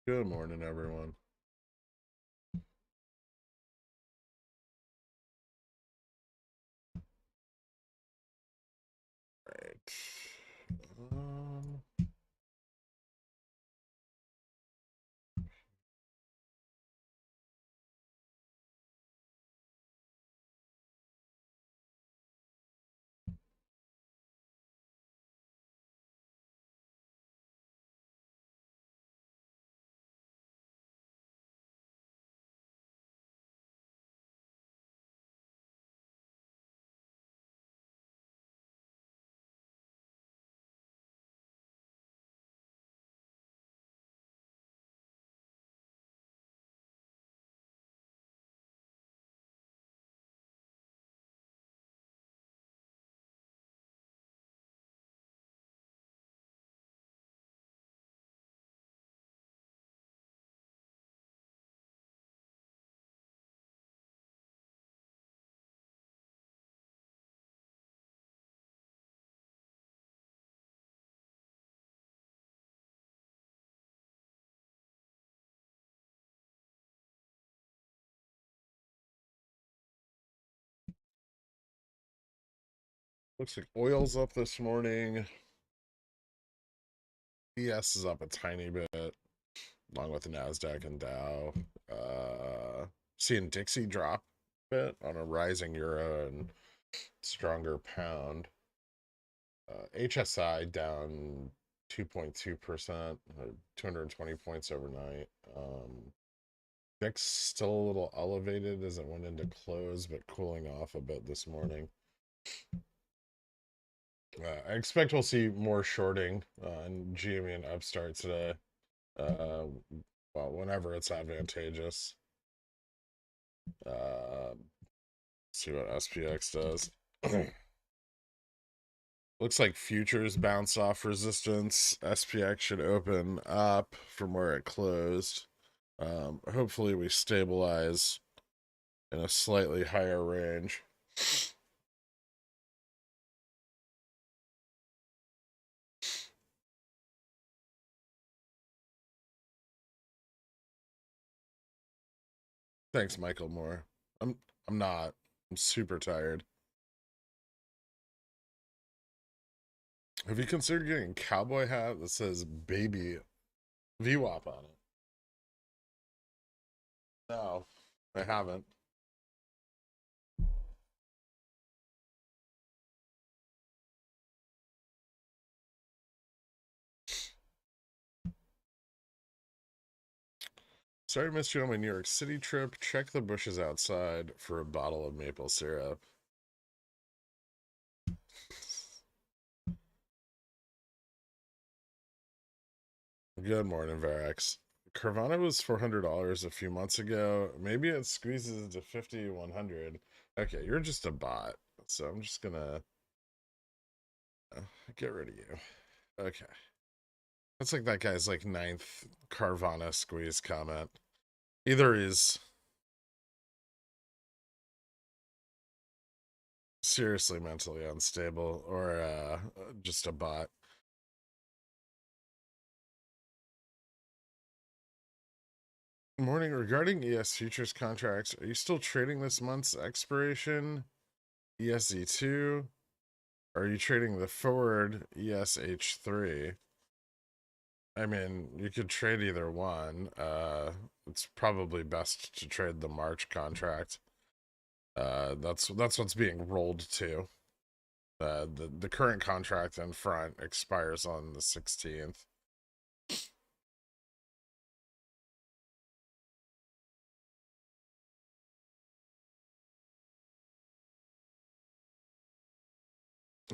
Good morning, everyone. Right. Um, Looks like oil's up this morning. ES is up a tiny bit, along with the NASDAQ and Dow. Seeing Dixie drop a bit on a rising euro and stronger pound. HSI down 2.2%, 220 points overnight. VIX still a little elevated as it went into close, but cooling off a bit this morning. I expect we'll see more shorting in GME and Upstart today. Well, whenever it's advantageous. See what SPX does. Looks like futures bounce off resistance. SPX should open up from where it closed. Hopefully we stabilize in a slightly higher range. Thanks, Michael Moore. I'm not. I'm super tired. Have you considered getting a cowboy hat that says baby VWAP on it? No, I haven't. Sorry I missed you on my New York City trip. Check the bushes outside for a bottle of maple syrup. Good morning, Varax. Carvana was $400 a few months ago. Maybe it squeezes into 50, 100. Okay, you're just a bot. So I'm just gonna get rid of you. Okay. That's like that guy's like ninth Carvana squeeze comment. Either he's seriously mentally unstable or just a bot. Morning. Regarding ES futures contracts, are you still trading this month's expiration ESZ2? Or are you trading the forward ESH3? I mean, you could trade either one. It's probably best to trade the March contract. That's what's being rolled to. The current contract in front expires on the 16th.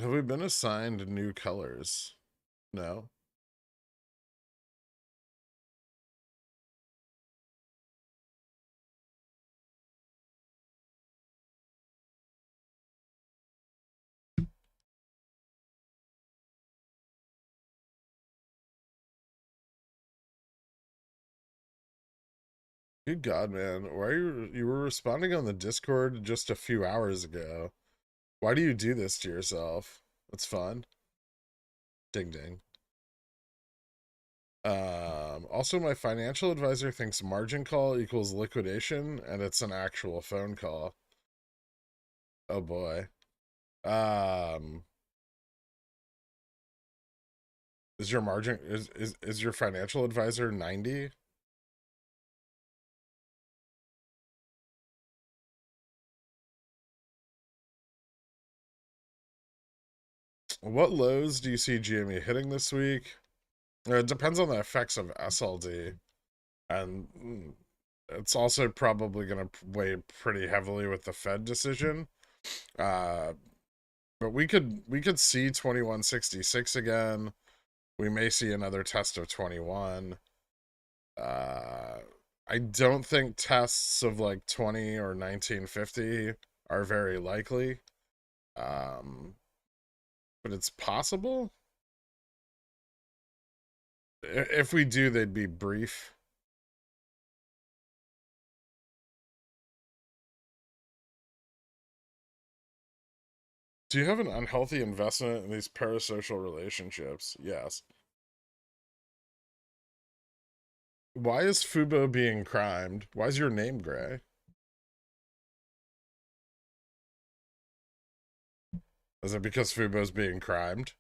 Have we been assigned new colors? No. Good God, man. Why are you were responding on the Discord just a few hours ago? Why do you do this to yourself? That's fun. Ding ding. Also, my financial advisor thinks margin call equals liquidation, and it's an actual phone call. Oh boy. Is your margin is your financial advisor 90? What lows do you see GME hitting this week? It depends on the effects of SLD, and it's also probably going to weigh pretty heavily with the Fed decision. But we could see 2166 again. We may see another test of 21. I don't think tests of like 20 or 1950 are very likely. But it's possible. If we do, they'd be brief. Do you have an unhealthy investment in these parasocial relationships? Yes. Why is Fubo being crimed? Why is your name gray? Is it because Fubo's being crimed?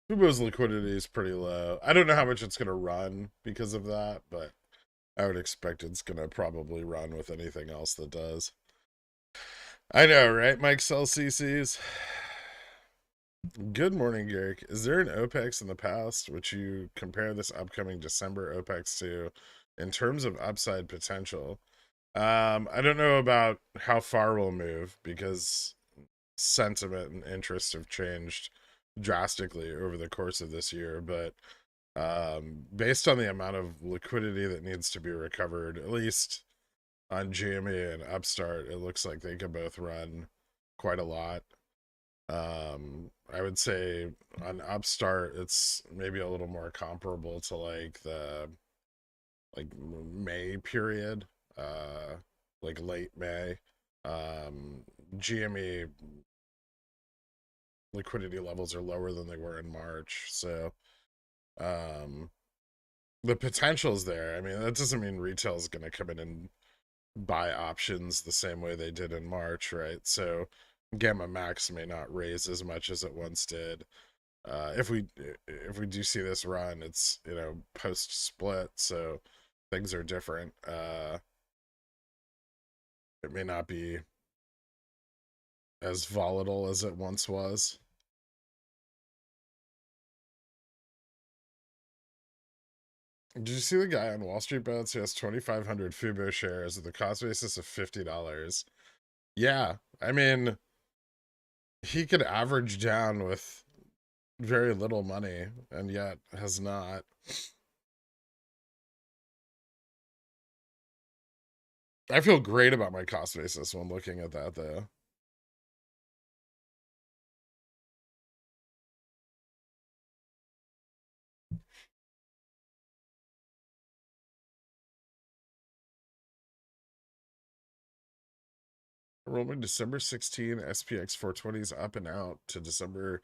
Fubo's liquidity is pretty low. I don't know how much it's going to run because of that, but I would expect it's going to probably run with anything else that does. I know, right? Mike sells CCs. Good morning, Garrick. Is there an OPEX in the past which you compare this upcoming December OPEX to in terms of upside potential? I don't know about how far we'll move because sentiment and interest have changed drastically over the course of this year, but based on the amount of liquidity that needs to be recovered, at least on GME and Upstart, it looks like they could both run quite a lot. I would say on Upstart, it's maybe a little more comparable to like the like May period, uh, like late May. Um, GME liquidity levels are lower than they were in March, so um, the potential's there. I mean, that doesn't mean retail is going to come in and buy options the same way they did in March, right? So Gamma Max may not raise as much as it once did. If we do see this run, it's post split, so things are different. It may not be as volatile as it once was. Did you see the guy on Wall Street Bets who has 2,500 Fubo shares with a cost basis of $50? Yeah, I mean, he could average down with very little money and yet has not. I feel great about my cost basis when looking at that, though. Enrollment December 16, SPX 420 is up and out to December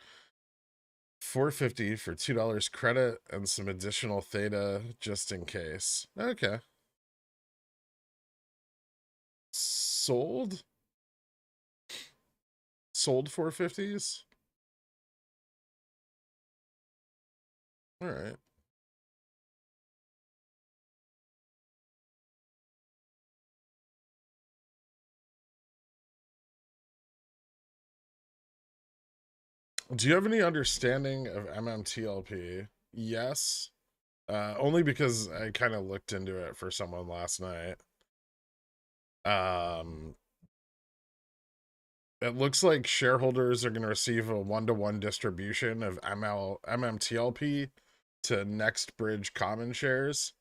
450 for $2 credit and some additional theta just in case. Okay. Sold? Sold 450s? All right. Do you have any understanding of MMTLP? Yes. Only because I kind of looked into it for someone last night. Um, it looks like shareholders are going to receive a one-to-one distribution of MMTLP to Next Bridge common shares.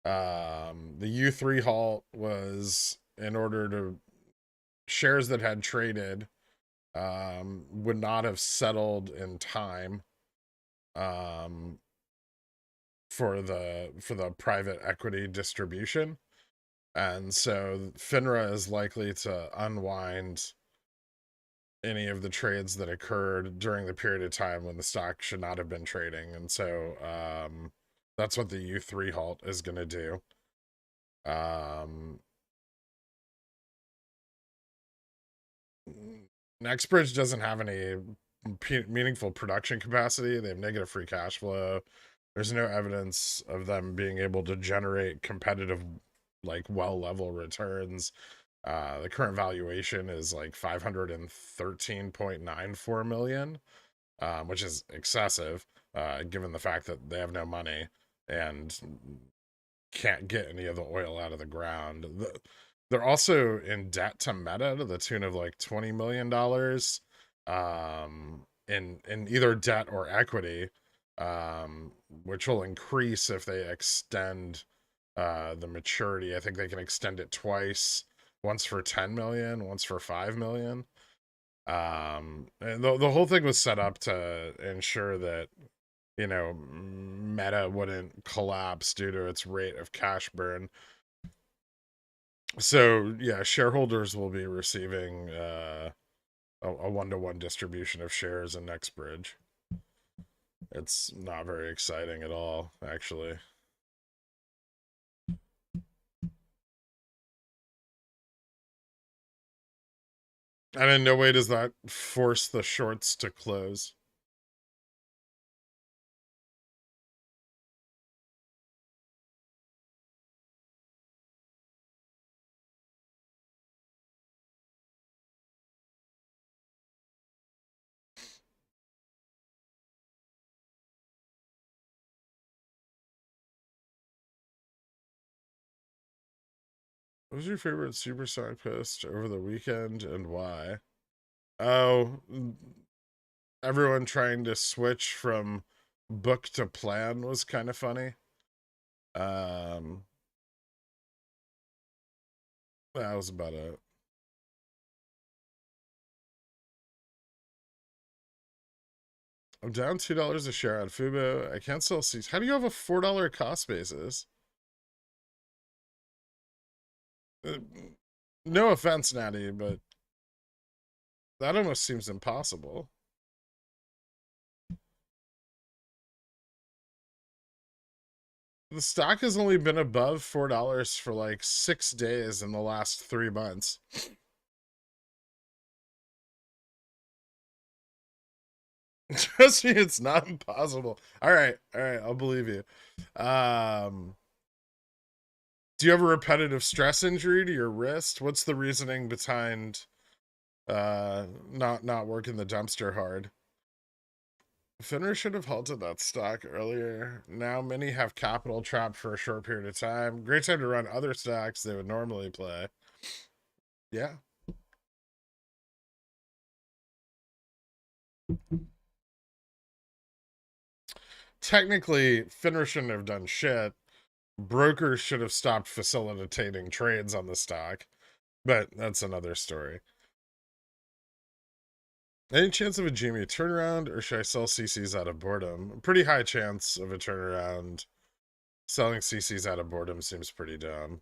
The U3 halt was in order to shares that had traded would not have settled in time um, for the private equity distribution, and so FINRA is likely to unwind any of the trades that occurred during the period of time when the stock should not have been trading, and so that's what the U3 halt is going to do. Um, Nextbridge doesn't have any meaningful production capacity. They have negative free cash flow. There's no evidence of them being able to generate competitive, like well level returns. The current valuation is like 513.94 million, which is excessive, given the fact that they have no money and can't get any of the oil out of the ground. They're also in debt to Meta to the tune of like $20 million, in either debt or equity, which will increase if they extend the maturity. I think they can extend it twice, once for 10 million, once for 5 million. And the whole thing was set up to ensure that Meta wouldn't collapse due to its rate of cash burn. So yeah, shareholders will be receiving a one-to-one distribution of shares in NextBridge. It's not very exciting at all, actually. And in no way does that force the shorts to close. What was your favorite super stock post over the weekend and why? Oh, everyone trying to switch from book to plan was kind of funny. Um, that was about it. I'm down $2 a share on Fubo. I can't sell seats. How do you have a $4 cost basis? Uh, no offense, Natty, but that almost seems impossible. The stock has only been above $4 for like 6 days in the last 3 months. Trust me, it's not impossible. All right, I'll believe you. Um, do you have a repetitive stress injury to your wrist? What's the reasoning behind not working the dumpster hard? Finner should have halted that stock earlier. Now many have capital trapped for a short period of time. Great time to run other stocks they would normally play. Yeah. Technically, Finner shouldn't have done shit. Brokers should have stopped facilitating trades on the stock, but that's another story. Any chance of a Jimmy turnaround, or should I sell CCs out of boredom? Pretty high chance of a turnaround. Selling CCs out of boredom seems pretty dumb.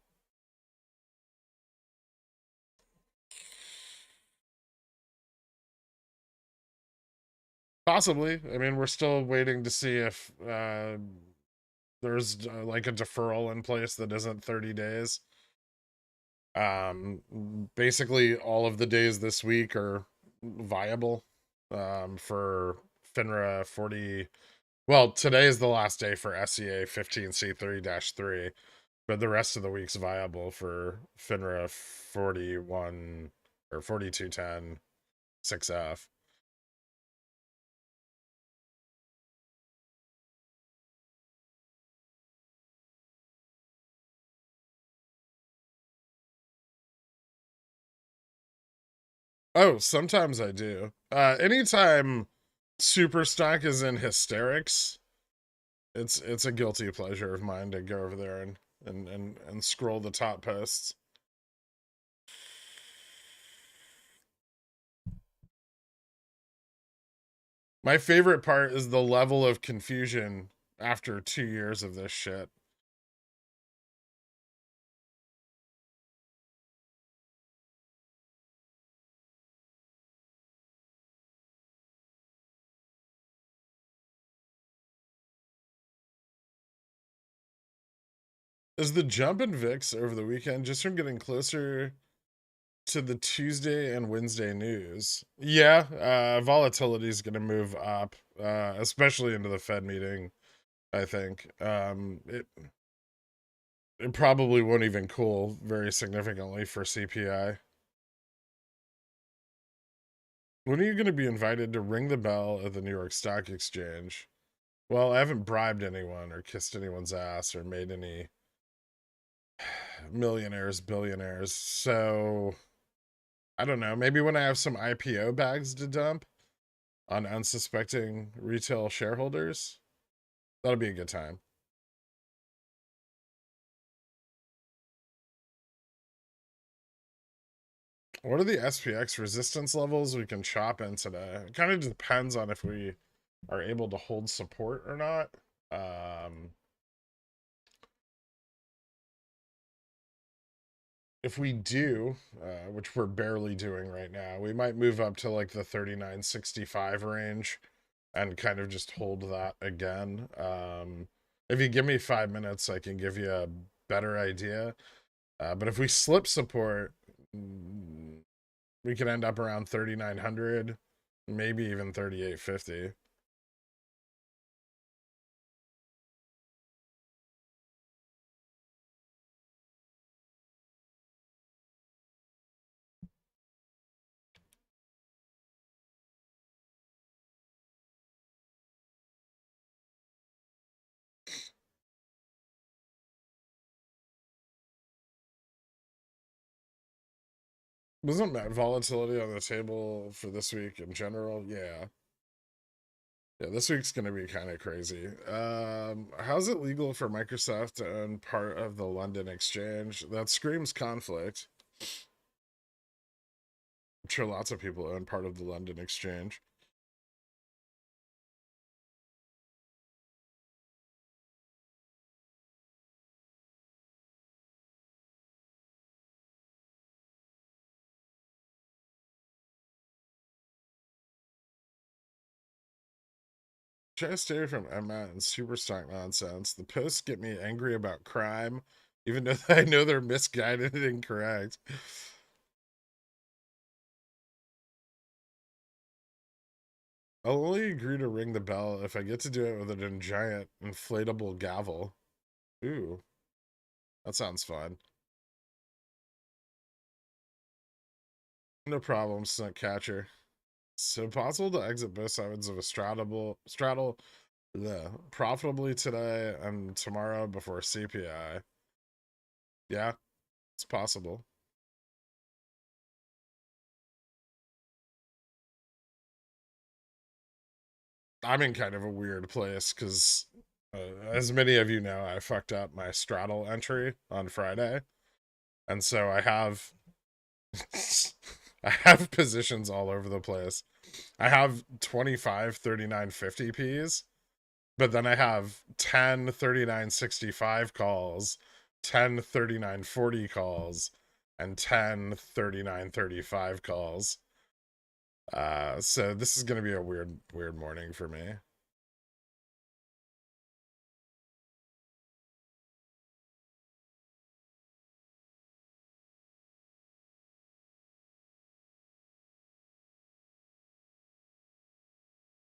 Possibly. I mean, we're still waiting to see if there's like a deferral in place that isn't 30 days. Basically, all of the days this week are viable for FINRA 40. Well, today is the last day for SEA 15C3-3, but the rest of the week's viable for FINRA 41 or 4210 6F. Oh, sometimes I do. Anytime super stock is in hysterics, it's a guilty pleasure of mine to go over there and scroll the top posts. My favorite part is the level of confusion after 2 years of this shit. Is the jump in VIX over the weekend just from getting closer to the Tuesday and Wednesday news? Yeah, volatility is going to move up, especially into the Fed meeting, I think. It probably won't even cool very significantly for CPI. When are you going to be invited to ring the bell at the New York Stock Exchange? Well, I haven't bribed anyone or kissed anyone's ass or made any millionaires, billionaires. So I don't know. Maybe when I have some IPO bags to dump on unsuspecting retail shareholders, that'll be a good time. What are the SPX resistance levels we can chop in today? It kind of depends on if we are able to hold support or not. If we do, which we're barely doing right now, we might move up to like the 39.65 range and kind of just hold that again. If you give me 5 minutes, I can give you a better idea. But if we slip support, we could end up around 3,900, maybe even 3,850. Wasn't volatility on the table for this week in general? Yeah. Yeah, this week's gonna be kind of crazy. How's it legal for Microsoft to own part of the London exchange? That screams conflict. I'm sure lots of people own part of the London exchange. Try to stay from Emma and Superstock nonsense. The posts get me angry about crime, even though I know they're misguided and incorrect. I'll only agree to ring the bell if I get to do it with a giant inflatable gavel. Ooh, that sounds fun. No problem, Snuck Catcher. So possible to exit both sides of a straddle profitably today and tomorrow before CPI. Yeah, it's possible. I'm in kind of a weird place because, as many of you know, I fucked up my straddle entry on Friday, and so I have I have positions all over the place. I have 25 39 50 Ps, but then I have 10 39 65 calls, 10 39 40 calls, and 10 39 35 calls. So this is gonna be a weird morning for me.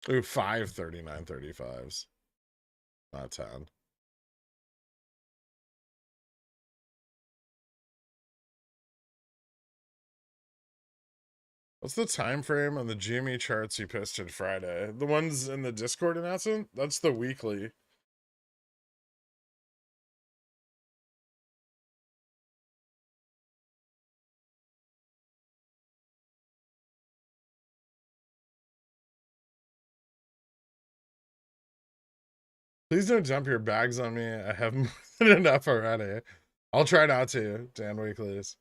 Ooh, 5 39 35s, not 10. What's the time frame on the GME charts you posted Friday? The ones in the Discord announcement? That's the weekly. Please don't dump your bags on me. I have more than enough already. I'll try not to, Dan Weeklies.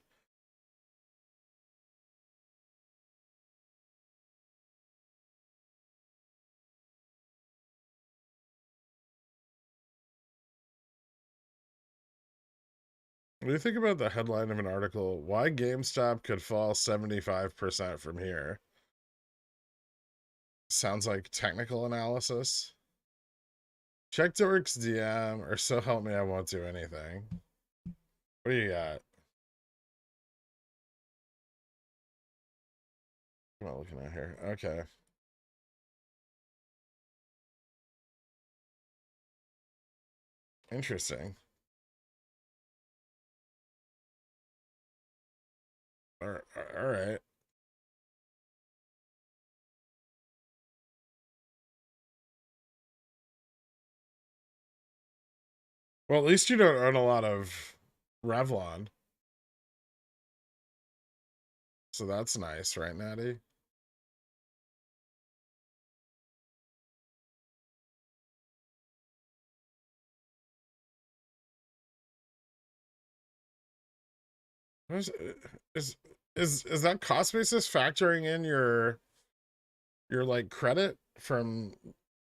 What do you think about the headline of an article? Why GameStop could fall 75% from here? Sounds like technical analysis. Check Dork's DM, or so help me, I won't do anything. What do you got? What am I looking at here? Okay. Interesting. All right. Well, at least you don't own a lot of Revlon. So that's nice, right, Natty? Is is is that cost basis factoring in your like credit from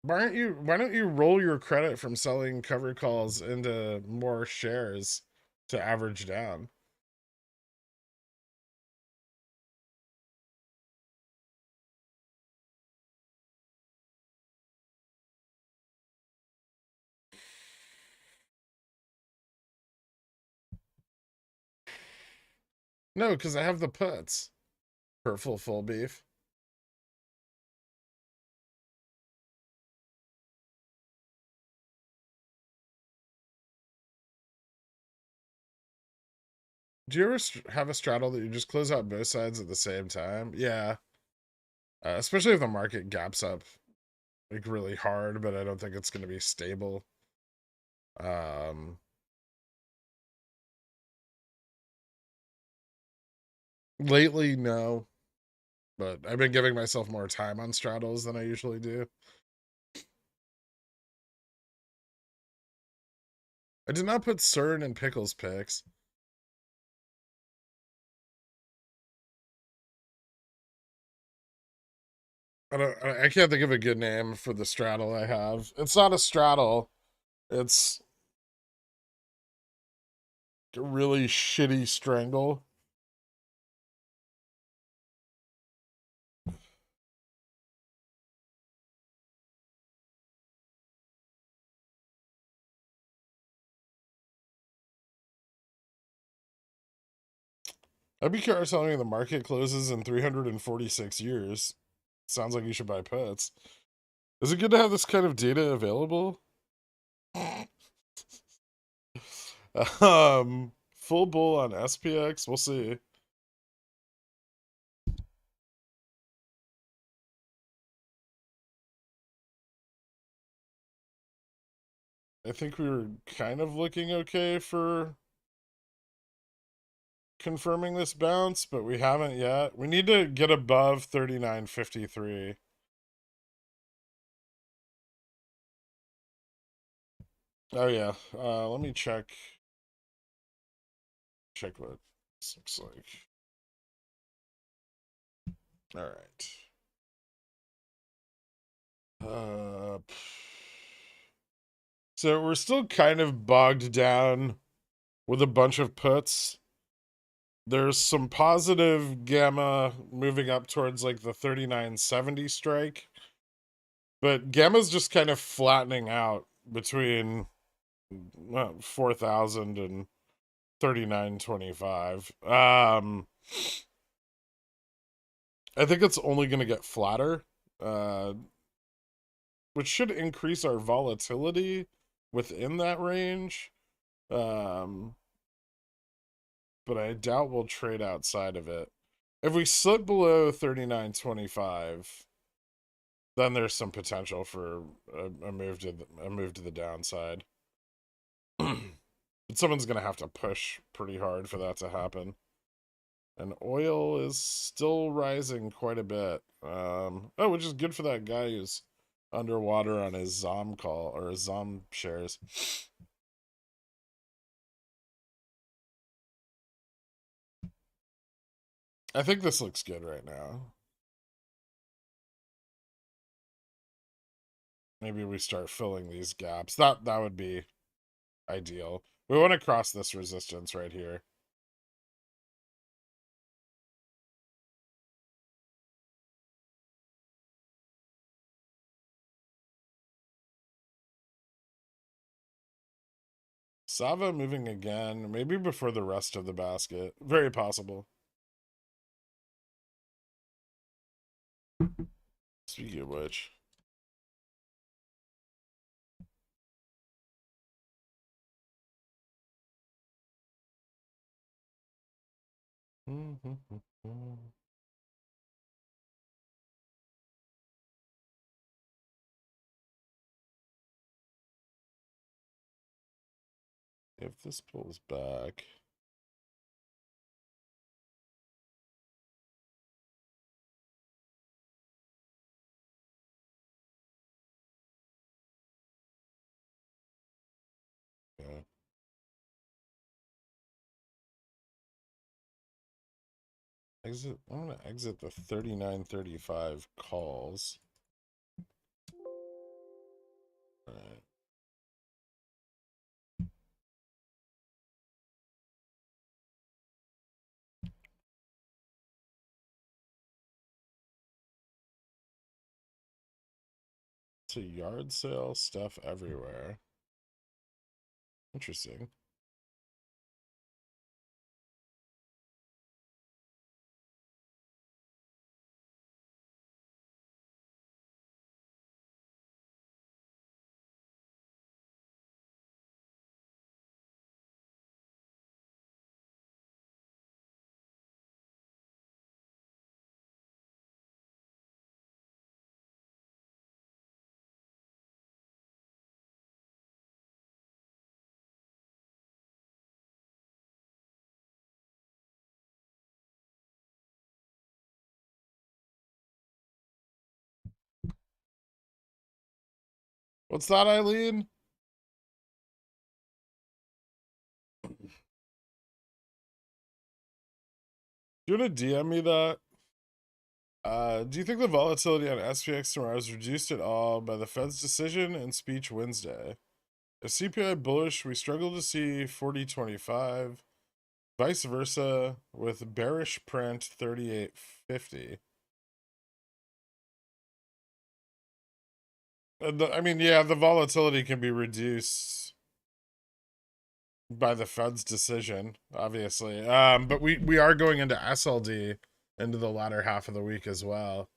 why don't you roll your credit from selling covered calls into more shares to average down? No, because I have the puts for full beef. Do you ever have a straddle that you just close out both sides at the same time? Yeah, especially if the market gaps up like really hard, but I don't think it's going to be stable. Um, Lately, no. But I've been giving myself more time on straddles than I usually do. I did not put CERN in Pickles picks. I can't think of a good name for the straddle I have. It's not a straddle. It's a really shitty strangle. I'd be curious telling me the market closes in 346 years. Sounds like you should buy puts. Is it good to have this kind of data available? Full bull on SPX. We'll see. I think we were kind of looking okay for confirming this bounce, but we haven't yet. We need to get above 39.53. Oh yeah. Let me check what this looks like. All right. So we're still kind of bogged down with a bunch of puts. There's some positive gamma moving up towards like the 39.70 strike. But gamma's just kind of flattening out between 4,000 and 39.25. I think it's only going to get flatter, which should increase our volatility within that range. But I doubt we'll trade outside of it. If we slip below 39.25, then there's some potential for a move to the downside. But someone's gonna have to push pretty hard for that to happen. And oil is still rising quite a bit. Which is good for that guy who's underwater on his ZOM call or his ZOM shares. I think this looks good right now. Maybe we start filling these gaps. That would be ideal. We want to cross this resistance right here. Sava moving again, maybe before the rest of the basket. Very possible. Speaking of which. If this pulls back. Yeah. Exit. I'm gonna exit the 39.35 calls. All right. So yard sale stuff everywhere. Interesting. What's that, Eileen? Do you want to DM me that? Do you think the volatility on SPX tomorrow is reduced at all by the Fed's decision and speech Wednesday? If CPI bullish, we struggle to see 40.25. Vice versa, with bearish print 38.50. I mean, yeah, the volatility can be reduced by the Fed's decision, obviously. But we are going into SLD into the latter half of the week as well.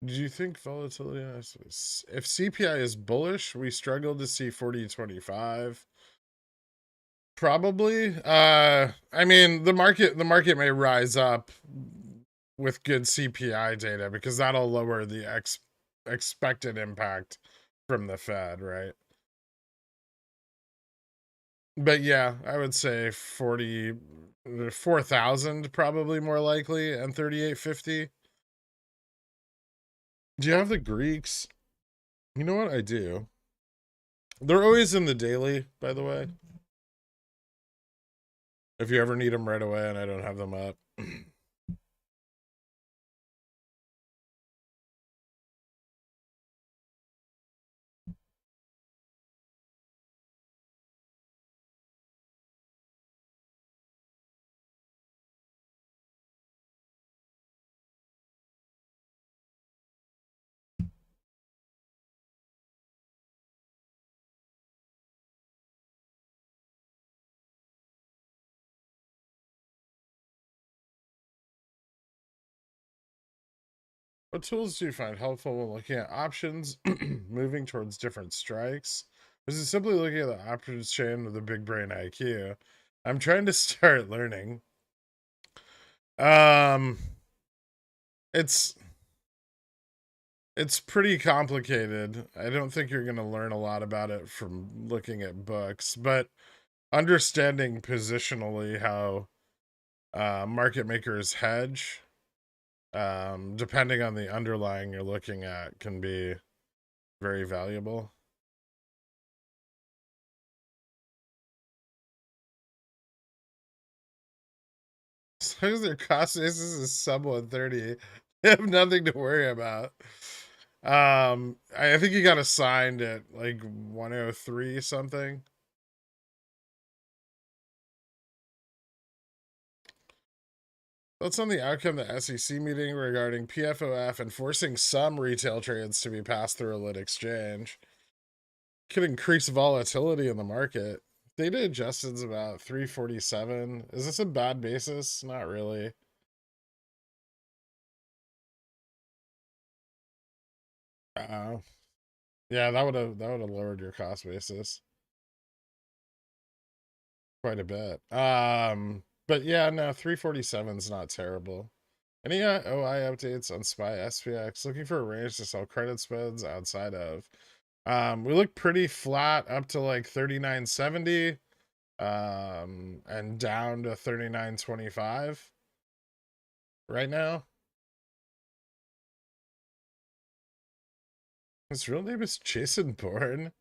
Do you think volatility? If CPI is bullish, we struggle to see 40.25. Probably. I mean, the market may rise up with good CPI data because that'll lower the expected impact from the Fed, right? But yeah, I would say 44,000 probably more likely, and 38.50. Do you have the Greeks? You know what? I do. They're always in the daily, by the way. If you ever need them right away and I don't have them up. What tools do you find helpful when looking at options, moving towards different strikes? Is it simply looking at the options chain with a big brain IQ? I'm trying to start learning. Um, it's pretty complicated. I don't think you're going to learn a lot about it from looking at books, but understanding positionally how market makers hedge, depending on the underlying you're looking at, can be very valuable. As long as their cost basis is sub 130, they have nothing to worry about. I think you got assigned at like 103 something. That's on the outcome of the SEC meeting regarding PFOF and forcing some retail trades to be passed through a lit exchange. Could increase volatility in the market. Data adjusted's about 347. Is this a bad basis? Not really. Uh, yeah, that would have lowered your cost basis quite a bit. But yeah, no, 347 is not terrible. Any OI updates on SPY SPX? Looking for a range to sell credit spreads outside of. We look pretty flat up to like 39.70, and down to 39.25 right now. His real name is Jason Bourne.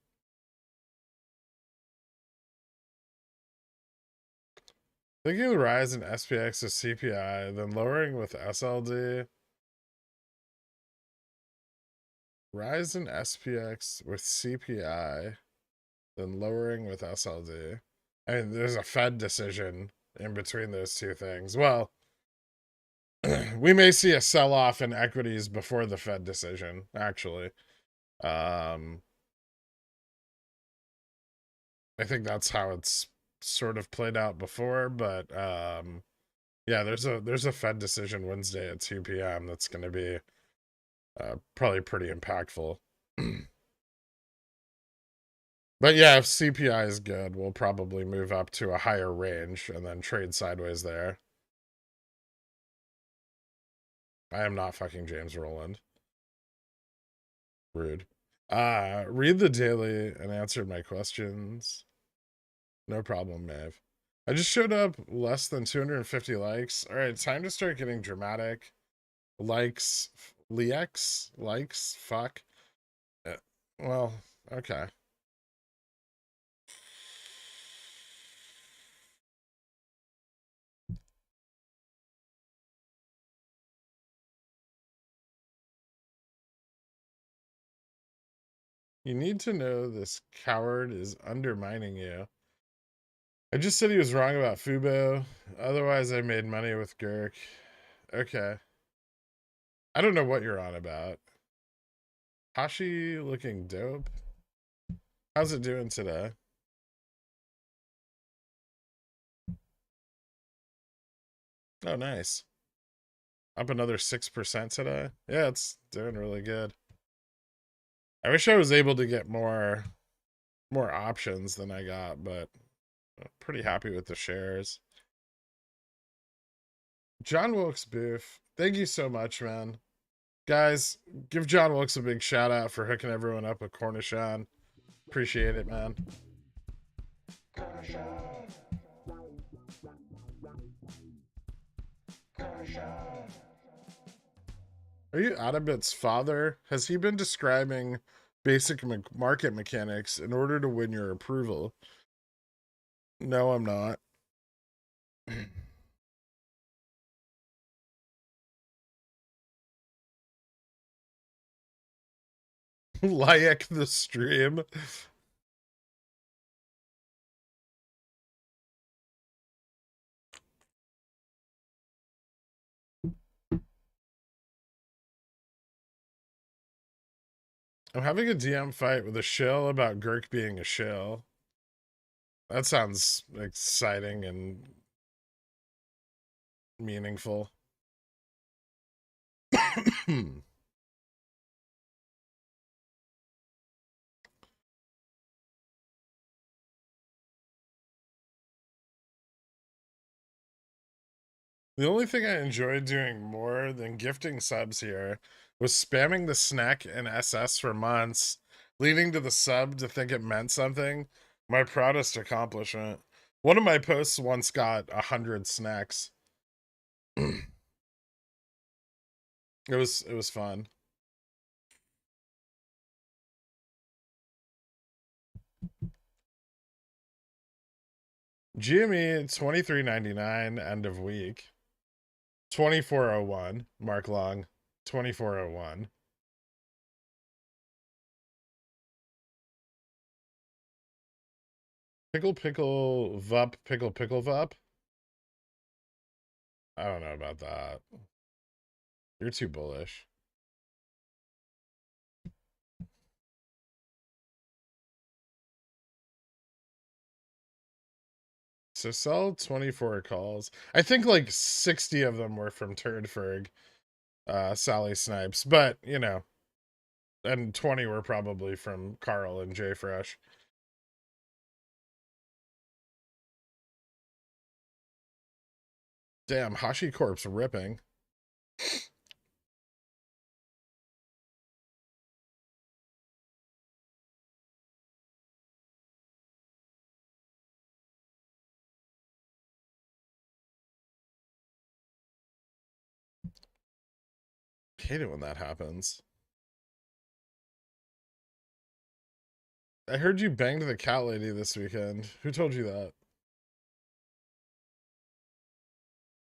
Thinking of the rise in SPX to CPI, then lowering with SLD. Rise in SPX with CPI, then lowering with SLD. I mean, there's a Fed decision in between those two things. Well, we may see a sell-off in equities before the Fed decision, actually. I think that's how it's sort of played out before, but yeah, there's a Fed decision Wednesday at 2 p.m. that's going to be probably pretty impactful. But yeah, if CPI is good, we'll probably move up to a higher range and then trade sideways there. I am not fucking James Rowland. Rude. Read the daily and answer my questions. No problem, Maeve. I just showed up less than 250 likes. All right, time to start getting dramatic. Likes, likes, fuck. Uh, well, okay. You need to know this coward is undermining you. I just said he was wrong about Fubo. Otherwise, I made money with Gurk. Okay. I don't know what you're on about. Hashi looking dope. How's it doing today? Oh, nice. Up another 6% today. Yeah, it's doing really good. I wish I was able to get more options than I got, but I'm pretty happy with the shares. John Wilkes Booth, thank you so much, man. Guys, give John Wilkes a big shout out for hooking everyone up with Cornichon. Appreciate it, man. Are you Adabit's father? Has he been describing basic market mechanics in order to win your approval? No, I'm not. Like the stream. I'm having a DM fight with a shill about Gurk being a shill. That sounds exciting and meaningful. The only thing I enjoyed doing more than gifting subs here was spamming the snack and SS for months, leading to the sub to think it meant something. My proudest accomplishment. One of my posts once got 100 snacks. It was fun. GME 23.99 end of week. 2401 Mark Long 2401. Pickle Vup Pickle Vup. I don't know about that. You're too bullish. So sell 24 calls. I think like 60 of them were from Turdferg, Sally Snipes, but you know, and 20 were probably from Carl and Jay Fresh. Damn, HashiCorp's ripping. Hate it when that happens. I heard you banged the cat lady this weekend. Who told you that?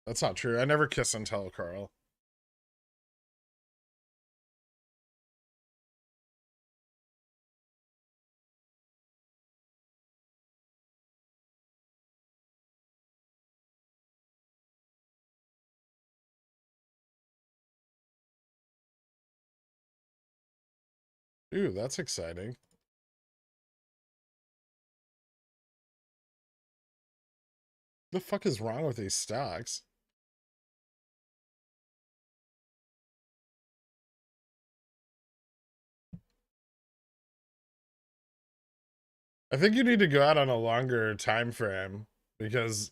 That's not true. I never kiss and tell, Carl. Ooh, that's exciting. The fuck is wrong with these stocks? I think you need to go out on a longer time frame because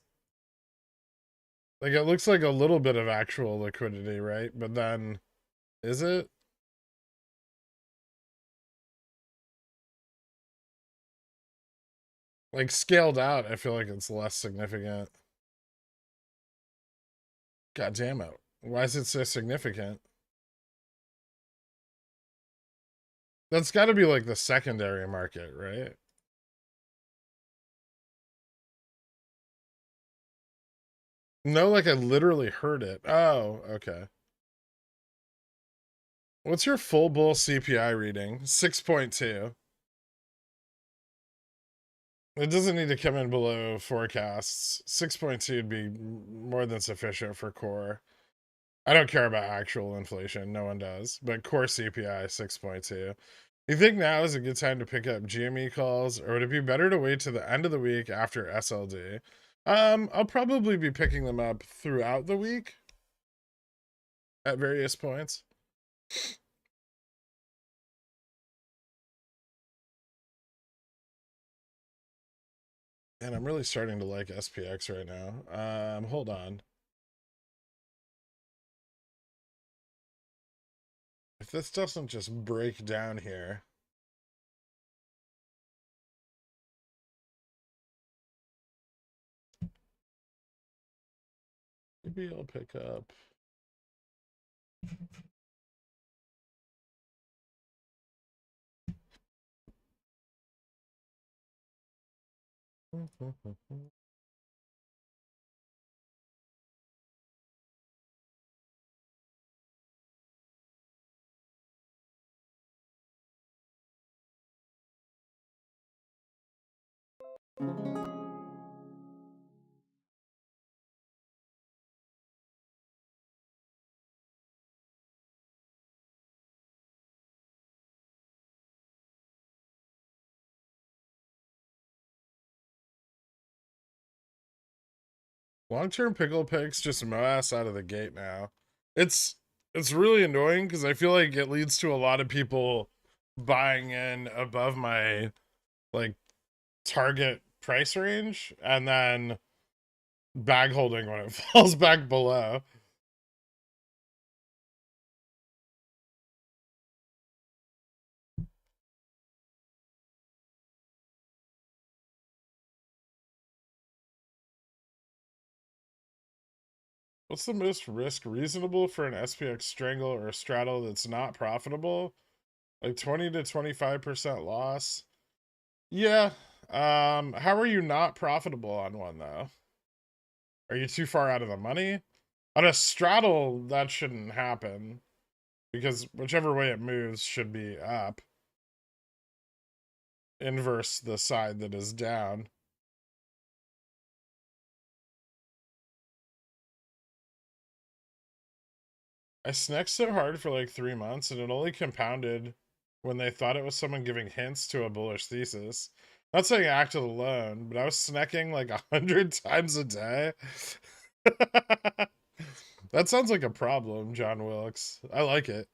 like it looks like a little bit of actual liquidity, right? But then is it? Like scaled out, I feel like it's less significant. God damn it. Why is it so significant? That's got to be like the secondary market, right? No, like I literally heard it. Oh, okay. What's your full bull CPI reading? 6.2. It doesn't need to come in below forecasts. 6.2 would be more than sufficient for core. I don't care about actual inflation. No one does. But core CPI 6.2. You think now is a good time to pick up GME calls, or would it be better to wait to the end of the week after SLD? I'll probably be picking them up throughout the week at various points. And I'm really starting to like SPX right now. Hold on. If this doesn't just break down here. Maybe I'll pick up. Long-term pickle picks just MOASS out of the gate now. It's it's really annoying because I feel like it leads to a lot of people buying in above my like target price range and then bag holding when it falls back below. What's the most risk reasonable for an SPX strangle or a straddle that's not profitable? Like 20 to 25% loss. Yeah. How are you not profitable on one though? Are you too far out of the money? On a straddle, that shouldn't happen because whichever way it moves should be up. Inverse the side that is down. I snecked so hard for like 3 months and it only compounded when they thought it was someone giving hints to a bullish thesis. Not saying I acted alone, but I was snecking like 100 times a day. That sounds like a problem, John Wilkes. I like it.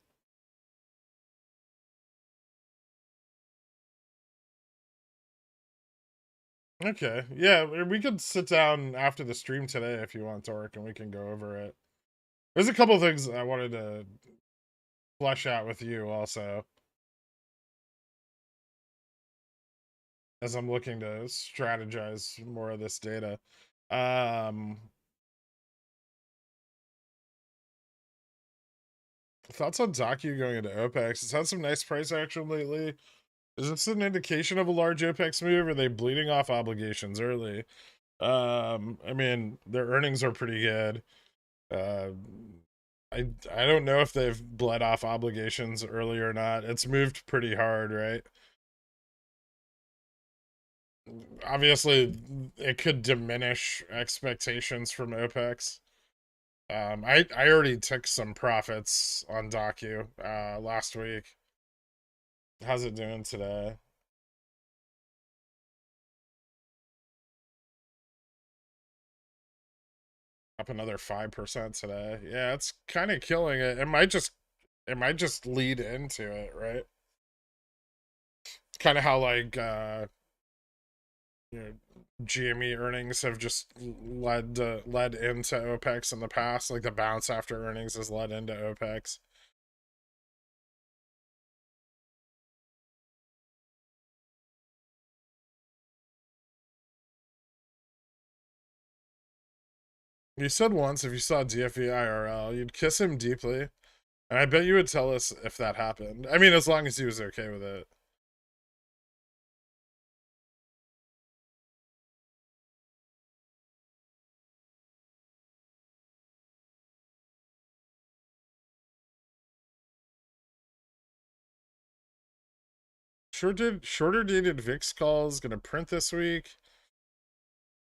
Okay. Yeah, we could sit down after the stream today if you want, Torque, and we can go over it. There's a couple things I wanted to flesh out with you also as I'm looking to strategize more of this data. Um, Thoughts on Docu going into OPEX? It's had some nice price action lately. Is this an indication of a large OPEX move? Or are they bleeding off obligations early? I mean, their earnings are pretty good. Uh, I don't know if they've bled off obligations early or not. It's moved pretty hard, right? Obviously, it could diminish expectations from OPEX. I already took some profits on Docu last week. How's it doing today? Up another 5% today. Yeah, it's kind of killing it. It might just lead into it, right? Kind of how like you know, GME earnings have just led into OPEX in the past. Like the bounce after earnings has led into OPEX. You said once if you saw DFE IRL, you'd kiss him deeply. And I bet you would tell us if that happened. I mean, as long as he was okay with it. Shorter dated VIX calls gonna print this week.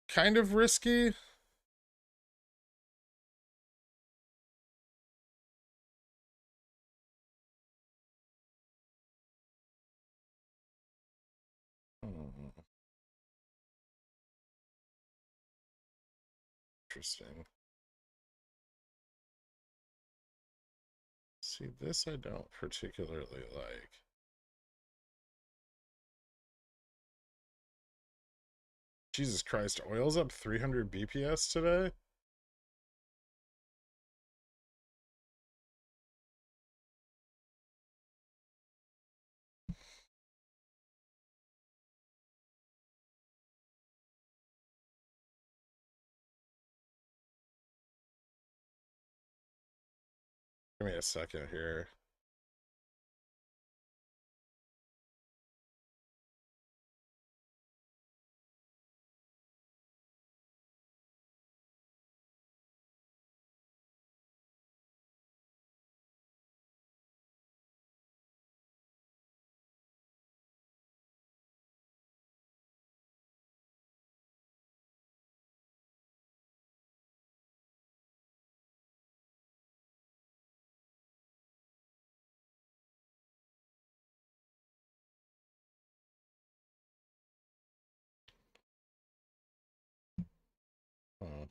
Kind of risky. Interesting. See, this I don't particularly like. Jesus Christ, oil's up 300 BPS today? Give me a second here. Oh.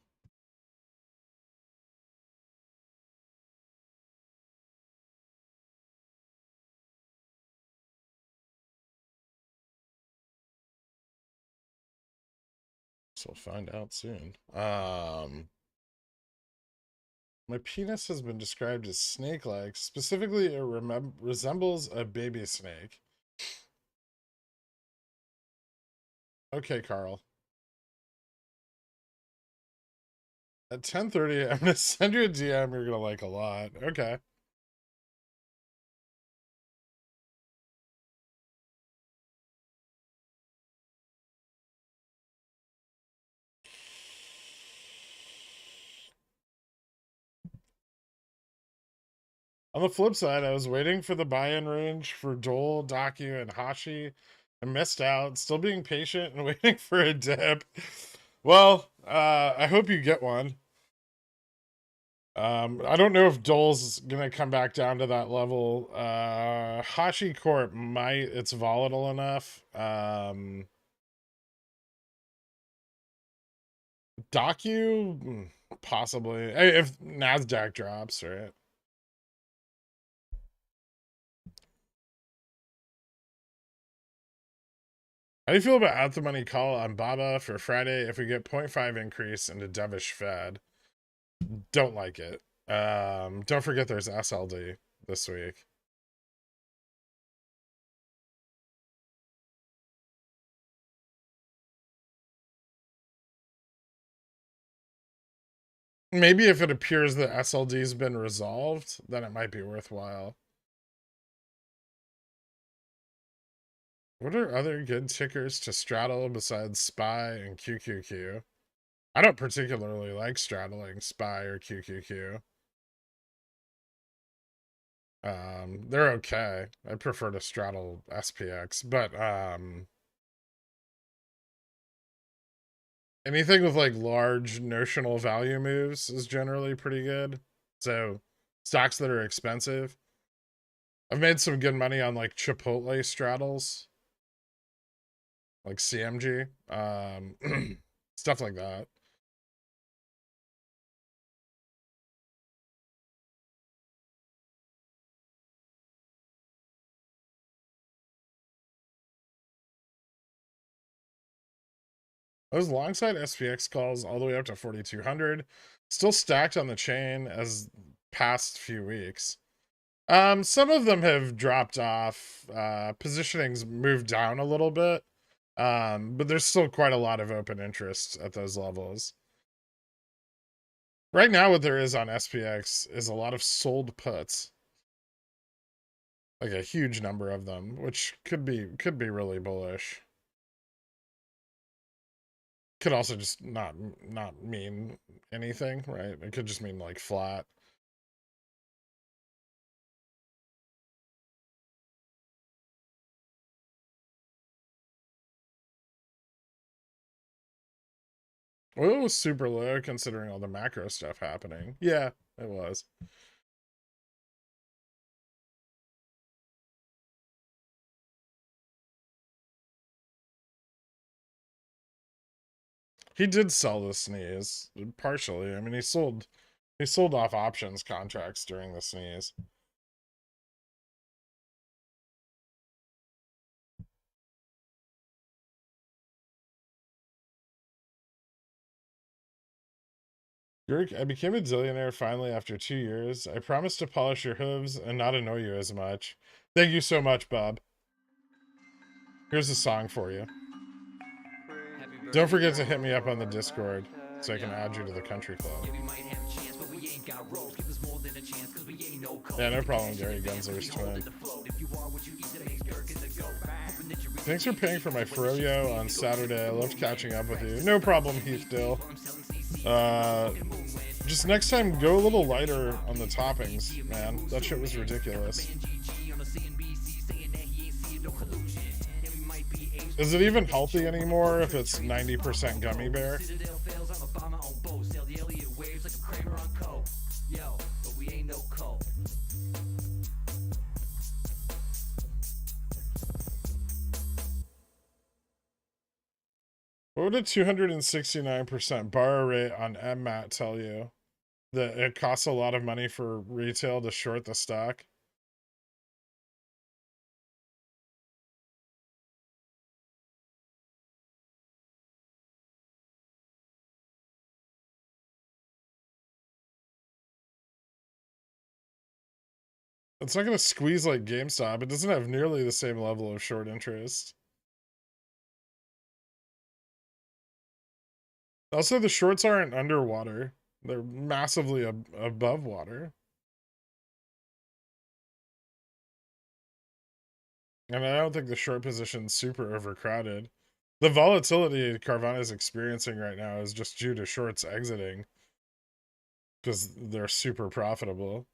So we'll find out soon. My penis has been described as snake-like. Specifically, it resembles a baby snake. Okay, Carl. At 10:30, I'm gonna send you a DM you're gonna like a lot. Okay. On the flip side, I was waiting for the buy-in range for Dole, Daku, and Hashi. I missed out. Still being patient and waiting for a dip. Well, I hope you get one. I don't know if Dole's gonna come back down to that level. Hashi Corp might. It's volatile enough. Daku, possibly. If Nasdaq drops, right? How do you feel about out the money call on Baba for Friday if we get 0.5 increase into dovish Fed? Don't like it. Don't forget there's SLD this week. Maybe if it appears that SLD's been resolved, then it might be worthwhile. What are other good tickers to straddle besides SPY and QQQ? I don't particularly like straddling SPY or QQQ. They're okay. I prefer to straddle SPX, but anything with like large notional value moves is generally pretty good. So stocks that are expensive. I've made some good money on like Chipotle straddles, like CMG, stuff like that. Those longside SPX calls all the way up to 4,200, still stacked on the chain as past few weeks. Some of them have dropped off. Positioning's moved down a little bit. But there's still quite a lot of open interest at those levels. Right now, what there is on SPX is a lot of sold puts, like a huge number of them, which could be really bullish. Could also just not mean anything, right? It could just mean like flat. Oil was super low considering all the macro stuff happening. Yeah, it was. He did sell the sneeze partially. I mean, he sold off options contracts during the sneeze. I became a zillionaire finally after 2 years. I promise to polish your hooves and not annoy you as much. Thank you so much, Bob. Here's a song for you. Don't forget to hit me up on the Discord so I can add you to the country club. Yeah, no problem, Gary Gensler's twin. Thanks for paying for my froyo on Saturday. I loved catching up with you. No problem, Heath Dill. Just next time, go a little lighter on the toppings, man. That shit was ridiculous. Is it even healthy anymore if it's 90% gummy bear? What would a 269% borrow rate on MMAT tell you? That it costs a lot of money for retail to short the stock? It's not going to squeeze like GameStop. It doesn't have nearly the same level of short interest. Also, the shorts aren't underwater. They're massively above water. And I don't think the short position's super overcrowded. The volatility Carvana is experiencing right now is just due to shorts exiting because they're super profitable.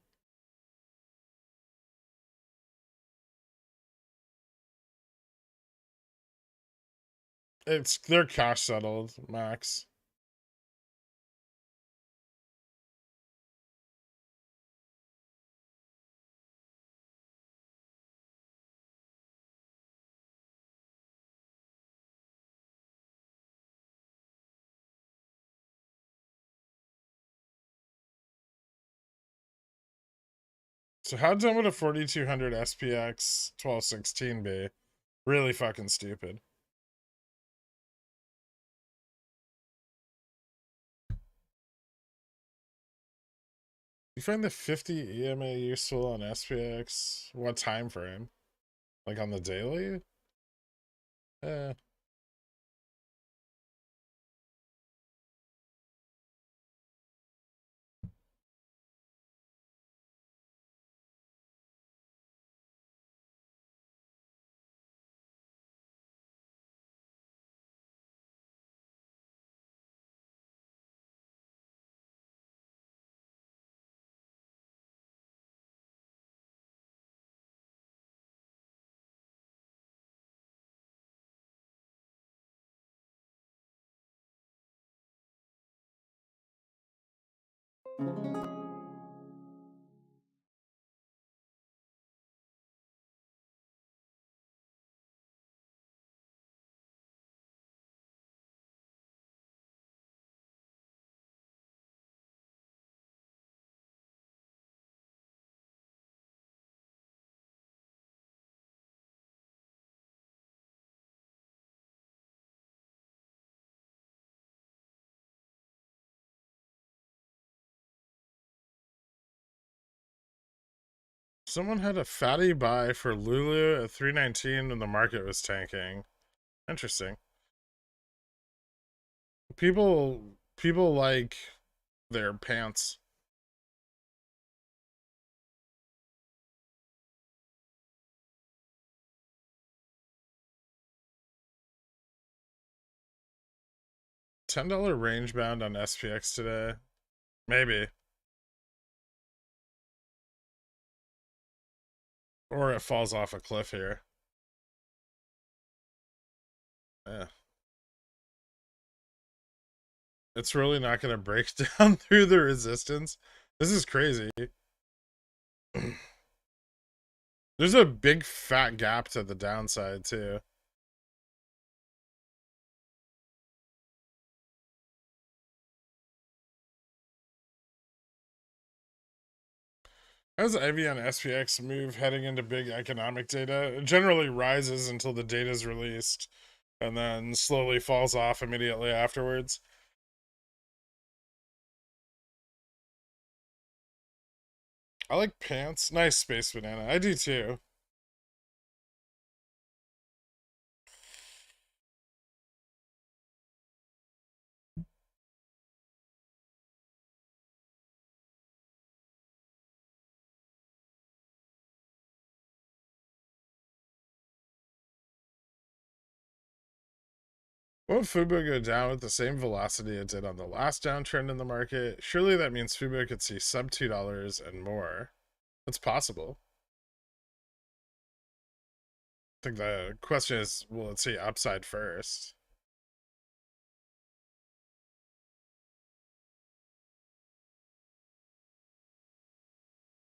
They're cash settled, Max. So how dumb would a 4200 SPX 1216 be? Really fucking stupid. You find the 50 EMA useful on SPX? What time frame? Like on the daily? Eh. Someone had a fatty buy for Lulu at 319 when the market was tanking. Interesting. People like their pants. $10 range bound on SPX today. Maybe. Or it falls off a cliff here. Yeah. It's really not going to break down through the resistance. This is crazy. There's a big fat gap to the downside, too. How does IV on SPX move heading into big economic data? It generally rises until the data is released and then slowly falls off immediately afterwards. I like pants. Nice space banana. I do too. Won't Fubo go down with the same velocity it did on the last downtrend in the market? Surely that means Fubo could see sub $2 and more. It's possible. I think the question is, will it see upside first?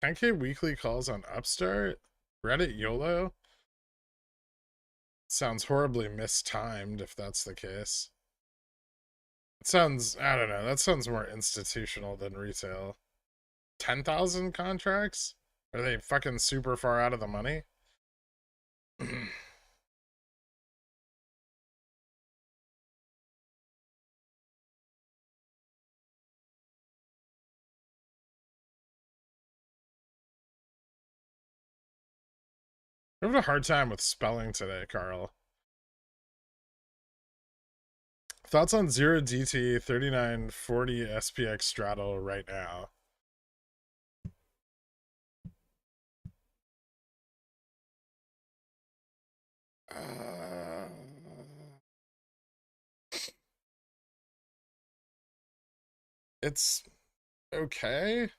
$10K weekly calls on Upstart? Reddit YOLO? Sounds horribly mistimed if that's the case. It sounds, I don't know, that sounds more institutional than retail. 10,000 contracts? Are they fucking super far out of the money? I'm having a hard time with spelling today, Carl. Thoughts on 0DT 3940 SPX straddle right now? It's okay.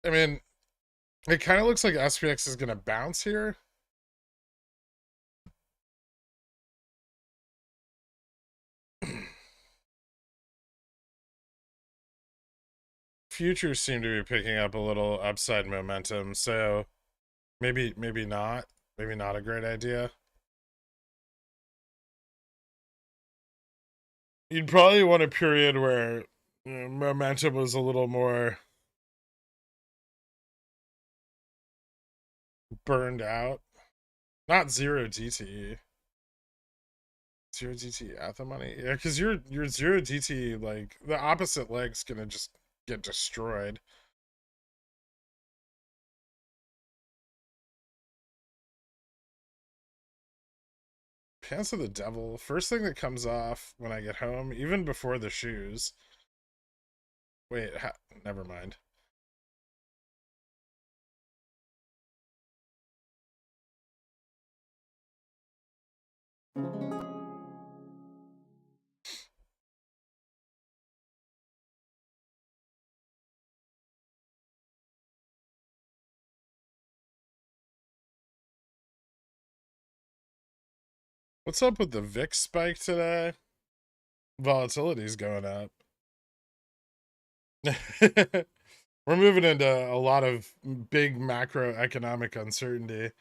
I mean, it kind of looks like SPX is going to bounce here. Futures seem to be picking up a little upside momentum, so maybe not. Maybe not a great idea. You'd probably want a period where momentum was a little more burned out. Not 0DT. 0DT at the money? Yeah, because your 0DT, like, the opposite leg's gonna just get destroyed. Pants of the Devil. First thing that comes off when I get home, even before the shoes. Wait, never mind. What's up with the VIX spike today? Volatility's going up. We're moving into a lot of big macroeconomic uncertainty.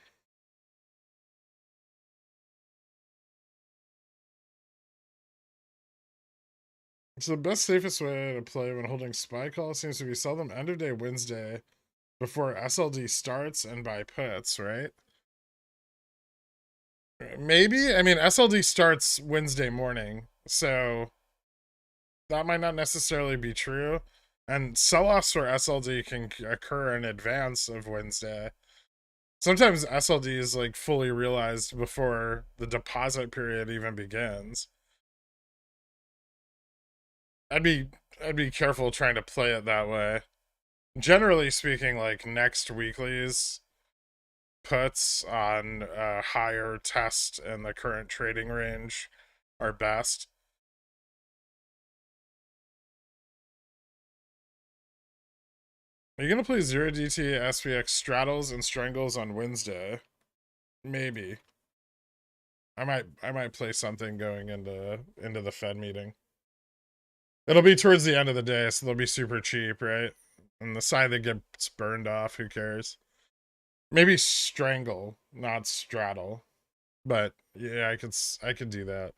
So the best, safest way to play when holding SPY call seems to be sell them end of day Wednesday before SLD starts and buy puts, right? Maybe. I mean, SLD starts Wednesday morning, so that might not necessarily be true. And sell-offs for SLD can occur in advance of Wednesday. Sometimes SLD is like fully realized before the deposit period even begins. I'd be careful trying to play it that way. Generally speaking, like next weekly's puts on a higher test in the current trading range are best. Are you gonna play 0DT, SPX straddles and strangles on Wednesday? Maybe. I might play something going into the Fed meeting. It'll be towards the end of the day, so they'll be super cheap, right? And the side that gets burned off, who cares? Maybe strangle, not straddle. But yeah, I could do that.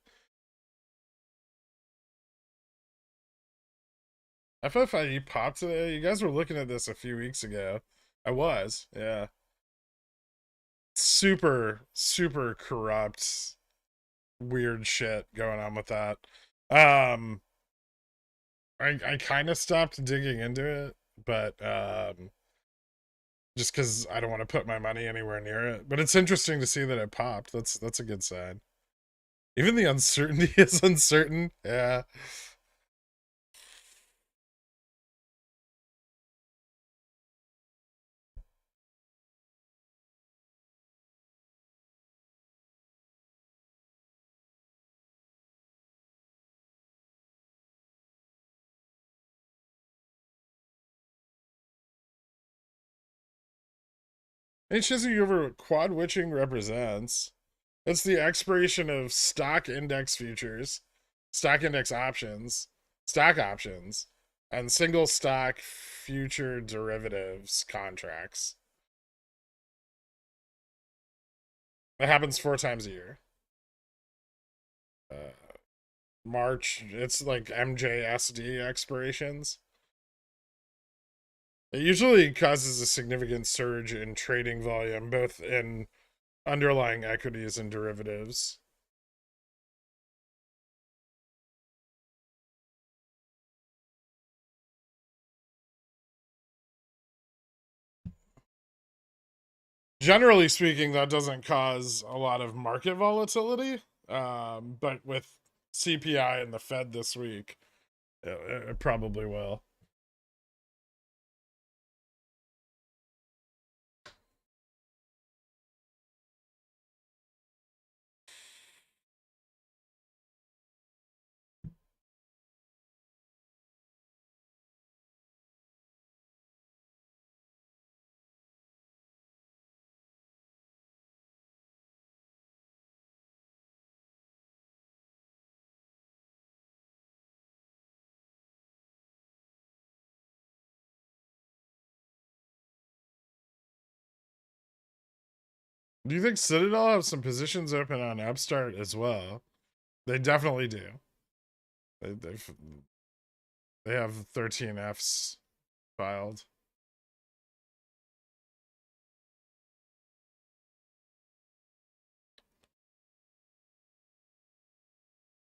FFIE popped today. You guys were looking at this a few weeks ago. I was, yeah. Super, super corrupt, weird shit going on with that. Um, I kind of stopped digging into it, but just because I don't want to put my money anywhere near it. But it's interesting to see that it popped. That's a good sign. Even the uncertainty is uncertain. Yeah. Hey, Shizzy, you over what quad witching represents? It's the expiration of stock index futures, stock index options, stock options, and single stock future derivatives contracts. It happens 4 times a year. Uh, March, it's like MJSD expirations. It usually causes a significant surge in trading volume, both in underlying equities and derivatives. Generally speaking, that doesn't cause a lot of market volatility. But with CPI and the Fed this week, it probably will. Do you think Citadel have some positions open on Upstart as well? They definitely do. They have 13 Fs filed.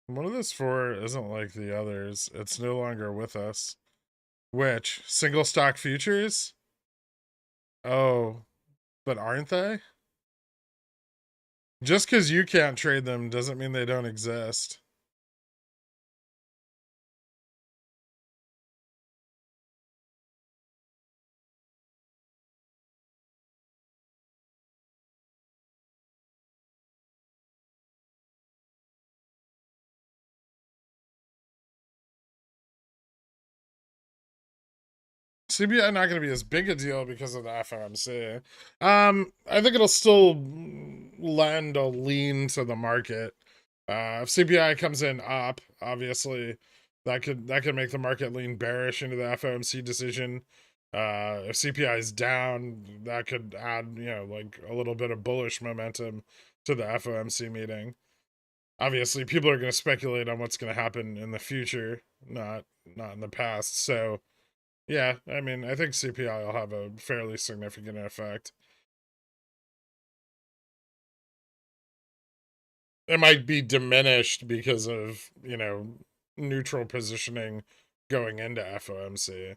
One of this four isn't like the others. It's no longer with us. Which? Single stock futures? Oh, but aren't they? Just because you can't trade them doesn't mean they don't exist. CBI not going to be as big a deal because of the FOMC. I think it'll still lend a lean to the market. If CPI comes in up, obviously that could make the market lean bearish into the FOMC decision. If CPI is down, that could add like a little bit of bullish momentum to the FOMC meeting. Obviously, people are going to speculate on what's going to happen in the future, not in the past. So yeah, I mean, I think CPI will have a fairly significant effect. It might be diminished because of, neutral positioning going into FOMC.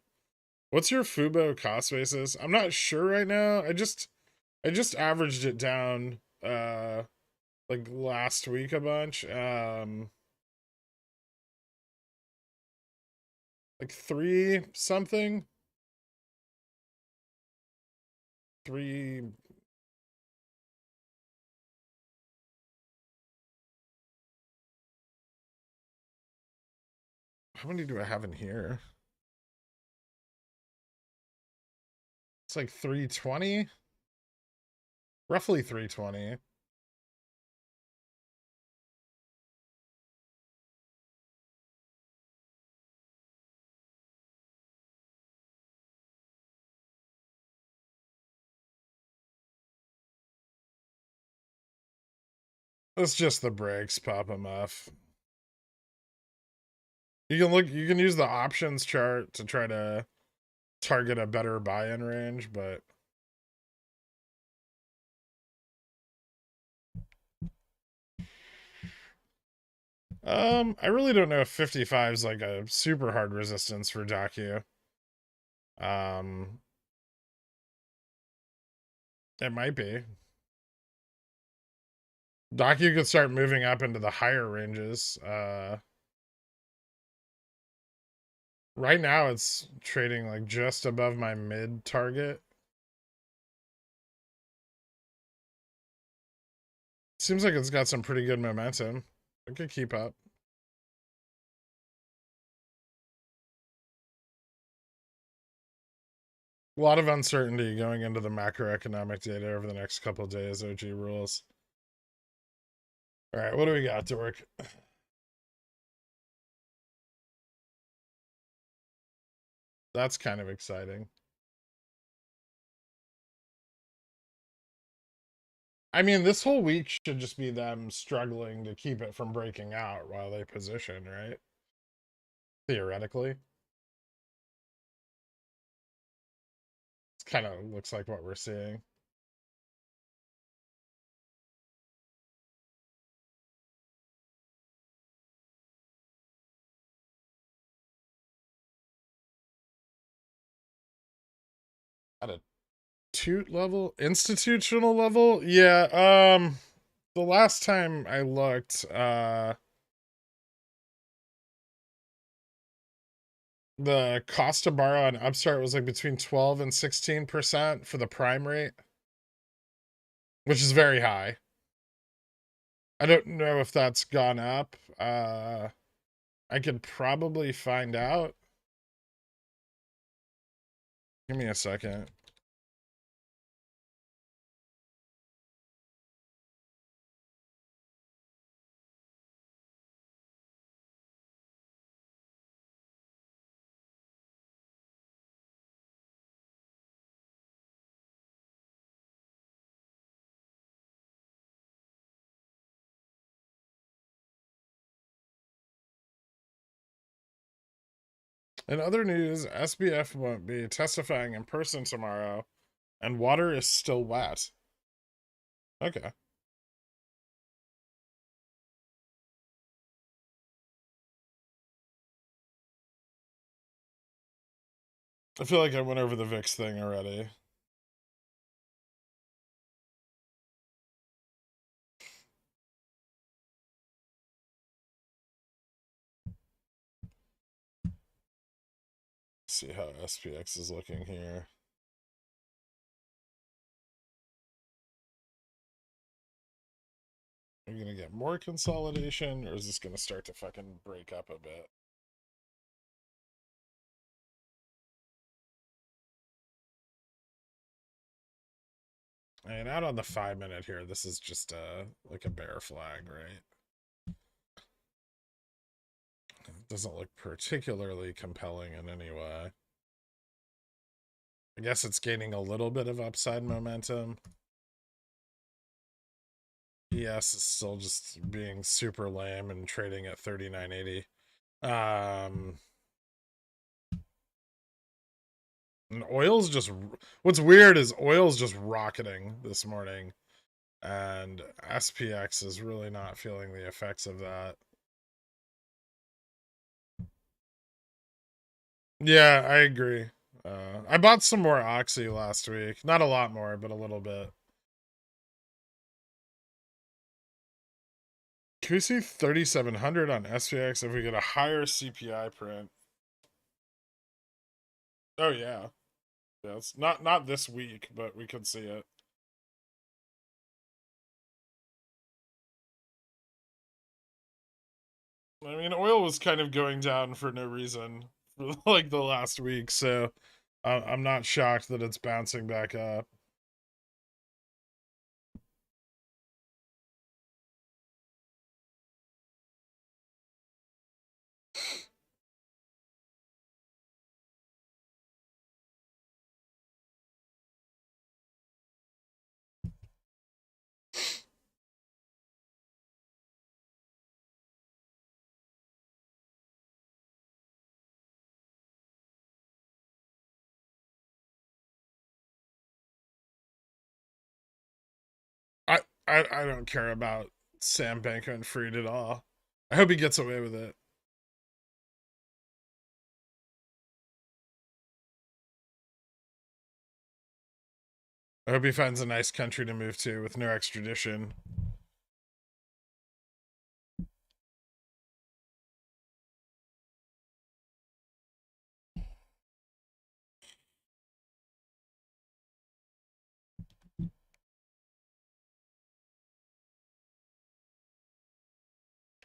What's your Fubo cost basis? I'm not sure right now. I just averaged it down like last week a bunch. Like 3 something. 3. How many do I have in here? It's like 320. Roughly 320. It's just the breaks pop them off. You can use the options chart to try to target a better buy-in range, but I really don't know if 55 is like a super hard resistance for Docu. It might be. Docu could start moving up into the higher ranges. Right now it's trading like just above my mid target. Seems like it's got some pretty good momentum. It could keep up. A lot of uncertainty going into the macroeconomic data over the next couple of days, OG rules. All right, what do we got, Dork? That's kind of exciting. I mean, this whole week should just be them struggling to keep it from breaking out while they position, right? Theoretically. It kind of looks like what we're seeing. At a toot level? Institutional level? Yeah, the last time I looked, the cost to borrow on Upstart was like between 12 and 16% for the prime rate, which is very high. I don't know if that's gone up. I could probably find out. Give me a second. In other news, SBF won't be testifying in person tomorrow, and water is still wet. Okay. I feel like I went over the VIX thing already. See how SPX is looking here. Are you going to get more consolidation, or is this going to start to fucking break up a bit? And out on the 5-minute here, this is just like a bear flag, right? It doesn't look particularly compelling in any way. I guess it's gaining a little bit of upside momentum. ES is still just being super lame and trading at 39.80. And oil's just, what's weird is oil's just rocketing this morning, and SPX is really not feeling the effects of that. Yeah, I agree. I bought some more Oxy last week. Not a lot more, but a little bit. Can we see 3,700 on SPX if we get a higher CPI print? Oh yeah. Yeah, it's not this week, but we could see it. I mean, oil was kind of going down for no reason for like the last week, so I'm not shocked that it's bouncing back up. I I don't care about Sam Bankman-Fried at all. I hope he gets away with it. I hope he finds a nice country to move to with no extradition.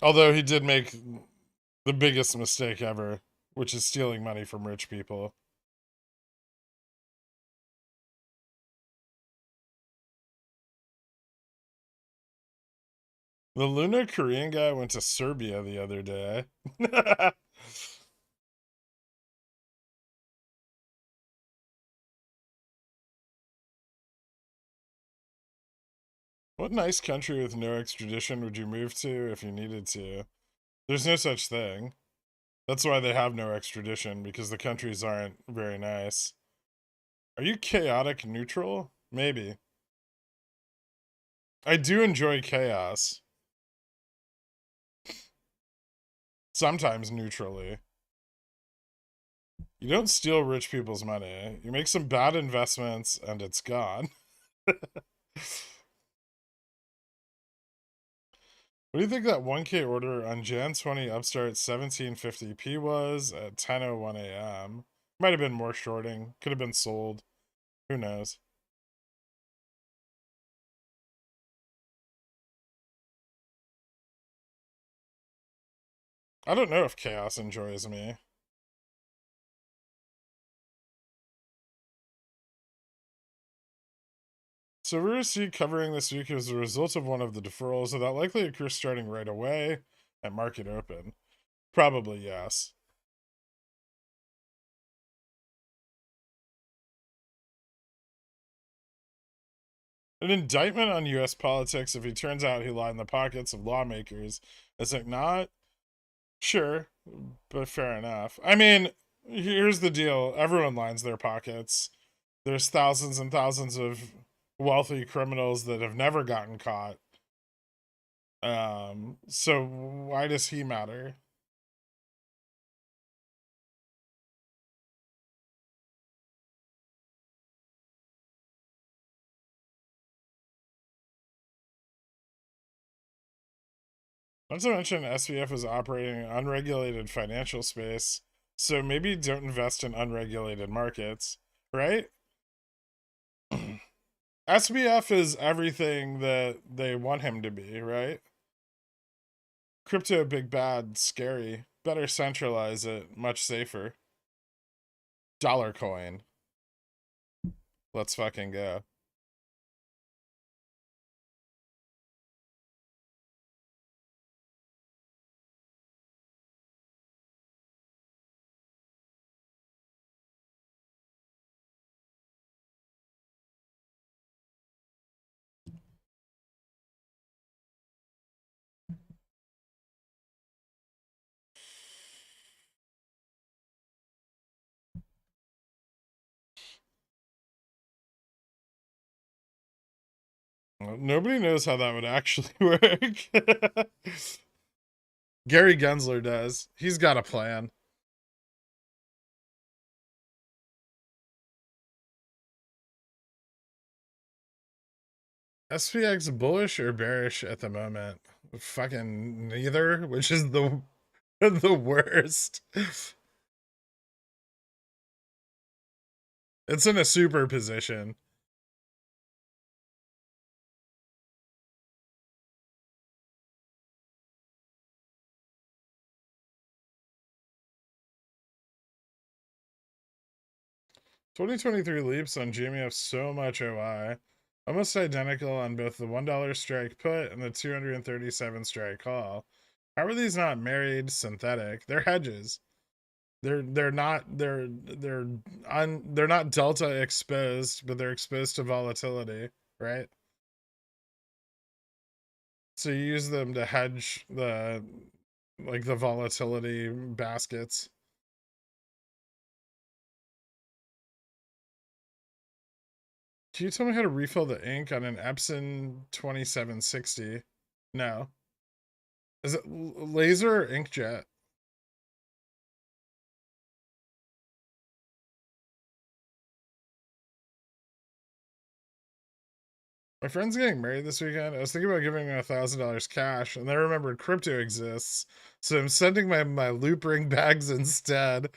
Although he did make the biggest mistake ever, which is stealing money from rich people. The Luna Korean guy went to Serbia the other day. What nice country with no extradition would you move to if you needed to? There's no such thing. That's why they have no extradition, because the countries aren't very nice. Are you chaotic neutral? Maybe. I do enjoy chaos. Sometimes neutrally. You don't steal rich people's money. You make some bad investments and it's gone. What do you think that 1K order on Jan 20 Upstart 1750p was at 10:01 a.m.? Might have been more shorting. Could have been sold. Who knows? I don't know if chaos enjoys me. So we received covering this week as a result of one of the deferrals, and that likely occurs starting right away at market open. Probably yes. An indictment on U.S. politics if he turns out he lined the pockets of lawmakers. Is it not? Sure, but fair enough. I mean, here's the deal: everyone lines their pockets. There's thousands and thousands of wealthy criminals that have never gotten caught. So why does he matter? Not to mention, SBF is operating in unregulated financial space, so maybe don't invest in unregulated markets, right? SBF is everything that they want him to be, right? Crypto, big bad, scary. Better centralize it, much safer. Dollar coin. Let's fucking go. Nobody knows how that would actually work. Gary Gensler does. He's got a plan. SPX bullish or bearish at the moment? Fucking neither, which is the the worst. It's in a super position. $2023 leaps on GME so much OI. Almost identical on both the $1 strike put and the 237 strike call. How are these not married synthetic? They're hedges. They're not they're not delta exposed, but they're exposed to volatility, right? So you use them to hedge the volatility baskets. Can you tell me how to refill the ink on an Epson 2760? No. Is it laser or inkjet? My friend's getting married this weekend. I was thinking about giving him $1,000 cash, and I remembered crypto exists, so I'm sending my loop ring bags instead.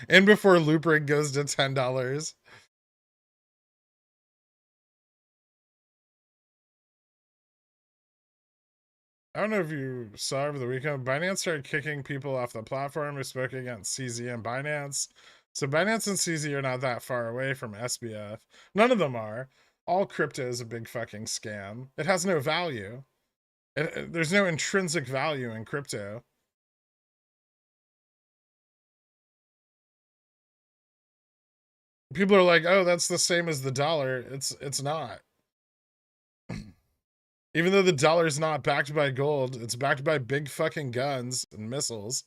And before loop ring goes to $10. I don't know if you saw over the weekend, Binance started kicking people off the platform who spoke against CZ and Binance. So Binance and CZ are not that far away from SBF. None of them are. All crypto is a big fucking scam. It has no value. There's no intrinsic value in crypto. People are like, "Oh, that's the same as the dollar." It's not. Even though the dollar is not backed by gold, it's backed by big fucking guns and missiles.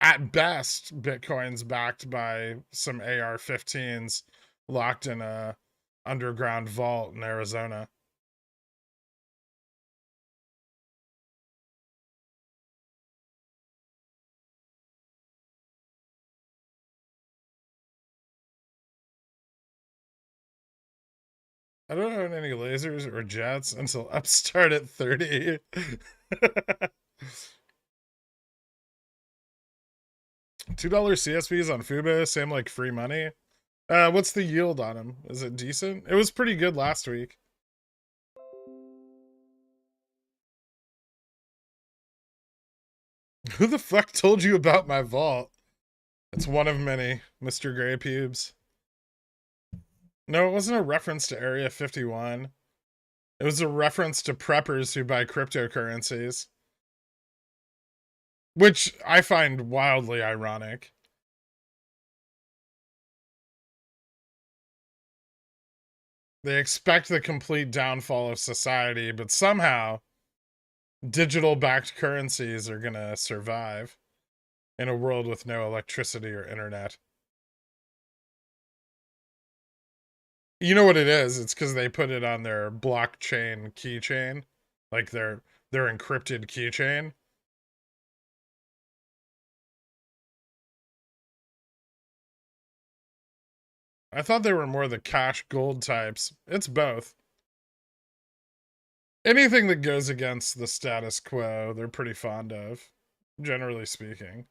At best, Bitcoin's backed by some AR-15s locked in a underground vault in Arizona. I don't own any lasers or jets until Upstart at 30. $2 CSVs on Fubo, same like free money. What's the yield on them? Is it decent? It was pretty good last week. Who the fuck told you about my vault? It's one of many, Mr. Grey Pubes. No, it wasn't a reference to Area 51. It was a reference to preppers who buy cryptocurrencies. Which I find wildly ironic. They expect the complete downfall of society, but somehow digital backed currencies are going to survive in a world with no electricity or internet. You know what it is? It's because they put it on their blockchain keychain, like their encrypted keychain. I thought they were more the cash gold types. It's both. Anything that goes against the status quo, they're pretty fond of, generally speaking.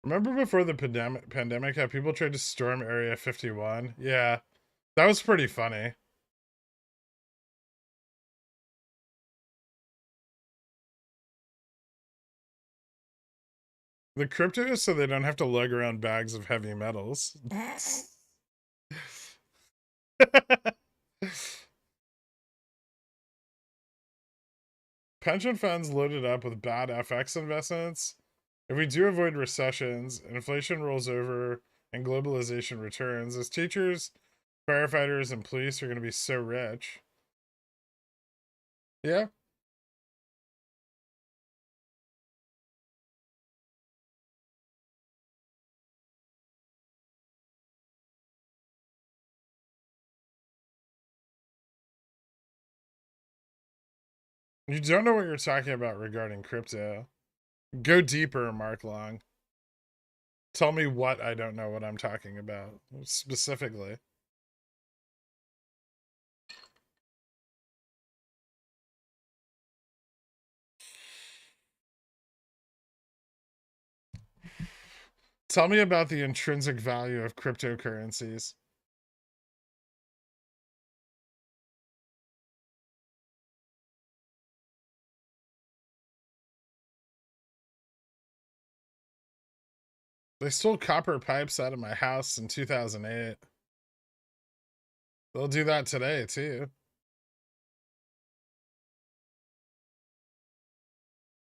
Remember before the pandemic how people tried to storm Area 51? Yeah, that was pretty funny. The crypto is so they don't have to lug around bags of heavy metals. Pension funds loaded up with bad FX investments. If we do avoid recessions, inflation rolls over, and globalization returns, as teachers, firefighters, and police are going to be so rich. Yeah. You don't know what you're talking about regarding crypto. Go deeper, Mark Long. Tell me what I don't know what I'm talking about specifically. Tell me about the intrinsic value of cryptocurrencies. They stole copper pipes out of my house in 2008. They'll do that today, too.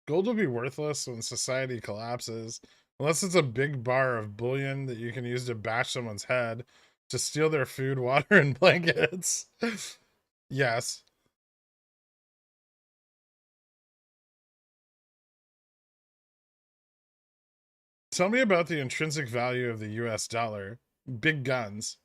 Gold will be worthless when society collapses, unless it's a big bar of bullion that you can use to bash someone's head to steal their food, water, and blankets. Yes. Tell me about the intrinsic value of the US dollar. Big guns.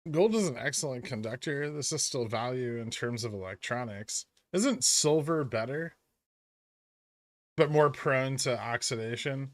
Gold is an excellent conductor. This is still value in terms of electronics. Isn't silver better, but more prone to oxidation?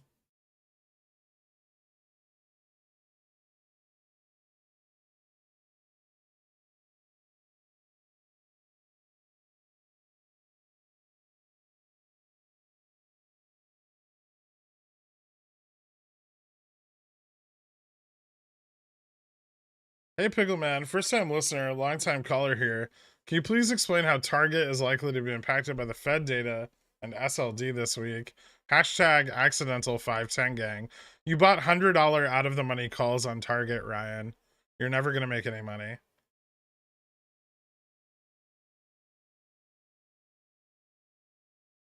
Hey, Pickleman, first time listener, long time caller here. Can you please explain how Target is likely to be impacted by the Fed data and SLD this week? Hashtag accidental 510 gang. You bought $100 out of the money calls on Target, Ryan. You're never going to make any money.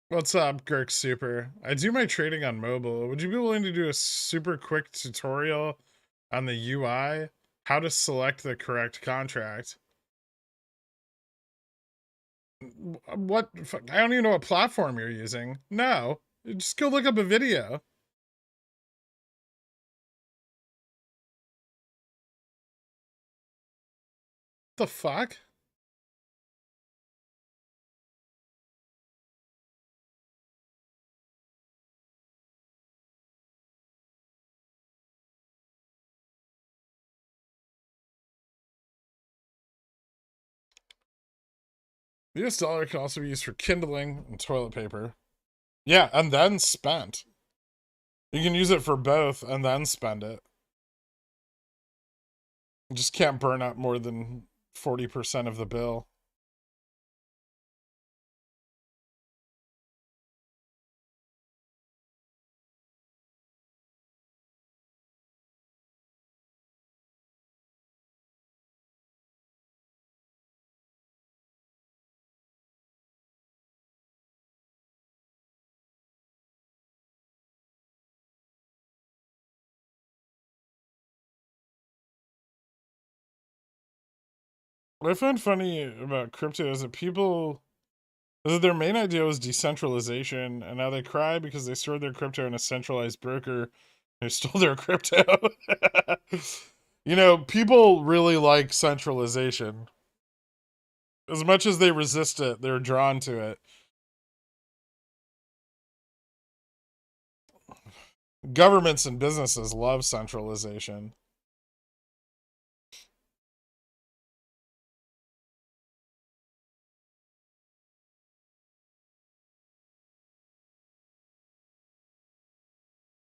What's up, Girk Super? I do my trading on mobile. Would you be willing to do a super quick tutorial on the UI? How to select the correct contract? What? I don't even know what platform you're using. No, just go look up a video. The fuck? The US dollar can also be used for kindling and toilet paper. Yeah, and then spent. You can use it for both and then spend it. You just can't burn up more than 40% of the bill. What I find funny about crypto is that their main idea was decentralization, and now they cry because they stored their crypto in a centralized broker who stole their crypto. People really like centralization. As much as they resist it, they're drawn to it. Governments and businesses love centralization.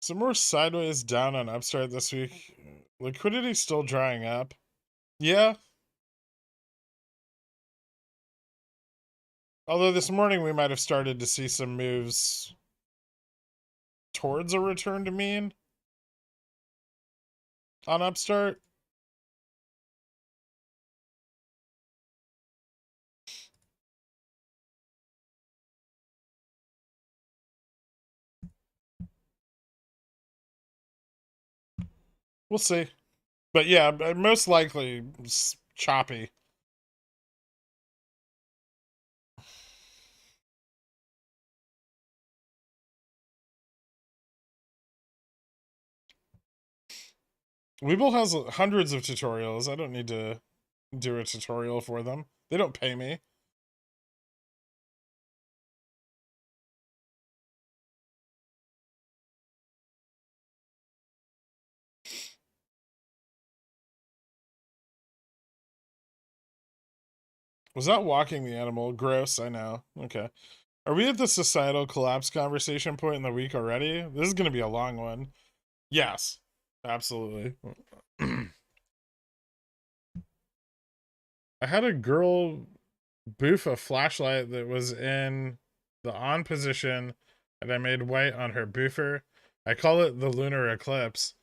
Some more sideways down on Upstart this week. Liquidity still drying up. Yeah. Although this morning we might have started to see some moves towards a return to mean on Upstart. We'll see. But yeah, most likely choppy. Webull has hundreds of tutorials. I don't need to do a tutorial for them. They don't pay me. Was that walking the animal? Gross, I know. Okay. Are we at the societal collapse conversation point in the week already? This is going to be a long one. Yes, absolutely. I had a girl boof a flashlight that was in the on position and I made white on her boofer. I call it the lunar eclipse.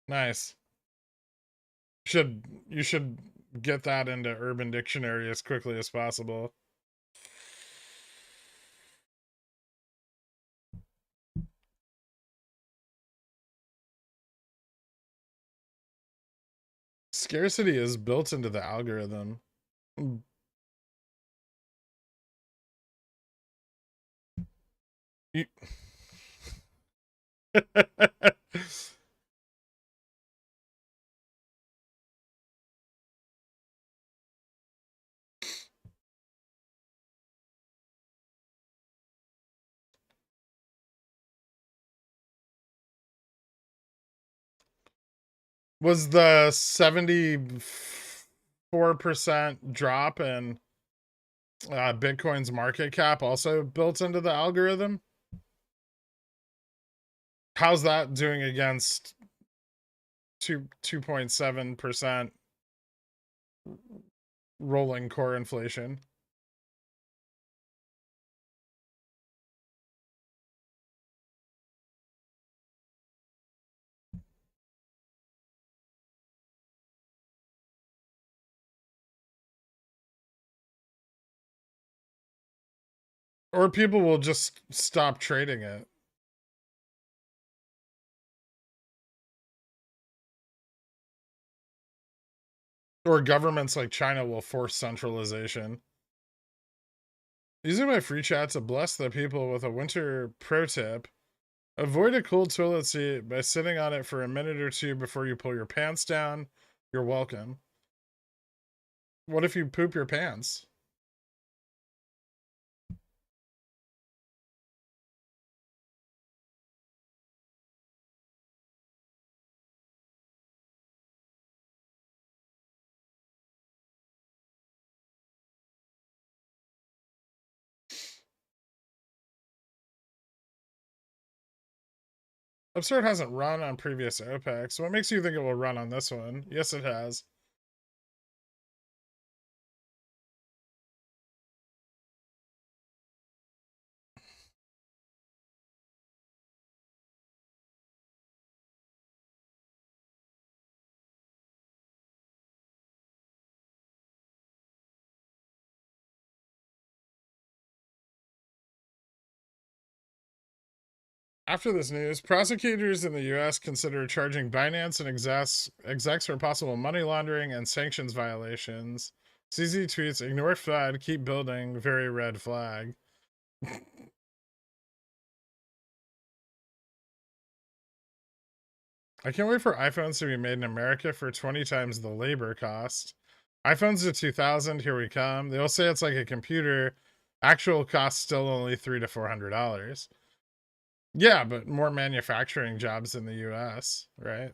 Nice. You should get that into Urban Dictionary as quickly as possible. Scarcity is built into the algorithm. You... Was the 74% drop in Bitcoin's market cap also built into the algorithm? How's that doing against 2.7% rolling core inflation? Or people will just stop trading it. Or governments like China will force centralization. Using my free chat to bless the people with a winter pro tip. Avoid a cold toilet seat by sitting on it for a minute or two before you pull your pants down. You're welcome. What if you poop your pants? Upstart hasn't run on previous OPEX. What makes you think it will run on this one? Yes, it has. After this news, prosecutors in the US consider charging Binance and execs for possible money laundering and sanctions violations. CZ tweets, ignore FUD, keep building, very red flag. I can't wait for iPhones to be made in America for 20 times the labor cost. iPhones to 2000, here we come. They'll say it's like a computer. Actual cost still only $300 to $400. Yeah, but more manufacturing jobs in the US, right?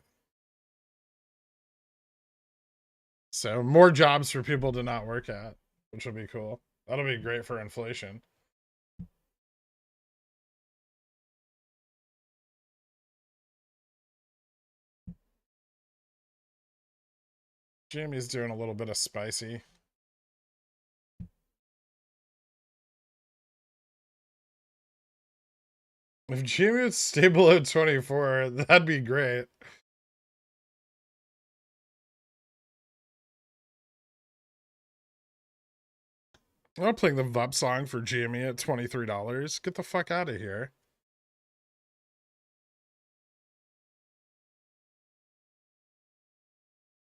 So more jobs for people to not work at, which will be cool. That'll be great for inflation. Jamie's doing a little bit of spicy. If Jamie would stay below 24, that'd be great. I'm not playing the VUP song for Jamie at $23. Get the fuck out of here.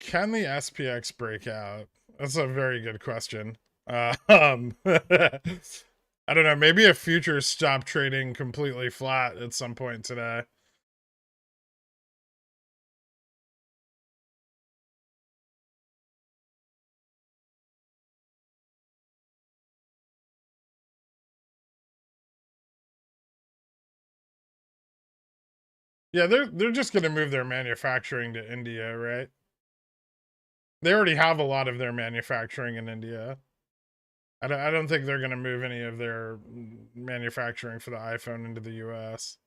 Can the SPX break out? That's a very good question. I don't know. Maybe if futures stop trading completely flat at some point today. Yeah, they're just gonna move their manufacturing to India, right? They already have a lot of their manufacturing in India. I don't think they're gonna move any of their manufacturing for the iPhone into the US.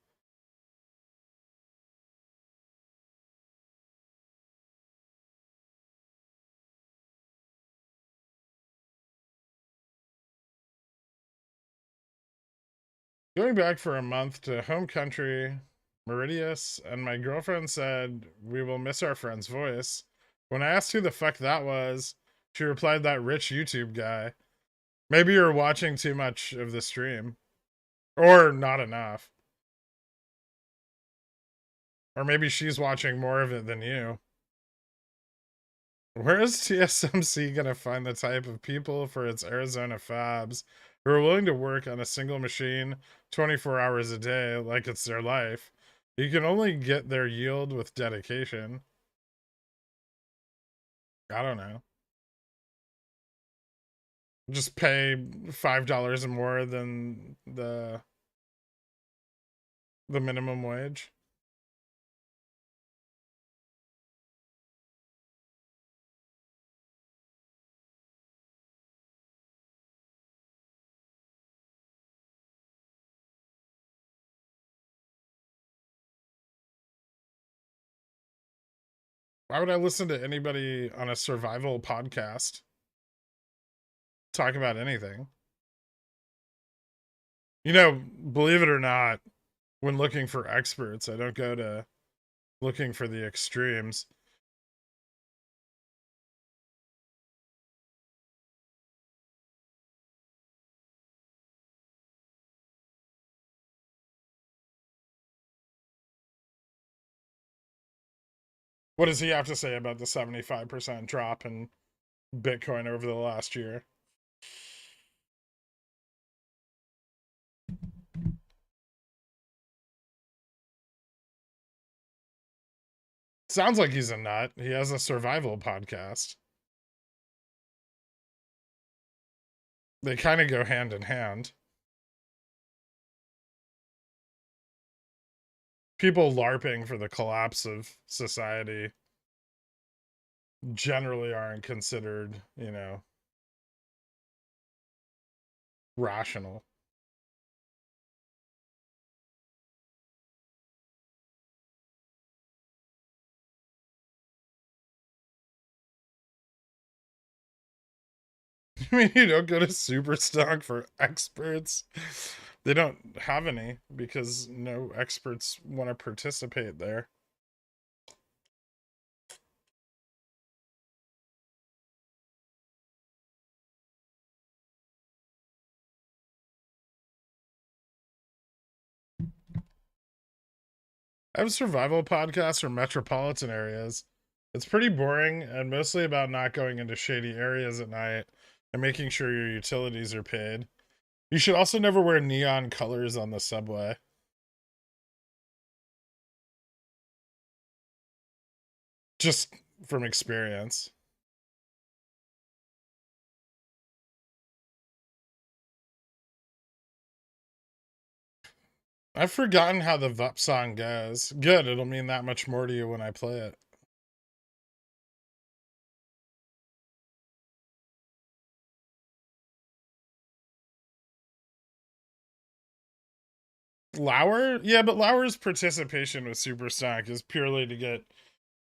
Going back for a month to home country, Meridius, and my girlfriend said, "We will miss our friend's voice." When I asked who the fuck that was, she replied, "That rich YouTube guy." Maybe you're watching too much of the stream. Or not enough. Or maybe she's watching more of it than you. Where is TSMC going to find the type of people for its Arizona fabs who are willing to work on a single machine 24 hours a day like it's their life? You can only get their yield with dedication. I don't know. Just pay $5 more than the minimum wage. Why would I listen to anybody on a survival podcast talk about anything? You know, believe it or not, when looking for experts, I don't go to looking for the extremes. What does he have to say about the 75% drop in Bitcoin over the last year? Sounds like he's a nut. He has a survival podcast. They kind of go hand in hand. People LARPing for the collapse of society generally aren't considered, you know, rational. I mean, you don't go to Superstock for experts. They don't have any because no experts want to participate there. I have survival podcasts for metropolitan areas. It's pretty boring and mostly about not going into shady areas at night and making sure your utilities are paid. You should also never wear neon colors on the subway. Just from experience. I've forgotten how the VUP song goes. Good, it'll mean that much more to you when I play it. Lauer? Yeah, but Lauer's participation with Superstock is purely to get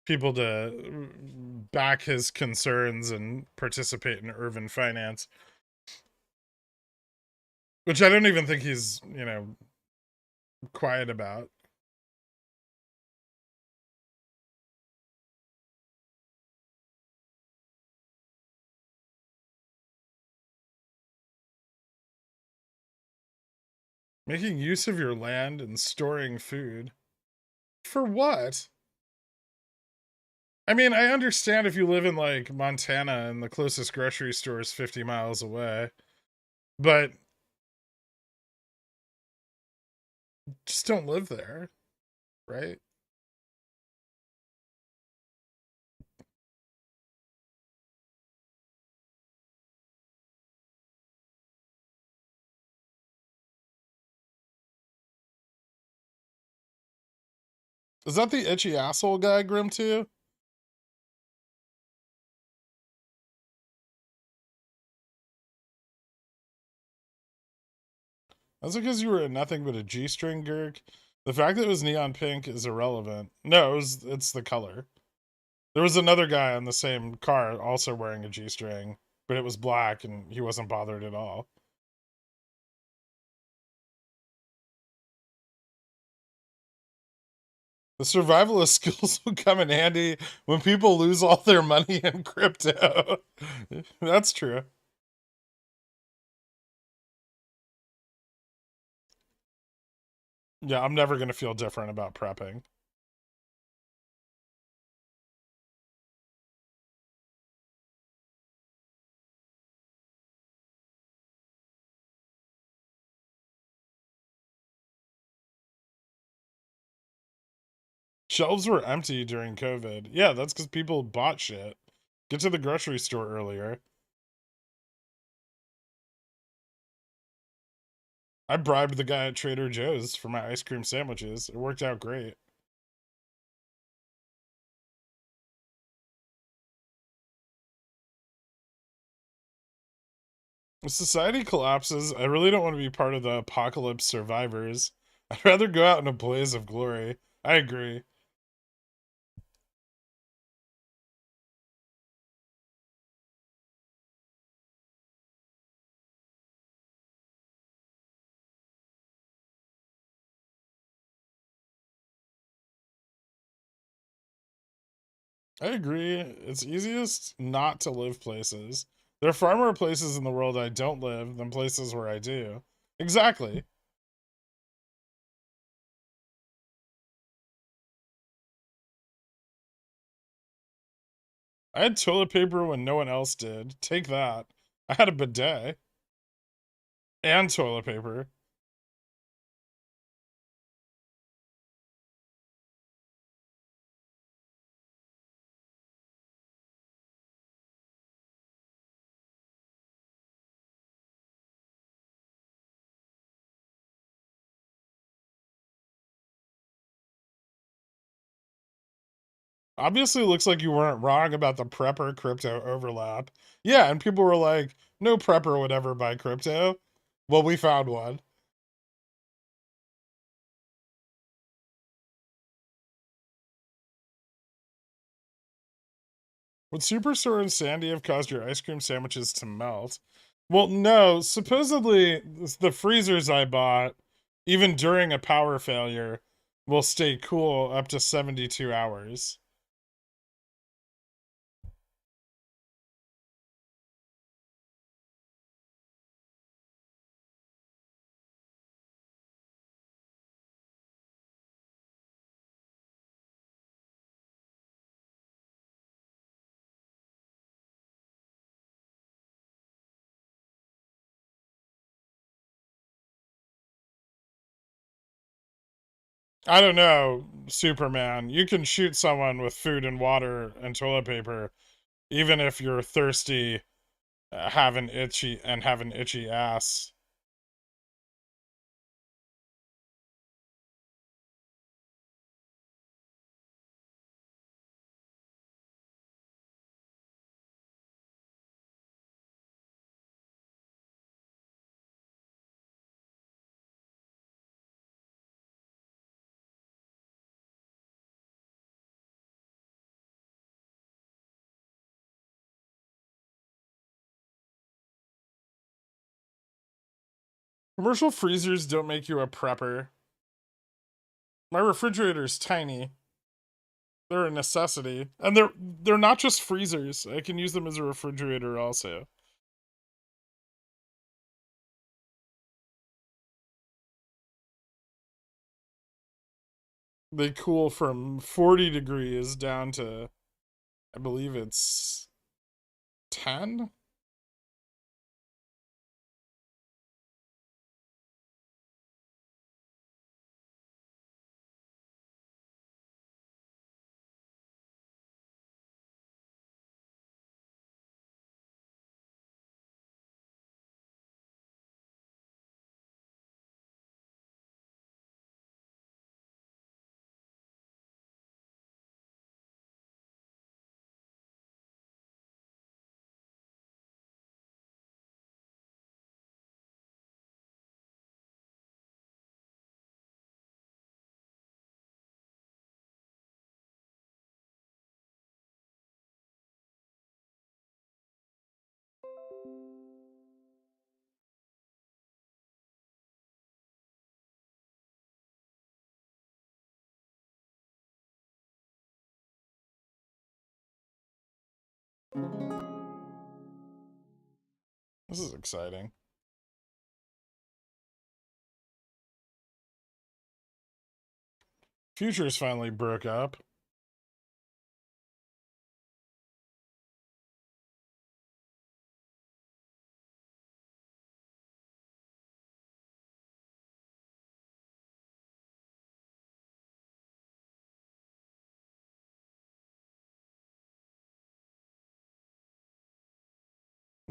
people to back his concerns and participate in urban finance. Which I don't even think he's, you know, quiet about. Making use of your land and storing food. For what? I mean, I understand if you live in like Montana and the closest grocery store is 50 miles away, but just don't live there, right? Is that the itchy asshole guy, Grim, too? That's because you were nothing but a G-string Gurk. The fact that it was neon pink is irrelevant. No, it's the color. There was another guy on the same car also wearing a G-string, but it was black and he wasn't bothered at all. The survivalist skills will come in handy when people lose all their money in crypto. That's true. Yeah, I'm never going to feel different about prepping. Shelves were empty during COVID. Yeah, that's because people bought shit. Get to the grocery store earlier. I bribed the guy at Trader Joe's for my ice cream sandwiches. It worked out great. If society collapses, I really don't want to be part of the apocalypse survivors. I'd rather go out in a blaze of glory. I agree. I agree. It's easiest not to live places. There are far more places in the world I don't live than places where I do. Exactly. I had toilet paper when no one else did. Take that. I had a bidet and toilet paper. Obviously, it looks like you weren't wrong about the prepper crypto overlap. Yeah, and people were like, no prepper would ever buy crypto. Well, we found one. Would Superstore and Sandy have caused your ice cream sandwiches to melt? Well, no. Supposedly, the freezers I bought, even during a power failure, will stay cool up to 72 hours. I don't know, Superman. You can shoot someone with food and water and toilet paper, even if you're thirsty, have an itchy ass. Commercial freezers don't make you a prepper. My refrigerator's tiny. They're a necessity, and they're not just freezers. I can use them as a refrigerator also. They cool from 40 degrees down to I believe it's 10. This is exciting. Futures finally broke up.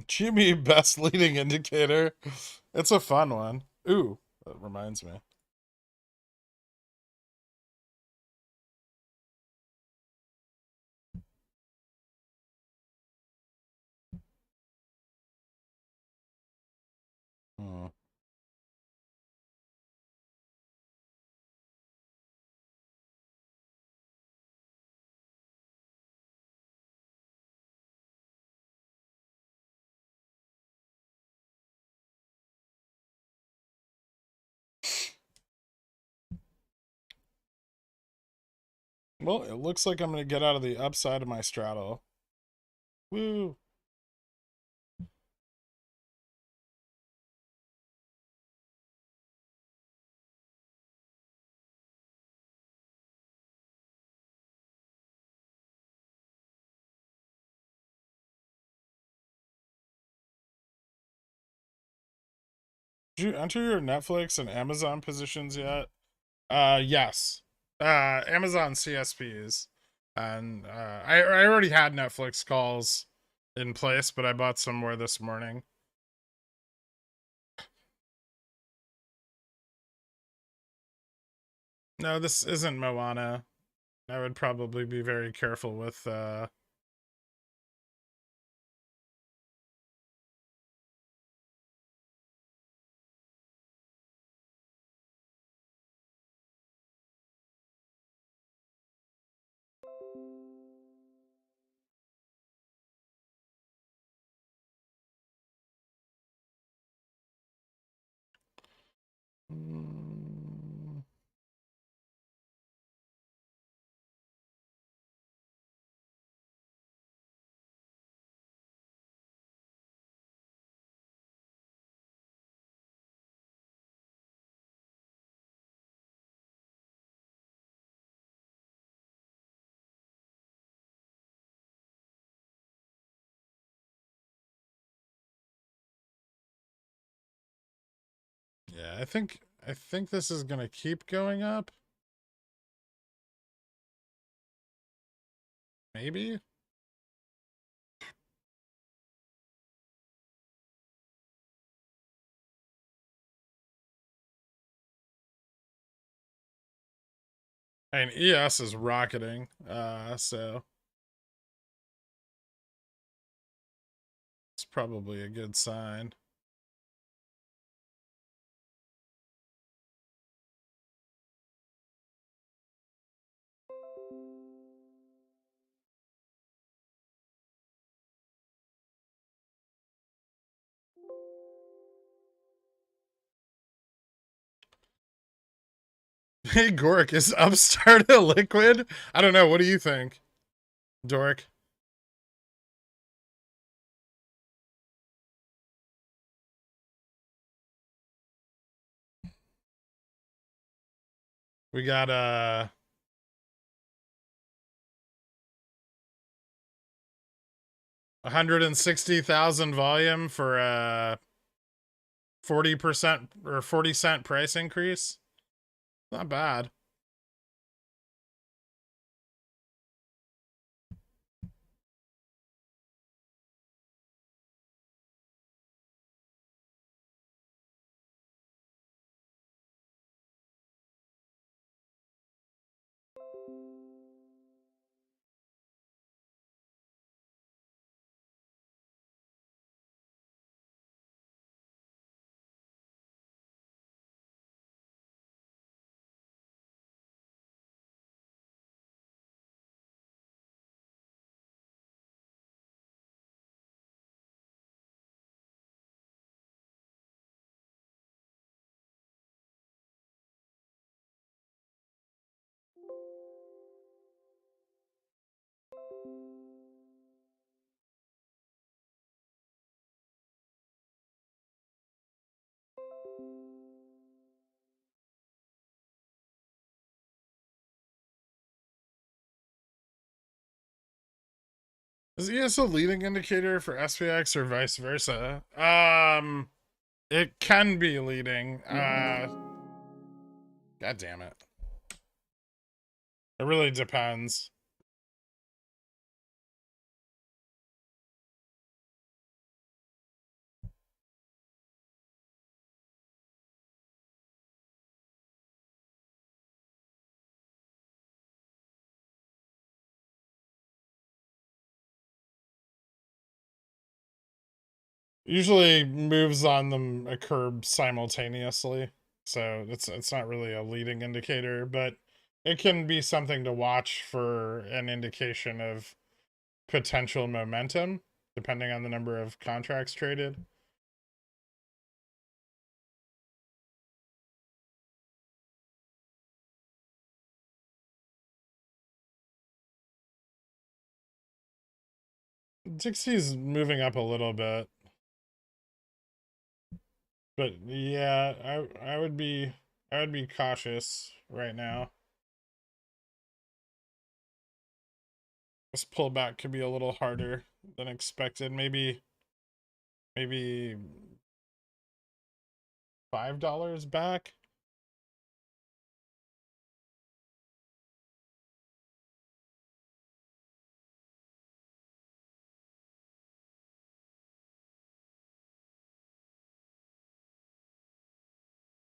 Jimmy, best leading indicator. It's a fun one. Ooh, that reminds me. Hmm. Well, it looks like I'm going to get out of the upside of my straddle. Woo. Did you enter your Netflix and Amazon positions yet? Yes. Amazon CSPs. And I already had Netflix calls in place, but I bought some more this morning. No, this isn't Moana. I would probably be very careful with mm, yeah, I think this is gonna keep going up. Maybe. And ES is rocketing, so it's probably a good sign. Hey, Gork, is Upstart a liquid? I don't know. What do you think, Dork? We got 160,000 volume for a 40% or 40-cent price increase. Not bad. Is ES a leading indicator for SPX or vice versa? It can be leading. God damn it. It really depends. Usually moves on them occur simultaneously, so it's not really a leading indicator, but it can be something to watch for an indication of potential momentum, depending on the number of contracts traded. Dixie's moving up a little bit, but yeah, I would be cautious right now. This pullback could be a little harder than expected. Maybe $5 back.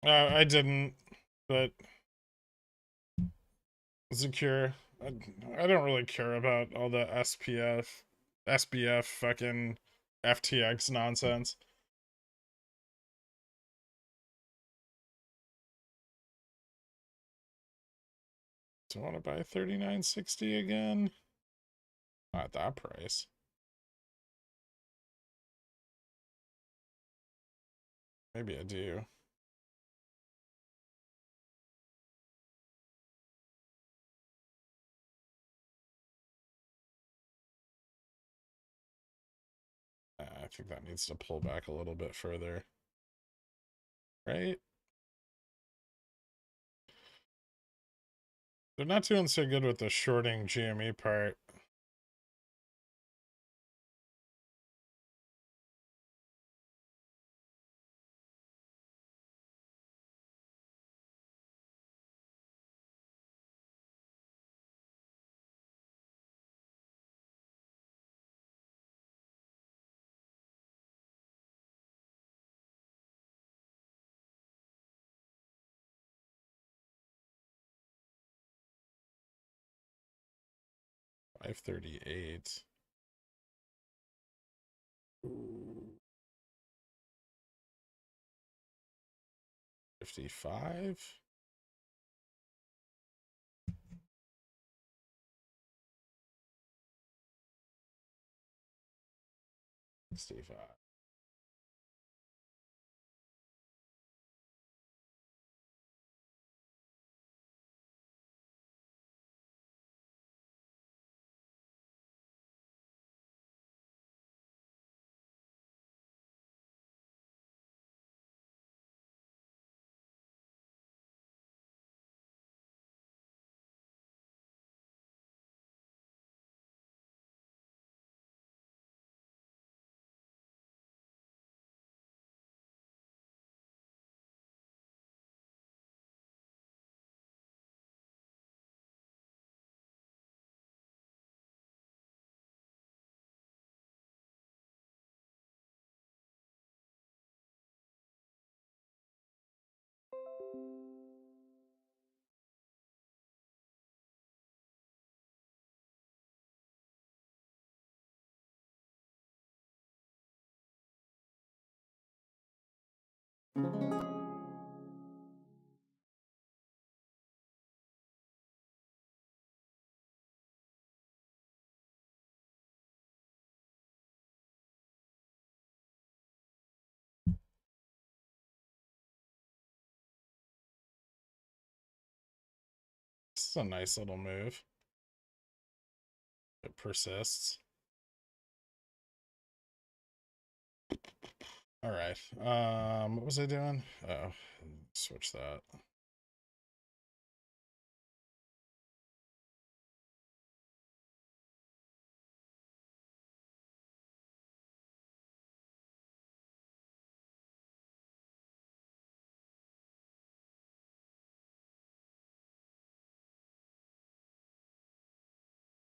I didn't, but secure. I don't really care about all the SBF, fucking FTX nonsense. Do I want to buy 39.60 again? Not that price. Maybe I do. I think that needs to pull back a little bit further. Right? They're not doing so good with the shorting GME part. $538. 55. 65. This is a nice little move. It persists. All right. What was I doing? Oh, switch that.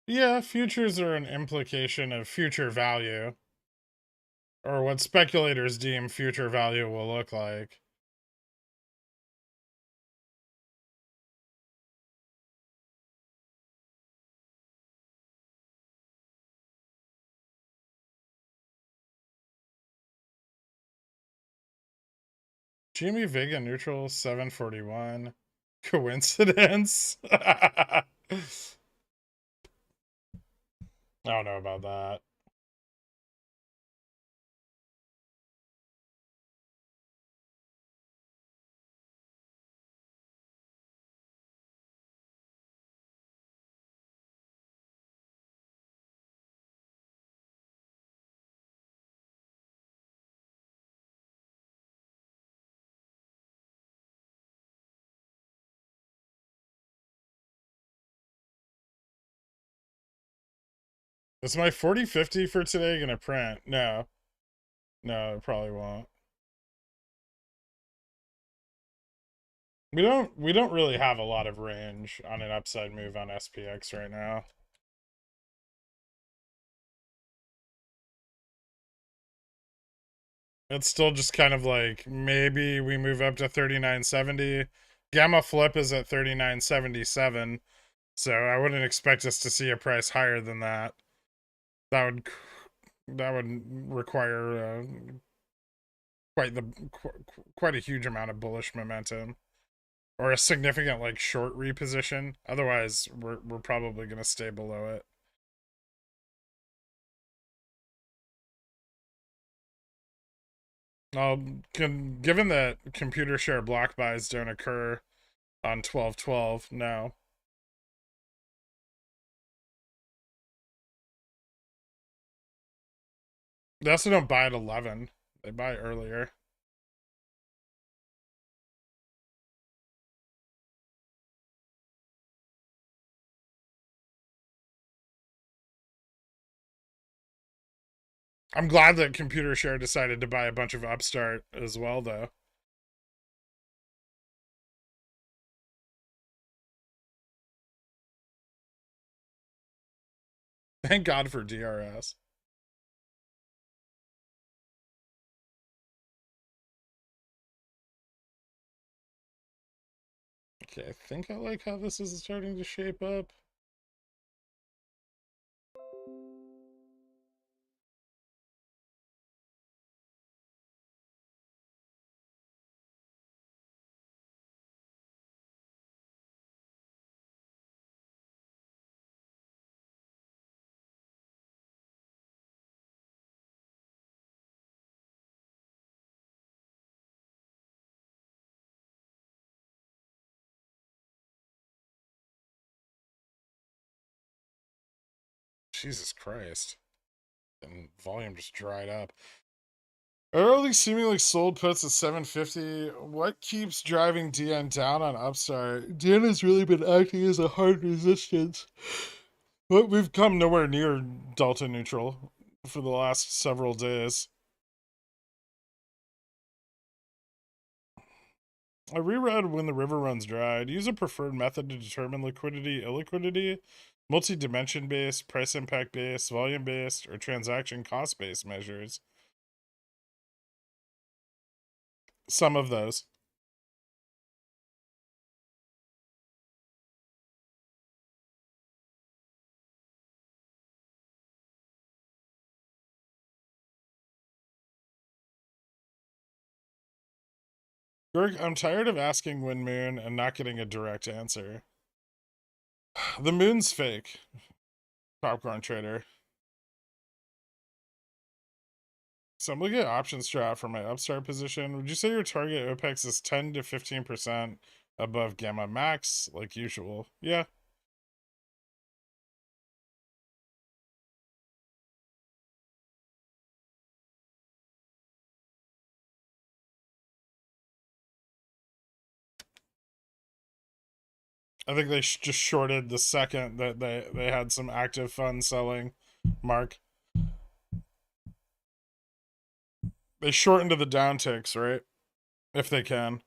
Yeah, futures are an implication of future value, or what speculators deem future value will look like. Jimmy Vega neutral 741. Coincidence? I don't know about that. Is my 4050 for today gonna print? No. No, it probably won't. We don't really have a lot of range on an upside move on SPX right now. It's still just kind of like maybe we move up to 3970. Gamma flip is at 3977, so I wouldn't expect us to see a price higher than that. That would require quite a huge amount of bullish momentum, or a significant like short reposition. Otherwise, we're probably going to stay below it. Given that computer share block buys don't occur on 12/12, no. They also don't buy at 11. They buy earlier. I'm glad that computer share decided to buy a bunch of Upstart as well, though. Thank God for DRS. Okay, I think I like how this is starting to shape up. Jesus Christ. And volume just dried up. Early seemingly sold puts at 750. What keeps driving DN down on Upstart? DN has really been acting as a hard resistance. But we've come nowhere near delta neutral for the last several days. I reread When the River Runs Dry. Use a preferred method to determine liquidity, illiquidity, multi-dimension based, price impact based, volume based, or transaction cost based measures. Some of those. Gorg, I'm tired of asking when moon and not getting a direct answer. The moon's fake. Popcorn trader. So I'm looking at option strat for my upstart position. Would you say your target OPEX is 10 to 15% above gamma max, like usual? Yeah. I think they just shorted the second that they had some active funds selling. Mark. They short into the downticks, right? If they can.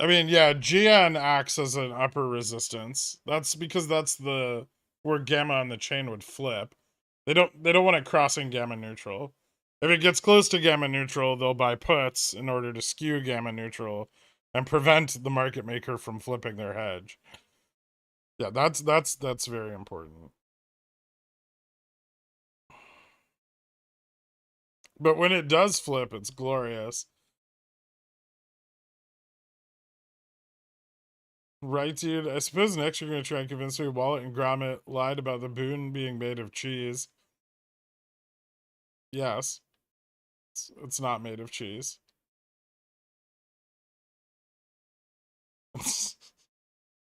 I mean, yeah, GN acts as an upper resistance. That's because that's the where gamma on the chain would flip. They don't want it crossing gamma neutral. If it gets close to gamma neutral, they'll buy puts in order to skew gamma neutral and prevent the market maker from flipping their hedge. Yeah, that's very important. But when it does flip, it's glorious. Right, dude? I suppose next you're going to try and convince me Wallet and Gromit lied about the boon being made of cheese. Yes. It's not made of cheese.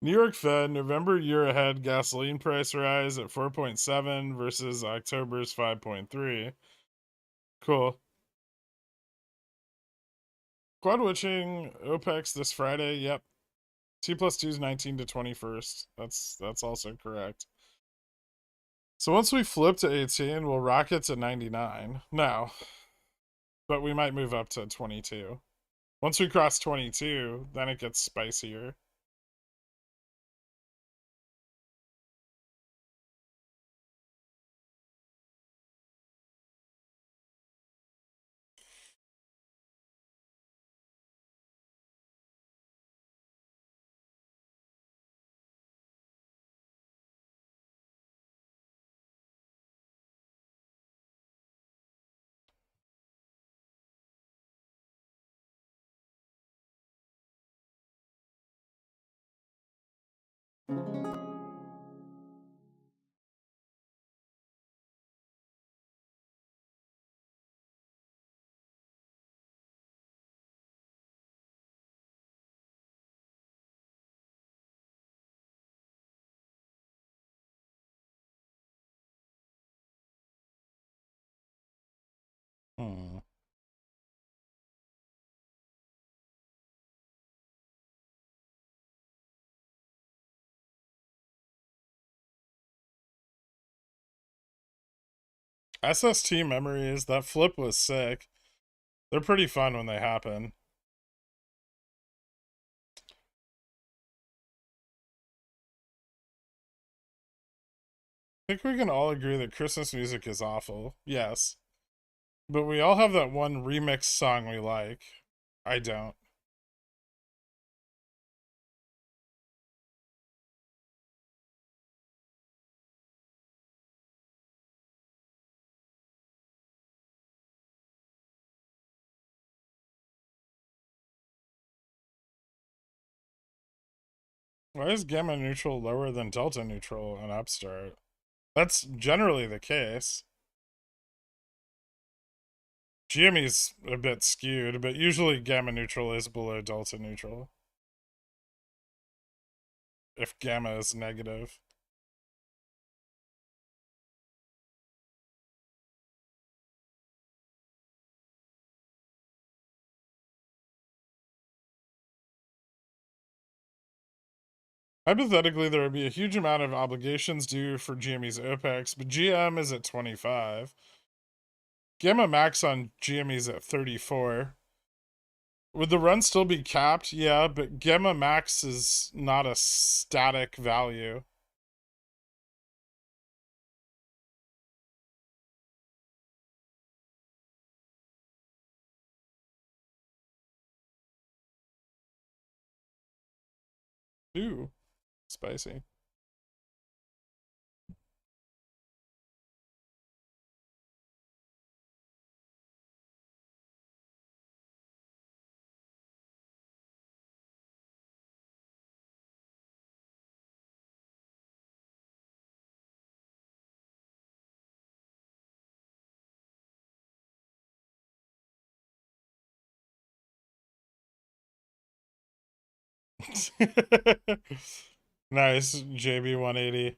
New York Fed, November year ahead gasoline price rise at 4.7 versus October's 5.3. Cool. Quad witching OPEX this Friday. Yep. T plus 2 is 19 to 21st. That's also correct. So once we flip to 18, we'll rocket to 99. No. But we might move up to 22. Once we cross 22, then it gets spicier. Hmm. SST memories, that flip was sick. They're pretty fun when they happen. I think we can all agree that Christmas music is awful. Yes. But we all have that one remix song we like. I don't. Why is gamma neutral lower than delta neutral in Upstart? That's generally the case. GME's a bit skewed, but usually gamma neutral is below delta neutral. If gamma is negative. Hypothetically, there would be a huge amount of obligations due for GME's OPEX, but GM is at 25. Gamma max on GME's at 34. Would the run still be capped? Yeah, but gamma max is not a static value. Ooh, spicy. Nice, JB 180.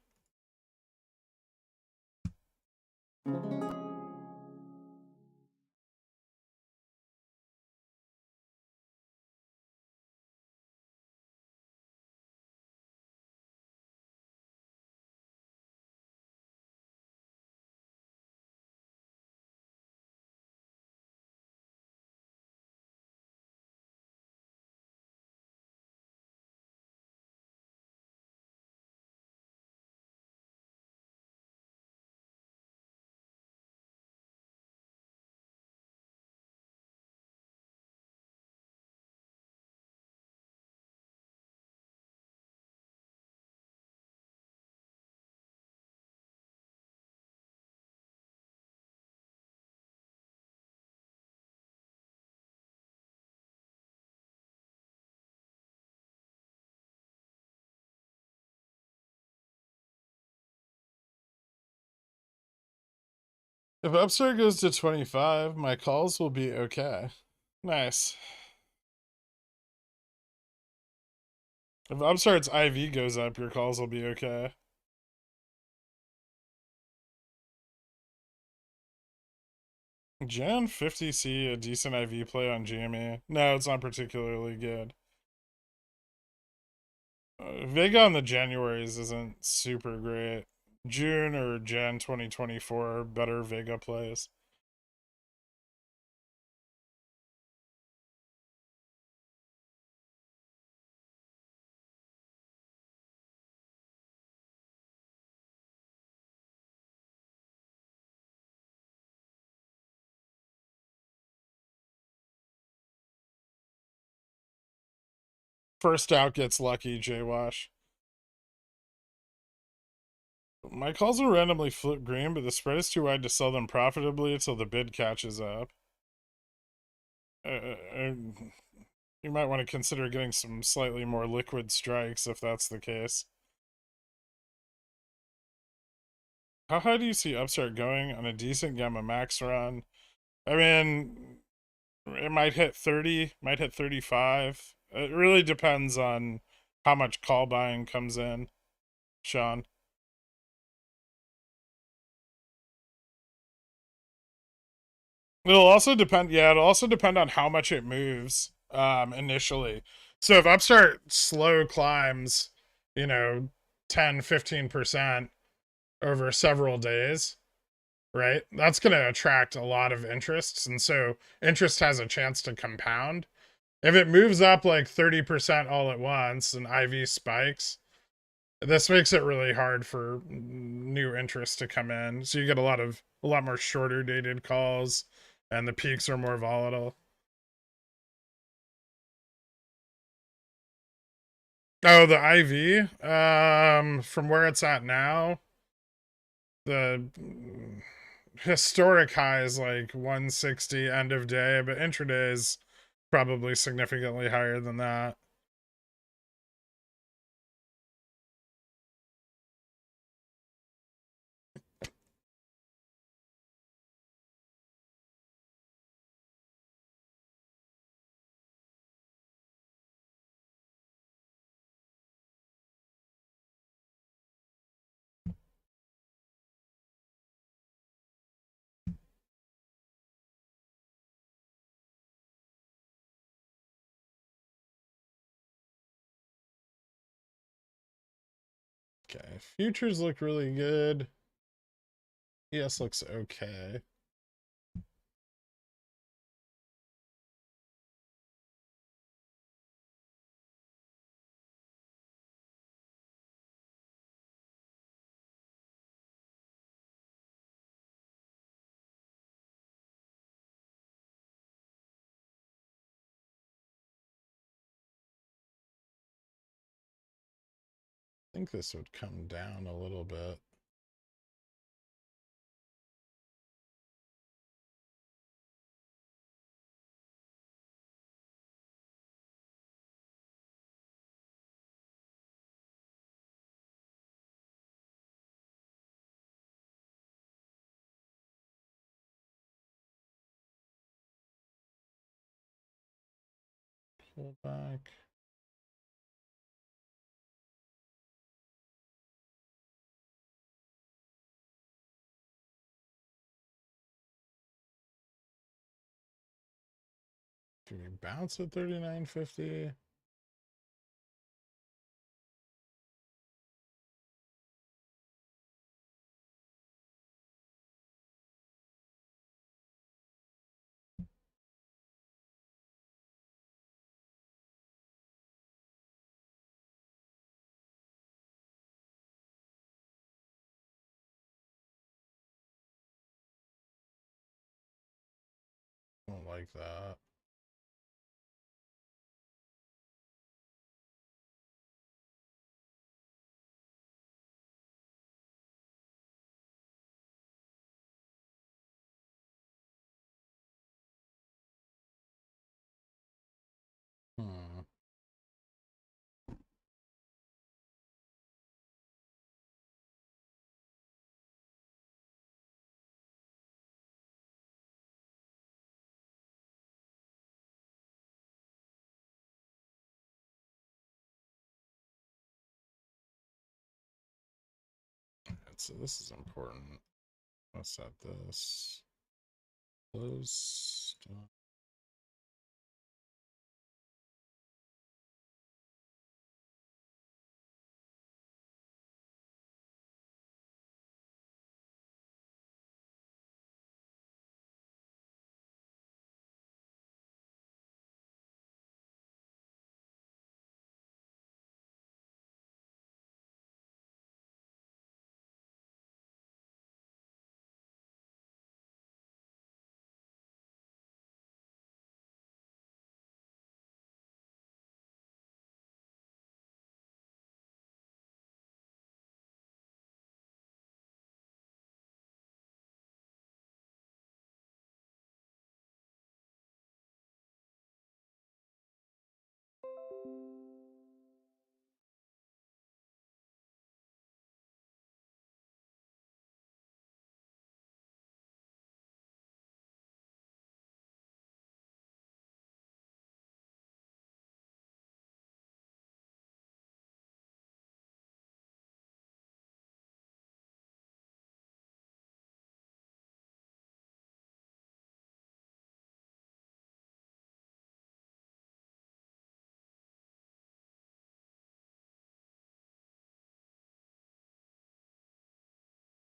If Upstart goes to 25, my calls will be okay. Nice. If Upstart's IV goes up, your calls will be okay. Jan 50C, a decent IV play on GME? No, it's not particularly good. Vega on the Januaries isn't super great. June or Jan 2024, better Vega plays. First out gets lucky, J-Wash. My calls will randomly flip green, but the spread is too wide to sell them profitably until the bid catches up. You might want to consider getting some slightly more liquid strikes if that's the case. How high do you see Upstart going on a decent Gamma Max run? I mean, it might hit 30, might hit 35. It really depends on how much call buying comes in, Sean. It'll also depend, yeah, it'll also depend on how much it moves initially. So if Upstart slow climbs, you know, 10, 15% over several days, right? That's going to attract a lot of interests. And so interest has a chance to compound. If it moves up like 30% all at once and IV spikes, this makes it really hard for new interest to come in. So you get a lot more shorter dated calls and the peaks are more volatile. Oh, the IV, from where it's at now, the historic high is like 160 end of day, but intraday is probably significantly higher than that. Okay, futures look really good. ES looks okay. I think this would come down a little bit. Pull back. Do we bounce at 39.50? Don't like that. Hmm. So this is important. Let's set this. Close.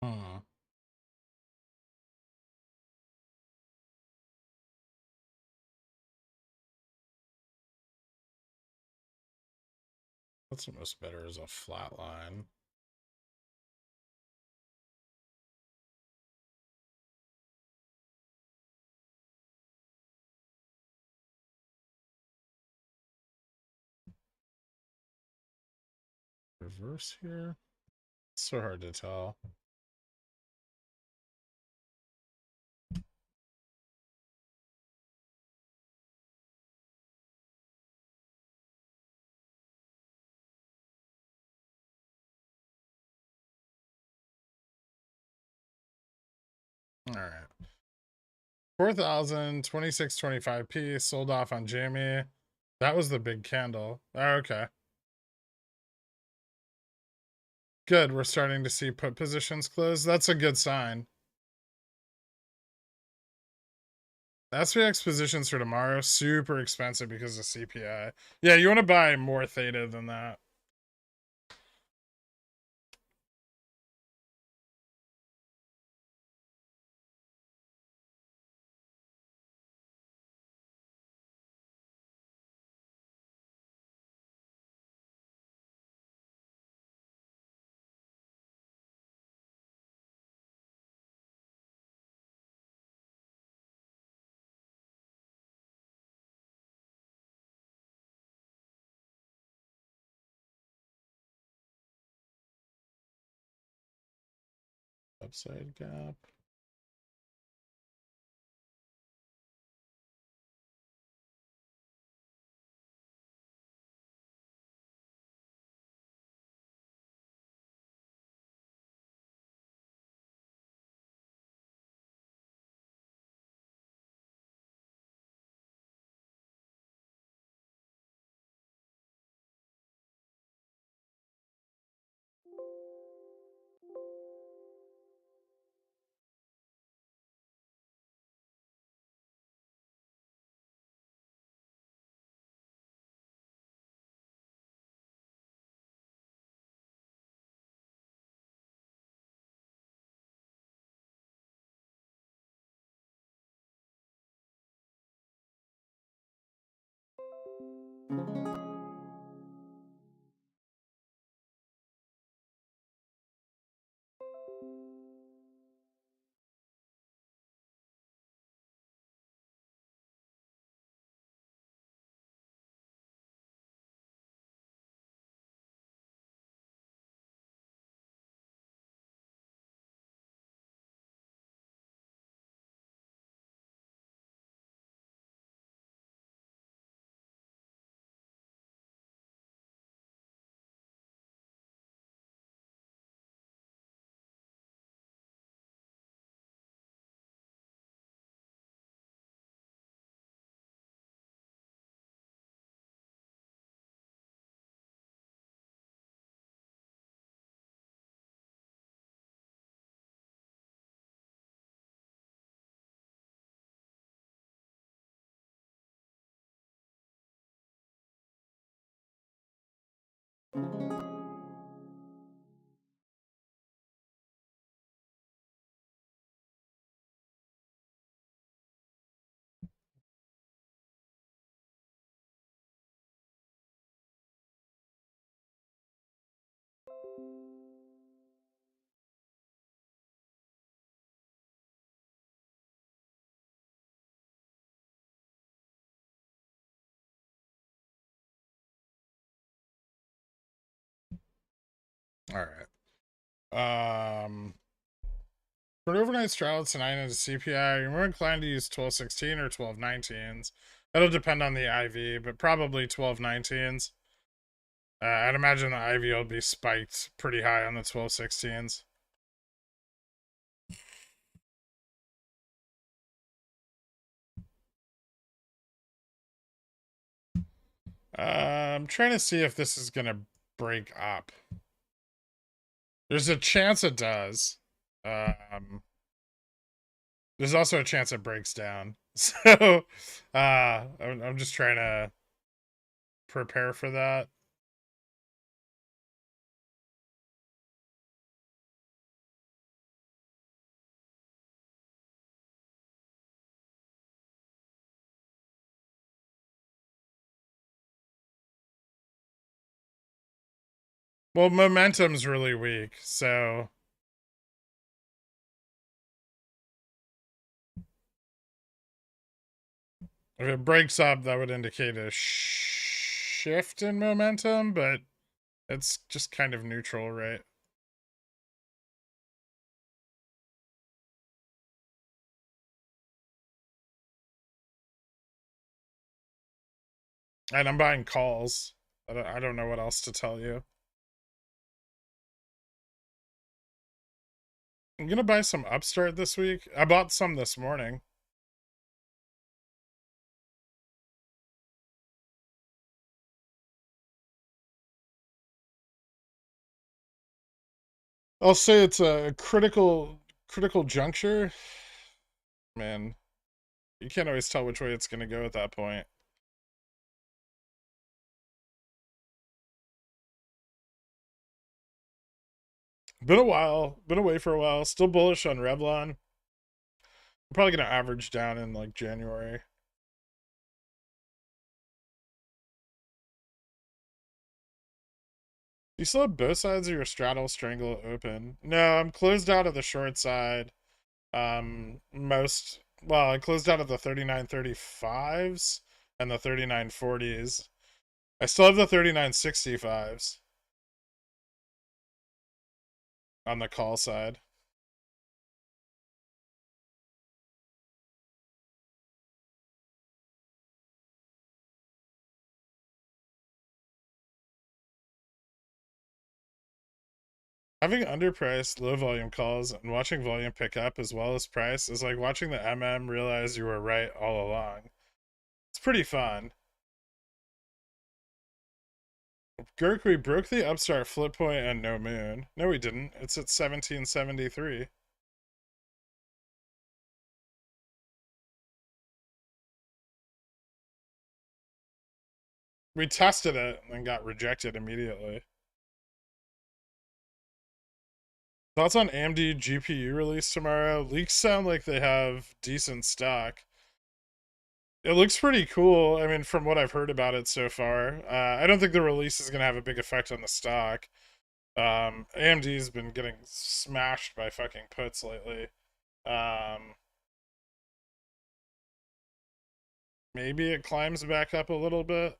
Hmm. What's almost better is a flat line. Reverse here. It's so hard to tell. All right. 4,000, 26.25p sold off on Jamie. That was the big candle. Oh, okay. Good. We're starting to see put positions close. That's a good sign. SPX positions for tomorrow, super expensive because of CPI. Yeah, you want to buy more theta than that. upside gap. All right. For an overnight straddle tonight into CPI, you're more inclined to use 1216 or 1219s. That'll depend on the IV, but probably 1219s. I'd imagine the IV will be spiked pretty high on the 1216s. I'm trying to see if this is going to break up. There's a chance it does. There's also a chance it breaks down. So I'm just trying to prepare for that. Well, momentum's really weak, so if it breaks up, that would indicate a shift in momentum, but it's just kind of neutral, right? And I'm buying calls. I don't know what else to tell you. I'm gonna buy some Upstart this week. I bought some this morning. I'll say it's a critical juncture. Man, you can't always tell which way it's gonna go at that point. Been a while, been away for a while. Still bullish on Revlon. I'm probably gonna average down in like January. You still have both sides of your straddle strangle open. No, I'm closed out of the short side. I closed out of the 39.35s and the 39.40s. I still have the 39.65s on the call side. Having underpriced low volume calls and watching volume pick up as well as price is like watching the MM realize you were right all along. It's pretty fun. Gurk, we broke the upstart flip point and no moon. No, we didn't. It's at 1773. We tested it and got rejected immediately. Thoughts on AMD GPU release tomorrow? Leaks sound like they have decent stock. It looks pretty cool. I mean, from what I've heard about it so far, I don't think the release is going to have a big effect on the stock. AMD's been getting smashed by fucking puts lately. Um, Maybe it climbs back up a little bit.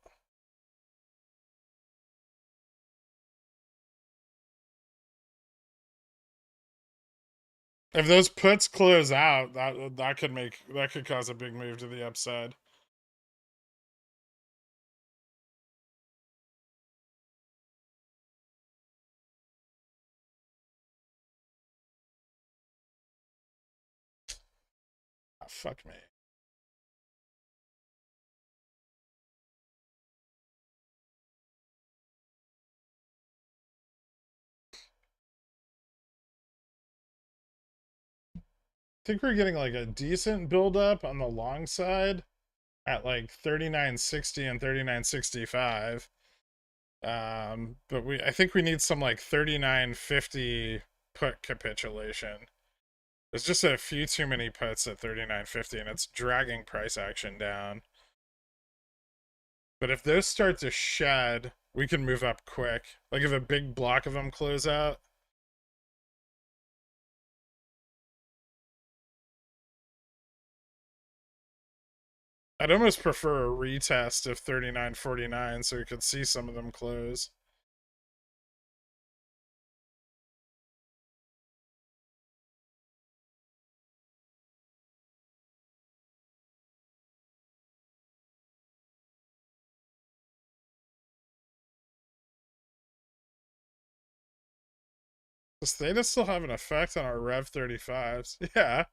If those puts close out, that could cause a big move to the upside. Oh, fuck me. I think we're getting like a decent buildup on the long side at like 39.60 and 39.65. But I think we need some like 39.50 put capitulation. There's just a few too many puts at 39.50 and it's dragging price action down. But if those start to shed, we can move up quick. Like if a big block of them close out. I'd almost prefer a retest of 39.49 so we could see some of them close. Does theta still have an effect on our Rev 35s? Yeah.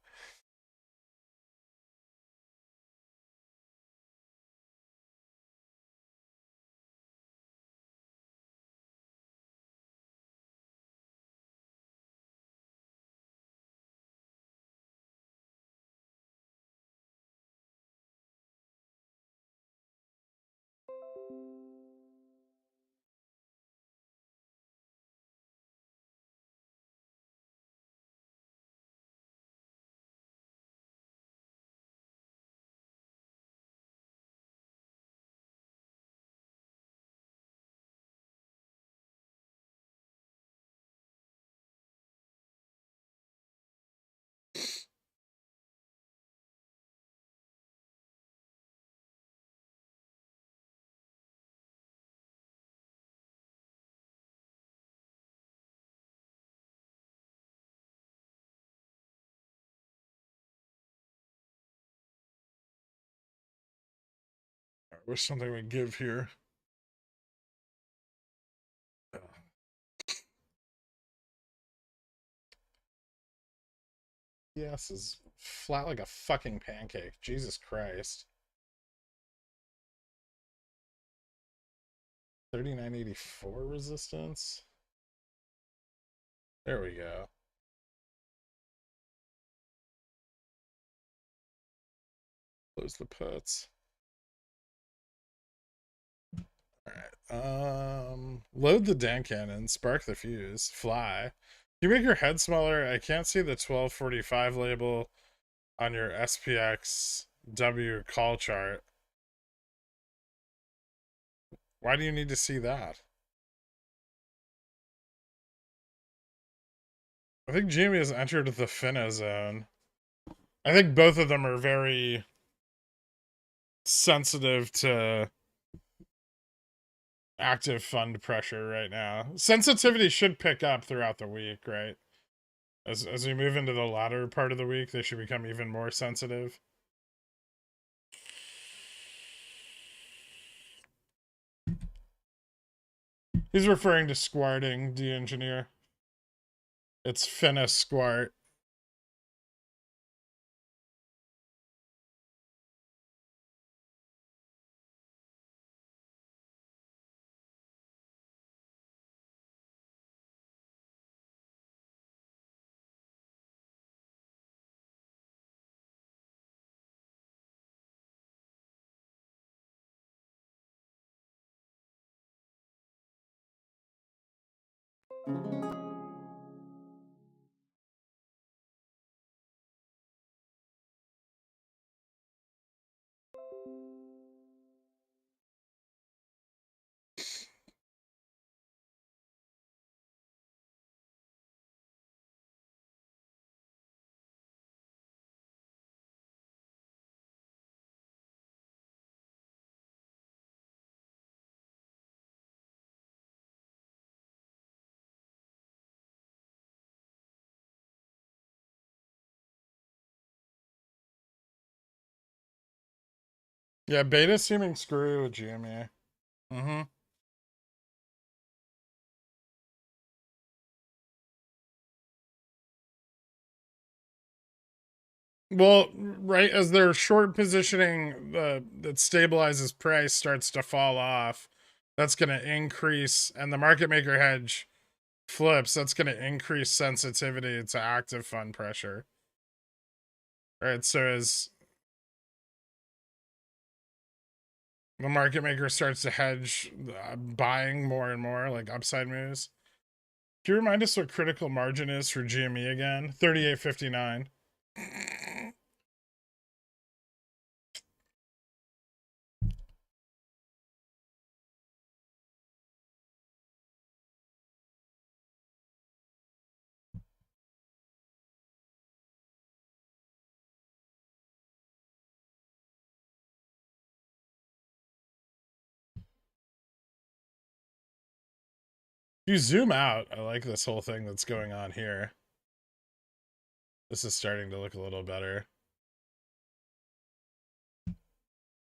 There's something we give here. Yes, is flat like a fucking pancake. Jesus Christ. 39.84 resistance. There we go. Close the puts. Alright. Load the den cannon, spark the fuse, fly. Can you make your head smaller? I can't see the 1245 label on your SPX W call chart. Why do you need to see that? I think Jimmy has entered the Finna zone. I think both of them are very sensitive to active fund pressure right now. Sensitivity should pick up throughout the week, right? As we move into the latter part of the week, they should become even more sensitive. He's referring to squarting, de-engineer. It's finna squart. Yeah, beta seeming screwy with GME. Mm-hmm. Well, right as their short positioning that stabilizes price starts to fall off, that's going to increase, and the market maker hedge flips, that's going to increase sensitivity to active fund pressure. Right, so as the market maker starts to hedge buying more and more, like upside moves. Can you remind us what critical margin is for GME again? 38.59. If you zoom out, I like this whole thing that's going on here. This is starting to look a little better.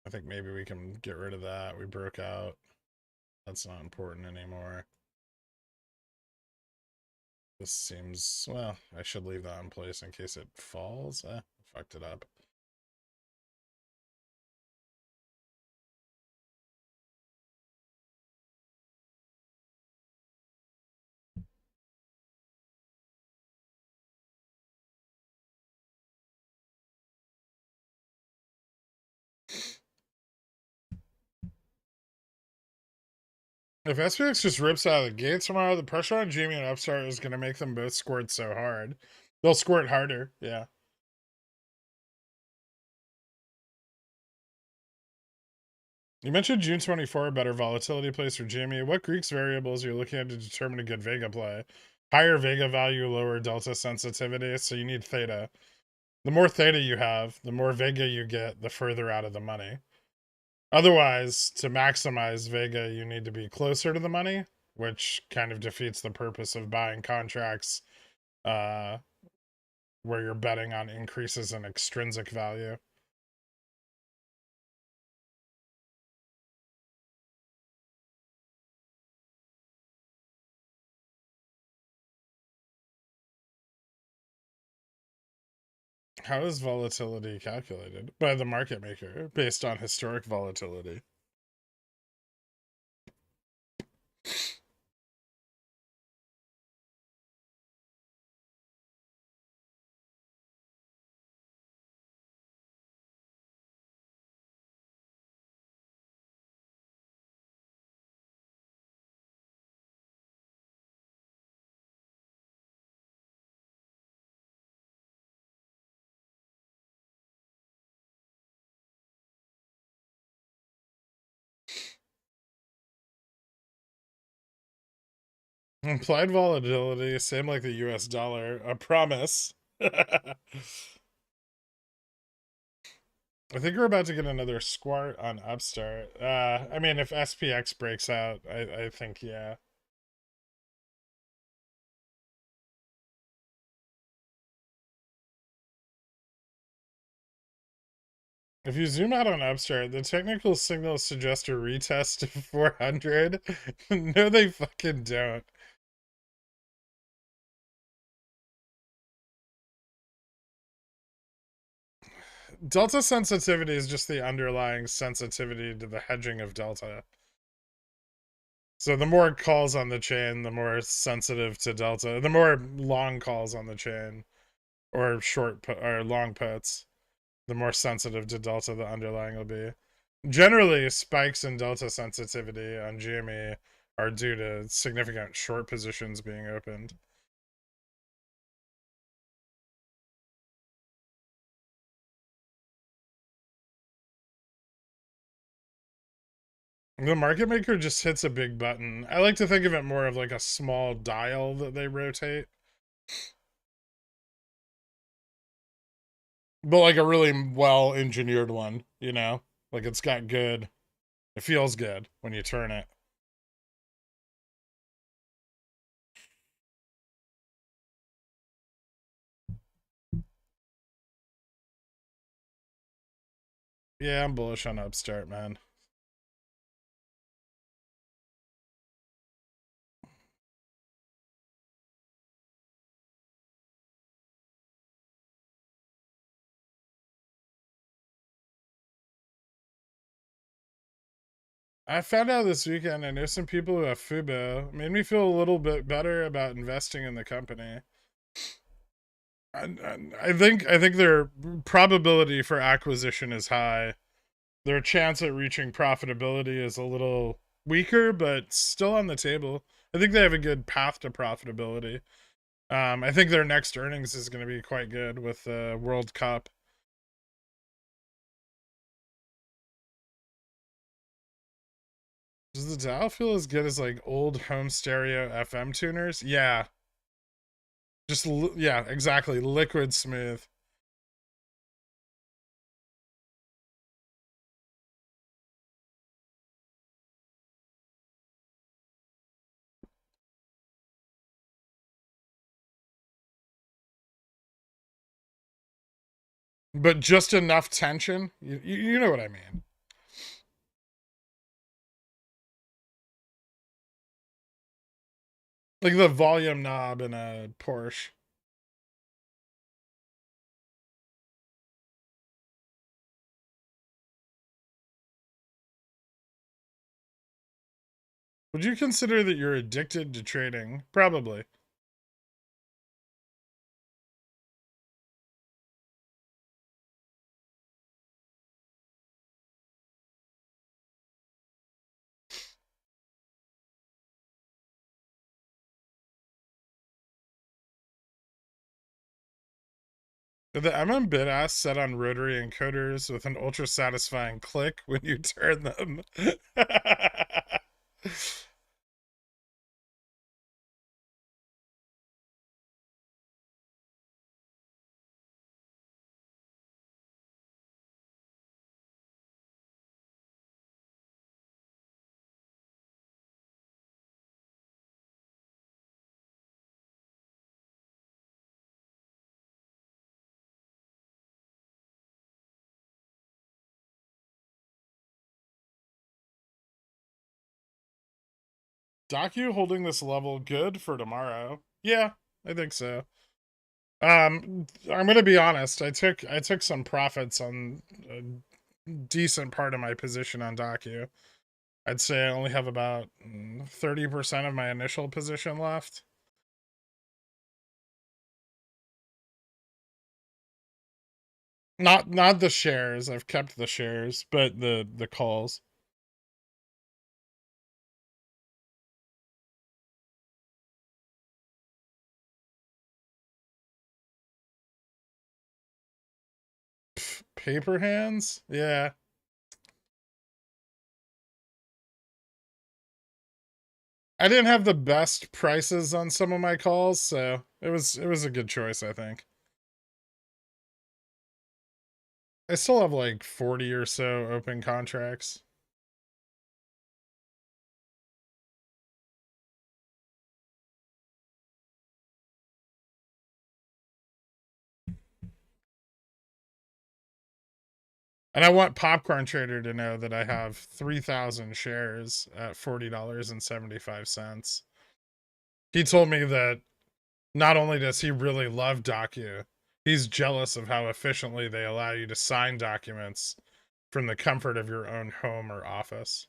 I think maybe we can get rid of that. We broke out. That's not important anymore. This seems, well, I should leave that in place in case it falls. Fucked it up. If SPX just rips out of the gates tomorrow, the pressure on Jamie and Upstart is going to make them both squirt so hard. They'll squirt harder, yeah. You mentioned June 24, better volatility place for Jamie. What Greeks variables are you looking at to determine a good Vega play? Higher Vega value, lower delta sensitivity, so you need theta. The more theta you have, the more Vega you get, the further out of the money. Otherwise, to maximize Vega, you need to be closer to the money, which kind of defeats the purpose of buying contracts uh, where you're betting on increases in extrinsic value. How is volatility calculated? By the market maker, based on historic volatility. Implied volatility, same like the US dollar. A promise. I think we're about to get another squart on Upstart. I mean, if SPX breaks out, I think, yeah. If you zoom out on Upstart, the technical signals suggest a retest of 400. No, they fucking don't. Delta sensitivity is just the underlying sensitivity to the hedging of delta. So the more calls on the chain, the more sensitive to delta. The more long calls on the chain, or or long puts, the more sensitive to delta the underlying will be. Generally, spikes in delta sensitivity on GME are due to significant short positions being opened. The market maker just hits a big button. I like to think of it more of like a small dial that they rotate. But like a really well engineered one, you know? Like it's got good, it feels good when you turn it. Yeah, I'm bullish on Upstart, man. I found out this weekend I know some people who have Fubo. It made me feel a little bit better about investing in the company. I think their probability for acquisition is high. Their chance at reaching profitability is a little weaker, but still on the table. I think they have a good path to profitability. I think their next earnings is going to be quite good with the World Cup. Does the dial feel as good as like old home stereo FM tuners? Yeah, just yeah, exactly, liquid smooth. But just enough tension. You know what I mean. Like the volume knob in a Porsche. Would you consider that you're addicted to trading? Probably. The MM bid ask set on rotary encoders with an ultra satisfying click when you turn them. Docu holding this level good for tomorrow. Yeah, I think so. I'm gonna be honest. I took some profits on a decent part of my position on Docu. I'd say I only have about 30% of my initial position left. Not the shares. I've kept the shares, but the calls. Paper hands? Yeah. I didn't have the best prices on some of my calls, so it was a good choice, I think. I still have like 40 or so open contracts. And I want Popcorn Trader to know that I have 3,000 shares at $40.75. He told me that not only does he really love Docu, He's jealous of how efficiently they allow you to sign documents from the comfort of your own home or office.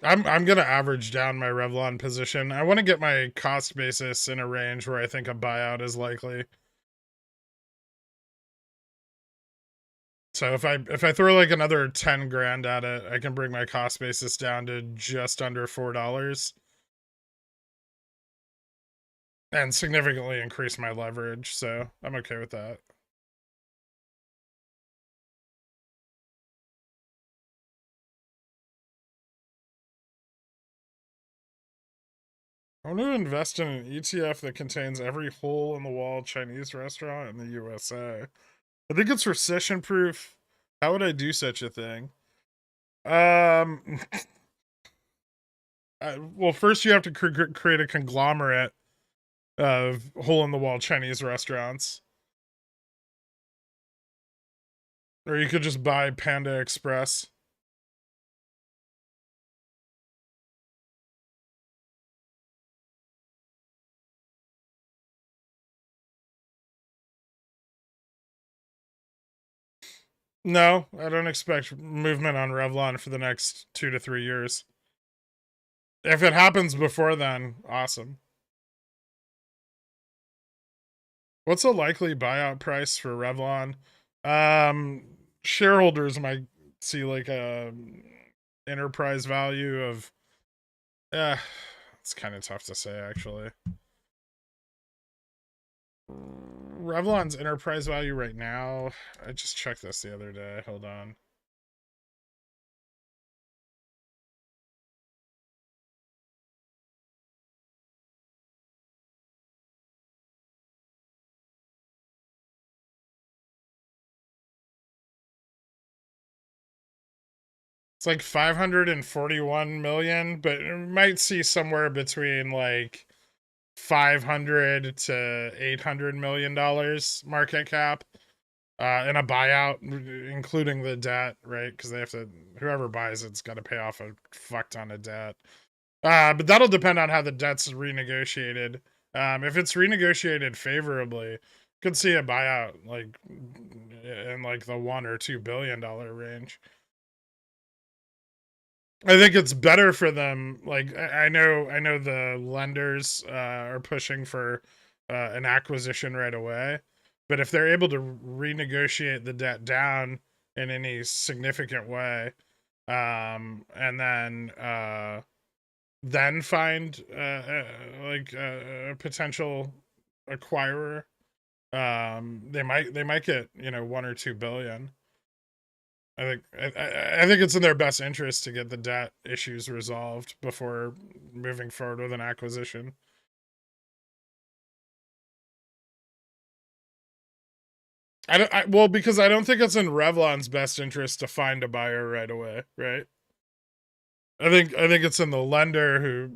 I'm gonna average down my Revlon position. I want to get my cost basis in a range where I think a buyout is likely. So if I throw like another 10 grand at it, I can bring my cost basis down to just under $4 and significantly increase my leverage. So I'm okay with that. I want to invest in an ETF that contains every hole in the wall Chinese restaurant in the USA. I think it's recession proof. How would I do such a thing? Um, well, first you have to create a conglomerate of hole in the wall Chinese restaurants. Or you could just buy Panda Express. No, I don't expect movement on Revlon for the next 2 to 3 years. If it happens before then, awesome. What's a likely buyout price for Revlon? Shareholders might see like a enterprise value of it's kind of tough to say actually. Revlon's enterprise value right now, I just checked this the other day. Hold on. It's like 541 million, but it might see somewhere between like 500 to 800 million dollars market cap in a buyout, including the debt, right? Because they have to, whoever buys it's got to pay off a fuck ton of debt. But that'll depend on how the debt's renegotiated. If it's renegotiated favorably, could see a buyout like in like the $1 or $2 billion range. I think it's better for them. Like I know the lenders are pushing for an acquisition right away, but if they're able to renegotiate the debt down in any significant way, and then find like a potential acquirer, they might get 1 or 2 billion. I think it's in their best interest to get the debt issues resolved before moving forward with an acquisition. Well, because I don't think it's in Revlon's best interest to find a buyer right away, right? I think it's in the lender who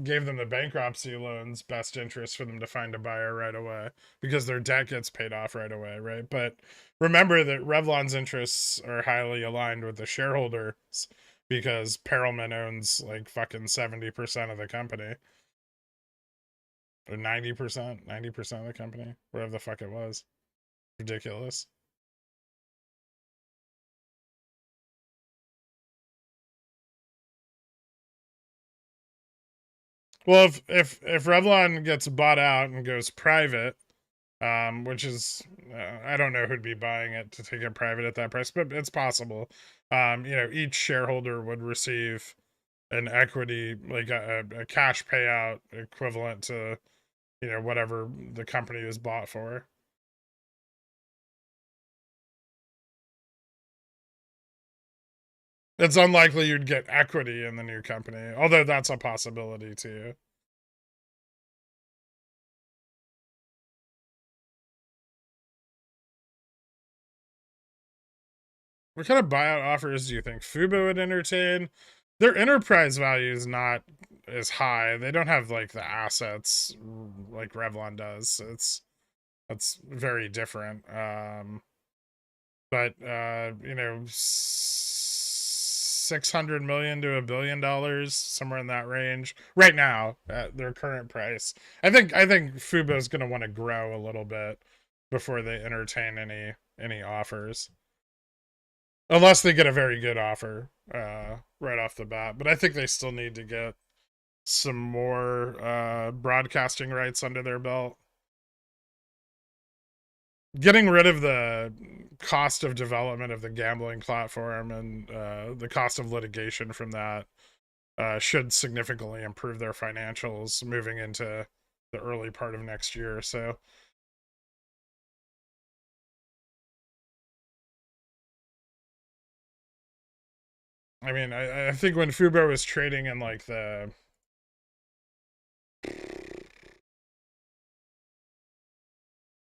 gave them the bankruptcy loans best interest for them to find a buyer right away because their debt gets paid off right away, right? But remember that Revlon's interests are highly aligned with the shareholders because Perelman owns like fucking 70% of the company. Or 90% of the company, whatever the fuck it was. Ridiculous. Well, if Revlon gets bought out and goes private, which is I don't know who'd be buying it to take it private at that price, but it's possible. Each shareholder would receive an equity, like a cash payout equivalent to whatever the company is bought for. It's unlikely you'd get equity in the new company, although that's a possibility too. What kind of buyout offers do you think Fubo would entertain? Their enterprise value is not as high. They don't have like the assets like Revlon does. That's very different. But you know, 600 million to $1 billion, somewhere in that range right now at their current price. I think Fubo's going to want to grow a little bit before they entertain any offers, unless they get a very good offer right off the bat. But I think they still need to get some more broadcasting rights under their belt. Getting rid of the cost of development of the gambling platform and the cost of litigation from that should significantly improve their financials moving into the early part of next year. So, I mean, I think when Fubo was trading in like the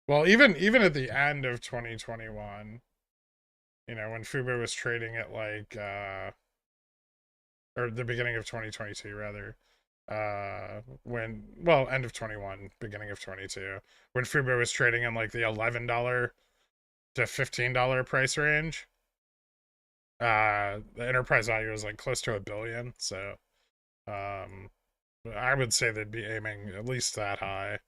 even at the end of 2021, you know, when Fubo was trading at like or the beginning of 2022 rather, when end of 21, beginning of 22, when Fubo was trading in like the $11 to $15 price range, the enterprise value was like close to $1 billion. So um I would say they'd be aiming at least that high.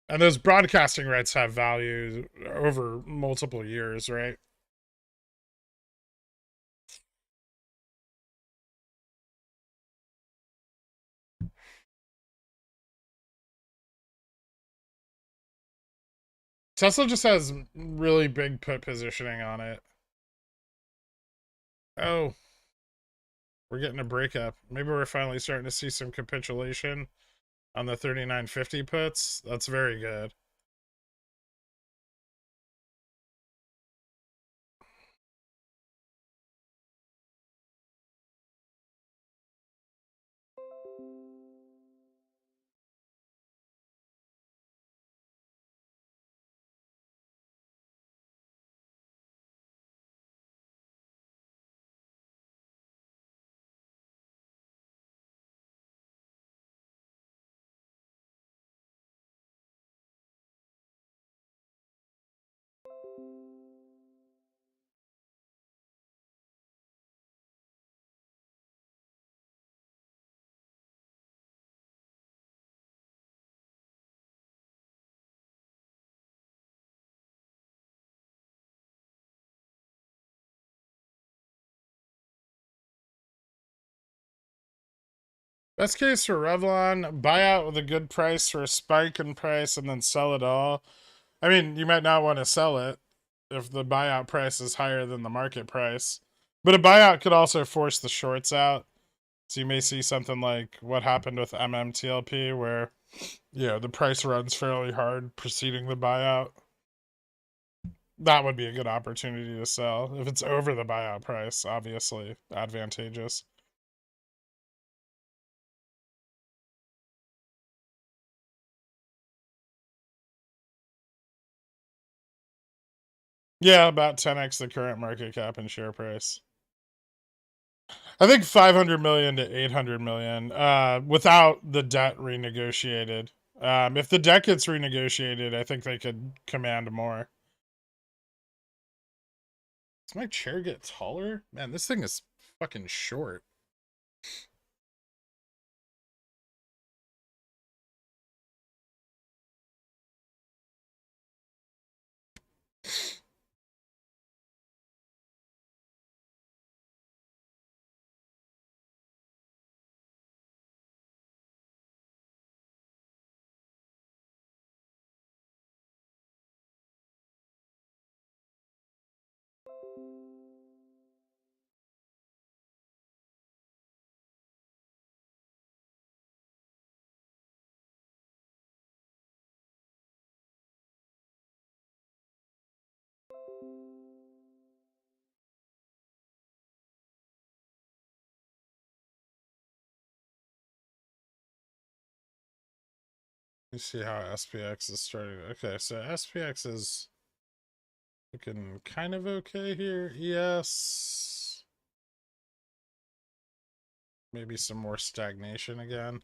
And those broadcasting rights have value over multiple years, right? Tesla just has really big put positioning on it. Oh, we're getting a breakup. Maybe we're finally starting to see some capitulation on the 3950 puts. That's very good. Best case for Revlon, buy out with a good price for a spike in price and then sell it all. I mean, you might not want to sell it if the buyout price is higher than the market price. But a buyout could also force the shorts out. So you may see something like what happened with MMTLP, where the price runs fairly hard preceding the buyout. That would be a good opportunity to sell. If it's over the buyout price, obviously advantageous. Yeah, about 10x the current market cap and share price. I think 500 million to 800 million without the debt renegotiated. If the debt gets renegotiated, I think they could command more. Does my chair get taller? Man, this thing is fucking short. You see how SPX is starting. Okay, so SPX is looking kind of okay here. Yes. maybe some more stagnation again.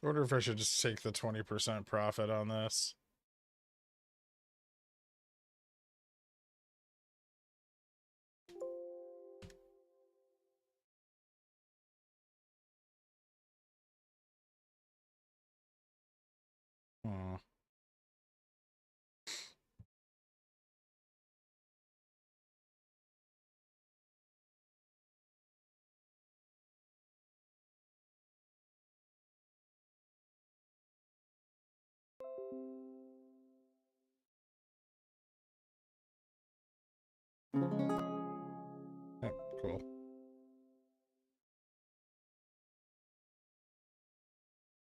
I wonder if I should just take the 20% profit on this. Hmm. Oh, cool.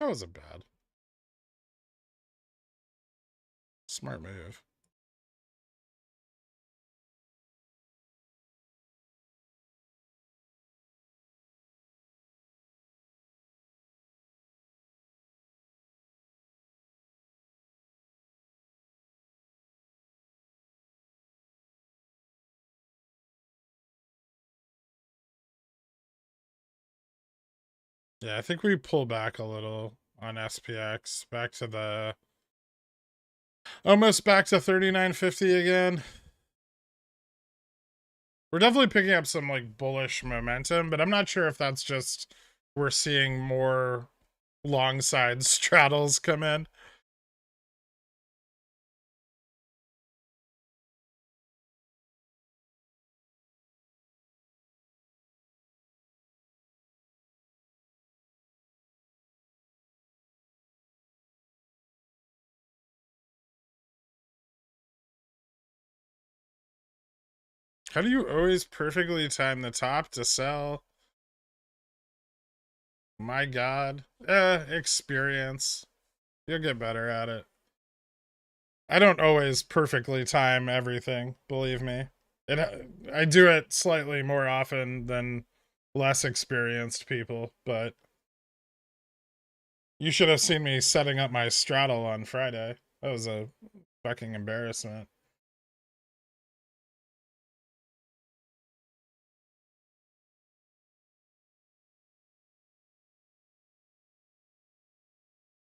That wasn't bad. Smart move. Yeah, I think we pull back a little on SPX. Back to the... Almost back to 39.50 again. We're definitely picking up some, like, bullish momentum, but I'm not sure if that's just we're seeing more long side straddles come in. How do you always perfectly time the top to sell? My God. Experience. You'll get better at it. I don't always perfectly time everything, believe me. I do it slightly more often than less experienced people, but you should have seen me setting up my straddle on Friday. That was a fucking embarrassment.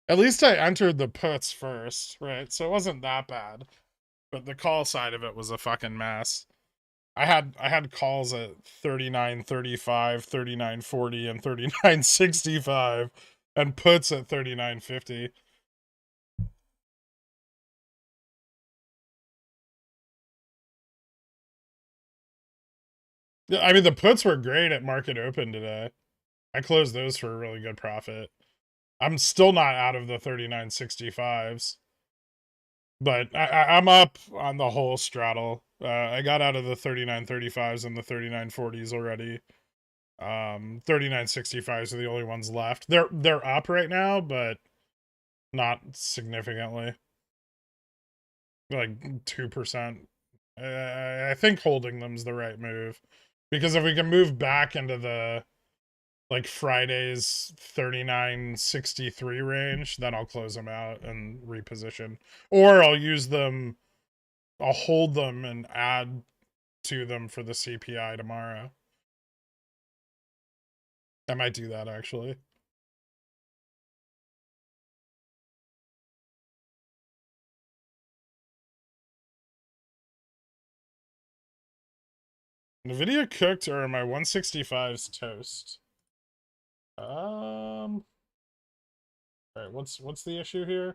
At least I entered the puts first, right? So it wasn't that bad. But the call side of it was a fucking mess. I had calls at 39.35, 39.40, and 39.65, and puts at 39.50. Yeah, I mean the puts were great at market open today. I closed those for a really good profit. I'm still not out of the 39.65s, but I'm up on the whole straddle. I got out of the 39.35s and the 39.40s already. 39.65s are the only ones left. They're up right now, but not significantly. Like 2%. I think holding them's the right move. Because if we can move back into the like Friday's 39.63 range, then I'll close them out and reposition. Or I'll use them, I'll hold them and add to them for the CPI tomorrow. I might do that actually. Nvidia cooked or my 165's toast? All right, what's the issue here?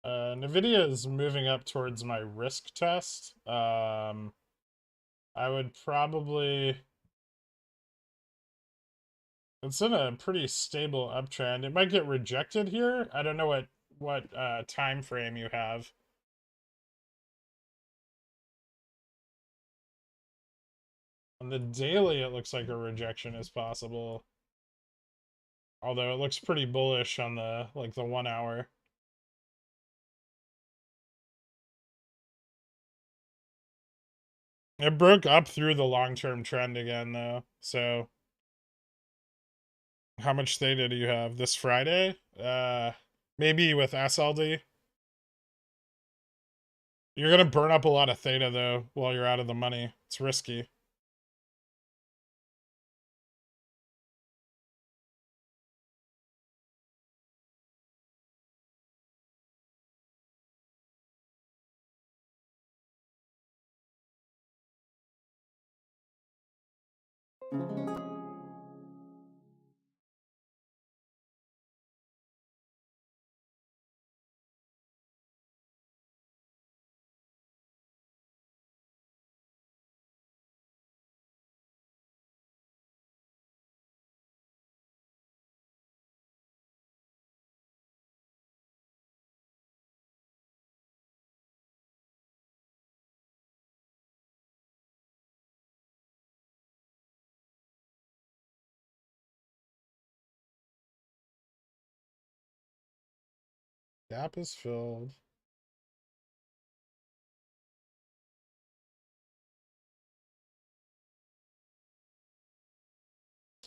Nvidia is moving up towards my risk test. I would probably... It's in a pretty stable uptrend. It might get rejected here. I don't know what time frame you have. On the daily, it looks like a rejection is possible. Although it looks pretty bullish on the 1 hour. It broke up through the long-term trend again though. So how much theta do you have this Friday? Maybe with SLD. You're gonna burn up a lot of theta though while you're out of the money. It's risky. Gap is filled.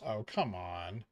Oh, come on.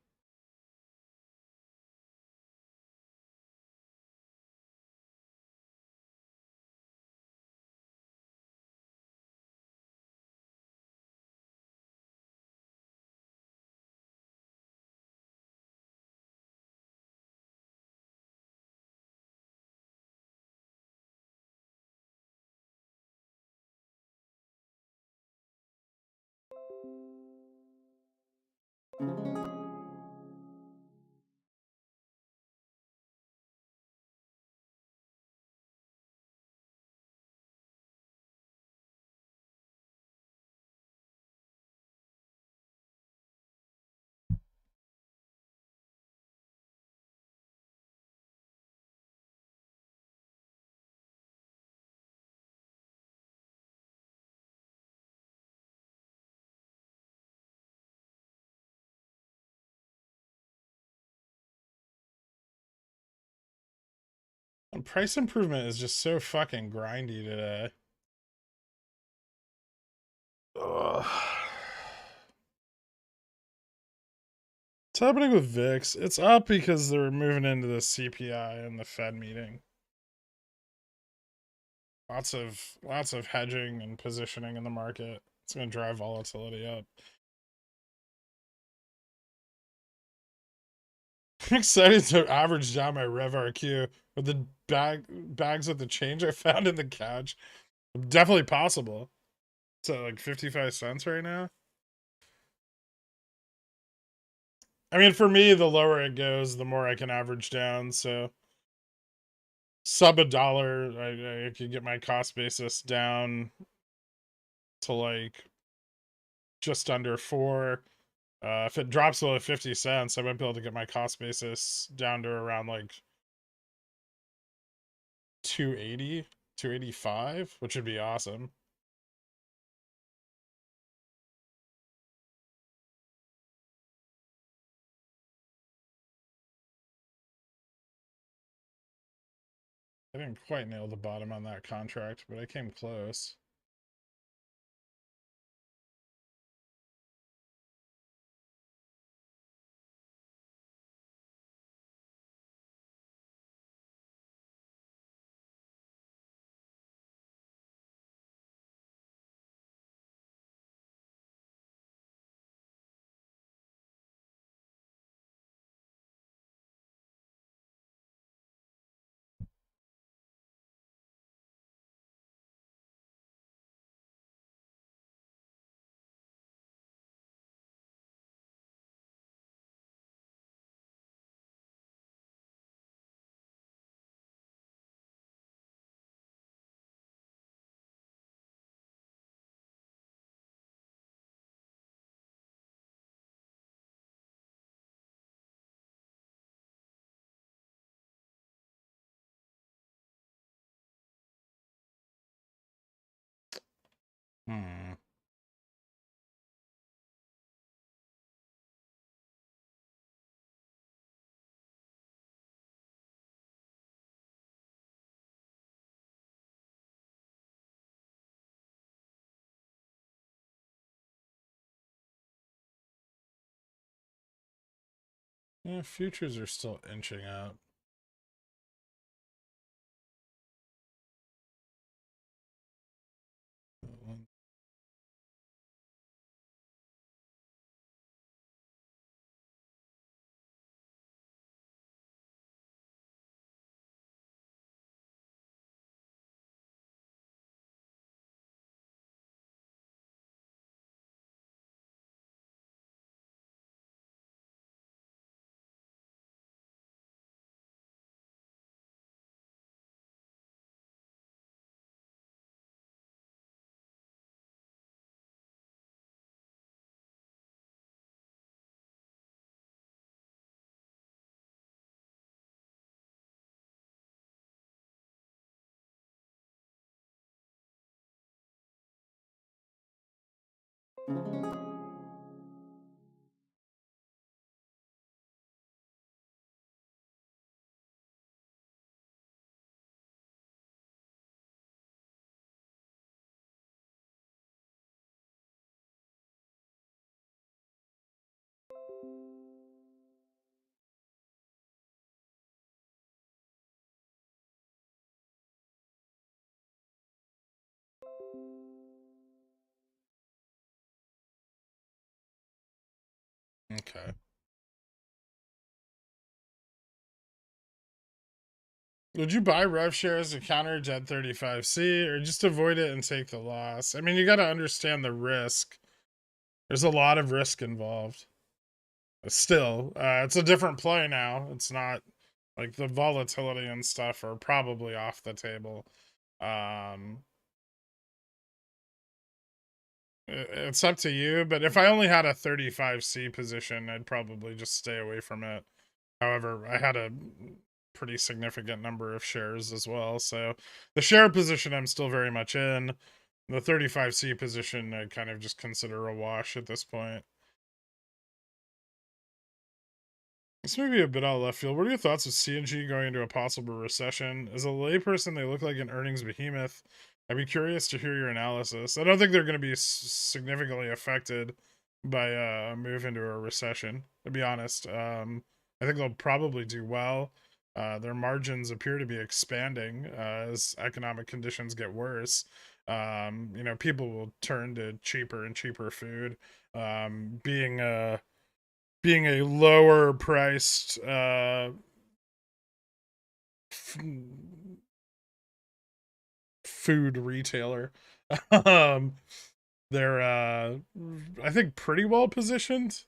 And price improvement is just so fucking grindy today. Ugh. What's happening with VIX? It's up because they're moving into the CPI and the Fed meeting. Lots of hedging and positioning in the market. It's gonna drive volatility up. I'm excited to average down my RevRQ with the bags of the change I found in the couch. Definitely possible. It's at like 55 cents right now. I mean, for me, the lower it goes, the more I can average down. So sub $1, I could get my cost basis down to like just under 4. If it drops below 50 cents, I might be able to get my cost basis down to around like 280, 285, which would be awesome. I didn't quite nail the bottom on that contract, but I came close. Hmm. Yeah, futures are still inching up. Okay. Would you buy rev shares to counter Dead 35C or just avoid it and take the loss? I mean, you got to understand the risk. There's a lot of risk involved. Still, it's a different play now. It's not like the volatility and stuff are probably off the table. Um, it's up to you, but if I only had a 35C position, I'd probably just stay away from it. However, I had a pretty significant number of shares as well, so the share position I'm still very much in. The 35C position I kind of just consider a wash at this point. This may be a bit out of left field. What are your thoughts of C&G going into a possible recession? As a layperson, they look like an earnings behemoth. I'd be curious to hear your analysis. I don't think they're going to be significantly affected by a move into a recession, to be honest. I think they'll probably do well. Their margins appear to be expanding as economic conditions get worse. People will turn to cheaper and cheaper food. Being a lower priced food retailer, um they're I think pretty well positioned.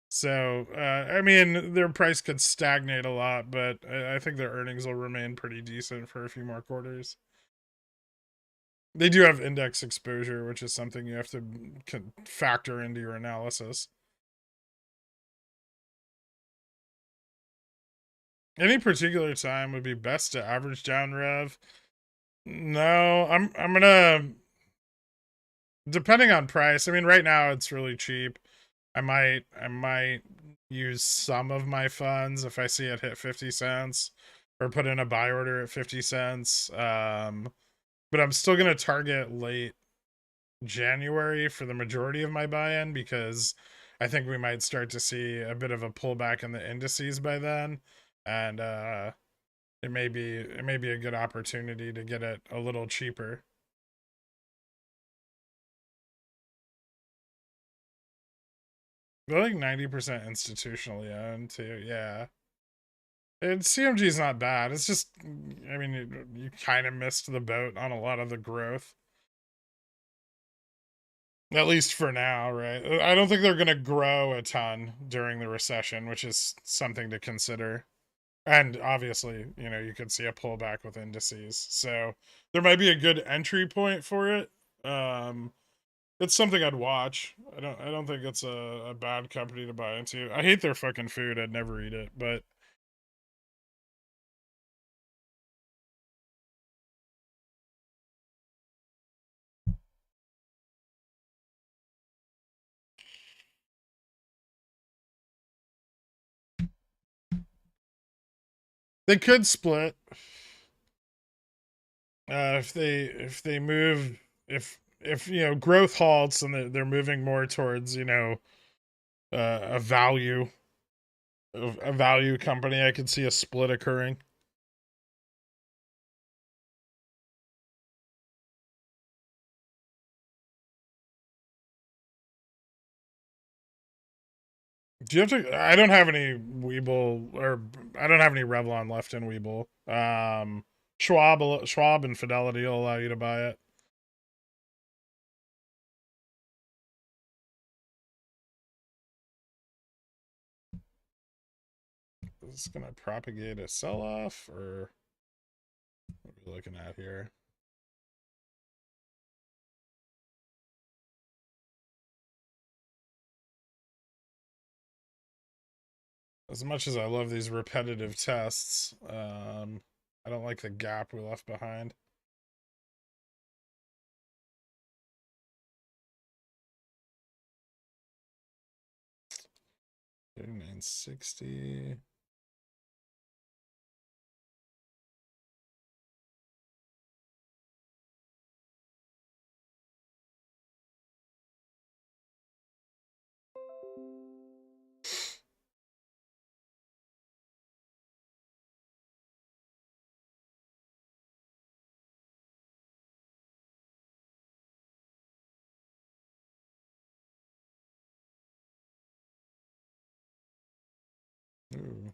So I mean, their price could stagnate a lot, but I think their earnings will remain pretty decent for a few more quarters. They do have index exposure, which is something you have to factor into your analysis. Any particular time would be best to average down rev. No, I'm gonna, depending on price. I mean, right now it's really cheap. I might use some of my funds if I see it hit 50 cents, or put in a buy order at 50 cents. But I'm still gonna target late January for the majority of my buy-in, because I think we might start to see a bit of a pullback in the indices by then, and it may be a good opportunity to get it a little cheaper. They're like 90% institutionally owned too. Yeah. And CMG is not bad. It's just, I mean, you kind of missed the boat on a lot of the growth. At least for now, right? I don't think they're going to grow a ton during the recession, which is something to consider. And obviously, you could see a pullback with indices. So there might be a good entry point for it. Um, it's something I'd watch. I don't think it's a bad company to buy into. I hate their fucking food. I'd never eat it, but they could split. If they move, if growth halts and they're moving more towards a value company, I could see a split occurring. Do you have to? I don't have any Weebull, or I don't have any Revlon left in Weebull. Schwab and Fidelity will allow you to buy it. Is this gonna propagate a sell-off, or what are we looking at here? As much as I love these repetitive tests, I don't like the gap we left behind. 39.60. Ooh.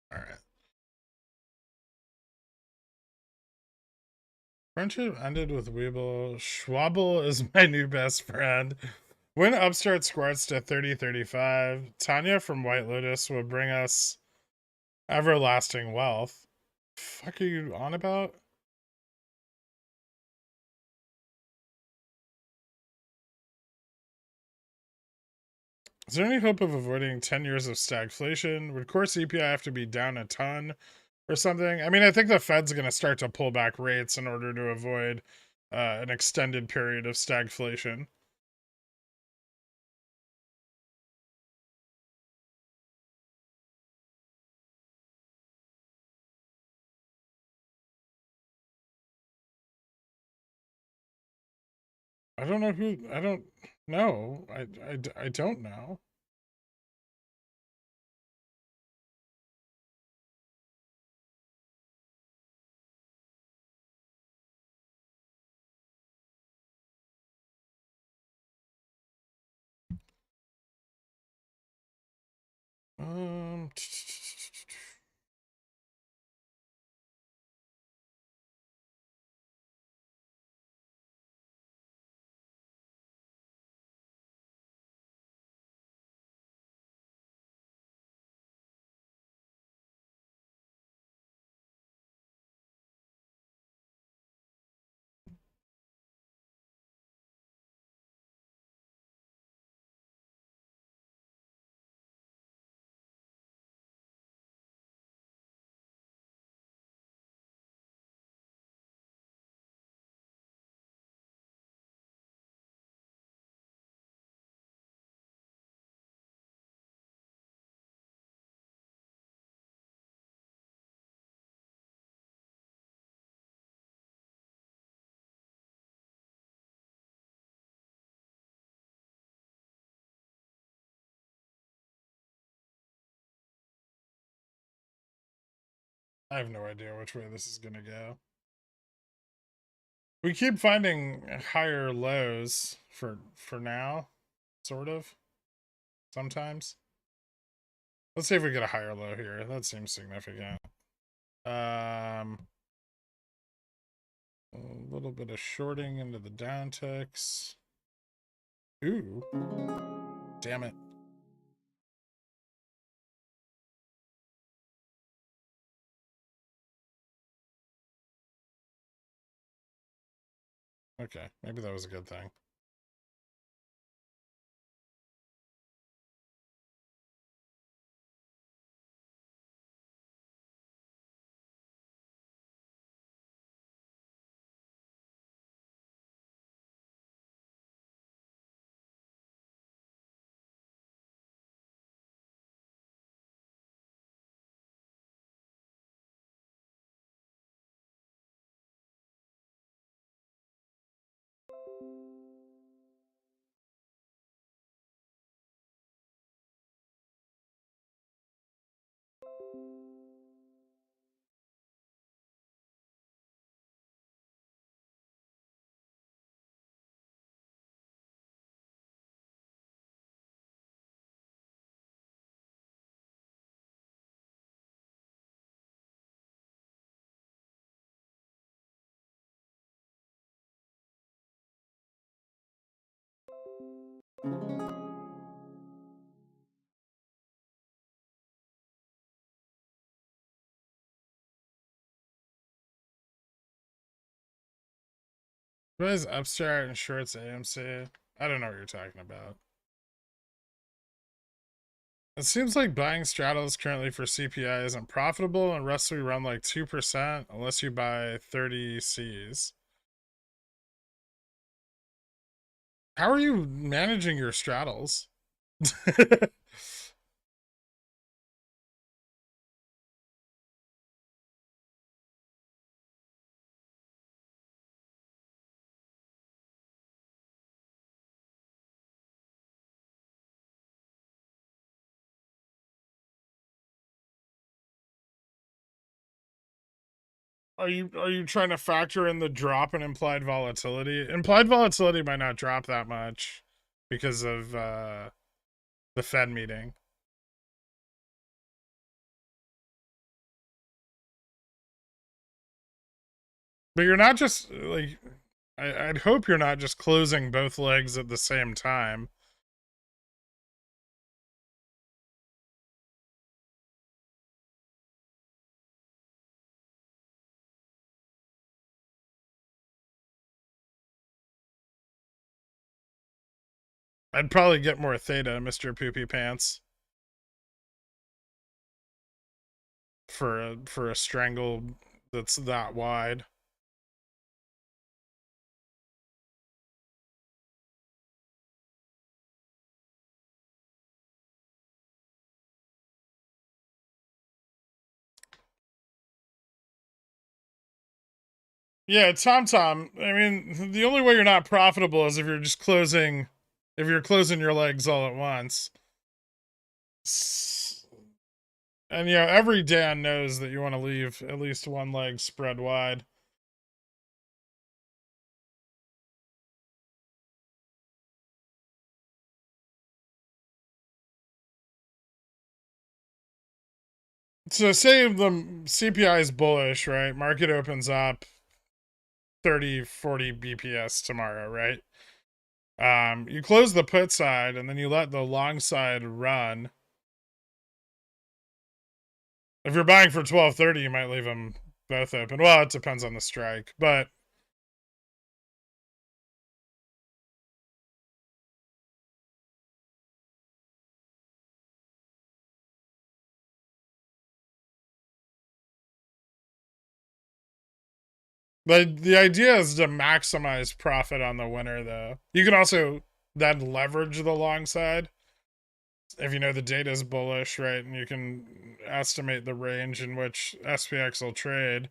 All right. Friendship ended with Weeble. Schwabble is my new best friend. When Upstart squirts to 30.35, Tanya from White Lotus will bring us everlasting wealth. Fuck are you on about? Is there any hope of avoiding 10 years of stagflation? Would core CPI have to be down a ton or something? I mean, I think the Fed's going to start to pull back rates in order to avoid an extended period of stagflation. I don't know who. I don't know. I don't know. Um. I have no idea which way this is gonna go. We keep finding higher lows for now, sort of. Sometimes. Let's see if we get a higher low here. That seems significant. A little bit of shorting into the down ticks. Ooh. Damn it. Okay, maybe that was a good thing. What is Upstart and shorts AMC? I don't know what you're talking about. It seems like buying straddles currently for CPI isn't profitable unless we run like 2%, unless you buy 30 Cs. How are you managing your straddles? Are you trying to factor in the drop in implied volatility? Implied volatility might not drop that much because of the Fed meeting. But you're not just like I'd hope you're not just closing both legs at the same time. I'd probably get more theta, Mr. Poopy Pants. For a strangle that's that wide. Yeah, Tom. I mean, the only way you're not profitable is if you're just closing your legs all at once. And every Dan knows that you want to leave at least one leg spread wide. So say the CPI is bullish, right? Market opens up 30, 40 BPS tomorrow, right? You close the put side and then you let the long side run. If you're buying for 12.30, you might leave them both open. Well, it depends on the strike, but the idea is to maximize profit on the winner, though. You can also then leverage the long side if you know the data is bullish, right? And you can estimate the range in which SPX will trade.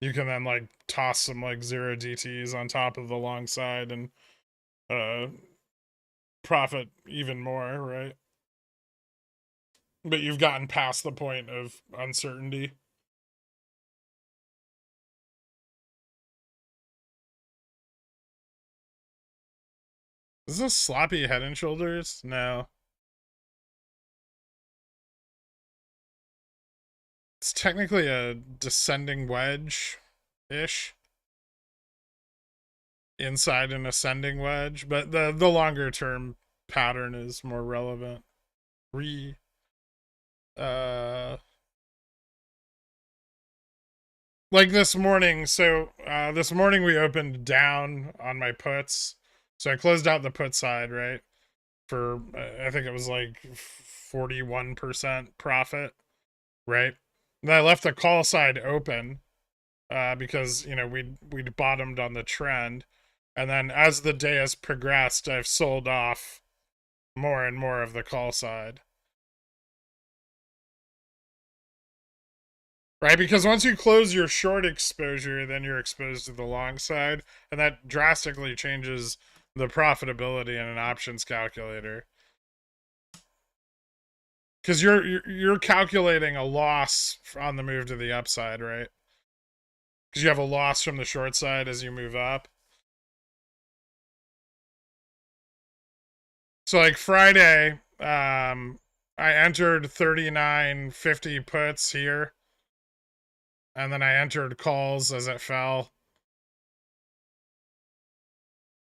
You can then like toss some like 0 DTs on top of the long side and profit even more, right? But you've gotten past the point of uncertainty. Is this sloppy Head and Shoulders? No. It's technically a descending wedge-ish. Inside an ascending wedge, but the longer term pattern is more relevant. Like this morning, so this morning we opened down on my puts. So I closed out the put side, right? For I think it was like 41% profit, right? And I left the call side open because we'd bottomed on the trend, and then as the day has progressed, I've sold off more and more of the call side, right? Because once you close your short exposure, then you're exposed to the long side, and that drastically changes the profitability in an options calculator. Because you're calculating a loss on the move to the upside, right? Because you have a loss from the short side as you move up. So like Friday, I entered 39.50 puts here, and then I entered calls as it fell.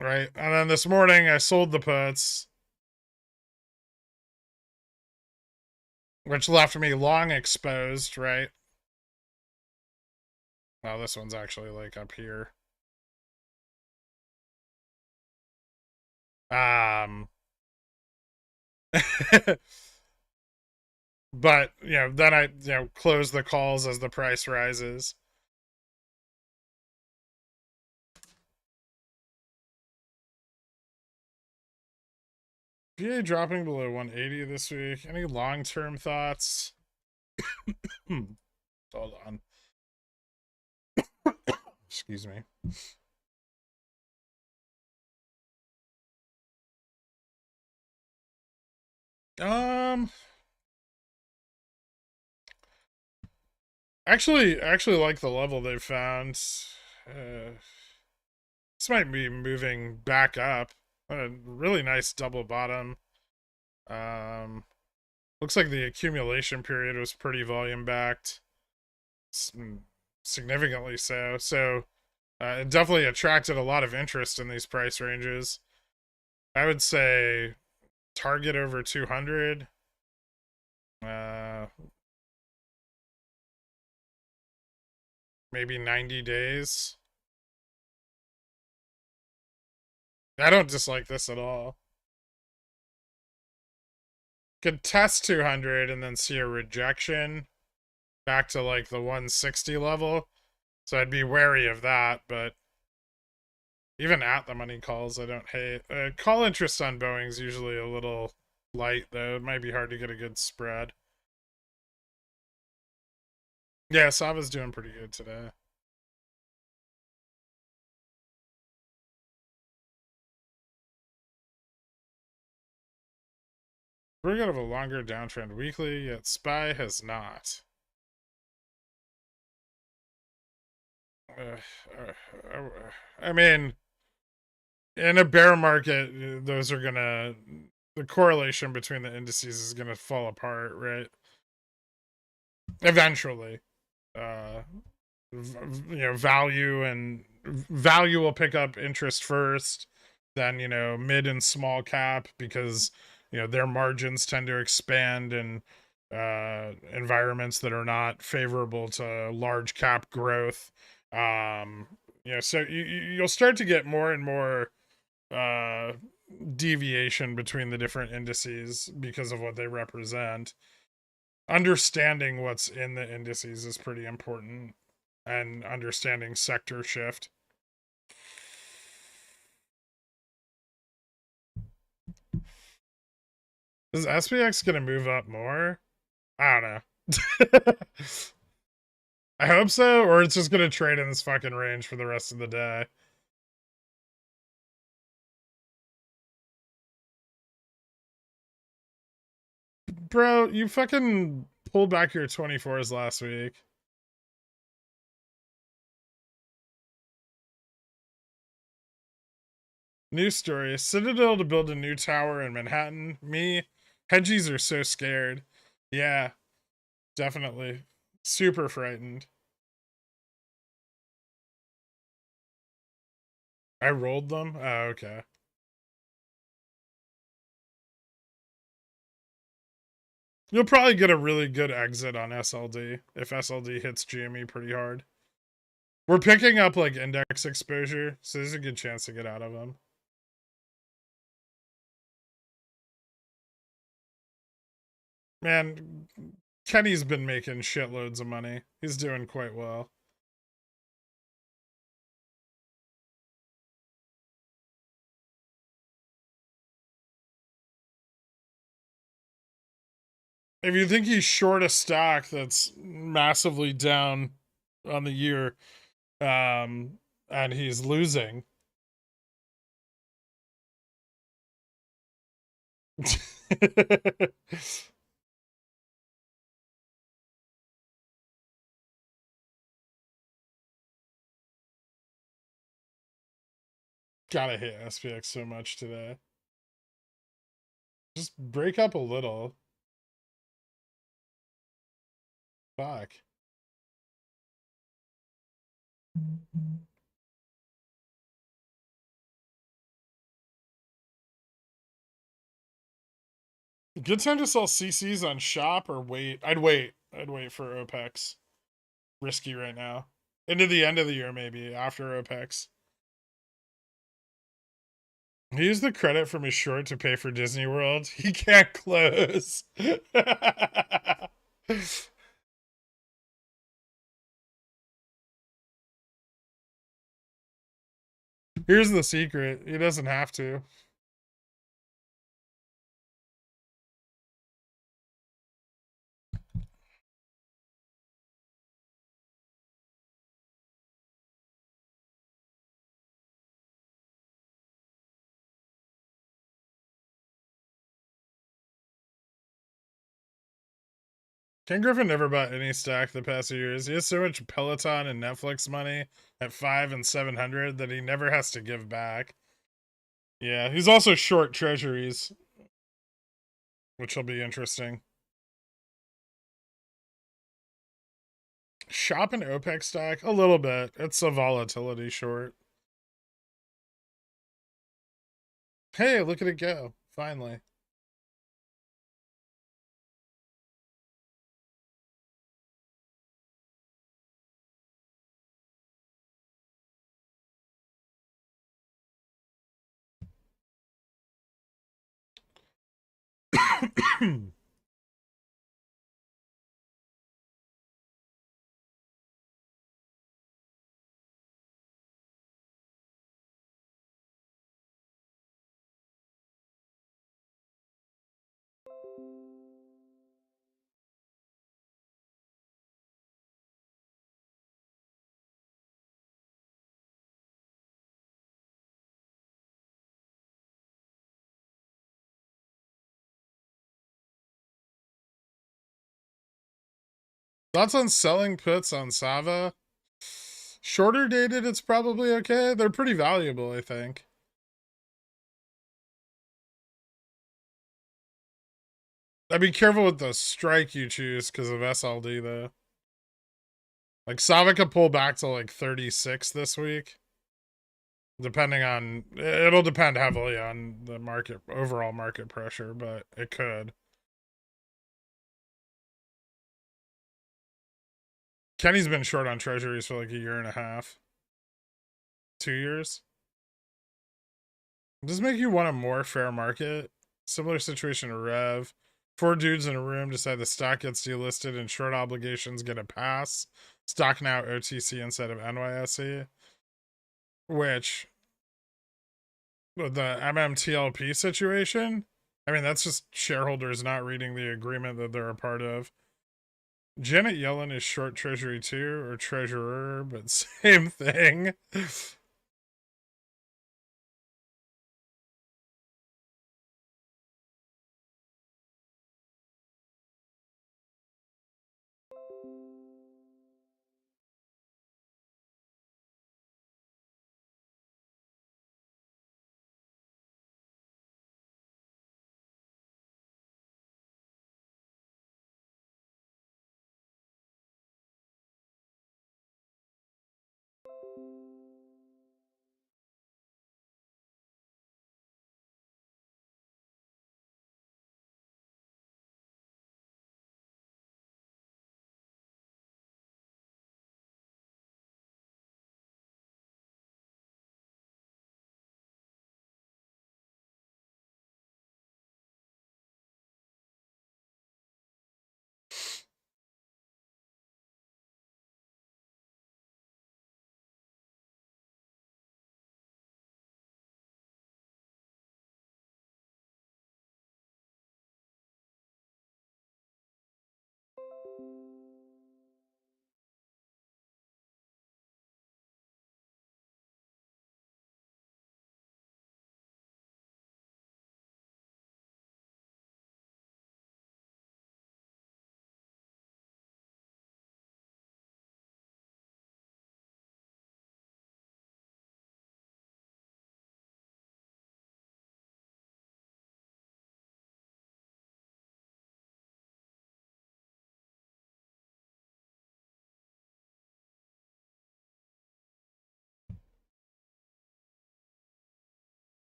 Right, and then this morning I sold the puts, which left me long exposed, right? Well, this one's actually like up here. Um, but then I close the calls as the price rises. VA dropping below 180 this week. Any long-term thoughts? Hold on. Excuse me. Actually like the level they've found. This might be moving back up. A really nice double bottom. Um, looks like the accumulation period was pretty volume backed, significantly so. So it definitely attracted a lot of interest in these price ranges. I would say target over 200. Maybe 90 days. I don't dislike this at all. Could test 200 and then see a rejection back to like the 160 level. So I'd be wary of that, but even at the money calls, I don't hate. Call interest on Boeing's usually a little light, though. It might be hard to get a good spread. Yeah, Sava's doing pretty good today. We're gonna have a longer downtrend weekly, yet SPY has not. I mean, in a bear market, those are gonna the correlation between the indices is gonna fall apart, right? Eventually, uh, value will pick up interest first, then mid and small cap because their margins tend to expand in environments that are not favorable to large cap growth. So you'll start to get more and more uh, deviation between the different indices because of what they represent. Understanding what's in the indices is pretty important, and understanding sector shift. Is SPX gonna move up more? I don't know. I hope so, or it's just gonna trade in this fucking range for the rest of the day. Bro, you fucking pulled back your 24s last week. News story: Citadel to build a new tower in Manhattan. Me, hedgies are so scared. Yeah, definitely. Super frightened. I rolled them? Oh, okay. You'll probably get a really good exit on SLD if SLD hits GME pretty hard. We're picking up like index exposure, so there's a good chance to get out of them. Man, Kenny's been making shitloads of money. He's doing quite well. If you think he's short a stock that's massively down on the year, and he's losing. Gotta hit SPX so much today. Just break up a little. Fuck. Good time to sell CCs on shop or wait? I'd wait. I'd wait for OPEX. Risky right now. Into the end of the year, maybe after OPEX. He used the credit from his short to pay for Disney World. He can't close. Here's the secret. He doesn't have to. Ken Griffin never bought any stock the past few years. He has so much Peloton and Netflix money at 5 and 700 that he never has to give back. Yeah, he's also short treasuries, which will be interesting. Shop an OPEC stock? A little bit. It's a volatility short. Hey, look at it go. Finally. Thoughts on selling puts on Sava? Shorter dated, it's probably okay. They're pretty valuable, I think. I'd be careful with the strike you choose because of SLD, though. Like, Sava could pull back to like 36 this week. Depending on, it'll depend heavily on the market, overall market pressure, but it could. Kenny's been short on treasuries for like a year and a half. 2 years. Does this make you want a more fair market? Similar situation to Rev. 4 dudes in a room decide the stock gets delisted and short obligations get a pass. Stock now OTC instead of NYSE. Which, with the MMTLP situation, I mean, that's just shareholders not reading the agreement that they're a part of. Janet Yellen is short treasury too, or treasurer, but same thing.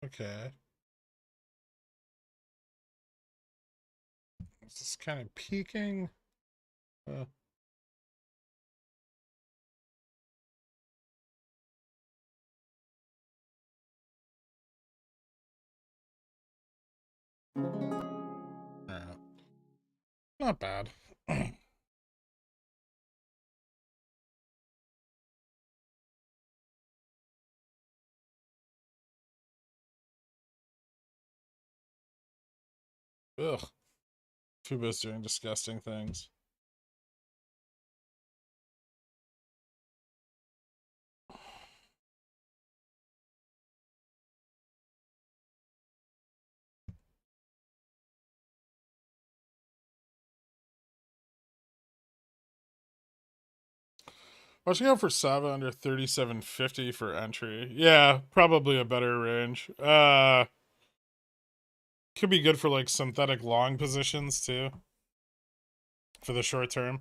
Okay. This is kind of peaking. Not bad. Ugh. Fubo's doing disgusting things. Watching out for Sava under 3750 for entry. Yeah, probably a better range. Could be good for like synthetic long positions too. For the short term.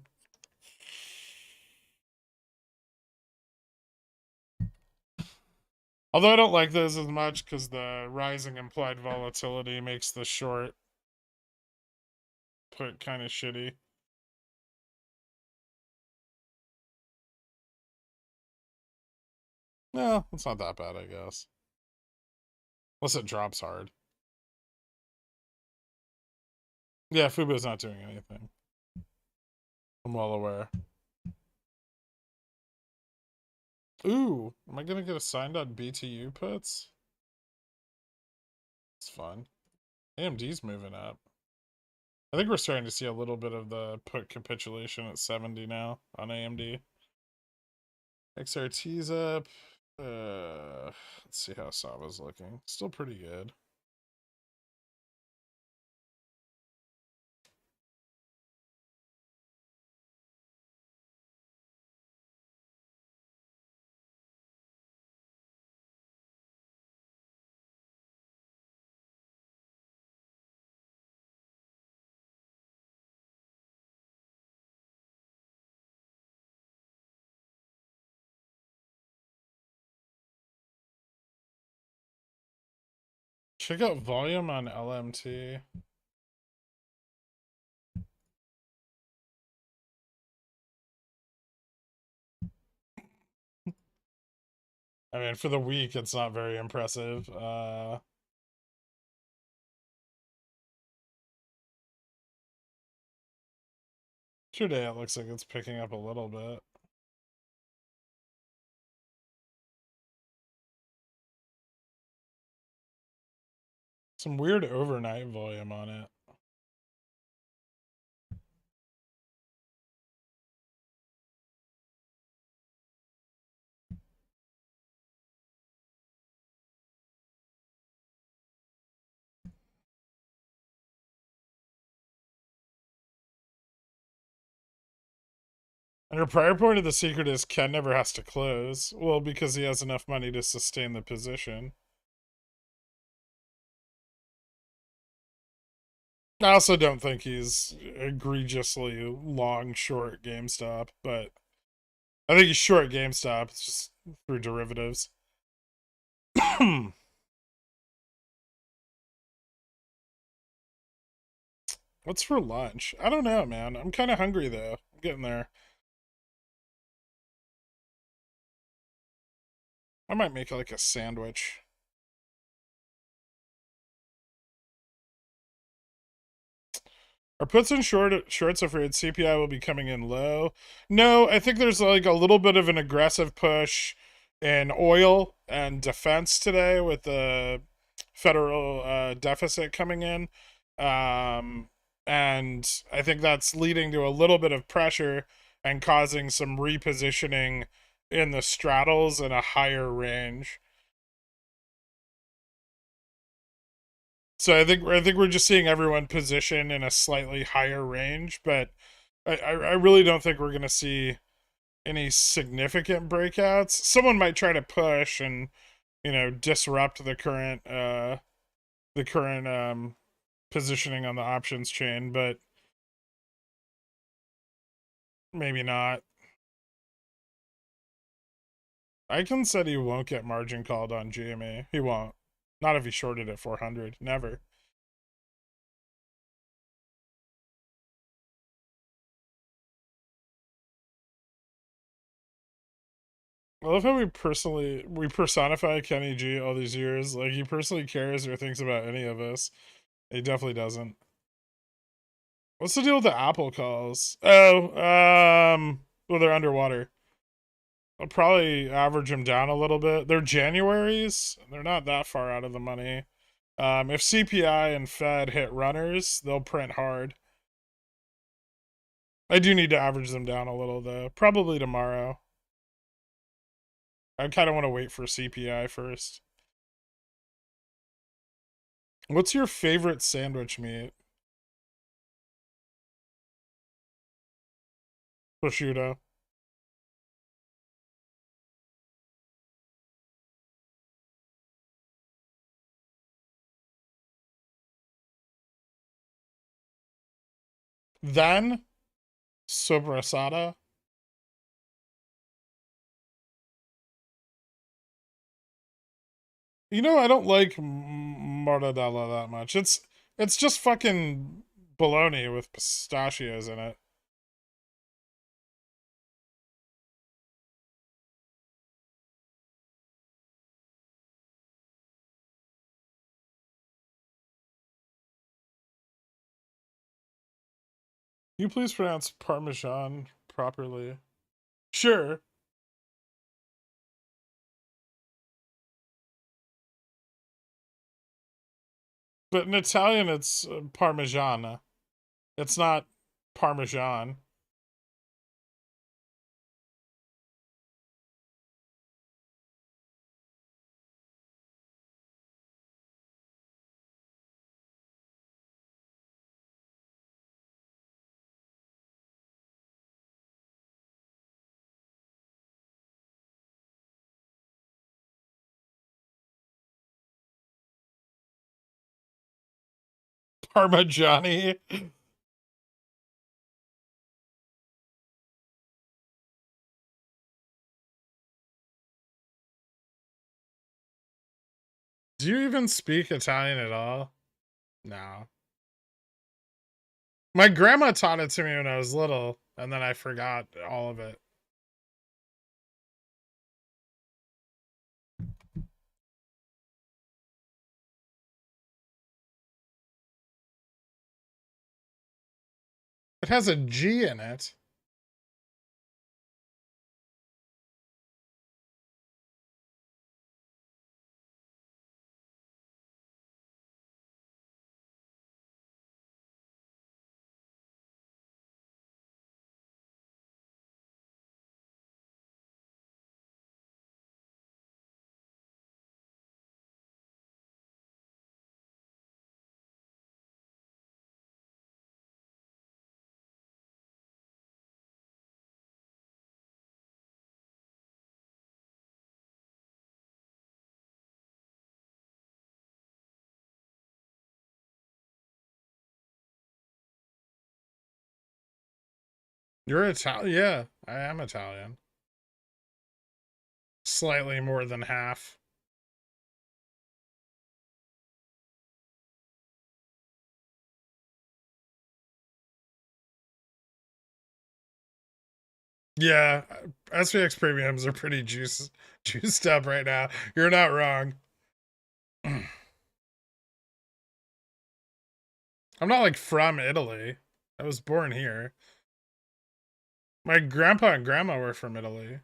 Although I don't like those as much because the rising implied volatility makes the short put kind of shitty. No, it's not that bad, I guess. Unless it drops hard. Yeah, Fubo's not doing anything. I'm well aware. Ooh, am I gonna get assigned on BTU puts? It's fun. AMD's moving up. I think we're starting to see a little bit of the put capitulation at 70 now on AMD. XRT's up. Let's see how Sava's looking. Still pretty good. Check out volume on LMT. I mean, for the week, it's not very impressive. Today, it looks like it's picking up a little bit. Some weird overnight volume on it. And your prior point of the secret is Ken never has to close. Well, because he has enough money to sustain the position. I also don't think he's egregiously long short GameStop, but I think he's short GameStop. It's just through derivatives. What's for lunch? I don't know, man. I'm kind of hungry though. I'm getting there. I might make like a sandwich. Are puts and shorts afraid CPI will be coming in low? No, I think there's like a little bit of an aggressive push in oil and defense today with the federal deficit coming in. And I think that's leading to a little bit of pressure and causing some repositioning in the straddles in a higher range. So I think we're just seeing everyone position in a slightly higher range, but I really don't think we're gonna see any significant breakouts. Someone might try to push and disrupt the current positioning on the options chain, but maybe not. Icon said he won't get margin called on GME. He won't. Not if he shorted at 400. Never. I love how we personify Kenny G all these years. Like he personally cares or thinks about any of us. He definitely doesn't. What's the deal with the Apple calls? Oh, well, they're underwater. I'll probably average them down a little bit. They're Januaries. They're not that far out of the money. If CPI and Fed hit runners, they'll print hard. I do need to average them down a little though. Probably tomorrow. I kind of want to wait for CPI first. What's your favorite sandwich meat? Prosciutto. Then sopressata. You know, I don't like mortadella that much. It's just fucking bologna with pistachios in it. Can you please pronounce Parmesan properly? Sure, but in Italian it's Parmigiana. It's not Parmesan. Parmigiani. Do you even speak Italian at all? No. My grandma taught it to me when I was little, and then I forgot all of it. It has a G in it. You're Italian? Yeah, I am Italian. Slightly more than half. Yeah, SPX premiums are pretty juiced up right now. You're not wrong. I'm not like from Italy. I was born here. My grandpa and grandma were from Italy.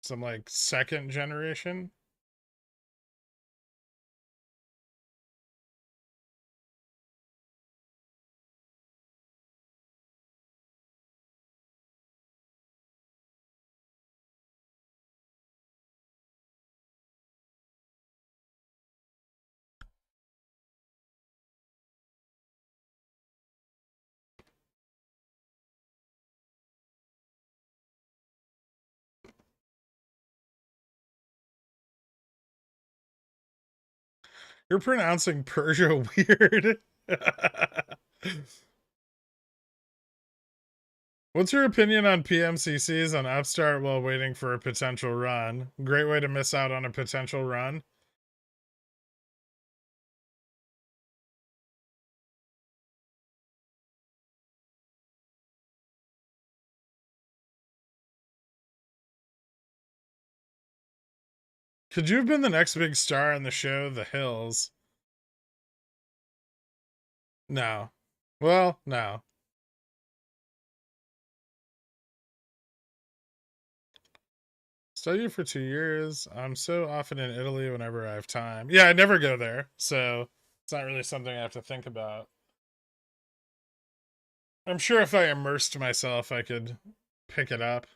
Some like second generation. You're pronouncing Persia weird. What's your opinion on PMCCs on Upstart while waiting for a potential run? Great way to miss out on a potential run. Could you have been the next big star on the show, The Hills? No. Well, no. Studied for 2 years. I'm so often in Italy whenever I have time. Yeah, I never go there, so it's not really something I have to think about. I'm sure if I immersed myself, I could pick it up.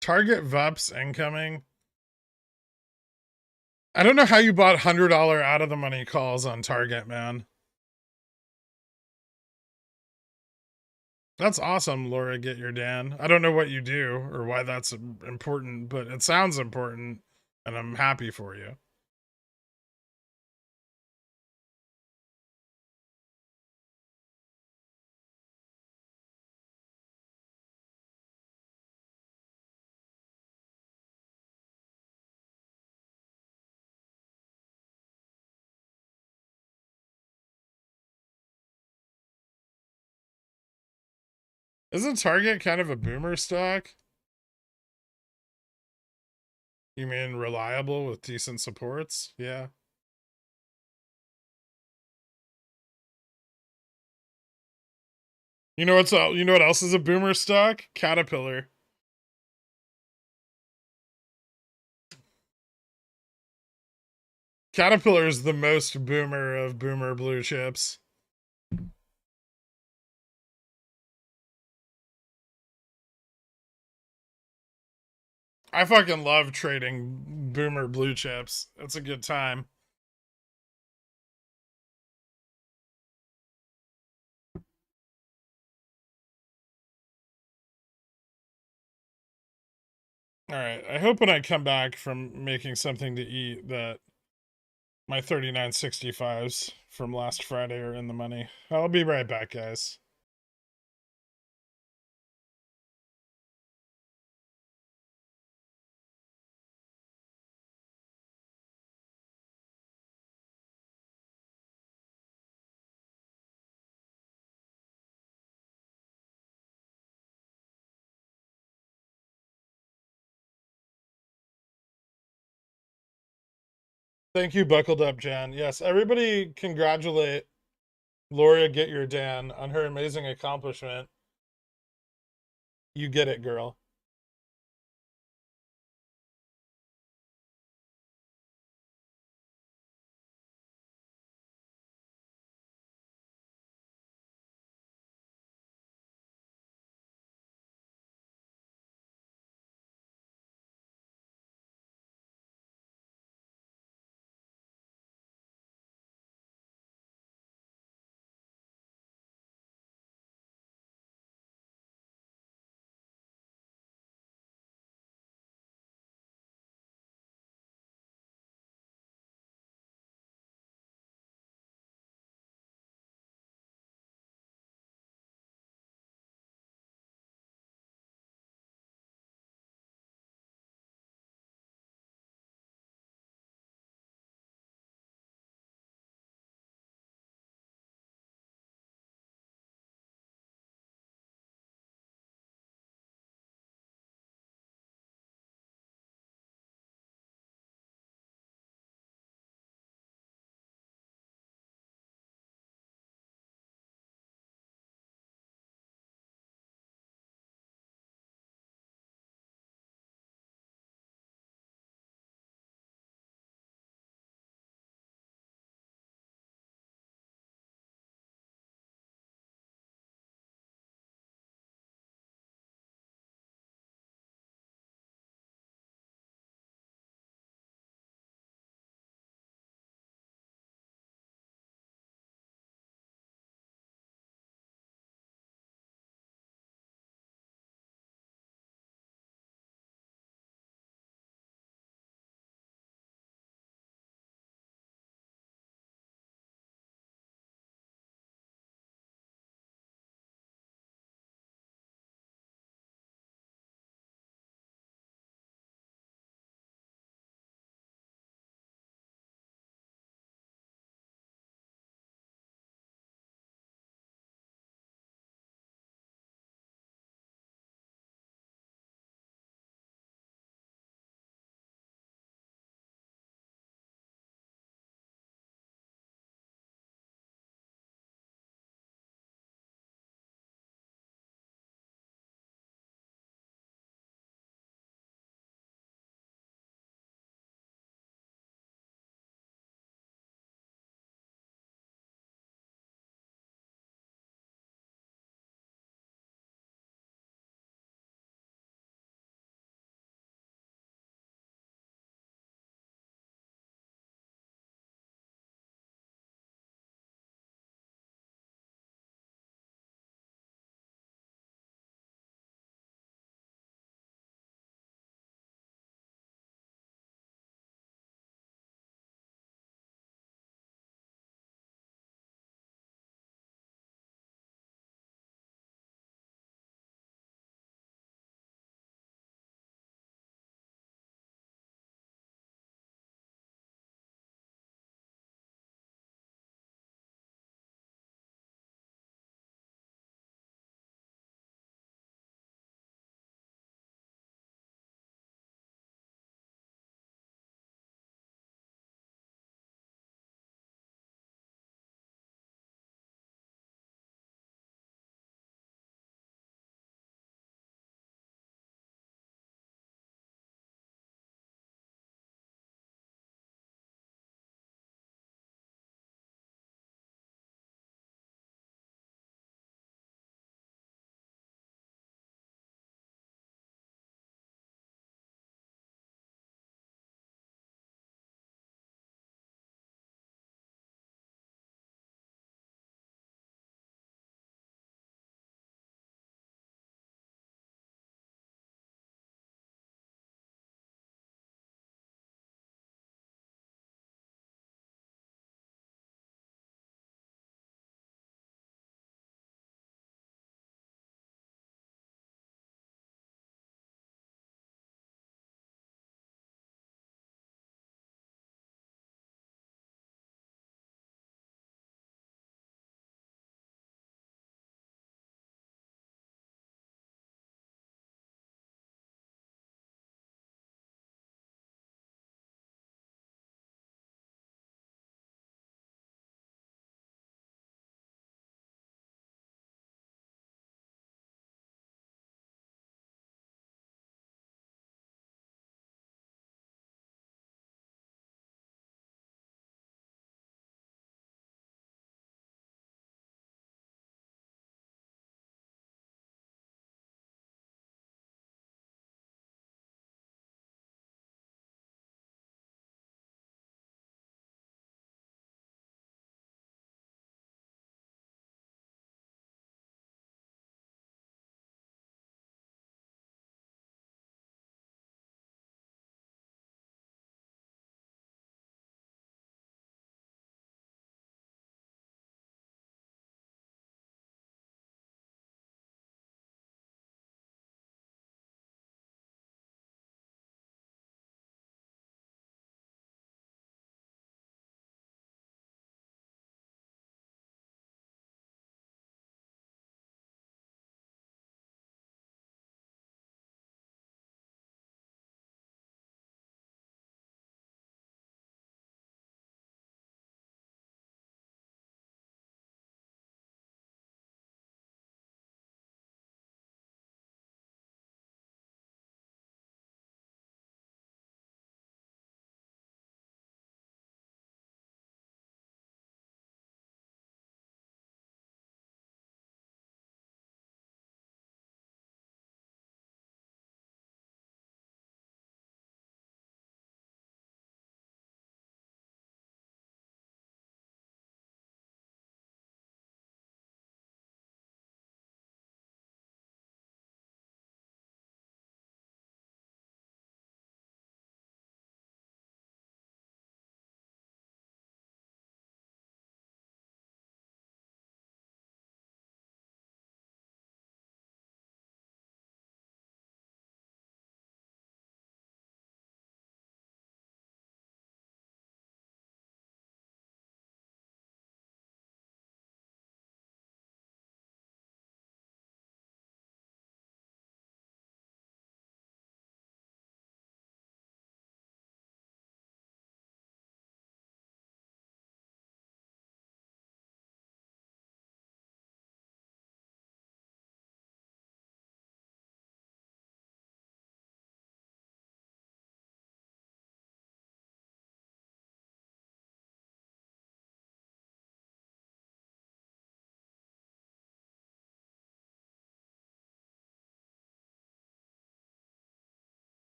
Target VUPS incoming. I don't know how you bought $100 out of the money calls on Target, man. That's awesome, Laura. Get your Dan. I don't know what you do or why that's important, but it sounds important, and I'm happy for you. Isn't Target kind of a boomer stock? You mean reliable with decent supports? Yeah. You know what else is a boomer stock? Caterpillar. Caterpillar is the most boomer of boomer blue chips. I fucking love trading boomer blue chips. It's a good time. All right. I hope when I come back from making something to eat that my 39.65s from last Friday are in the money. I'll be right back, guys. Thank you, Buckled Up Jan. Yes, everybody congratulate Gloria Get Your Dan on her amazing accomplishment. You get it, girl.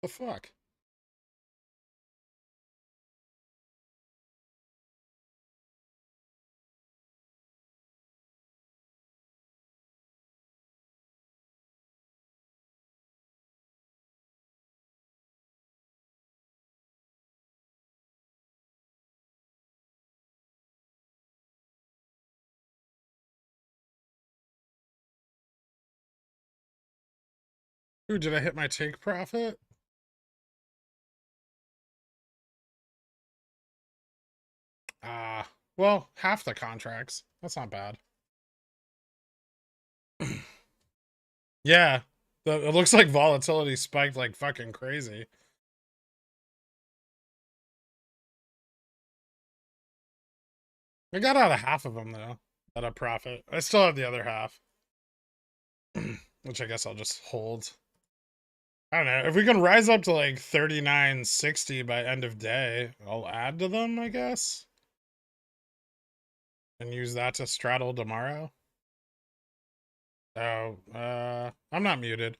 The fuck? Ooh, did I hit my take profit? Well, half the contracts. That's not bad. Yeah. It looks like volatility spiked like fucking crazy. I got out of half of them, though, at a profit. I still have the other half. Which I guess I'll just hold. I don't know. If we can rise up to like 39.60 by end of day, I'll add to them, I guess. And use that to straddle tomorrow. Oh, I'm not muted.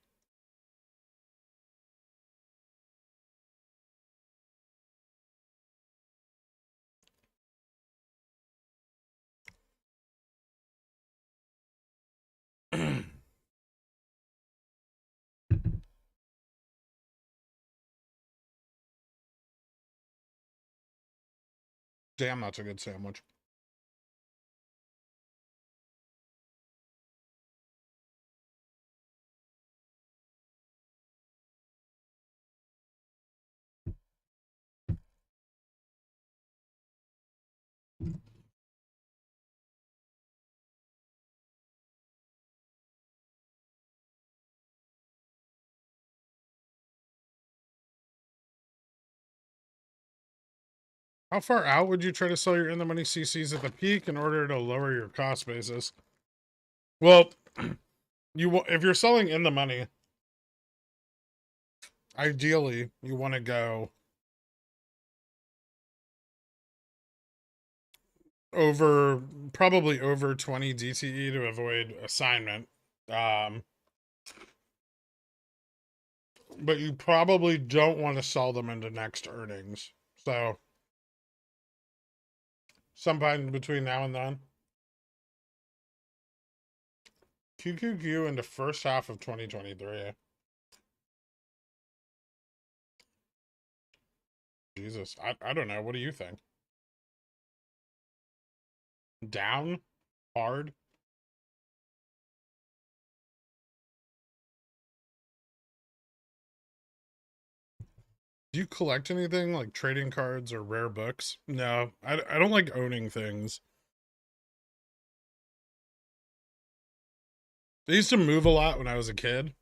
Damn, that's a good sandwich. How far out would you try to sell your in the money CCs at the peak in order to lower your cost basis? Well, if you're selling in the money, ideally you want to go over, probably over 20 DTE to avoid assignment. But you probably don't want to sell them into next earnings. So sometime between now and then. QQQ in the first half of 2023. Jesus, I don't know. What do you think? Down? Hard? Do you collect anything like trading cards or rare books? No, I don't like owning things. I used to move a lot when I was a kid.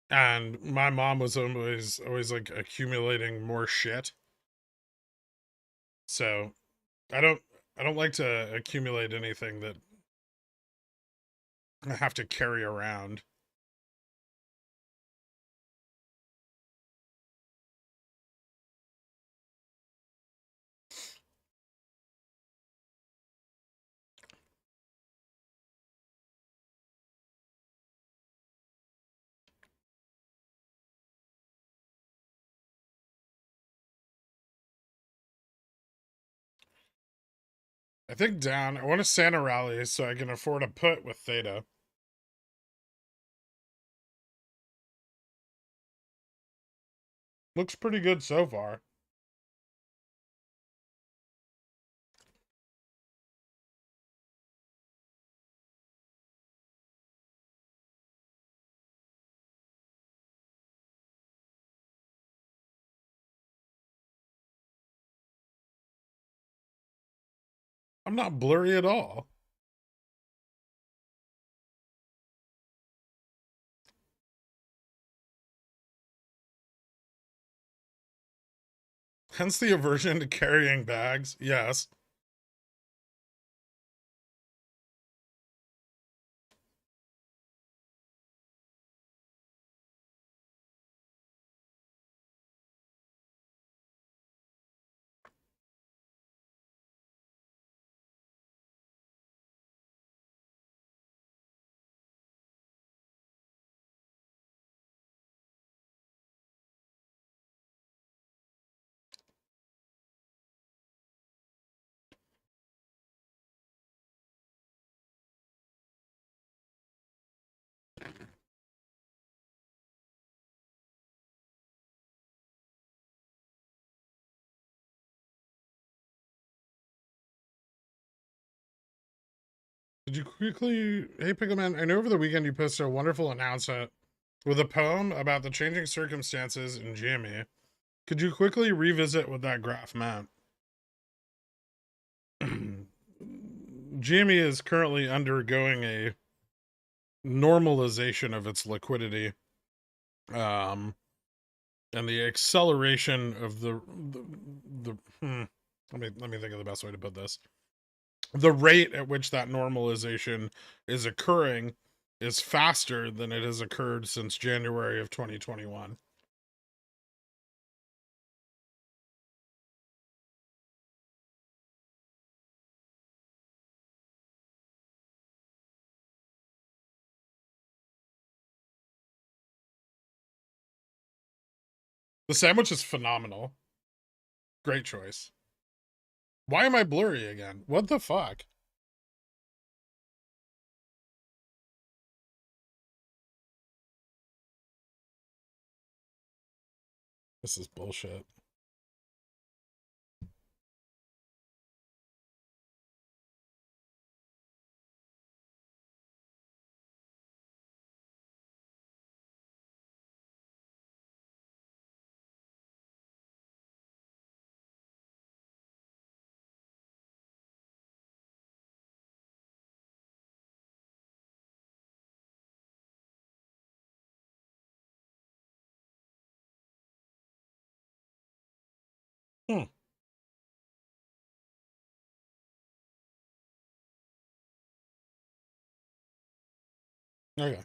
And my mom was always like accumulating more shit. So I don't I don't like to accumulate anything that I have to carry around. I think down. I want a Santa rally so I can afford a put with Theta. Looks pretty good so far. I'm not blurry at all. Hence the aversion to carrying bags. Yes. Could you quickly, hey Pickleman, I know over the weekend you posted a wonderful announcement with a poem about the changing circumstances in Jimmy. Could you quickly revisit what that graph meant? Jimmy is currently undergoing a normalization of its liquidity. And the acceleration of let me think of the best way to put this. The rate at which that normalization is occurring is faster than it has occurred since January of 2021. The sandwich is phenomenal. Great choice. Why am I blurry again? What the fuck? This is bullshit. Hmm. Okay.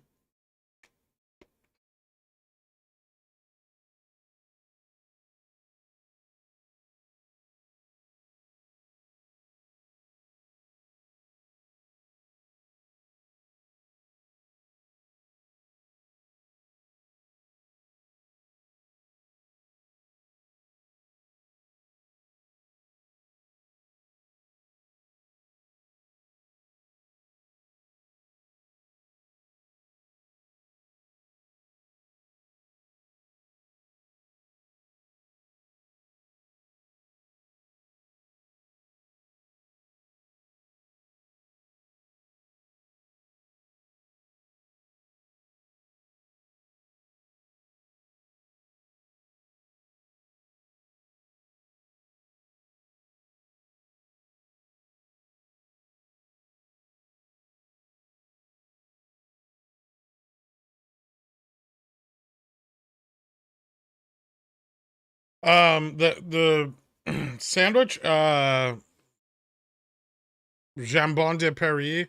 The sandwich, jambon de Paris,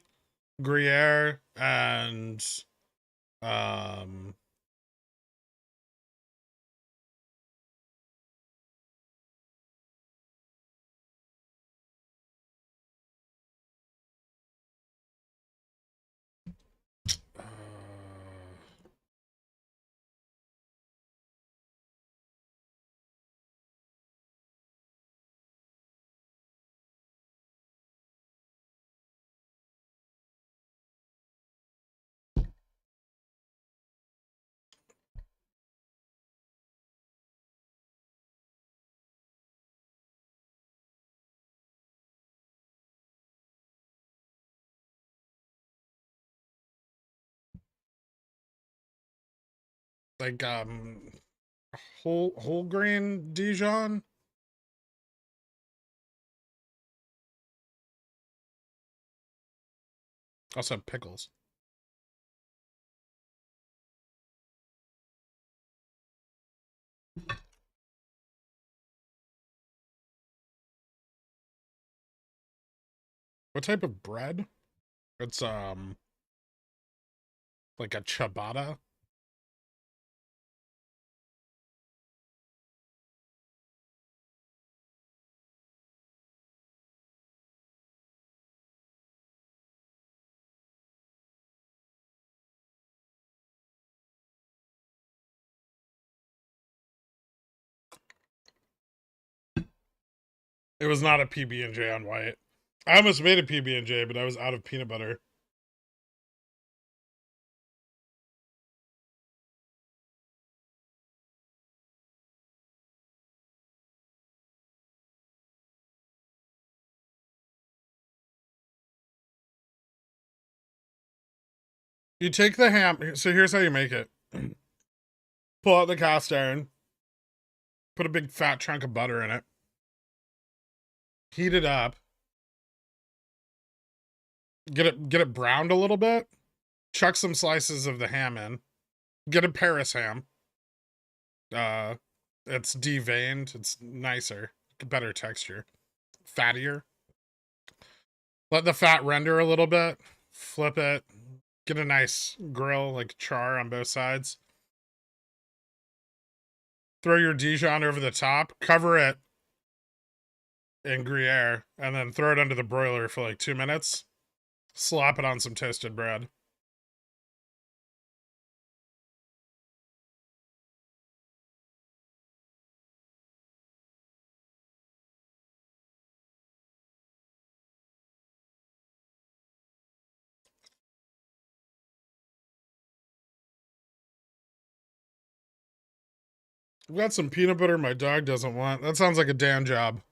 Gruyere, and um uh, like whole grain Dijon. Also have pickles. What type of bread? It's like a ciabatta. It was not a PB&J on white. I almost made a PB&J, but I was out of peanut butter. You take the ham. So here's how you make it. Pull out the cast iron. Put a big fat chunk of butter in it. Heat it up. Get it browned a little bit. Chuck some slices of the ham in. Get a Paris ham. It's deveined. It's nicer. Better texture. Fattier. Let the fat render a little bit. Flip it. Get a nice grill, like char on both sides. Throw your Dijon over the top. Cover it in Gruyere. And then throw it under the broiler for like 2 minutes. Slap it on some toasted bread. I've got some peanut butter my dog doesn't want. That sounds like a Dan job.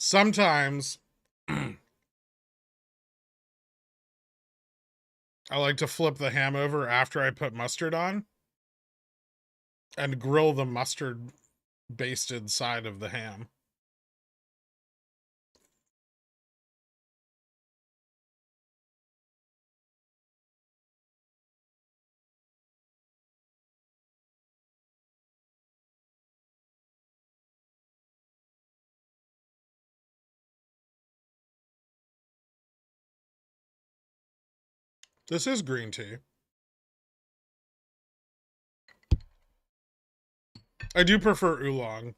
Sometimes I like to flip the ham over after I put mustard on and grill the mustard basted side of the ham. This is green tea. I do prefer oolong.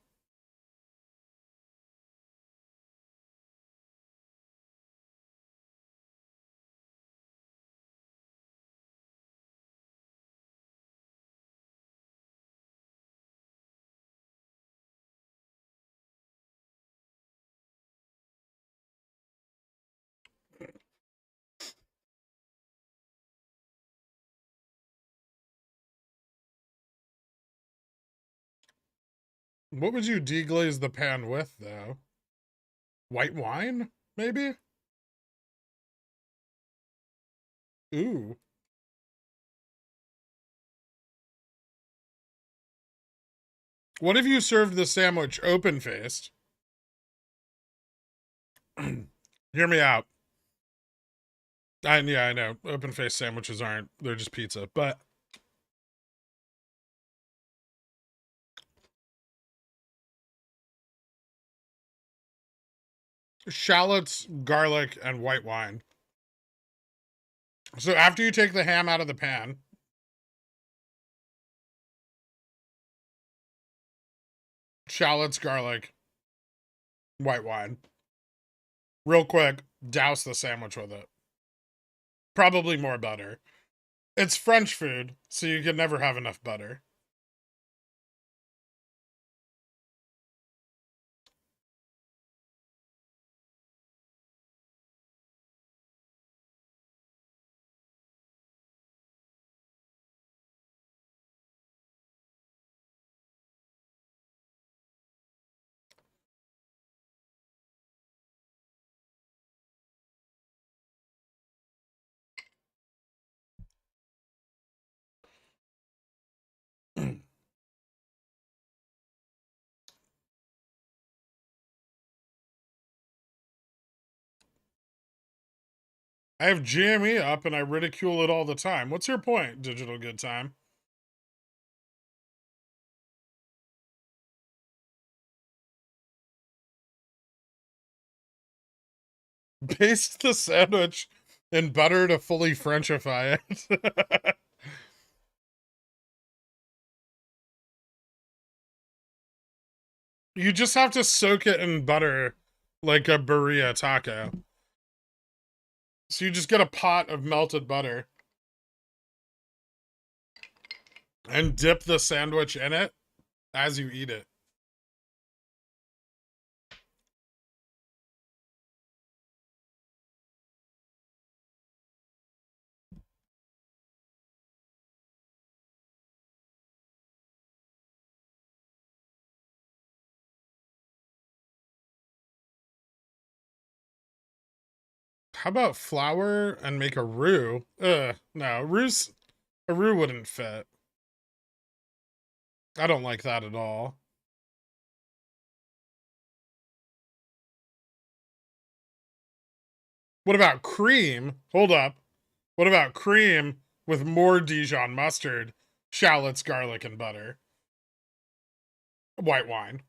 What would you deglaze the pan with, though? White wine, maybe? Ooh. What if you served the sandwich open-faced? Hear me out. Yeah, I know. Open-faced sandwiches aren't. They're just pizza. But shallots, garlic, and white wine. So after you take the ham out of the pan, shallots, garlic, white wine. Real quick, douse the sandwich with it. Probably more butter. It's French food, so you can never have enough butter. I have GME up and I ridicule it all the time. What's your point, Digital Good Time? Baste the sandwich in butter to fully Frenchify it. You just have to soak it in butter like a burrito taco. So you just get a pot of melted butter and dip the sandwich in it as you eat it. How about flour and make a roux? No, a roux wouldn't fit. I don't like that at all. What about cream? Hold up. What about cream with more Dijon mustard, shallots, garlic, and butter? White wine.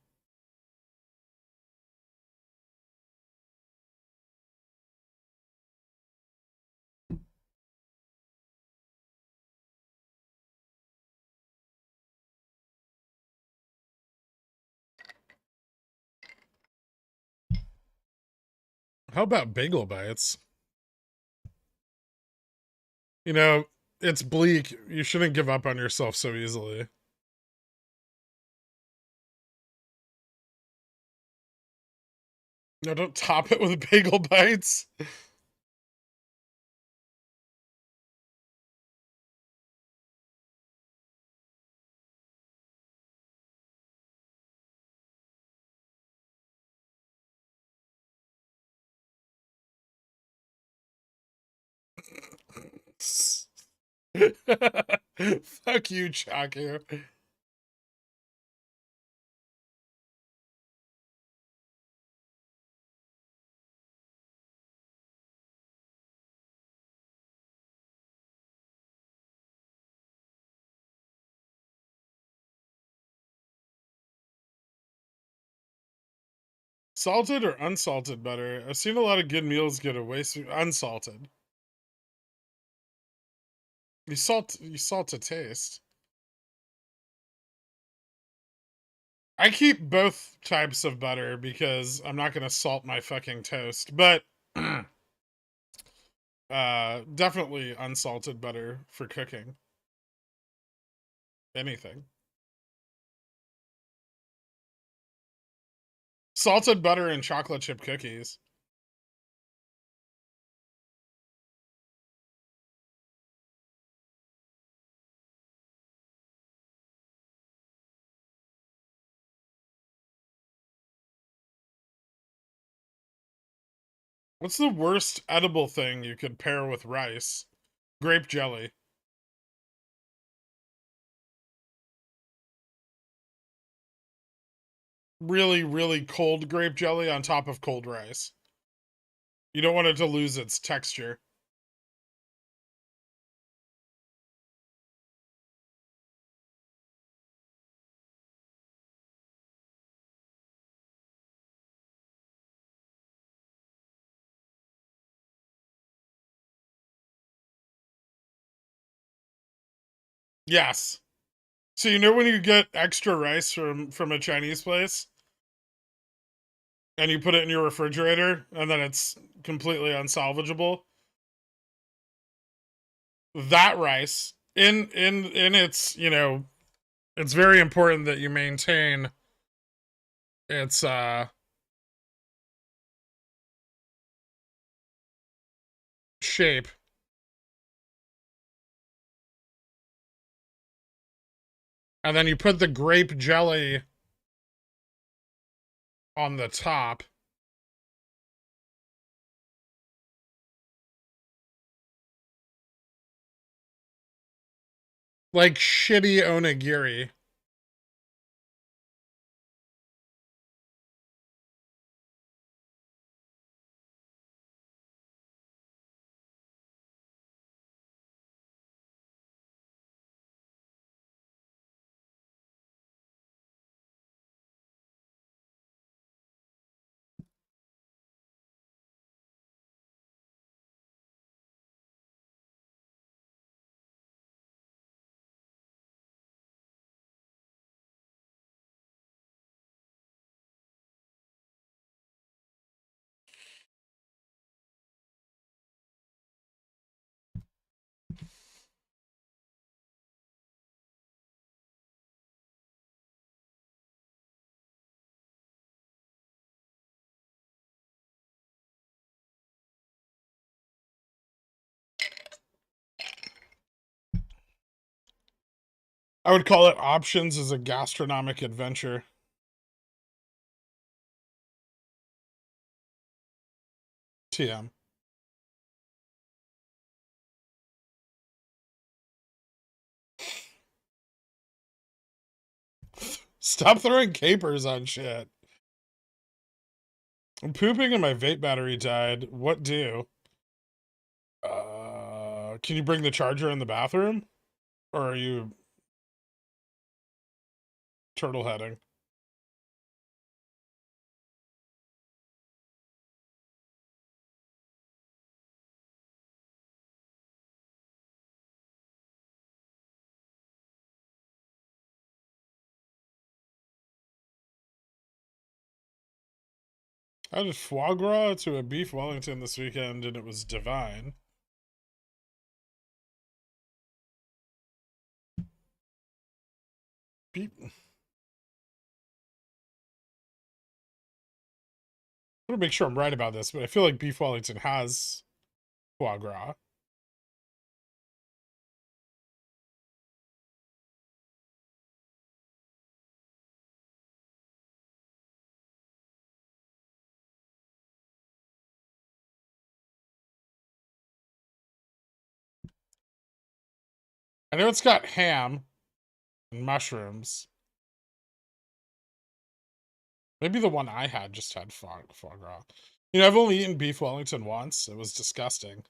How about bagel bites? You know, it's bleak. You shouldn't give up on yourself so easily. No, don't top it with bagel bites. Fuck you, Chaku. Salted or unsalted butter? I've seen a lot of good meals get away unsalted. You salt to taste. I keep both types of butter because I'm not gonna salt my fucking toast, but definitely unsalted butter for cooking. Anything. Salted butter and chocolate chip cookies. What's the worst edible thing you could pair with rice? Grape jelly. Really, really cold grape jelly on top of cold rice. You don't want it to lose its texture. Yes. So you know when you get extra rice from a Chinese place and you put it in your refrigerator and then it's completely unsalvageable? That rice in its, it's very important that you maintain its shape. And then you put the grape jelly on the top. Like shitty onigiri. I would call it options as a gastronomic adventure. TM. Stop throwing capers on shit. I'm pooping and my vape battery died. What do? Can you bring the charger in the bathroom? Or are you turtle heading? I did foie gras to a beef Wellington this weekend and it was divine. Beef. I want to make sure I'm right about this, but I feel like beef Wellington has foie gras. I know it's got ham and mushrooms. Maybe the one I had just had foie gras. You know, I've only eaten beef Wellington once. It was disgusting.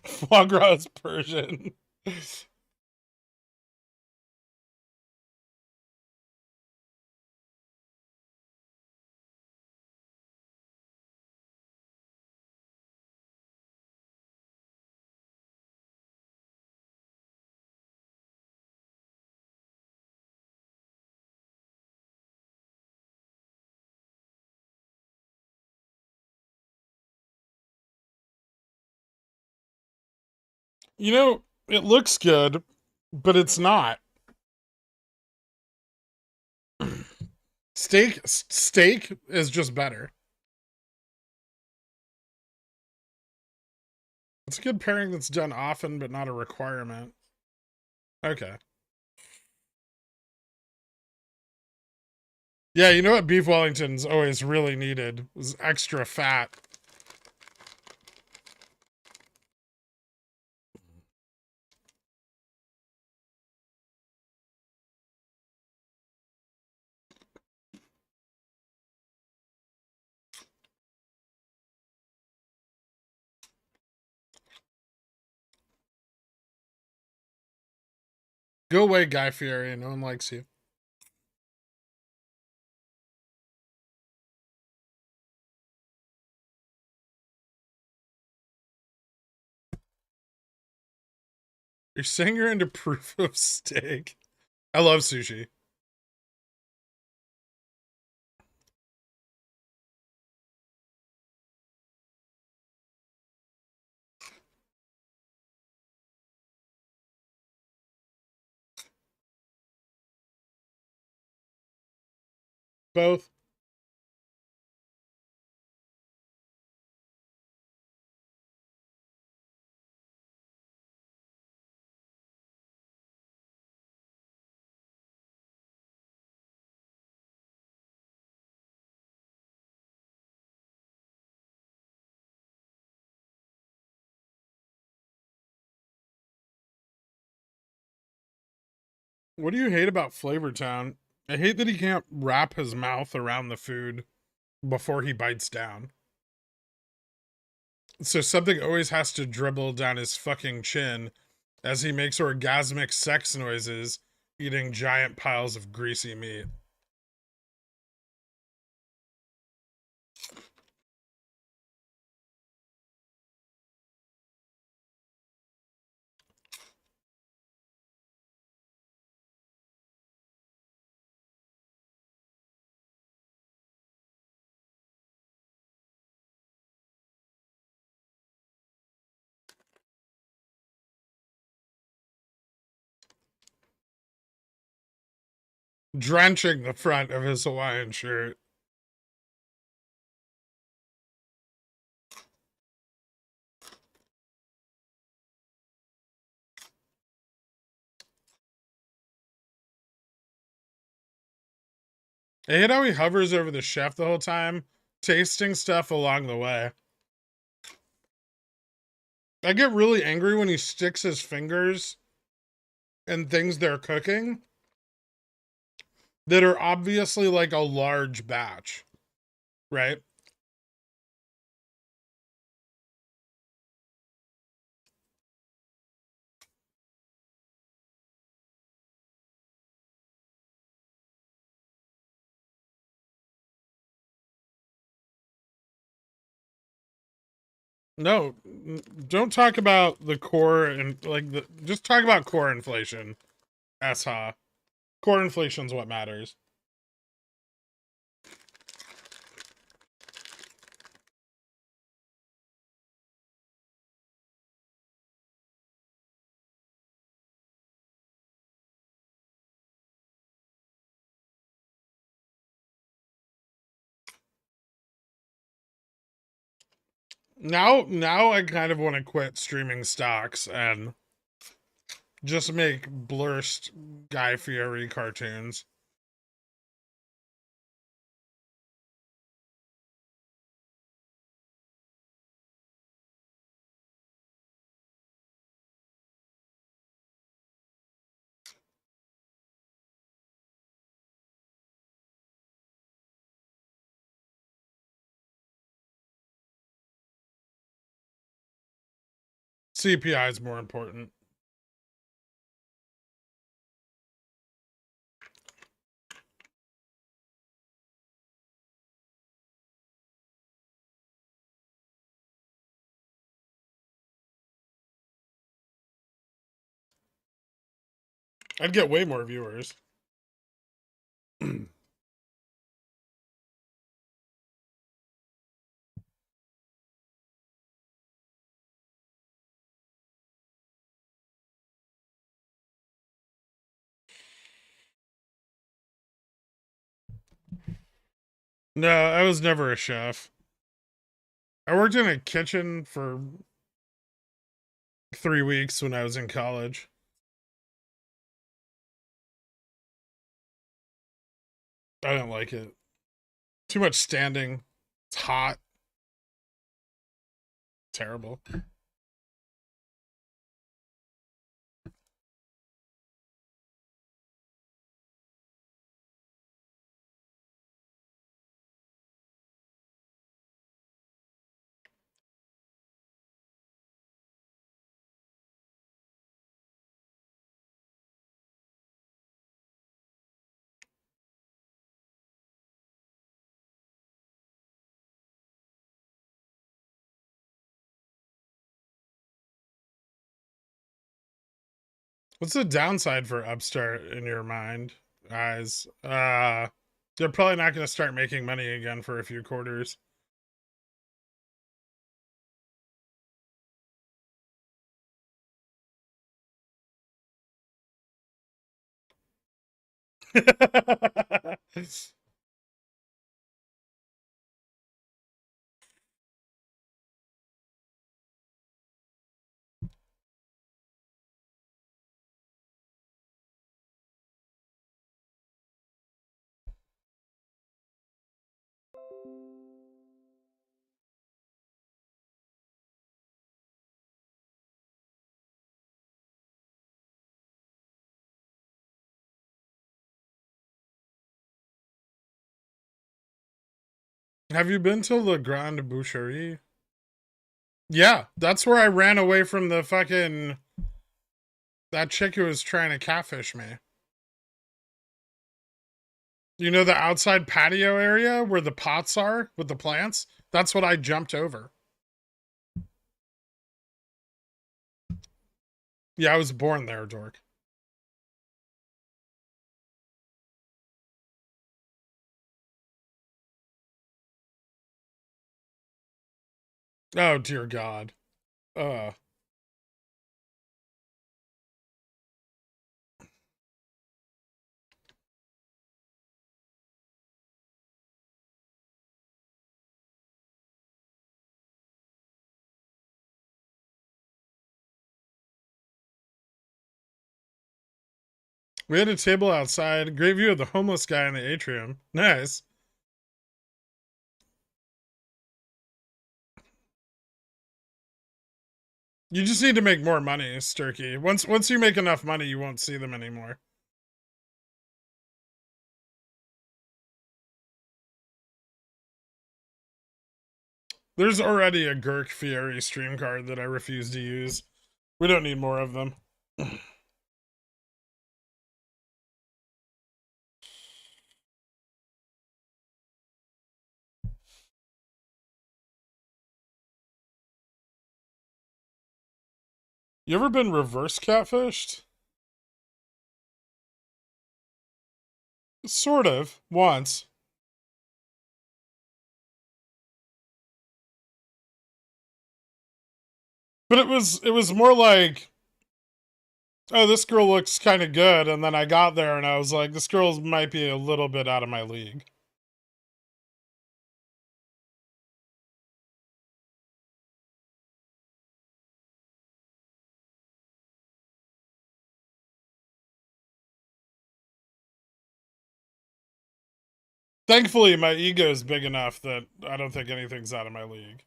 Foie gras is Persian. You know, it looks good, but it's not. Steak is just better. It's a good pairing that's done often, but not a requirement. Okay. Yeah, you know what beef Wellington's always really needed was extra fat. Go away, Guy Fieri. No one likes you. You're saying you're into proof of steak. I love sushi. Both. What do you hate about Flavortown? I hate that he can't wrap his mouth around the food before he bites down. So something always has to dribble down his fucking chin as he makes orgasmic sex noises eating giant piles of greasy meat. Drenching the front of his Hawaiian shirt. I hate how he hovers over the chef the whole time, tasting stuff along the way. I get really angry when he sticks his fingers in things they're cooking that are obviously like a large batch, right? No, don't talk about the core and like just talk about core inflation. Essa. Core inflation's what matters. Now I kind of want to quit streaming stocks and just make blurst Guy Fieri cartoons. CPI is more important. I'd get way more viewers. No, I was never a chef. I worked in a kitchen for 3 weeks when I was in college. I didn't like it. Too much standing. It's hot. Terrible. What's the downside for Upstart in your mind, guys? They're probably not going to start making money again for a few quarters. Have you been to Le Grande Boucherie? Yeah, that's where I ran away from the fucking that chick who was trying to catfish me. You know the outside patio area where the pots are with the plants? That's what I jumped over. Yeah, I was born there, dork. Oh dear God. Uh We had a table outside. Great view of the homeless guy in the atrium. Nice. You just need to make more money, Sturkey. Once you make enough money, you won't see them anymore. There's already a gherkin stream card that I refuse to use. We don't need more of them. You ever been reverse catfished? Sort of, once. But it was more like, oh, this girl looks kind of good, and then I got there and I was like, this girl might be a little bit out of my league. Thankfully, my ego is big enough that I don't think anything's out of my league.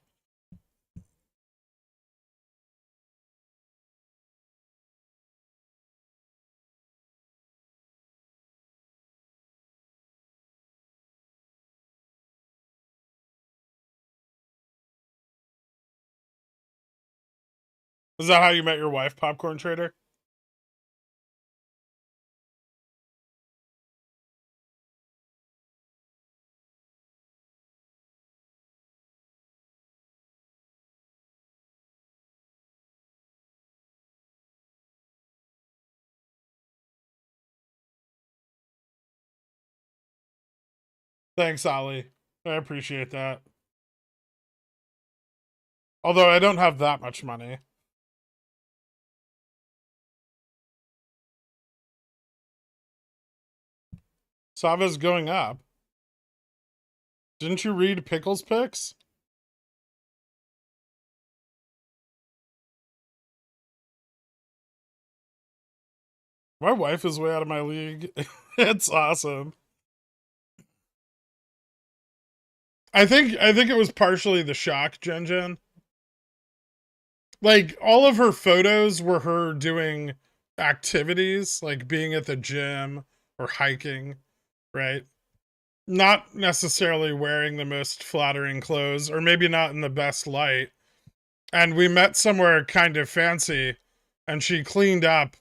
Is that how you met your wife, Popcorn Trader? Thanks, Ollie. I appreciate that. Although I don't have that much money. Sava's going up. Didn't you read Pickles Picks? My wife is way out of my league. It's awesome. I think it was partially the shock, Jen. Like all of her photos were her doing activities, like being at the gym or hiking, right? Not necessarily wearing the most flattering clothes, or maybe not in the best light. And we met somewhere kind of fancy, and she cleaned up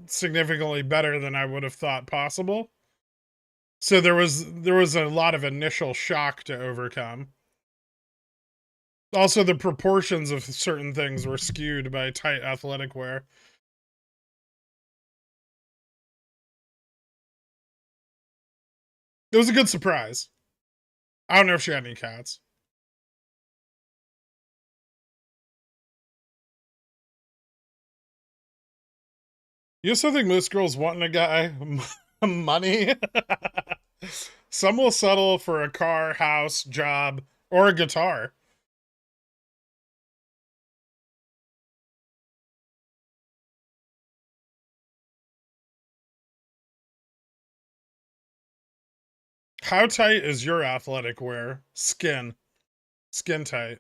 significantly better than I would have thought possible. So there was a lot of initial shock to overcome. Also, the proportions of certain things were skewed by tight athletic wear. It was a good surprise. I don't know if she had any cats. You also think most girls want in a guy money? Some will settle for a car, house, job, or a guitar. How tight is your athletic wear? Skin. Skin tight.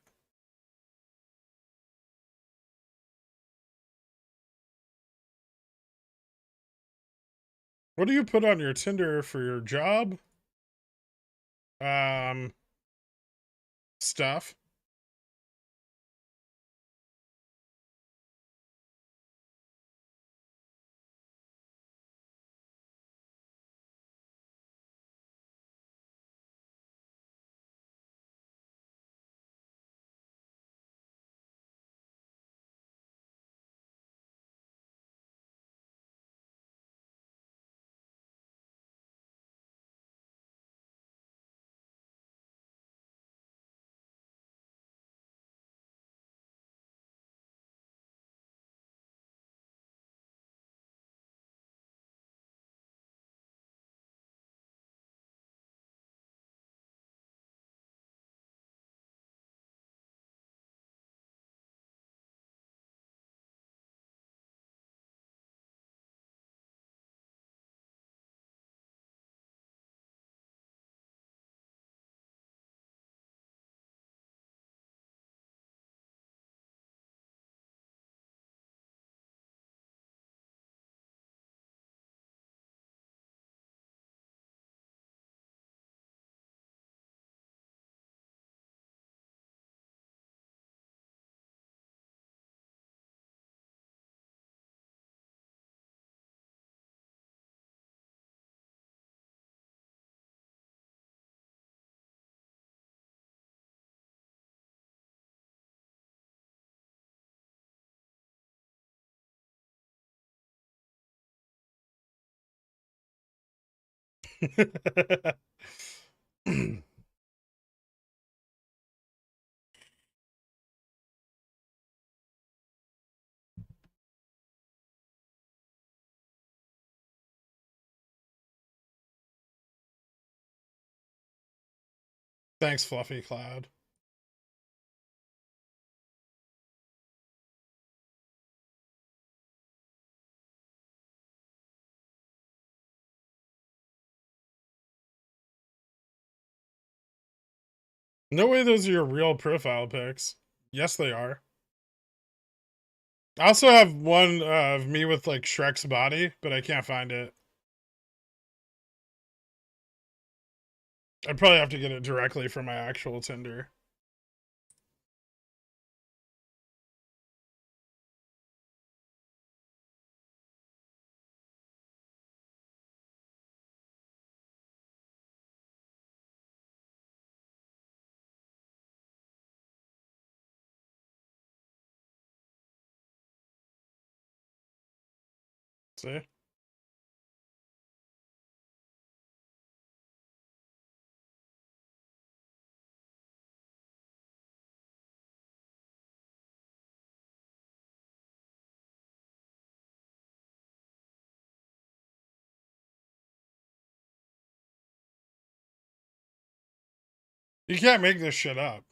What do you put on your Tinder for your job? Um, Stuff. Thanks, Fluffy Cloud. No way those are your real profile pics. Yes, they are. I also have one of me with like Shrek's body, but I can't find it. I'd probably have to get it directly from my actual Tinder. See? You can't make this shit up.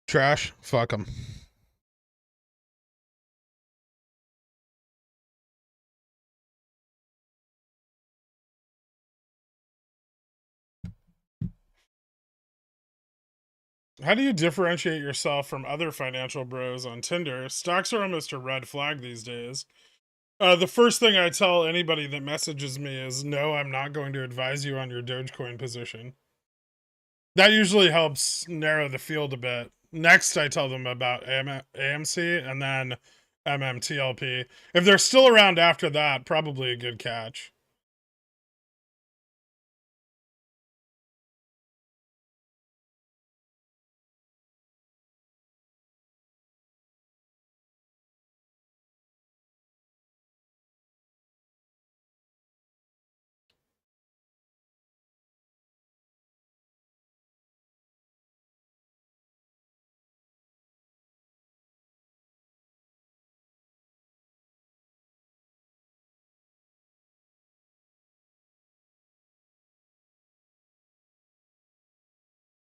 Trash. Fuck them. How do you differentiate yourself from other financial bros on Tinder? Stocks are almost a red flag these days. The first thing I tell anybody that messages me is, no, I'm not going to advise you on your Dogecoin position. That usually helps narrow the field a bit. Next, I tell them about AMC and then MMTLP. If they're still around after that, probably a good catch.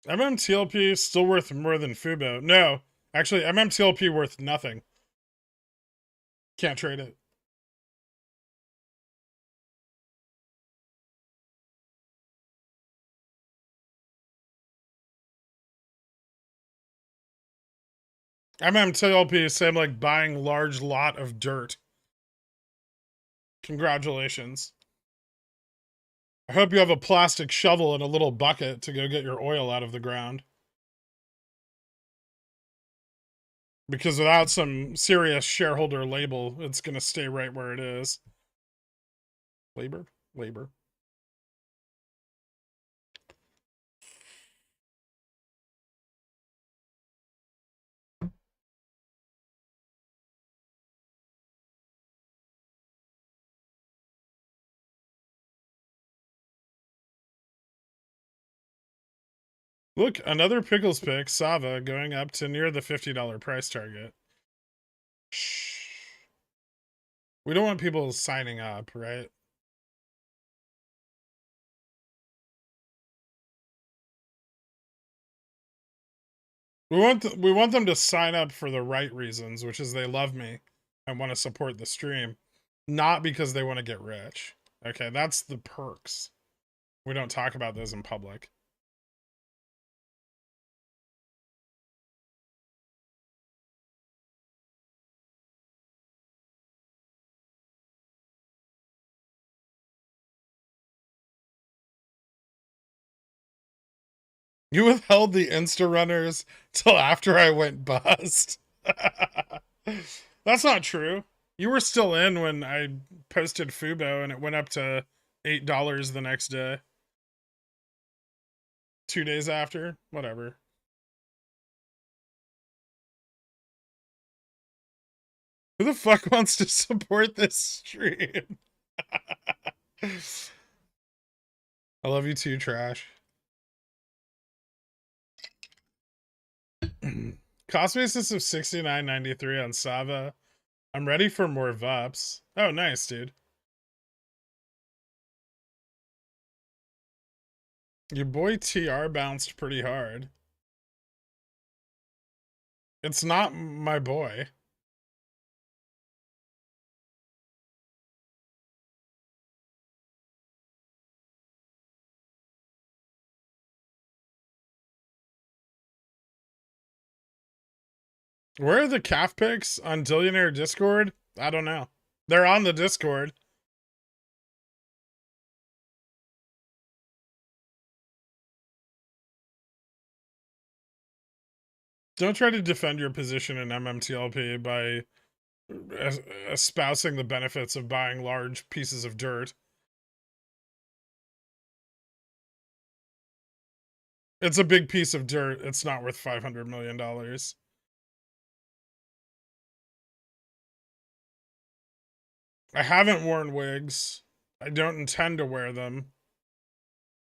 MMTLP is still worth more than Fubo. No, actually, MMTLP worth nothing. Can't trade it. MMTLP is same like buying large lot of dirt. Congratulations. I hope you have a plastic shovel and a little bucket to go get your oil out of the ground. Because without some serious shareholder label, it's going to stay right where it is. Labor? Labor. Look, another Pickles pick, Sava, going up to near the $50 price target. Shh. We don't want people signing up, right? We want them to sign up for the right reasons, which is they love me and want to support the stream, not because they want to get rich. Okay, that's the perks. We don't talk about those in public. You withheld the Insta runners till after I went bust. That's not true. You were still in when I posted Fubo and it went up to $8 the next day. 2 days after, whatever. Who the fuck wants to support this stream? I love you too, Trash. Cost basis of 69.93 on Sava. I'm ready for more VUPs. Oh, nice, dude. Your boy TR bounced pretty hard. It's not my boy. Where are the calf pics on Dillionaire Discord? I don't know. They're on the Discord. Don't try to defend your position in MMTLP by espousing the benefits of buying large pieces of dirt. It's a big piece of dirt. It's not worth $500 million. I haven't worn wigs. I don't intend to wear them.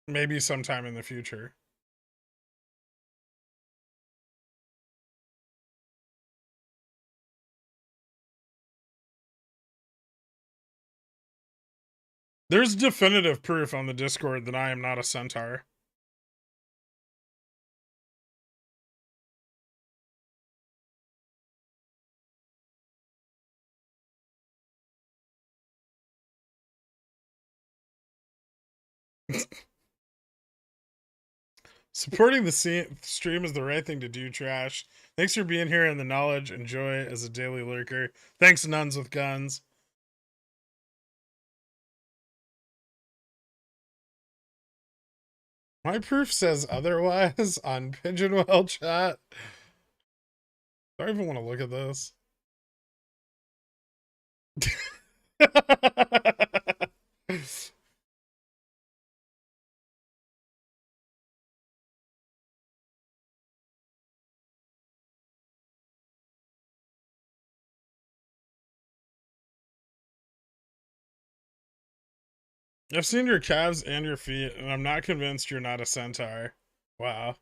Maybe sometime in the future. There's definitive proof on the Discord that I am not a centaur. Supporting the stream is the right thing to do, Trash. Thanks for being here and the knowledge. Enjoy as a daily lurker. Thanks, Nuns with Guns. My proof says otherwise on Pigeonwell chat. Do I even want to look at this? I've seen your calves and your feet, and I'm not convinced you're not a centaur. Wow.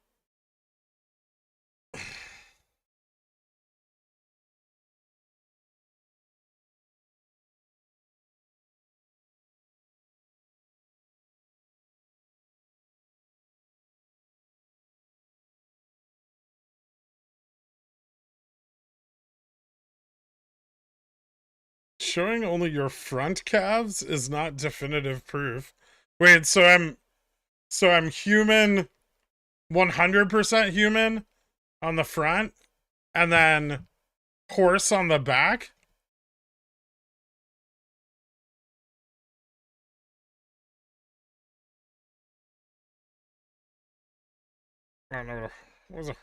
Showing only your front calves is not definitive proof. Wait, so I'm human, 100% human on the front, and then horse on the back? I don't know. What was it?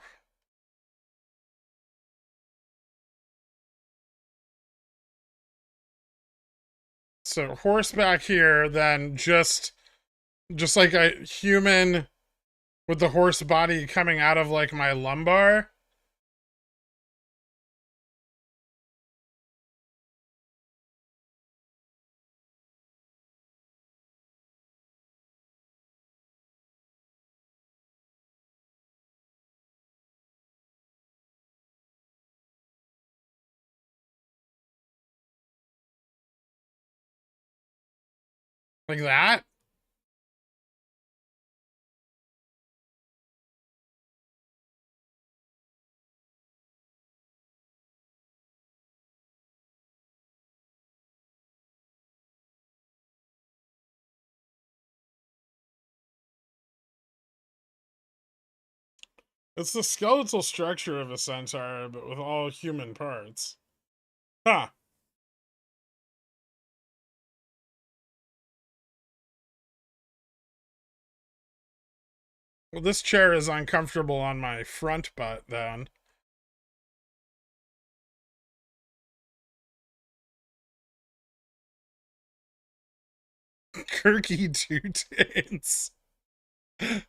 So horseback here, then just like a human with the horse body coming out of like my lumbar. Like that? It's the skeletal structure of a centaur, but with all human parts. Huh. Well, this chair is uncomfortable on my front butt, then. Crikey two tains.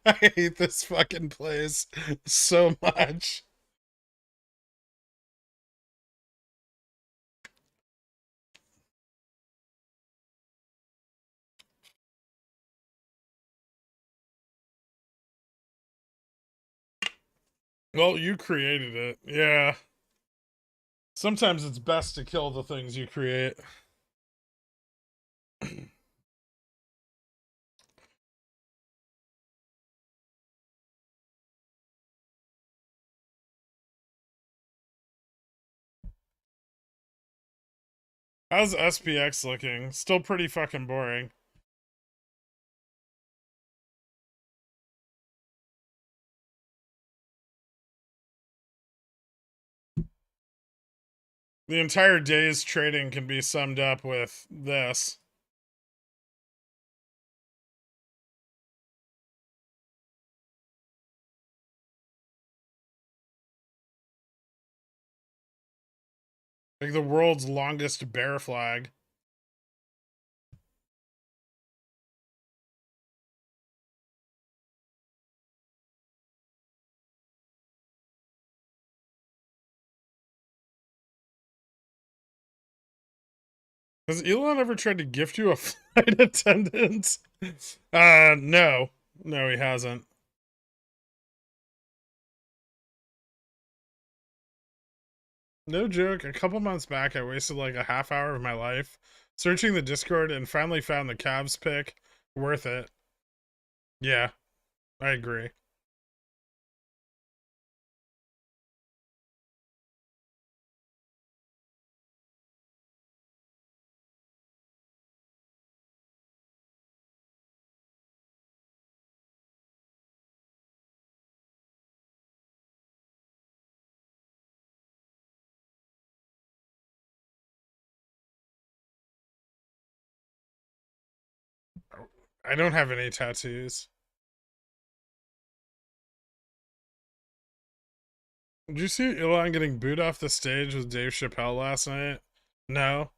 I hate this fucking place so much. Well, you created it. Yeah. Sometimes it's best to kill the things you create. How's SPX looking? Still pretty fucking boring. The entire day's trading can be summed up with this. Like the world's longest bear flag. Has Elon ever tried to gift you a flight attendant? No. No, he hasn't. No joke, a couple months back, I wasted like a half hour of my life searching the Discord and finally found the Cavs pick. Worth it. Yeah, I agree. I don't have any tattoos. Did you see Elon getting booed off the stage with Dave Chappelle last night? No.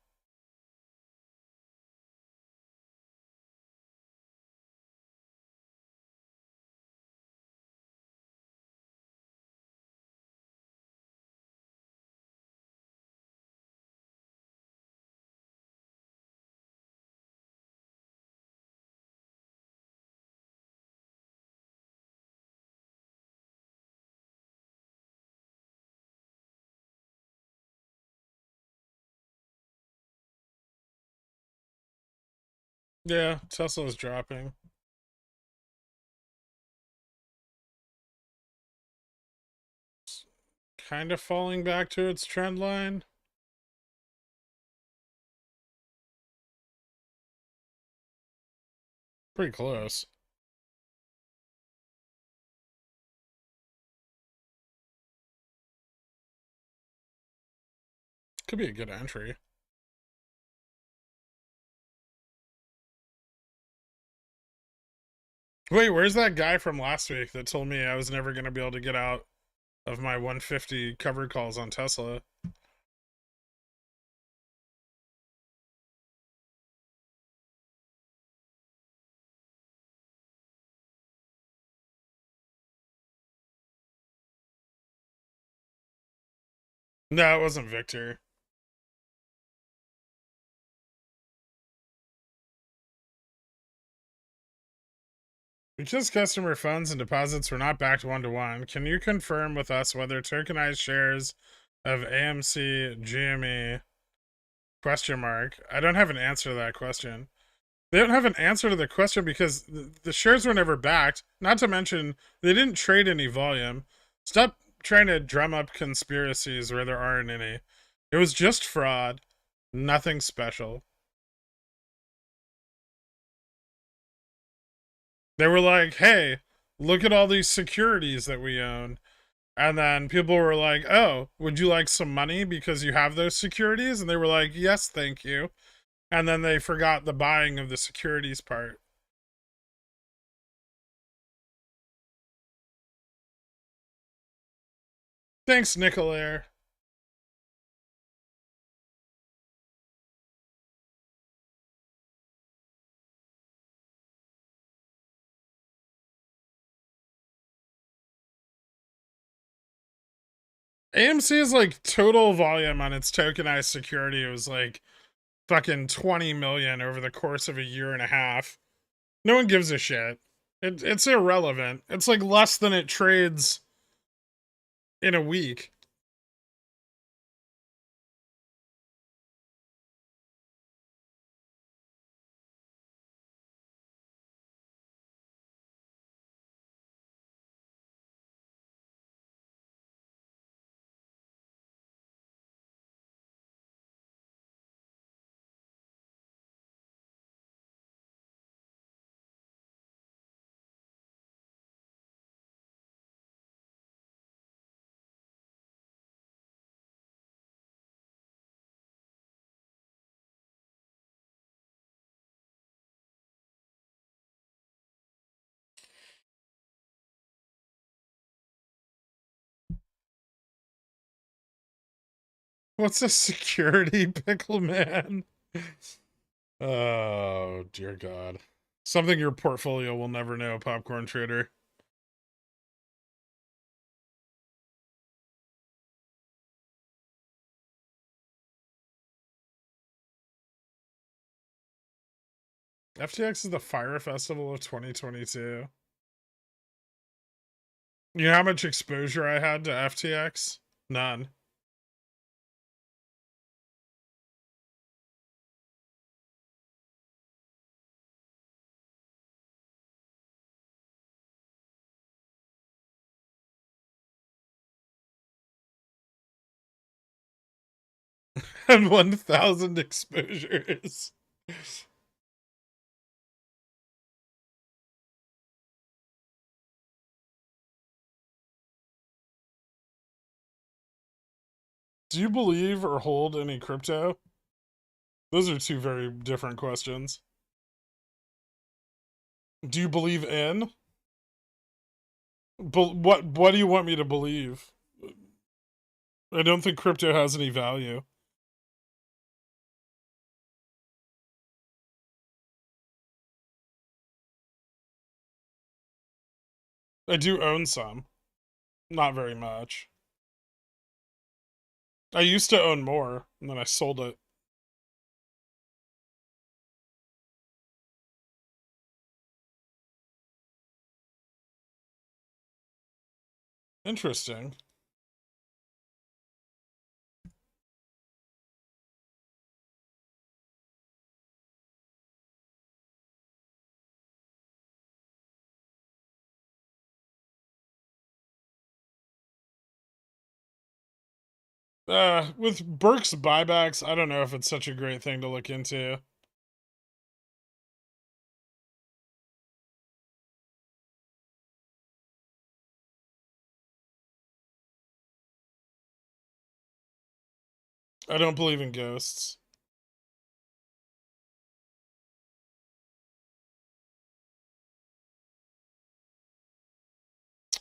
Yeah, Tesla's dropping. Kind of falling back to its trend line. Pretty close. Could be a good entry. Wait, where's that guy from last week that told me I was never going to be able to get out of my 150 cover calls on Tesla? No, it wasn't Victor. Because customer funds and deposits were not backed one-to-one, can you confirm with us whether tokenized shares of AMC GME question mark? I don't have an answer to that question. They don't have an answer to the question because the shares were never backed. Not to mention, they didn't trade any volume. Stop trying to drum up conspiracies where there aren't any. It was just fraud. Nothing special. They were like, hey, look at all these securities that we own. And then people were like, oh, would you like some money because you have those securities? And they were like, yes, thank you. And then they forgot the buying of the securities part. Thanks, Nicolaire. AMC is like total volume on its tokenized security. It was like fucking 20 million over the course of a year and a half. No one gives a shit. It's irrelevant. It's like less than it trades in a week. What's a security, pickle man? Oh, dear God. Something your portfolio will never know, popcorn trader. FTX is the Fire Festival of 2022. You know how much exposure I had to FTX? None. And 1,000 exposures. Do you believe or hold any crypto? Those are two very different questions. Do you believe in? But what do you want me to believe? I don't think crypto has any value. I do own some. Not very much. I used to own more, and then I sold it. Interesting. With Burke's buybacks, I don't know if it's such a great thing to look into. I don't believe in ghosts.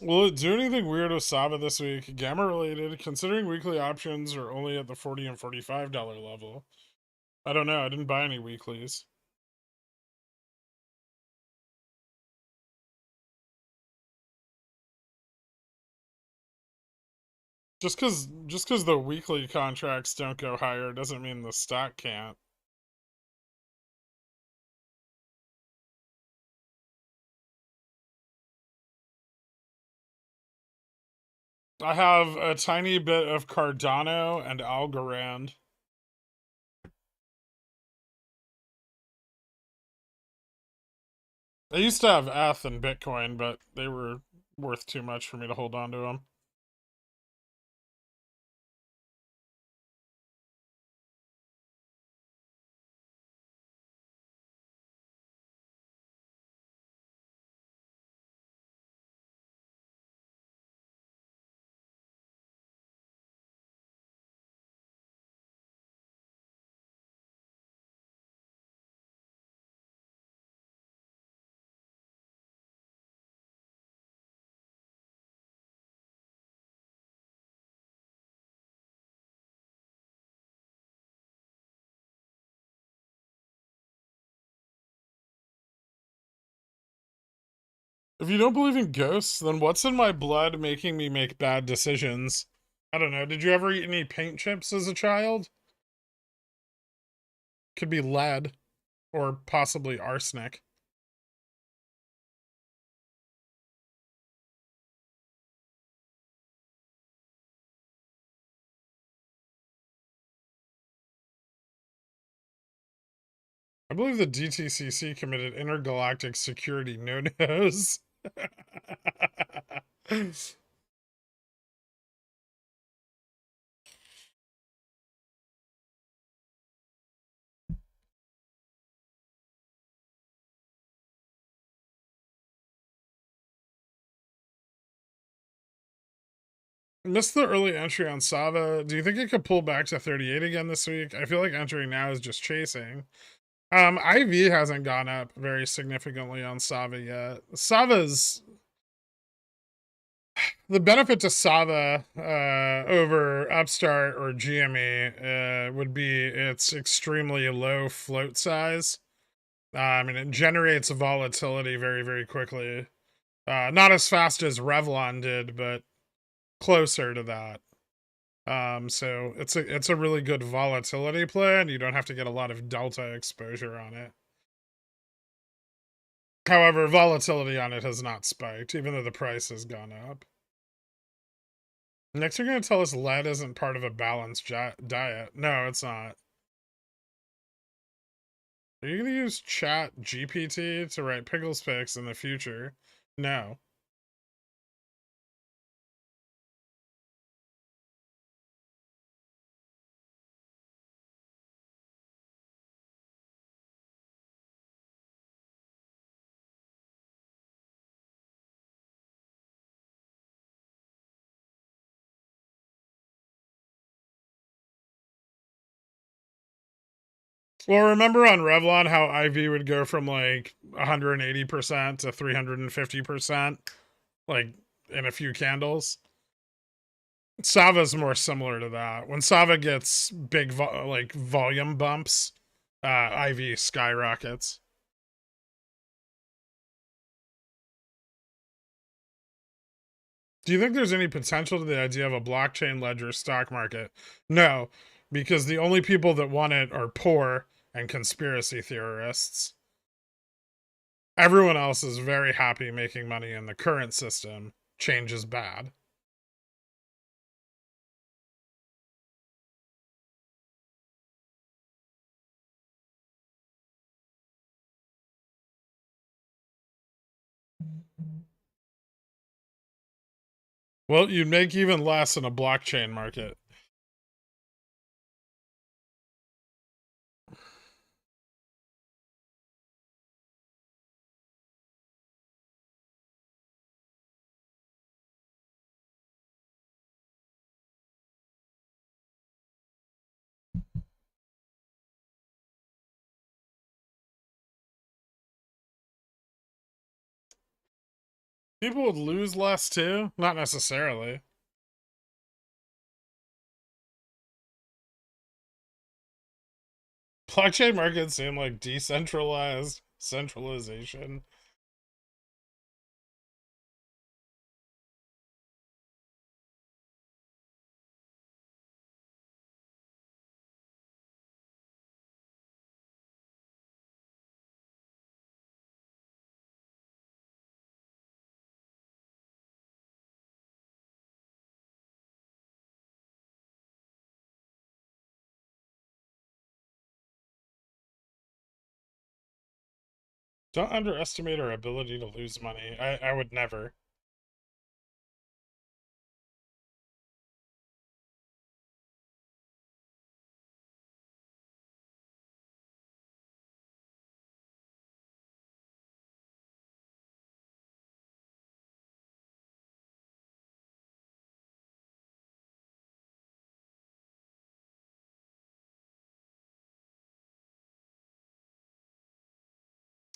Will it do anything weird with Saba this week? Gamma related, considering weekly options are only at the $40 and $45 level. I don't know. I didn't buy any weeklies. Just cause the weekly contracts don't go higher doesn't mean the stock can't. I have a tiny bit of Cardano and Algorand. I used to have ETH and Bitcoin, but they were worth too much for me to hold on to them. If you don't believe in ghosts, then what's in my blood making me make bad decisions? I don't know. Did you ever eat any paint chips as a child? Could be lead or possibly arsenic. I believe the DTCC committed intergalactic security no-nos. Missed the early entry on Sava. Do you think it could pull back to 38 again this week? I feel like entering now is just chasing. IV hasn't gone up very significantly on Sava yet. Sava's the benefit to Sava over Upstart or GME would be its extremely low float size. And it generates volatility very, very quickly. Not as fast as Revlon did, but closer to that. So it's a really good volatility play, and you don't have to get a lot of delta exposure on it. However, volatility on it has not spiked, even though the price has gone up. Next, you're going to tell us lead isn't part of a balanced diet. No, it's not. Are you going to use Chat GPT to write Pickles picks in the future? No. Well, remember on Revlon how IV would go from like 180% to 350%, like in a few candles? Sava's more similar to that. When Sava gets big like volume bumps, IV skyrockets. Do you think there's any potential to the idea of a blockchain ledger stock market? No, because the only people that want it are poor and conspiracy theorists. Everyone else is very happy making money in the current system. Change is bad. Well, you'd make even less in a blockchain market. People would lose less too? Not necessarily. Blockchain markets seem like decentralized centralization. Don't underestimate our ability to lose money. I would never.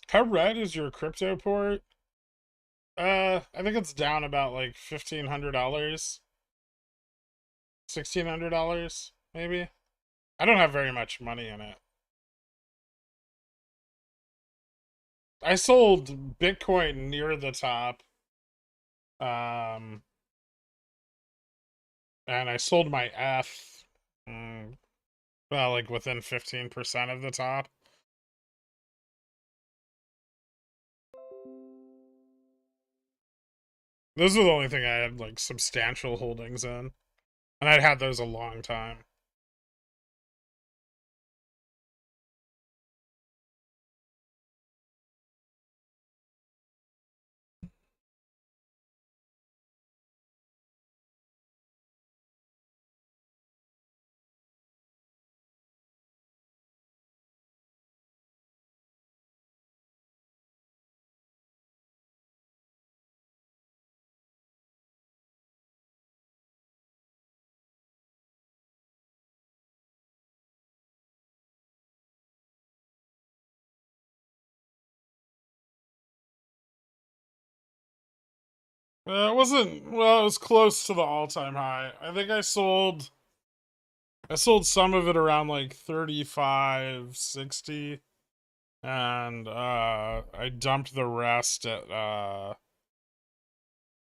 How red is your crypto port? I think it's down about like $1,500. $1,600, maybe? I don't have very much money in it. I sold Bitcoin near the top. And I sold my F, well, like within 15% of the top. Those are the only thing I had like substantial holdings in. And I'd had those a long time. It wasn't, well, it was close to the all-time high. I think I sold some of it around like 35.60, and I dumped the rest at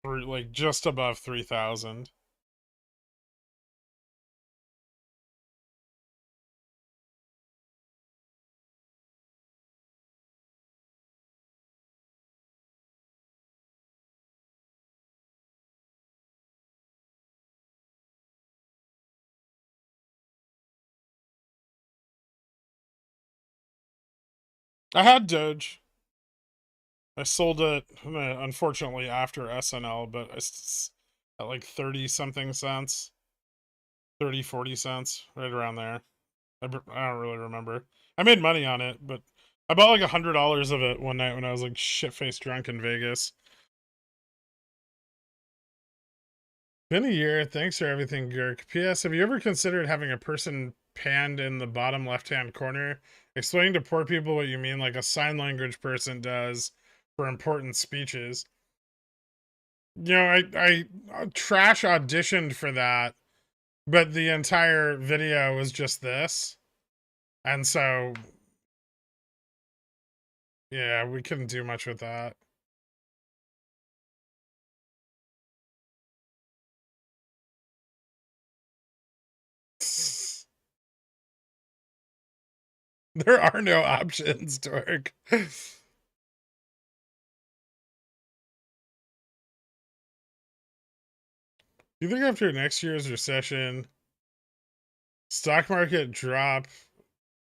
like just above 3,000. I had Doge. I sold it, unfortunately, after SNL, but at like 30 something cents, 30, 40 cents, right around there. I don't really remember. I made money on it, but I bought like $100 of it one night when I was like shit-faced drunk in Vegas. Been a year. Thanks for everything, Gurk. P.S. Have you ever considered having a person panned in the bottom left-hand corner, explaining to poor people what you mean, like a sign language person does for important speeches? You know, I trash auditioned for that, but the entire video was just this, and so yeah, we couldn't do much with that. There are no options, Dork. You think after next year's recession, stock market drop,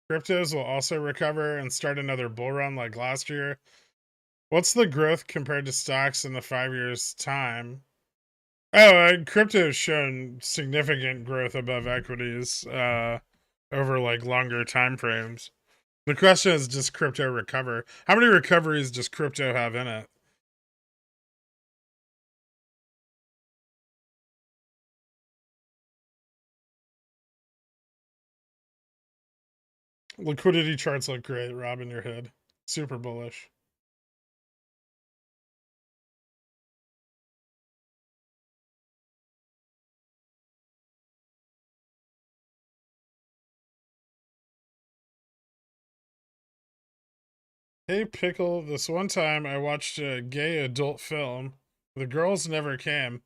cryptos will also recover and start another bull run like last year? What's the growth compared to stocks in the 5 years' time? Oh, crypto has shown significant growth above equities over like longer time frames. The question is, does crypto recover? How many recoveries does crypto have in it? Liquidity charts look great, Rob, in your head. Super bullish. Hey, Pickle, this one time I watched a gay adult film. The girls never came.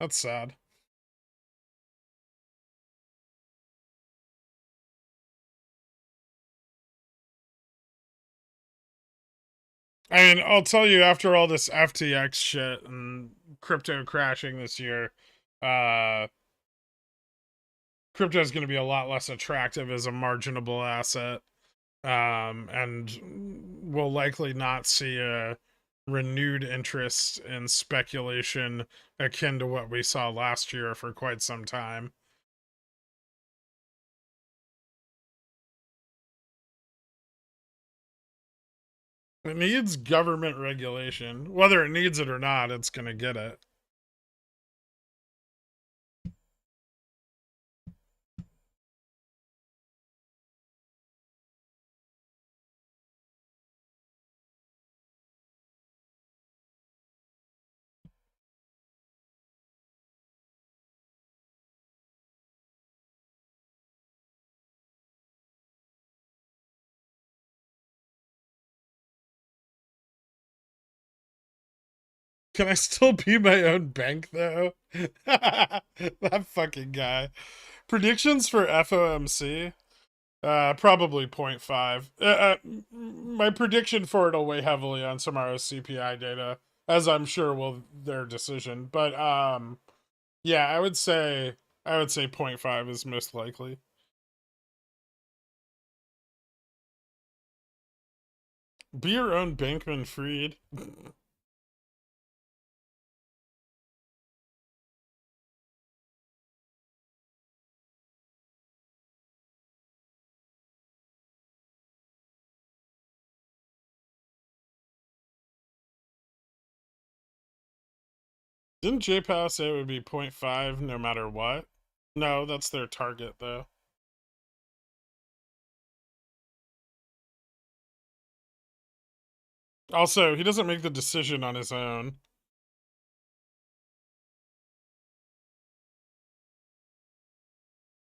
That's sad. I mean, I'll tell you, after all this FTX shit and crypto crashing this year, uh, crypto is going to be a lot less attractive as a marginable asset, and we'll likely not see a renewed interest in speculation akin to what we saw last year for quite some time. It needs government regulation. Whether it needs it or not, it's going to get it. Can I still be my own bank, though? That fucking guy. Predictions for FOMC? Probably point 0.5. My prediction for it will weigh heavily on tomorrow's CPI data, as I'm sure will their decision. But yeah, I would say point 0.5 is most likely. Be your own Bankman Fried. Didn't JPow say it would be point 0.5 no matter what? No, that's their target though. Also, he doesn't make the decision on his own.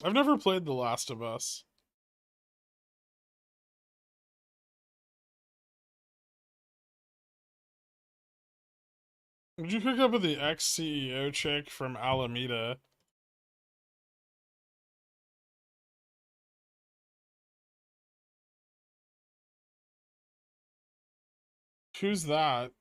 I've never played The Last of Us. Did you hook up with the ex-CEO chick from Alameda? Who's that?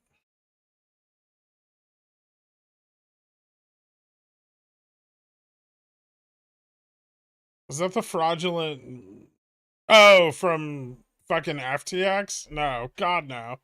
Is that the fraudulent... Oh, from fucking FTX? No, God, no.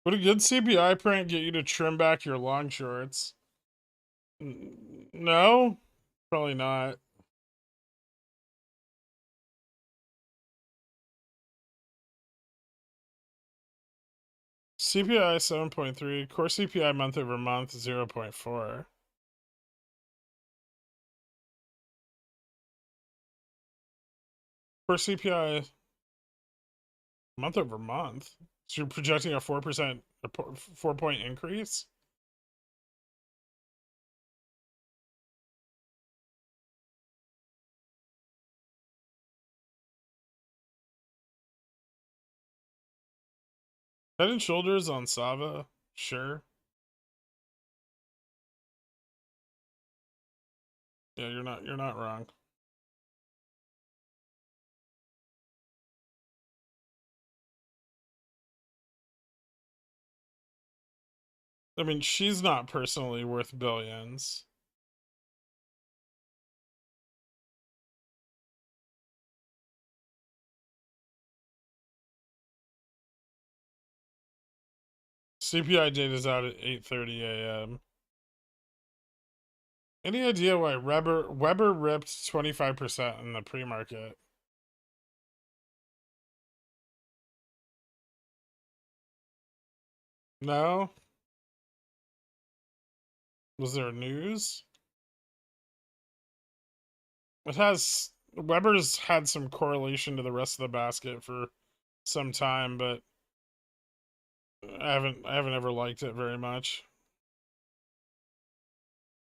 Would a good CPI print get you to trim back your long shorts? No? Probably not. CPI 7.3, core CPI month over month 0.4. Core CPI month over month. So you're projecting a 4%, a 4-point increase? Head and shoulders on Sava? Sure. Yeah, you're not wrong. I mean, she's not personally worth billions. CPI data's out at 8:30 a.m. Any idea why Weber ripped 25% in the pre-market? No? Was there news? It has Weber's had some correlation to the rest of the basket for some time, but I haven't ever liked it very much.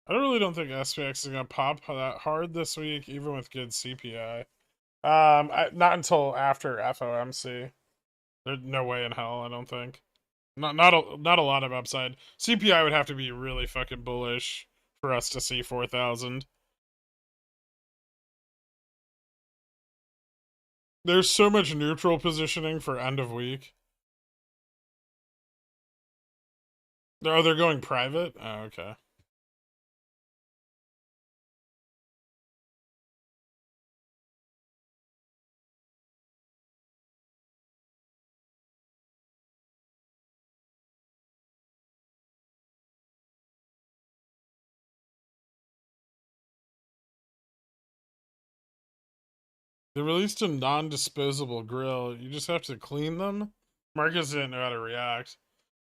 I really don't think SPX is gonna pop that hard this week, even with good CPI. Not until after FOMC. There's no way in hell, I don't think. Not a lot of upside. CPI would have to be really fucking bullish for us to see 4,000. There's so much neutral positioning for end of week. Oh, they're going private? Oh, okay. They released a non-disposable grill. You just have to clean them? Marcus didn't know how to react.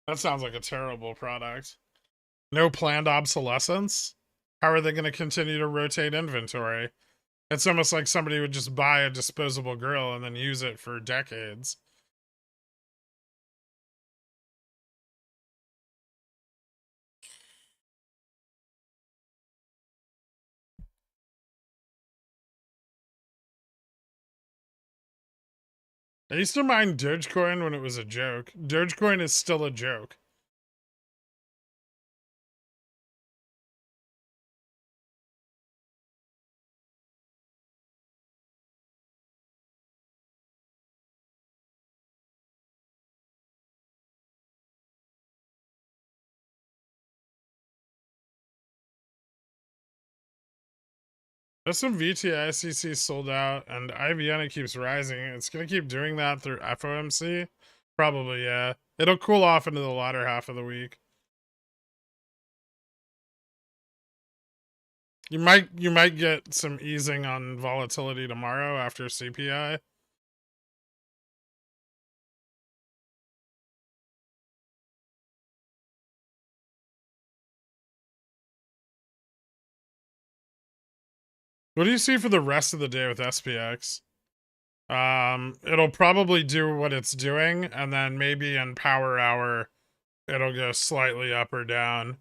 That sounds like a terrible product. No planned obsolescence? How are they going to continue to rotate inventory? It's almost like somebody would just buy a disposable grill and then use it for decades. I used to mind Dogecoin when it was a joke. Dogecoin is still a joke. SMVTICC sold out, and IVN keeps rising. It's gonna keep doing that through FOMC? Probably, yeah. It'll cool off into the latter half of the week. You might get some easing on volatility tomorrow after CPI. What do you see for the rest of the day with SPX? It'll probably do what it's doing, and then maybe in power hour, it'll go slightly up or down.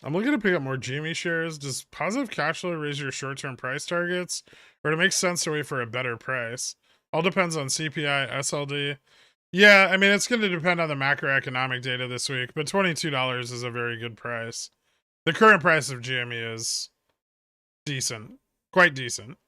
I'm looking to pick up more GME shares. Does positive cash flow raise your short-term price targets, or it makes sense to wait for a better price? All depends on CPI, SLD. Yeah, I mean, it's going to depend on the macroeconomic data this week, but $22 is a very good price. The current price of GME is decent, quite decent.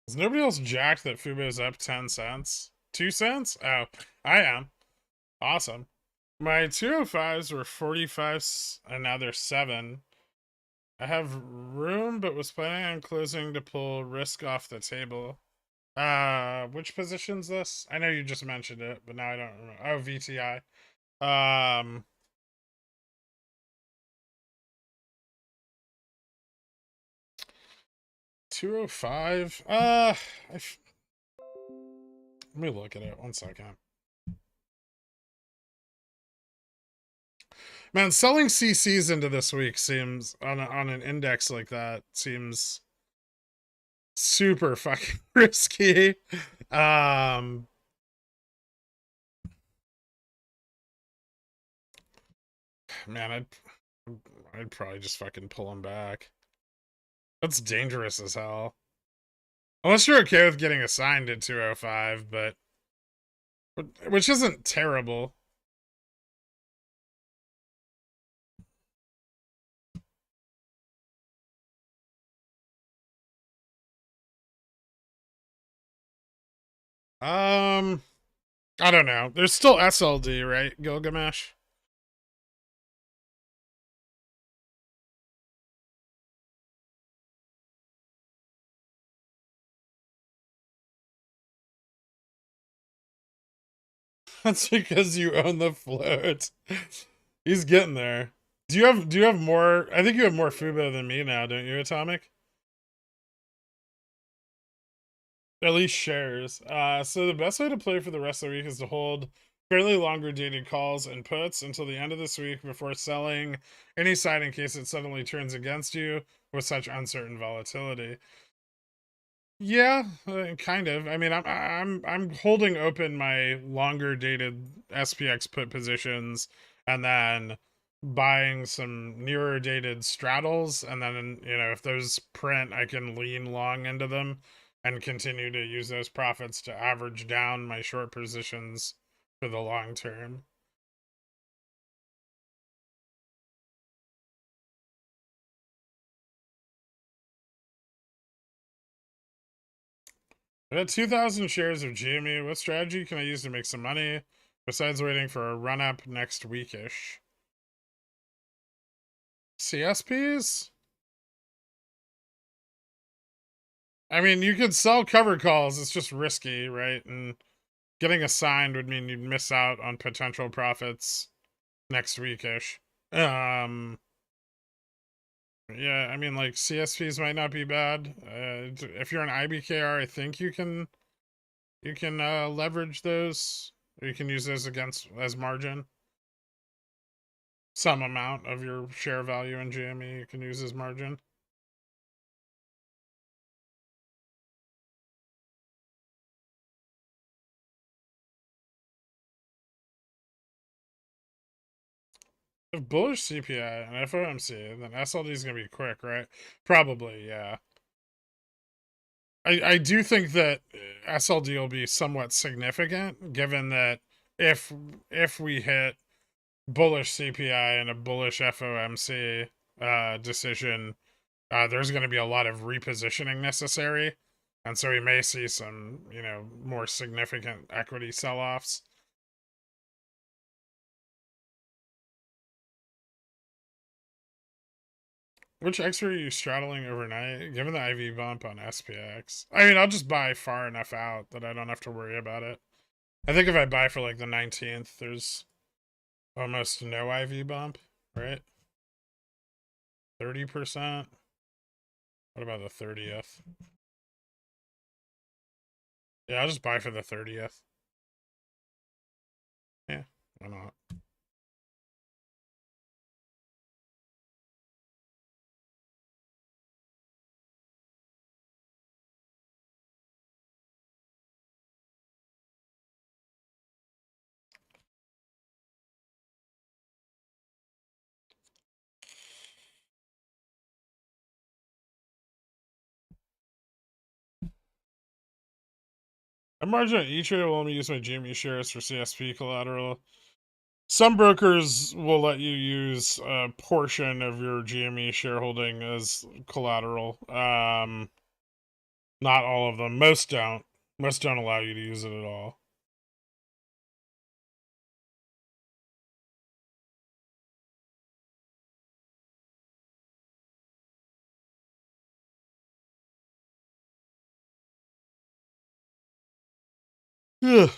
Is nobody else jacked that Fubo's up 10 cents? 2 cents? Oh, I am. Awesome. My 205s were 45 and now they're 7. I have room, but was planning on closing to pull risk off the table. Which position's this? I know you just mentioned it, but now I don't remember. Oh, VTI. 205. Let me look at it. 1 second. Man, selling CCs into this week seems on an index like that seems super fucking risky. Man, I'd probably just fucking pull them back. That's dangerous as hell. Unless you're okay with getting assigned at 205, but which isn't terrible. I don't know. There's still SLD, right, Gilgamesh? That's because you own the float. He's getting there. Do you have more? I think you have more Fubo than me now, don't you, Atomic? At least shares. So the best way to play for the rest of the week is to hold fairly longer dated calls and puts until the end of this week before selling any side in case it suddenly turns against you with such uncertain volatility. Yeah, kind of. I mean, I'm holding open my longer dated SPX put positions, and then buying some nearer dated straddles, and then if those print, I can lean long into them and continue to use those profits to average down my short positions for the long term. I got 2,000 shares of GME. What strategy can I use to make some money besides waiting for a run up next weekish? CSPs? I mean, you could sell cover calls. It's just risky, right? And getting assigned would mean you'd miss out on potential profits next weekish. Um, yeah, I mean, like CSPs might not be bad. If you're an IBKR, I think you can leverage those. Or you can use those against as margin. Some amount of your share value in GME you can use as margin. If bullish CPI and FOMC, then SLD is going to be quick, right? Probably, yeah. I do think that SLD will be somewhat significant, given that if we hit bullish CPI and a bullish FOMC decision, there's going to be a lot of repositioning necessary, and so we may see some more significant equity sell-offs. Which X are you straddling overnight? Given the IV bump on SPX. I mean, I'll just buy far enough out that I don't have to worry about it. I think if I buy for like the 19th, there's almost no IV bump, right? 30%. What about the 30th? Yeah, I'll just buy for the 30th. Yeah, why not? A margin on E-Trade will only use my GME shares for CSP collateral. Some brokers will let you use a portion of your GME shareholding as collateral. Not all of them. Most don't. Most don't allow you to use it at all. Ugh.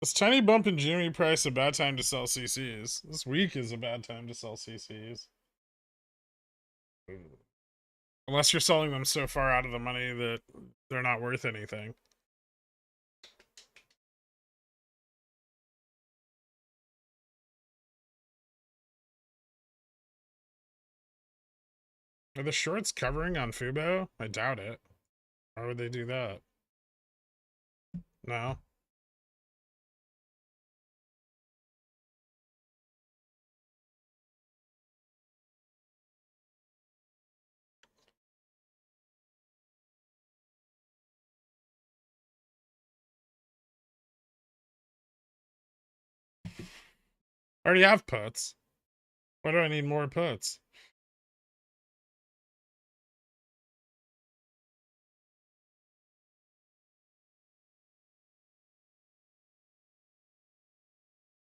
This tiny bump in GME price a bad time to sell CCs? This week is a bad time to sell CCs. Unless you're selling them so far out of the money that they're not worth anything. Are the shorts covering on Fubo? I doubt it. Why would they do that? No. I already have puts. Why do I need more puts?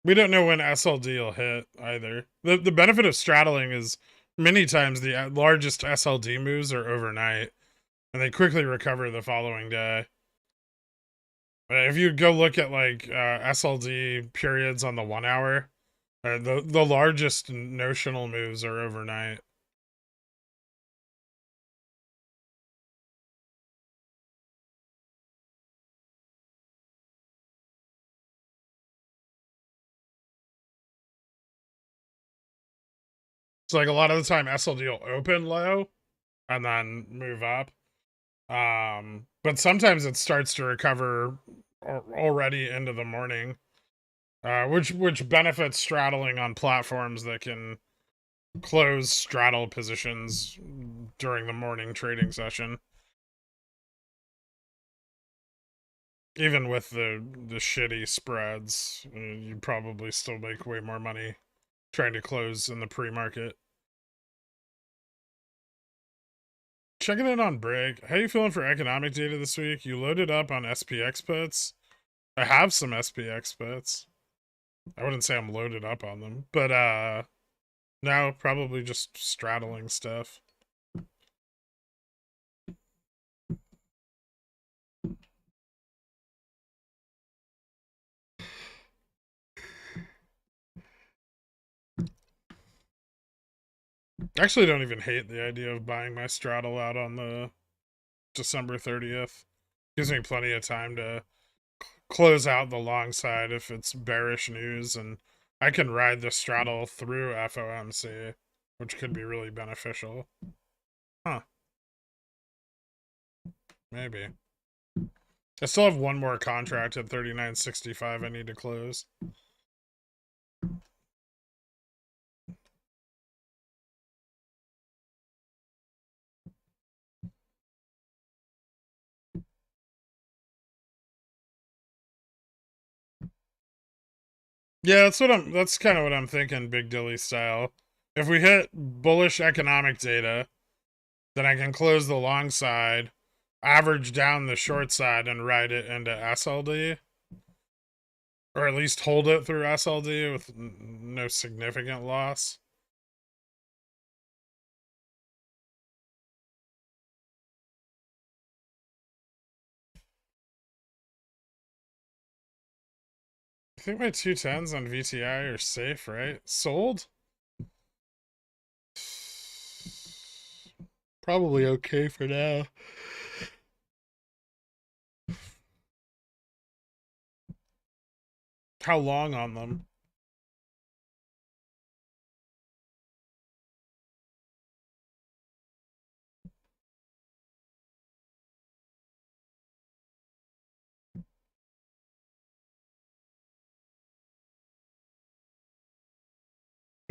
We don't know when SLD will hit either. The benefit of straddling is many times the largest SLD moves are overnight, and they quickly recover the following day. If you go look at like SLD periods on the 1 hour, the largest notional moves are overnight. So like a lot of the time SLD will open low and then move up. But sometimes it starts to recover already into the morning, which benefits straddling on platforms that can close straddle positions during the morning trading session. Even with the shitty spreads, you probably still make way more money trying to close in the pre-market. Checking in on Brig. How you feeling for economic data this week? You loaded up on SPX puts. I have some SPX puts. I wouldn't say I'm loaded up on them, but no, probably just straddling stuff. I actually don't even hate the idea of buying my straddle out on the December 30th. Gives me plenty of time to close out the long side if it's bearish news, and I can ride the straddle through FOMC, which could be really beneficial. Huh. Maybe. I still have one more contract at 39.65 I need to close. Yeah, that's kind of what I'm thinking, Big Dilly style. If we hit bullish economic data, then I can close the long side, average down the short side, and ride it into SLD. Or at least hold it through SLD with no significant loss. I think my 210s on VTI are safe, right? Sold? Probably okay for now. How long on them?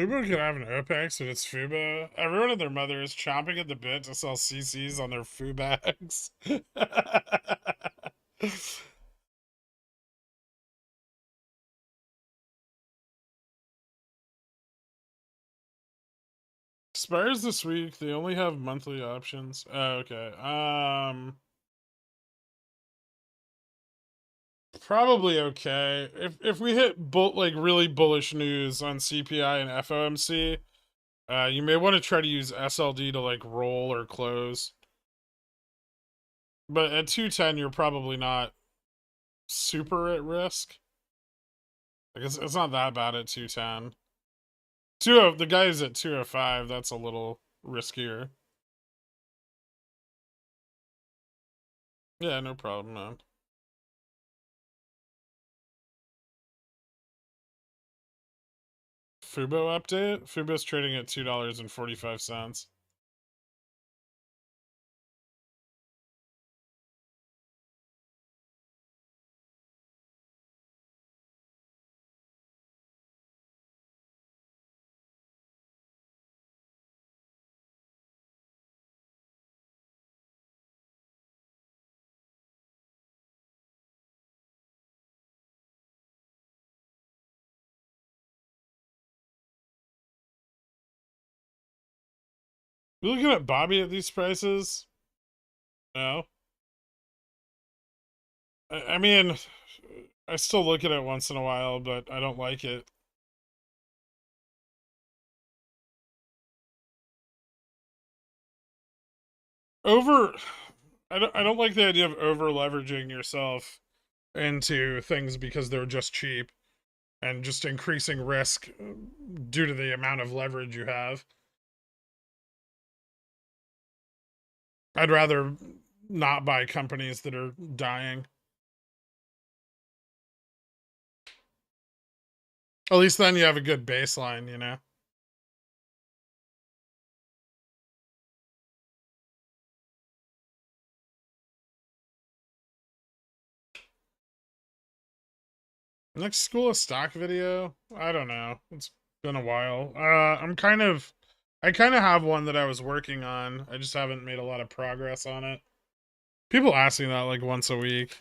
Fubo could have an OPEX, but it's Fubo. Everyone and their mother is chomping at the bit to sell CCs on their Fubags. Spires this week, they only have monthly options. Oh, okay. Probably okay. If we hit like really bullish news on CPI and FOMC, you may want to try to use SLD to like roll or close. But at 210, you're probably not super at risk. Like it's not that bad at 210. The guys at 205, that's a little riskier. Yeah, no problem, man. Fubo update? Fubo's trading at $2.45. You looking at Bobby at these prices? No. I mean, I still look at it once in a while, but I don't like it. I don't like the idea of over leveraging yourself into things because they're just cheap and just increasing risk due to the amount of leverage you have. I'd rather not buy companies that are dying. At least then you have a good baseline, you know? Next School of Stock video? I don't know. It's been a while. I kind of have one that I was working on. I just haven't made a lot of progress on it. People ask me that like once a week.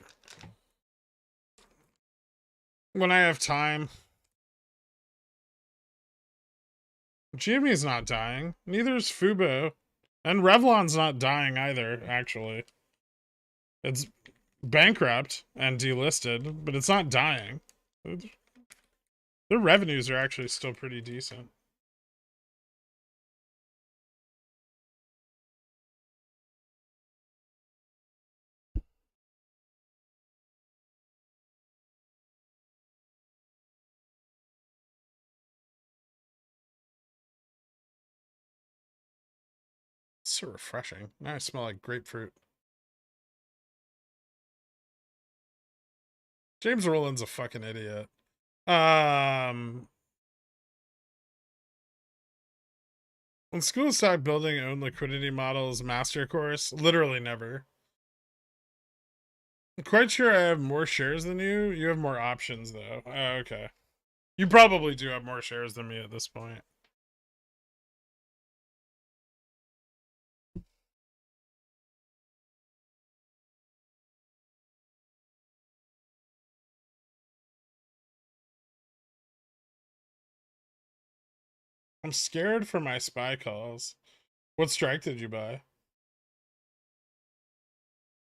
When I have time. GME's not dying. Neither is Fubo. And Revlon's not dying either, actually. It's bankrupt and delisted, but it's not dying. Their revenues are actually still pretty decent. It's so refreshing. Now I smell like grapefruit. James Rowland's a fucking idiot. When schools start building own liquidity models master course, literally never. I'm quite sure I have more shares than you. You have more options though. Oh, okay. You probably do have more shares than me at this point. I'm scared for my spy calls. What strike did you buy?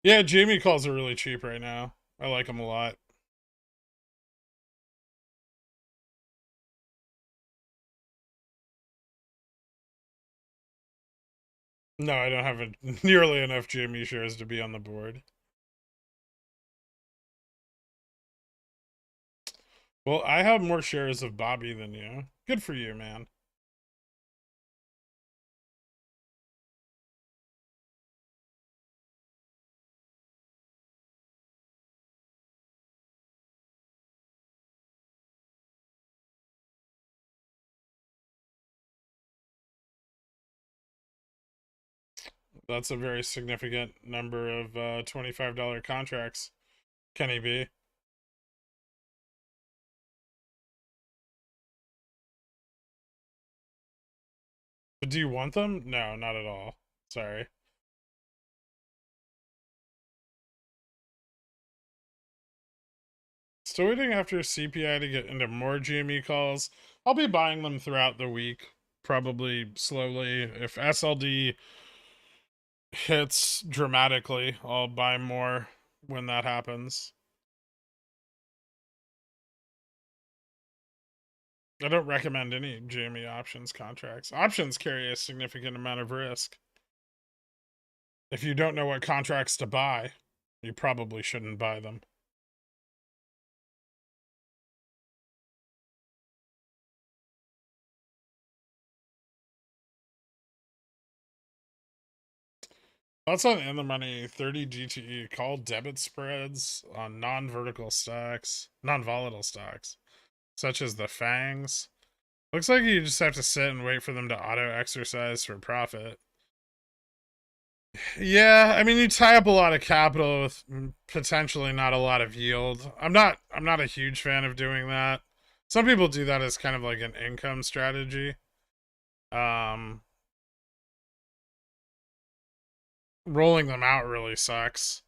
Yeah, Jamie calls are really cheap right now. I like them a lot. No, I don't have nearly enough GME shares to be on the board. Well, I have more shares of Bobby than you. Good for you, man. That's a very significant number of $25 contracts, Kenny B. But do you want them? No, not at all. Sorry. Still waiting after CPI to get into more GME calls. I'll be buying them throughout the week, probably slowly. If SLD hits dramatically, I'll buy more when that happens. I don't recommend any GME options contracts. Options carry a significant amount of risk. If you don't know what contracts to buy, you probably shouldn't buy them. That's on in the money 30 GTE. Call debit spreads on non-vertical stocks, non-volatile stocks, such as the FANGs. Looks like you just have to sit and wait for them to auto exercise for profit. Yeah, I mean you tie up a lot of capital with potentially not a lot of yield. I'm not a huge fan of doing that. Some people do that as kind of like an income strategy. Um Rolling them out really sucks.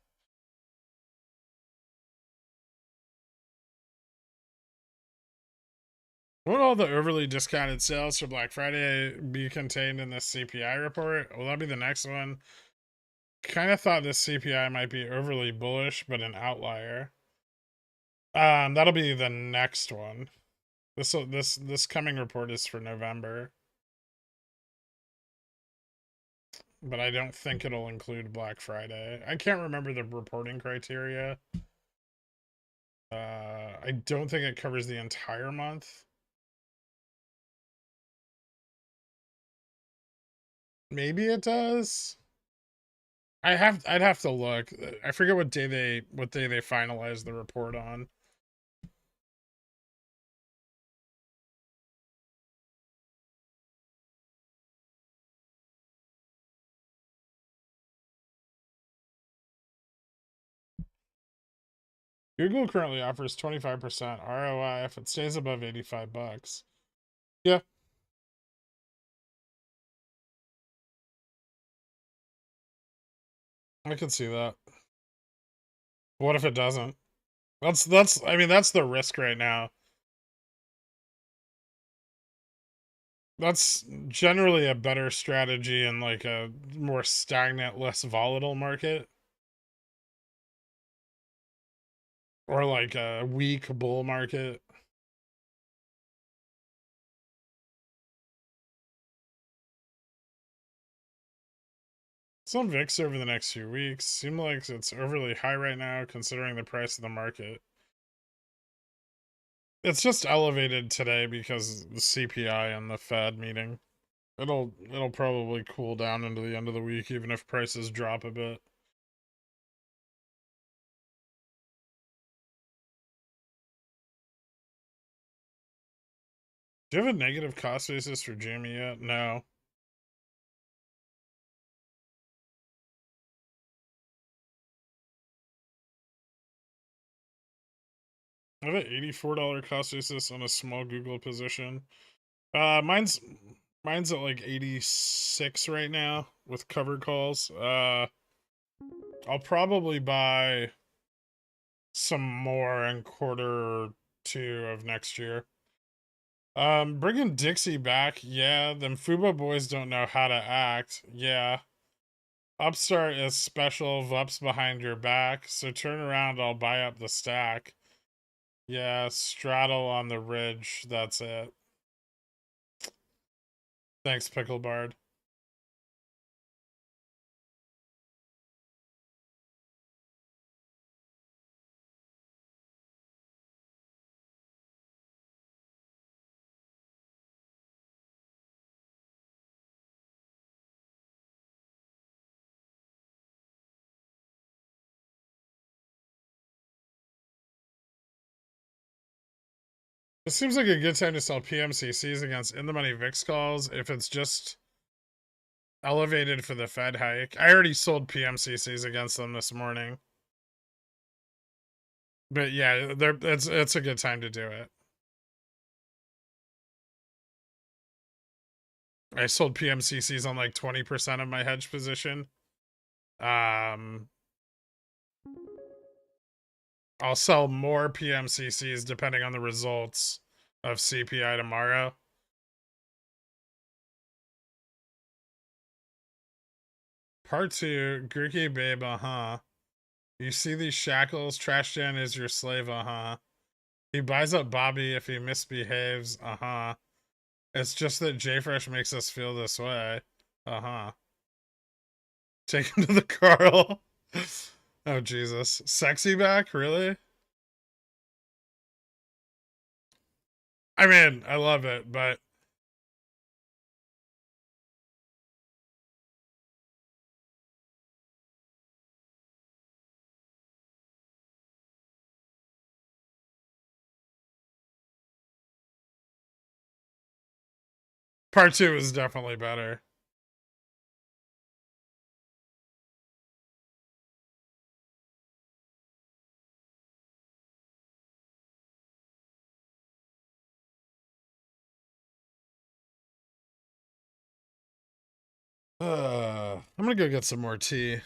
Won't all the overly discounted sales for Black Friday be contained in this CPI report? Will that be the next one? Kind of thought this CPI might be overly bullish, but an outlier. That'll be the next one. This coming report is for November, but I don't think it'll include Black Friday. I can't remember the reporting criteria. I don't think it covers the entire month. Maybe it does. I'd have to look. I forget what day they finalized the report on. Google currently offers 25% ROI if it stays above 85 bucks. Yeah, I can see that. What if it doesn't? That's I mean that's the risk right now. That's generally a better strategy in like a more stagnant, less volatile market, or like a weak bull market. Some VIX over the next few weeks seem like it's overly high right now considering the price of the market. It's just elevated today because the CPI and the Fed meeting. It'll probably cool down into the end of the week even if prices drop a bit. Do you have a negative cost basis for Jamie yet? No. I have an $84 cost basis on a small Google position. Mine's at like 86 right now with covered calls. I'll probably buy some more in quarter 2 of next year. Bringing Dixie back, yeah. Them Fubo boys don't know how to act, yeah. Upstart is special, Vups behind your back, so turn around, I'll buy up the stack. Yeah, straddle on the ridge, that's it. Thanks, Picklebard. It seems like a good time to sell PMCCs against in the money VIX calls if it's just elevated for the Fed hike. I already sold PMCCs against them this morning. But yeah, it's a good time to do it. I sold PMCCs on like 20% of my hedge position. I'll sell more PMCCs depending on the results of CPI tomorrow. Part 2, Crikey babe, You see these shackles? Trash Dan is your slave, He buys up Bobby if he misbehaves, It's just that JFresh makes us feel this way, Take him to the Carl. Oh, Jesus. Sexy back? Really? I mean, I love it, but part 2 is definitely better. I'm gonna go get some more tea.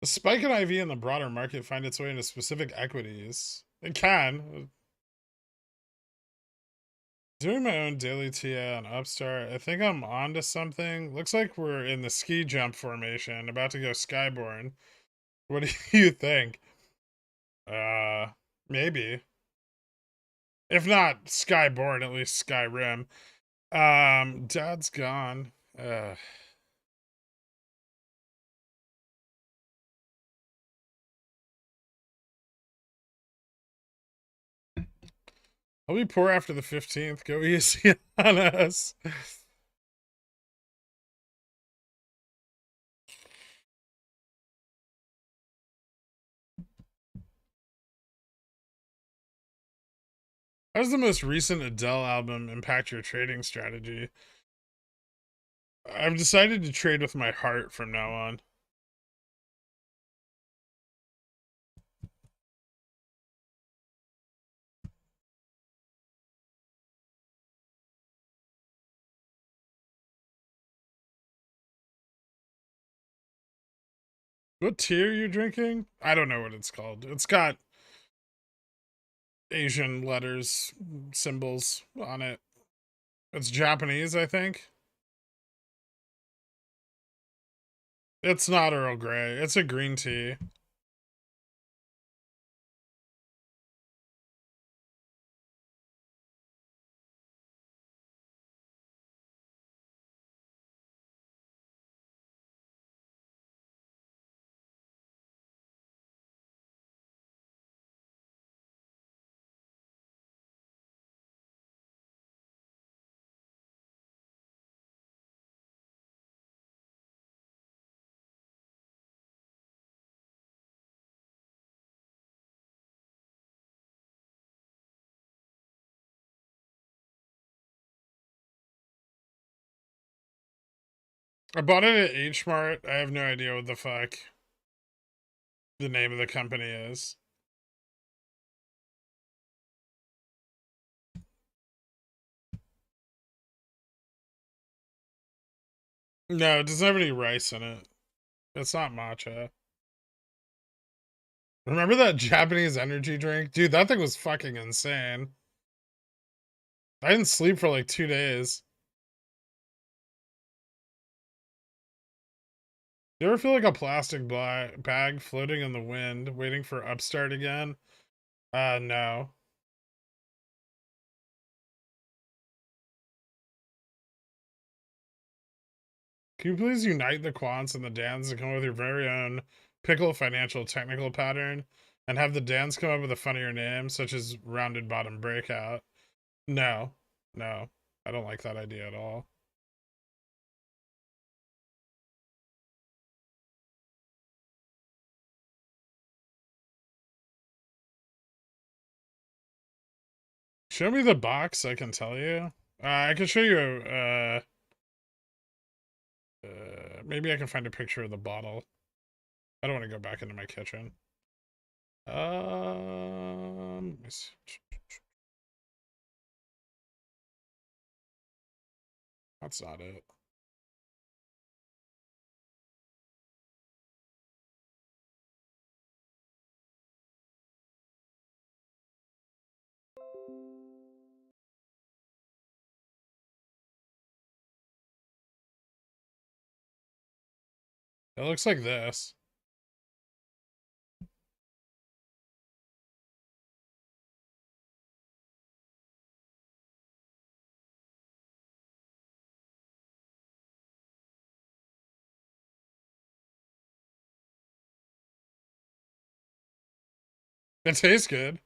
The spike in IV in the broader market find its way into specific equities. It can. Doing my own daily TA on Upstart. I think I'm onto something. Looks like we're in the ski jump formation, about to go skyborne. What do you think? Uh, maybe. If not skyborne, at least Skyrim. Dad's gone. I'll be poor after the 15th. Go easy on us. How does the most recent Adele album impact your trading strategy? I've decided to trade with my heart from now on. What tea are you drinking? I don't know what it's called. It's got Asian letters, symbols on it. It's Japanese, I think. It's not Earl Grey. It's a green tea. I bought it at H Mart. I have no idea what the fuck the name of the company is. No, it doesn't have any rice in it. It's not matcha. Remember that Japanese energy drink? Dude, that thing was fucking insane. I didn't sleep for like 2 days. You ever feel like a plastic bag floating in the wind, waiting for upstart again? No. Can you please unite the quants and the dans and come up with your very own pickle financial technical pattern and have the dans come up with a funnier name, such as rounded bottom breakout? No. No. I don't like that idea at all. Show me the box, I can tell you. I can show you maybe I can find a picture of the bottle. I don't want to go back into my kitchen. Let me see. That's not it. It looks like this. It tastes good.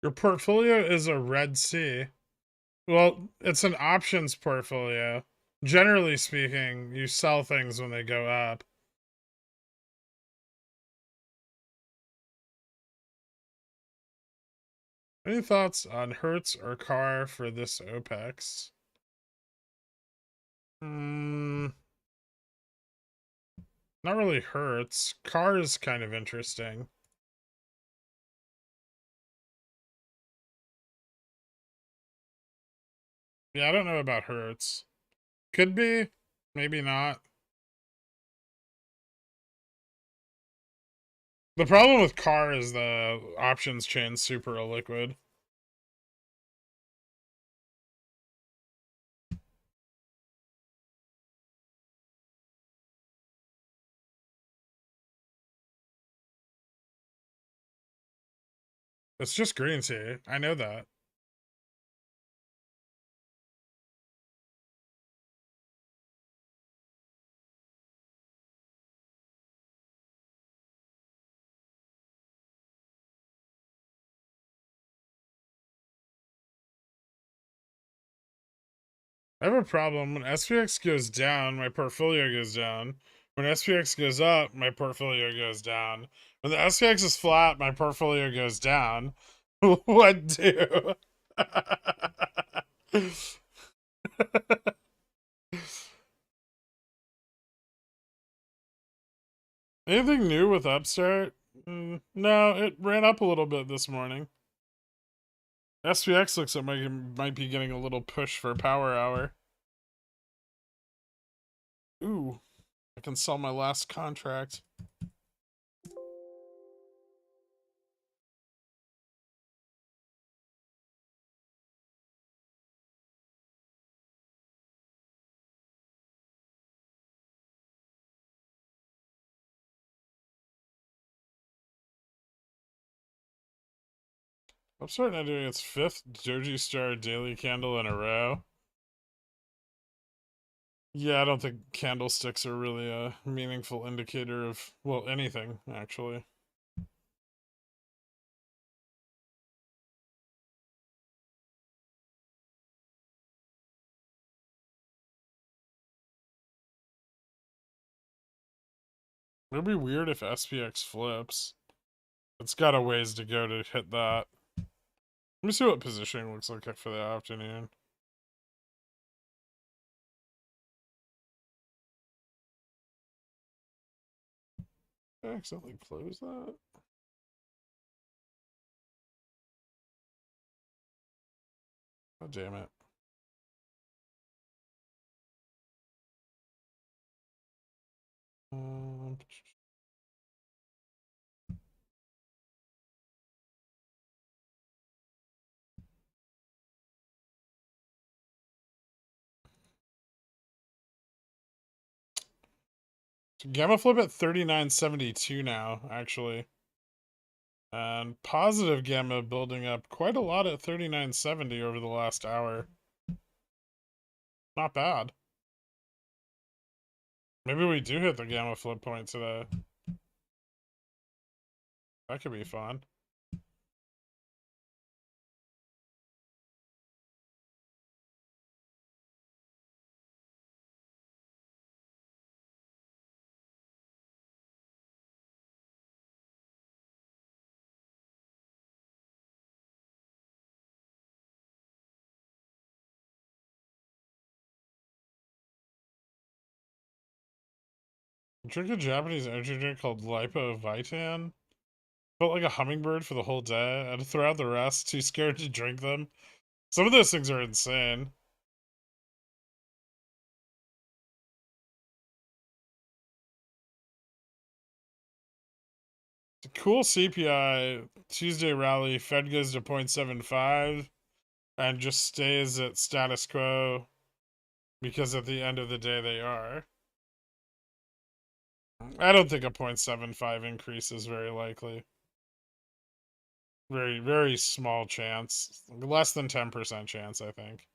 Your portfolio is a Red Sea. Well, it's an options portfolio. Generally speaking, you sell things when they go up. Any thoughts on Hertz or Car for this OPEX? Not really Hertz. Car is kind of interesting. Yeah, I don't know about Hertz. Could be, maybe not. The problem with Car is the options chain's super illiquid. It's just green tea. I know that. I have a problem. When SPX goes down, my portfolio goes down. When SPX goes up, my portfolio goes down. When the SPX is flat, my portfolio goes down. What do? Anything new with Upstart? No, it ran up a little bit this morning. SPX looks like it might be getting a little push for power hour. Ooh, I can sell my last contract. I'm starting to do its 5th Doji Star daily candle in a row. Yeah, I don't think candlesticks are really a meaningful indicator of, well, anything, actually. It would be weird if SPX flips. It's got a ways to go to hit that. Let me see what positioning looks like for the afternoon. I accidentally closed that. Oh, damn it. Um, Gamma flip at 39.72 now, actually. And positive gamma building up quite a lot at 39.70 over the last hour. Not bad. Maybe we do hit the gamma flip point today. That could be fun. Drink a Japanese energy drink called Lipovitan. Felt like a hummingbird for the whole day. I had to throw out the rest, too scared to drink them. Some of those things are insane. Cool CPI Tuesday rally. Fed goes to 0.75 and just stays at status quo because at the end of the day they are. I don't think a 0.75 increase is very likely. Very, very small chance. Less than 10% chance, I think.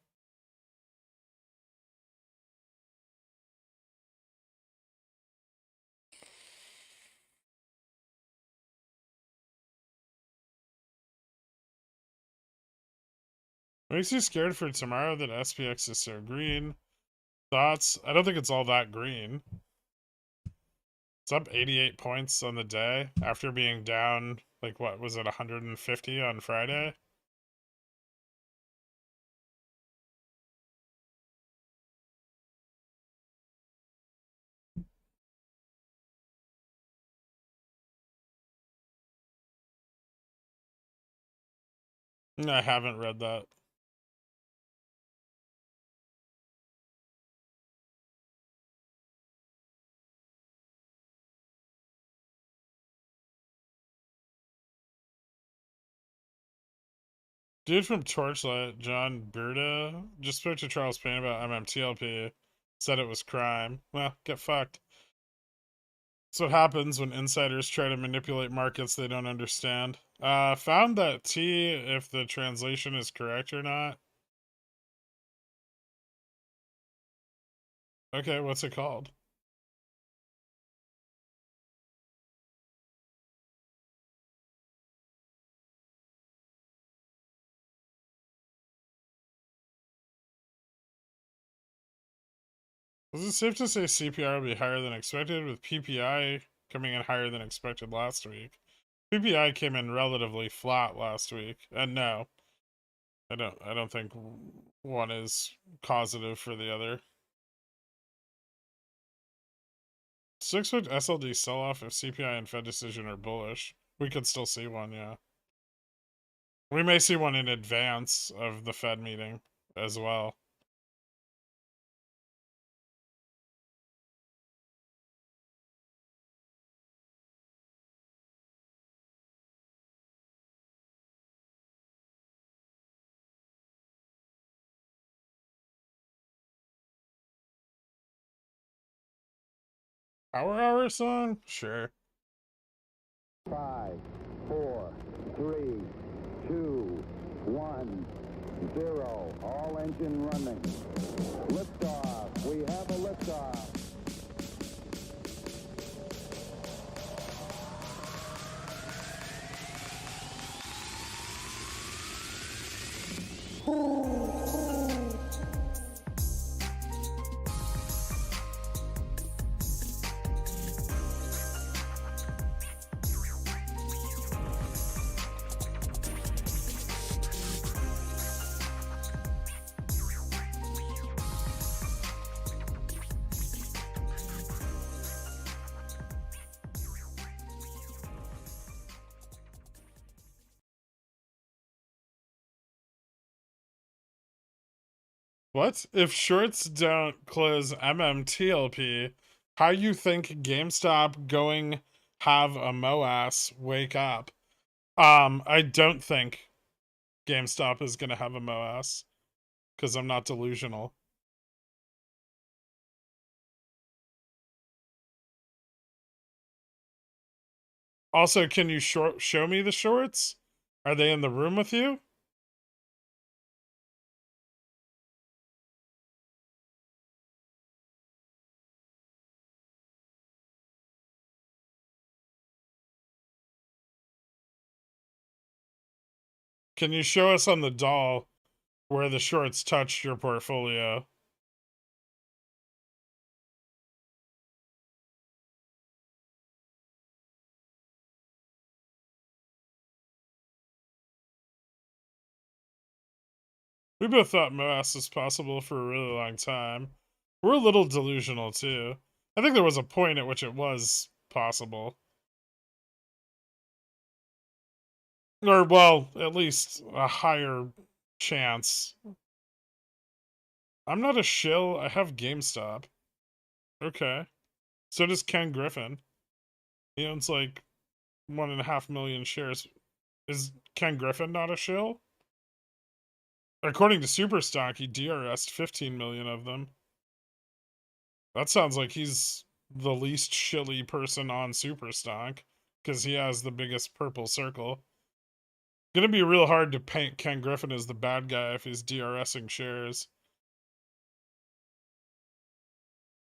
Makes you scared for tomorrow that SPX is so green. Thoughts? I don't think it's all that green. It's up 88 points on the day after being down, like, what was it, 150 on Friday? I haven't read that. Dude from Torchlight, John Berta, just spoke to Charles Payne about MMTLP. Said it was crime. Well, get fucked. That's what happens when insiders try to manipulate markets they don't understand. Found that T, if the translation is correct or not. Okay, what's it called? Is it safe to say CPR will be higher than expected, with PPI coming in higher than expected last week? PPI came in relatively flat last week, and no, I don't think one is causative for the other. 6-foot SLD sell-off if CPI and Fed decision are bullish. We could still see one, yeah. We may see one in advance of the Fed meeting as well. Hour song? Sure. 5, 4, 3, 2, 1, 0. All engine running. Liftoff. We have a liftoff. What? If shorts don't close MMTLP, how you think GameStop going have a MOASS wake up? I don't think GameStop is gonna have a MOASS, because I'm not delusional. Also, can you show me the shorts? Are they in the room with you? Can you show us on the doll where the shorts touched your portfolio? We both thought MOASS was possible for a really long time. We're a little delusional too. I think there was a point at which it was possible. Or, well, at least a higher chance. I'm not a shill. I have GameStop. Okay. So does Ken Griffin. He owns like 1.5 million shares. Is Ken Griffin not a shill? According to Superstock, he DRS'd 15 million of them. That sounds like he's the least shilly person on Superstock, because he has the biggest purple circle. Gonna be real hard to paint Ken Griffin as the bad guy if he's DRSing shares.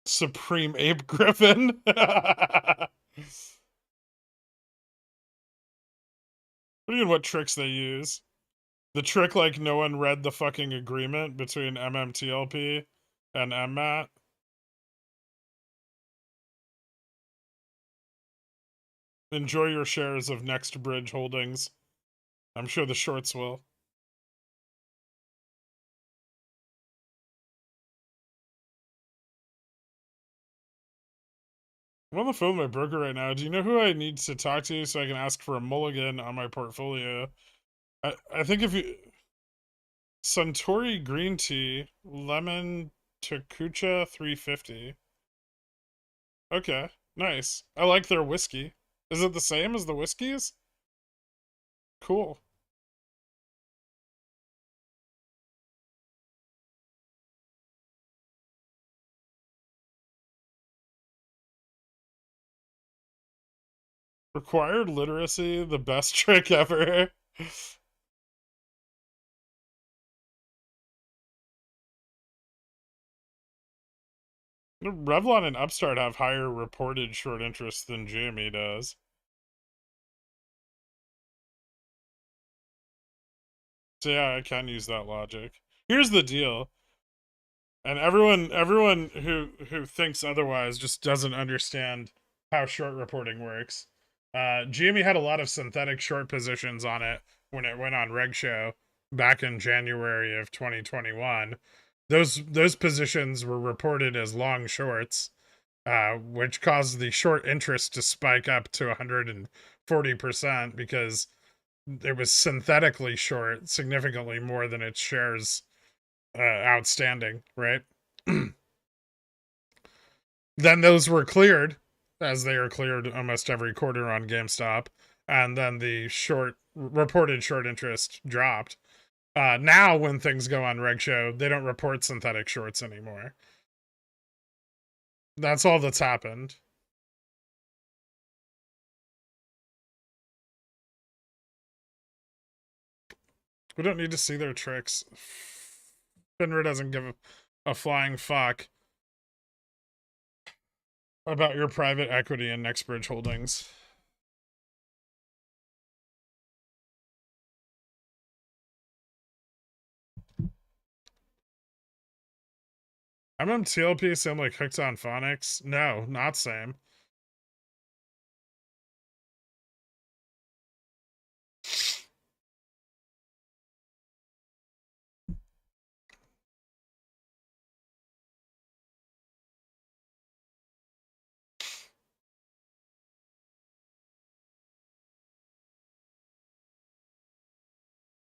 Supreme Ape Griffin. What do you mean, what tricks they use? The trick like no one read the fucking agreement between MMTLP and MMAT? Enjoy your shares of Next Bridge Holdings. I'm sure the shorts will. I'm on the phone with my broker right now. Do you know who I need to talk to so I can ask for a mulligan on my portfolio? I think if you... Suntory green tea, lemon Takucha 350. Okay, nice. I like their whiskey. Is it the same as the whiskeys? Cool. Required literacy, the best trick ever. Revlon and Upstart have higher reported short interest than GME does. So yeah, I can use that logic. Here's the deal. And everyone who thinks otherwise just doesn't understand how short reporting works. GME had a lot of synthetic short positions on it when it went on Reg Show back in January of 2021. Those positions were reported as long shorts, which caused the short interest to spike up to 140% because it was synthetically short, significantly more than its shares outstanding, right? Then those were cleared, as they are cleared almost every quarter on GameStop, and then the reported short interest dropped. Now, when things go on Reg Show, they don't report synthetic shorts anymore. That's all that's happened. We don't need to see their tricks. FINRA doesn't give a flying fuck about your private equity and NextBridge holdings. MMTLP sound like hooked on phonics? No, not same.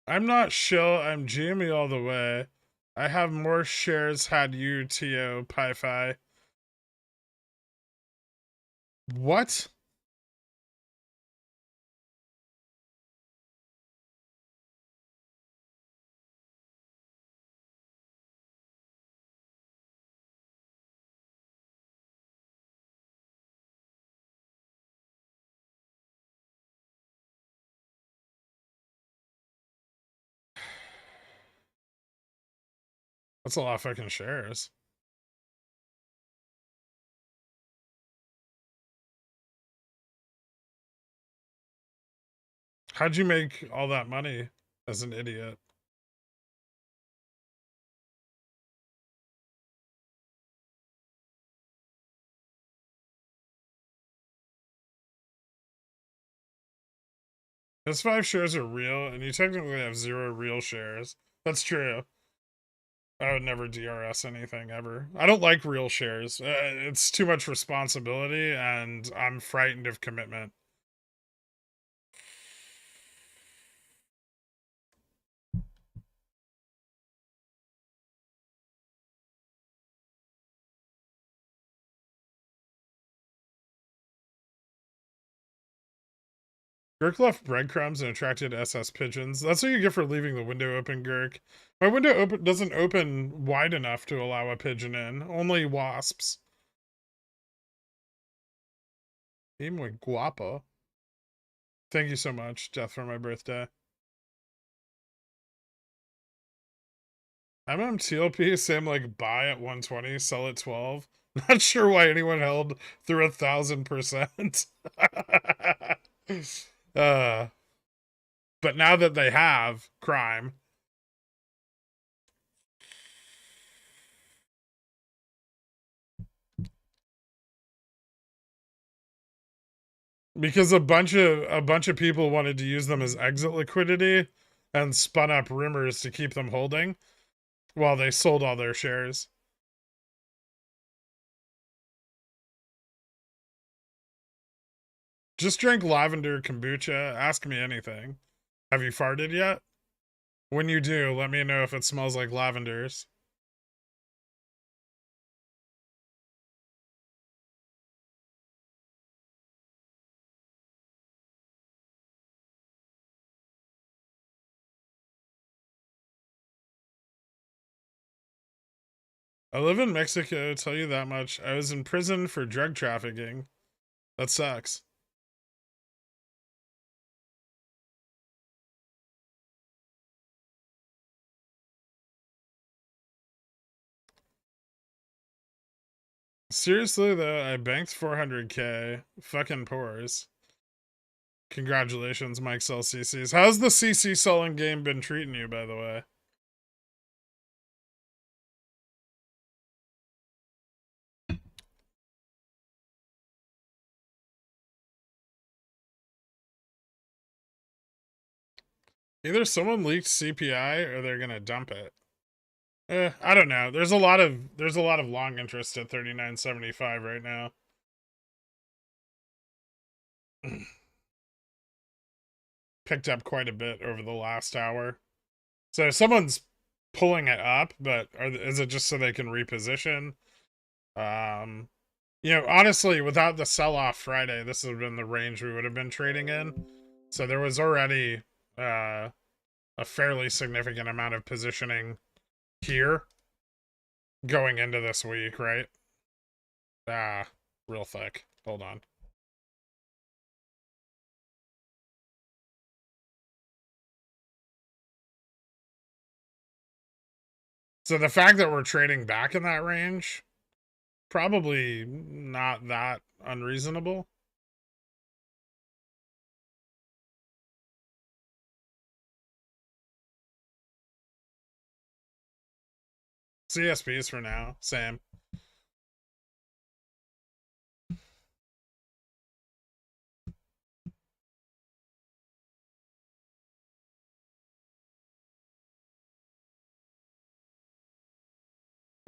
I'm not shill, I'm GME all the way. I have more shares had you, TO, Pi-Fi. What? That's a lot of fucking shares. How'd you make all that money as an idiot? Those 5 shares are real, and you technically have 0 real shares. That's true. I would never DRS anything ever. I don't like real shares. It's too much responsibility, and I'm frightened of commitment. Gherk left breadcrumbs and attracted SS pigeons. That's what you get for leaving the window open, Gherk. My window doesn't open wide enough to allow a pigeon in. Only wasps. Y muy guapo. Thank you so much, Death, for my birthday. MMTLP, Sam like buy at 120, sell at 12. Not sure why anyone held through 1,000%. But now that they have, crime. Because a bunch of people wanted to use them as exit liquidity and spun up rumors to keep them holding while they sold all their shares. Just drink lavender kombucha. Ask me anything. Have you farted yet? When you do, let me know if it smells like lavenders. I live in Mexico, tell you that much. I was in prison for drug trafficking. That sucks. Seriously though, I banked 400k. Fucking pores. Congratulations, Mike Sell CCs. How's the CC selling game been treating you, by the way? Either someone leaked CPI or they're gonna dump it. I don't know. There's a lot of long interest at 39.75 right now. Picked up quite a bit over the last hour. So someone's pulling it up, but is it just so they can reposition? Honestly, without the sell-off Friday, this would have been the range we would have been trading in. So there was already a fairly significant amount of positioning here going into this week, right? Real thick. Hold on. So the fact that we're trading back in that range, probably not that unreasonable. CSPs for now, same.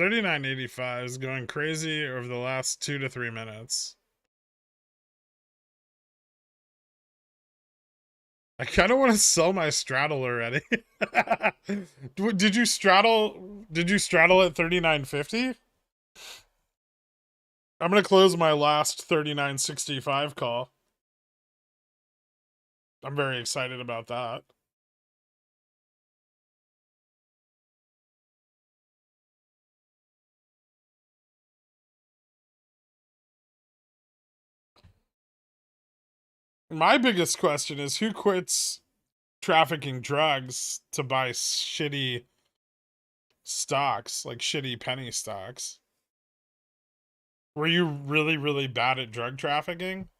$39.85 is going crazy over the last 2 to 3 minutes. I kind of want to sell my straddle already. Did you straddle? Did you straddle at 39.50? I'm gonna close my last 39.65 call. I'm very excited about that. My biggest question is who quits trafficking drugs to buy shitty stocks, like shitty penny stocks? Were you really, really bad at drug trafficking?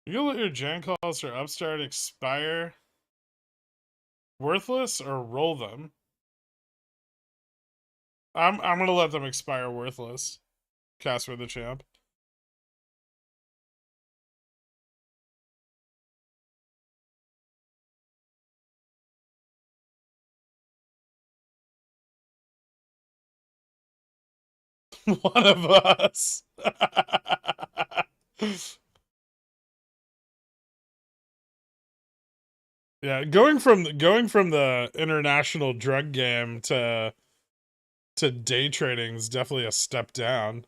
You let your gen calls or upstart expire worthless or roll them? I'm gonna let them expire worthless. Casper the champ. One of us. Yeah, going from the international drug game to day trading is definitely a step down.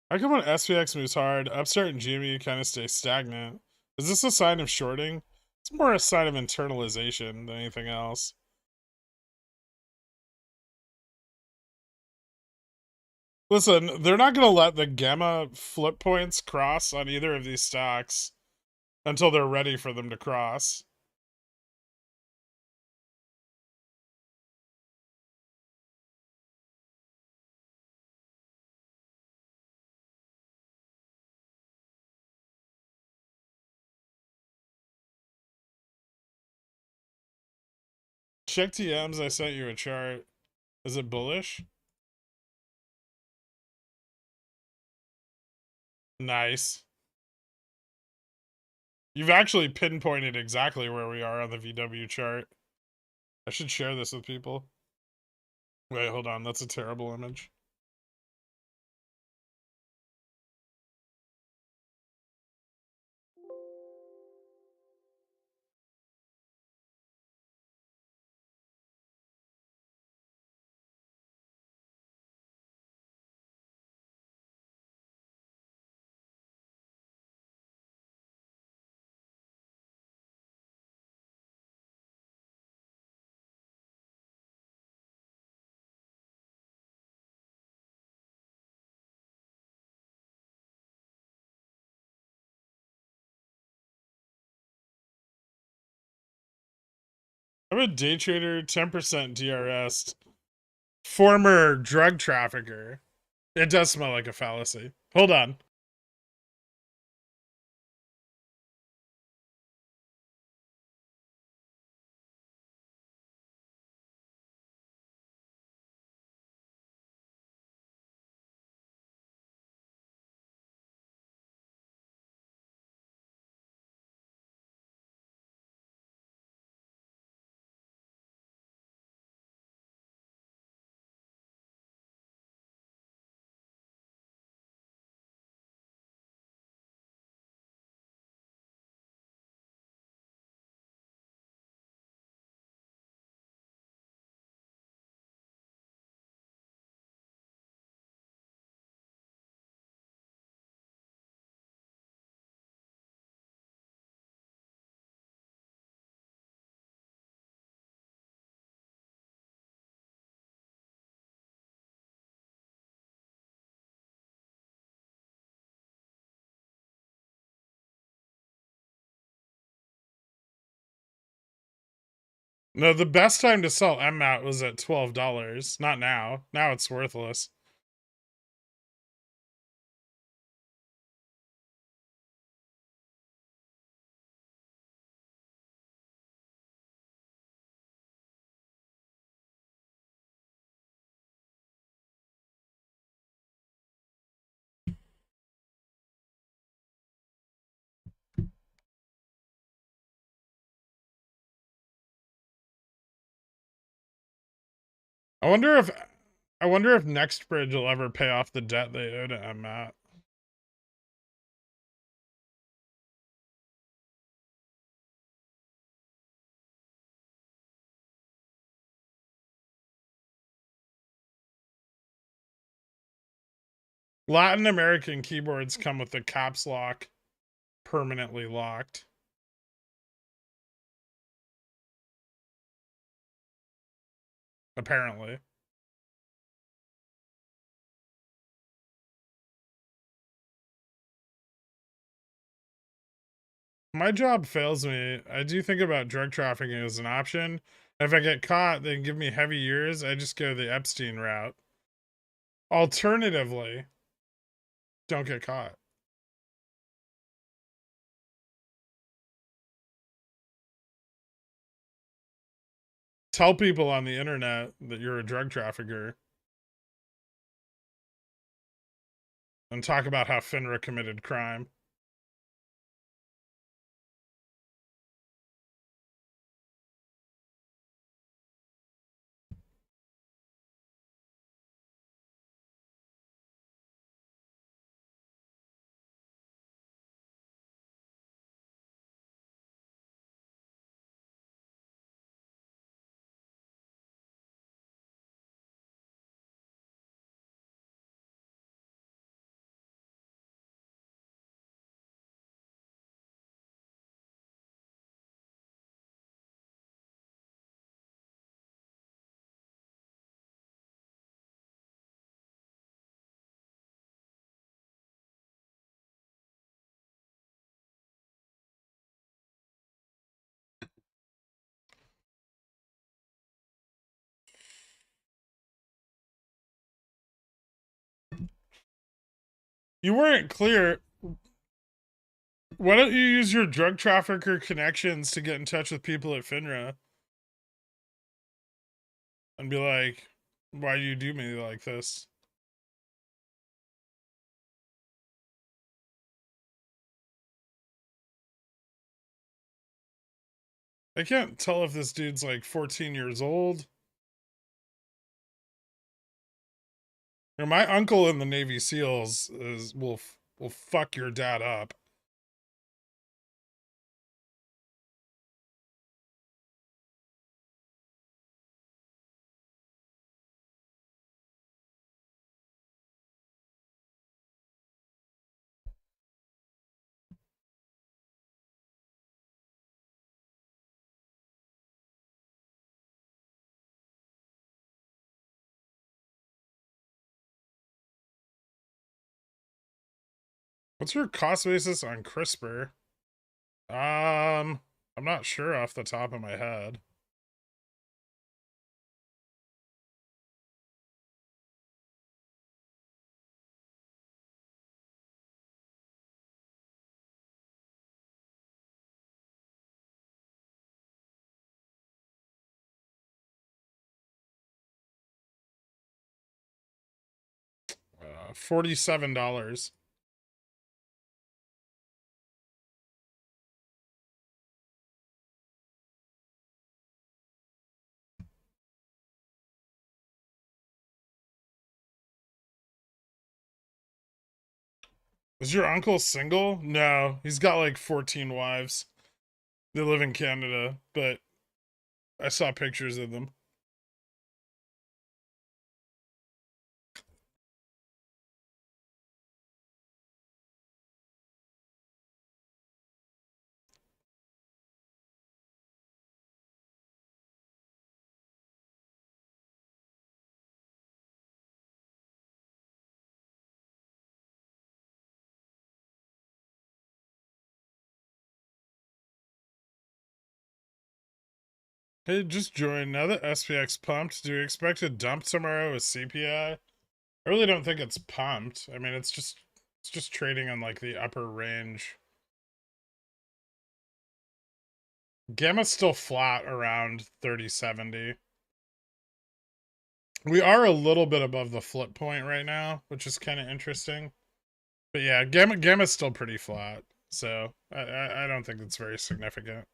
How come when SPX moves hard, Upstart and GME kind of stay stagnant? Is this a sign of shorting? It's more a sign of internalization than anything else. Listen, they're not going to let the gamma flip points cross on either of these stocks until they're ready for them to cross. Check TMs, I sent you a chart. Is it bullish? Nice. You've actually pinpointed exactly where we are on the VW chart. I should share this with people. Wait, hold on. That's a terrible image. I'm a day trader, 10% DRS, former drug trafficker. It does smell like a fallacy. Hold on. No, the best time to sell MMAT was at $12. Not now. Now it's worthless. I wonder if Next Bridge will ever pay off the debt they owe to MMAT. Latin American keyboards come with the caps lock permanently locked. Apparently. My job fails me. I do think about drug trafficking as an option. If I get caught, they give me heavy years. I just go the Epstein route. Alternatively, don't get caught. Tell people on the internet that you're a drug trafficker. And talk about how FINRA committed crime. You weren't clear. Why don't you use your drug trafficker connections to get in touch with people at FINRA? And be like, why do you do me like this? I can't tell if this dude's like 14 years old. You know, my uncle in the Navy SEALs will fuck your dad up. What's your cost basis on CRISPR? I'm not sure off the top of my head. $47. Is your uncle single? No, he's got like 14 wives. They live in Canada, but I saw pictures of them. Hey, just joined. Now that SPX pumped, do you expect a dump tomorrow with CPI? I really don't think it's pumped. I mean, it's just trading on like the upper range. Gamma's still flat around 3070. We are a little bit above the flip point right now, which is kind of interesting. But yeah, Gamma's still pretty flat. So I don't think it's very significant.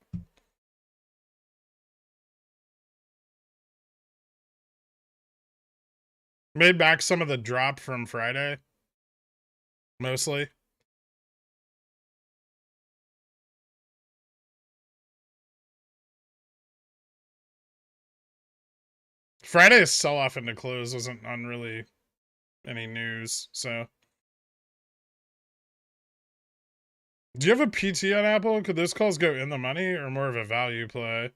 Made back some of the drop from Friday. Mostly. Friday's sell-off into close wasn't on really any news, so. Do you have a PT on Apple? Could those calls go in the money or more of a value play?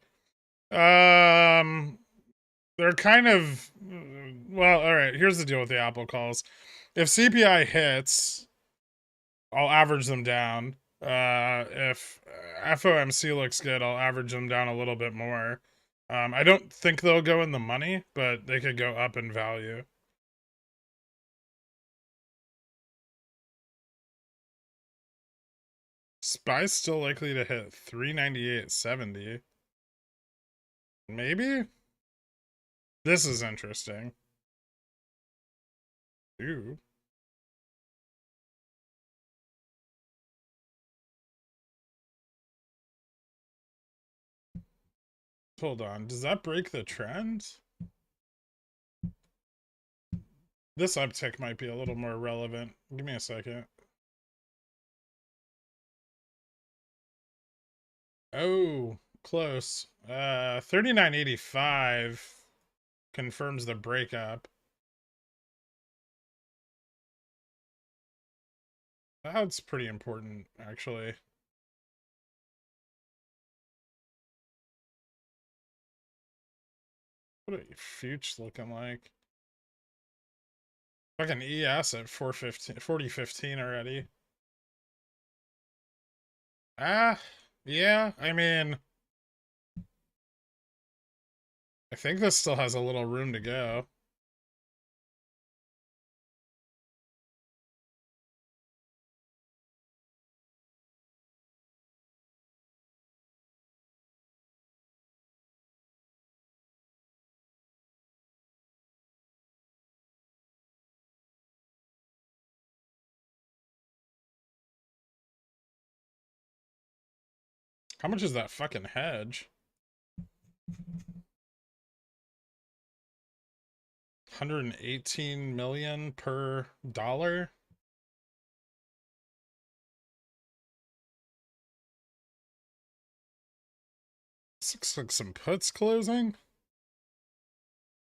They're kind of, well, all right, here's the deal with the Apple calls. If CPI hits, I'll average them down. If FOMC looks good, I'll average them down a little bit more. I don't think they'll go in the money, but they could go up in value. SPY's still likely to hit 398.70. Maybe? This is interesting. Ooh. Hold on. Does that break the trend? This uptick might be a little more relevant. Give me a second. Oh, close. 39.85 confirms the breakup. That's pretty important, actually. What are Fuchs looking like? Fucking ES at 40.15 already. Yeah, I mean, I think this still has a little room to go. How much is that fucking hedge? 118 million per dollar? This looks like some puts closing.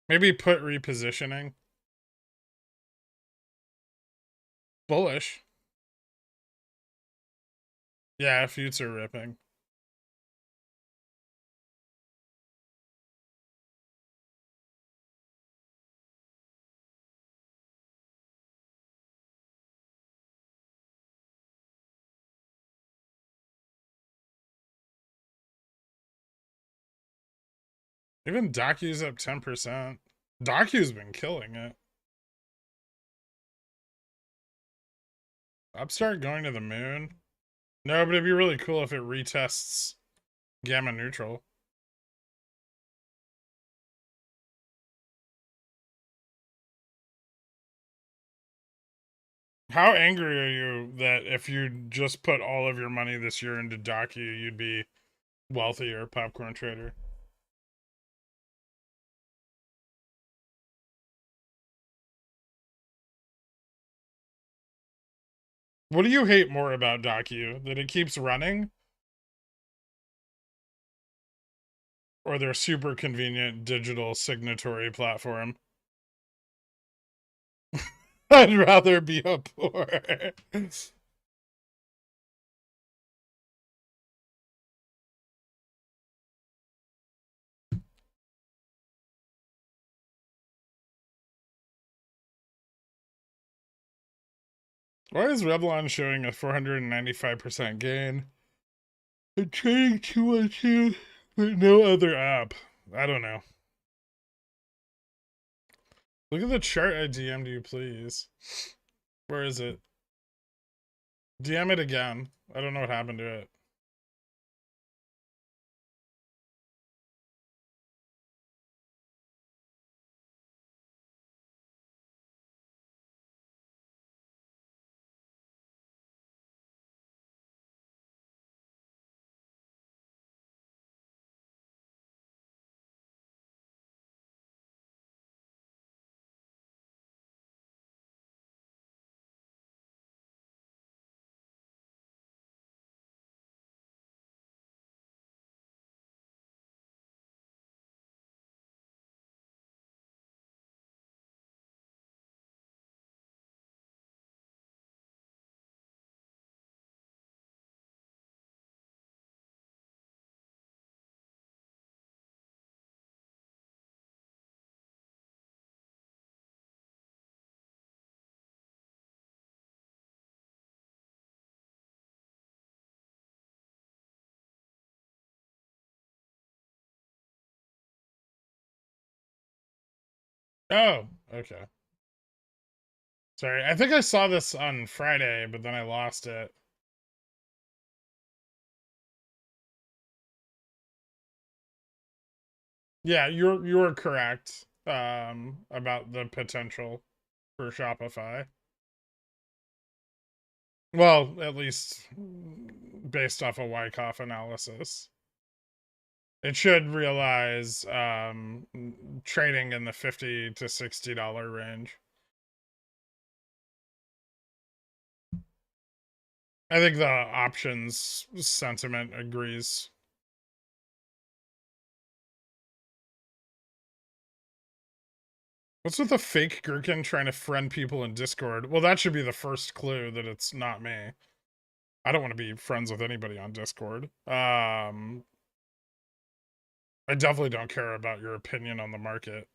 Maybe put repositioning. Bullish. Yeah, future ripping. Even Docu's up 10%. Docu's been killing it. Upstart going to the moon? No, but it'd be really cool if it retests gamma neutral. How angry are you that if you just put all of your money this year into Docu, you'd be wealthier, Popcorn Trader? What do you hate more about Docu? That it keeps running? Or their super convenient digital signatory platform? I'd rather be a poor. Why is Revlon showing a 495% gain? And trading 212 with no other app. I don't know. Look at the chart I DM'd you, please. Where is it? DM it again. I don't know what happened to it. Oh, okay. Sorry, I think I saw this on Friday, but then I lost it. Yeah, you're correct about the potential for Shopify. Well, at least based off a Wyckoff analysis. It should realize trading in the $50 to $60 range. I think the options sentiment agrees. What's with the fake gherkin trying to friend people in Discord? Well, that should be the first clue that it's not me. I don't want to be friends with anybody on Discord. I definitely don't care about your opinion on the market.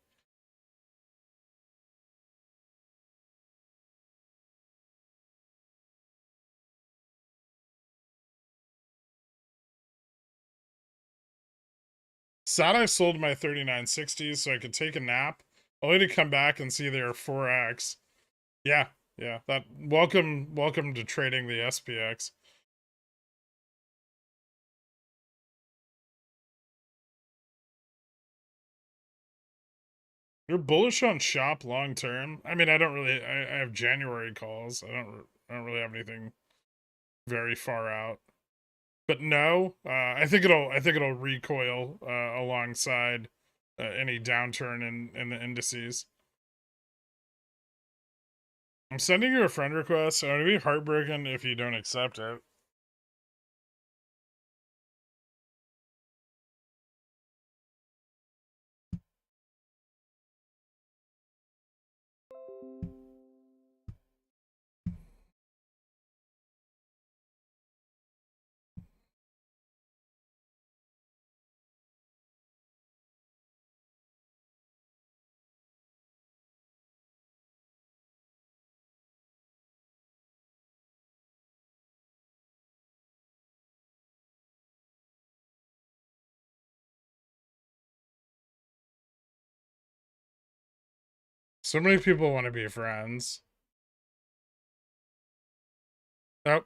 Sad I sold my 3960s so I could take a nap, only to come back and see they are 4x. Yeah, yeah. That welcome to trading the SPX. You're bullish on shop long term. I mean, I don't really. I have January calls. I don't really have anything very far out. But no, I think it'll recoil alongside any downturn in the indices. I'm sending you a friend request. I'm gonna be heartbroken if you don't accept it. So many people want to be friends. Oh,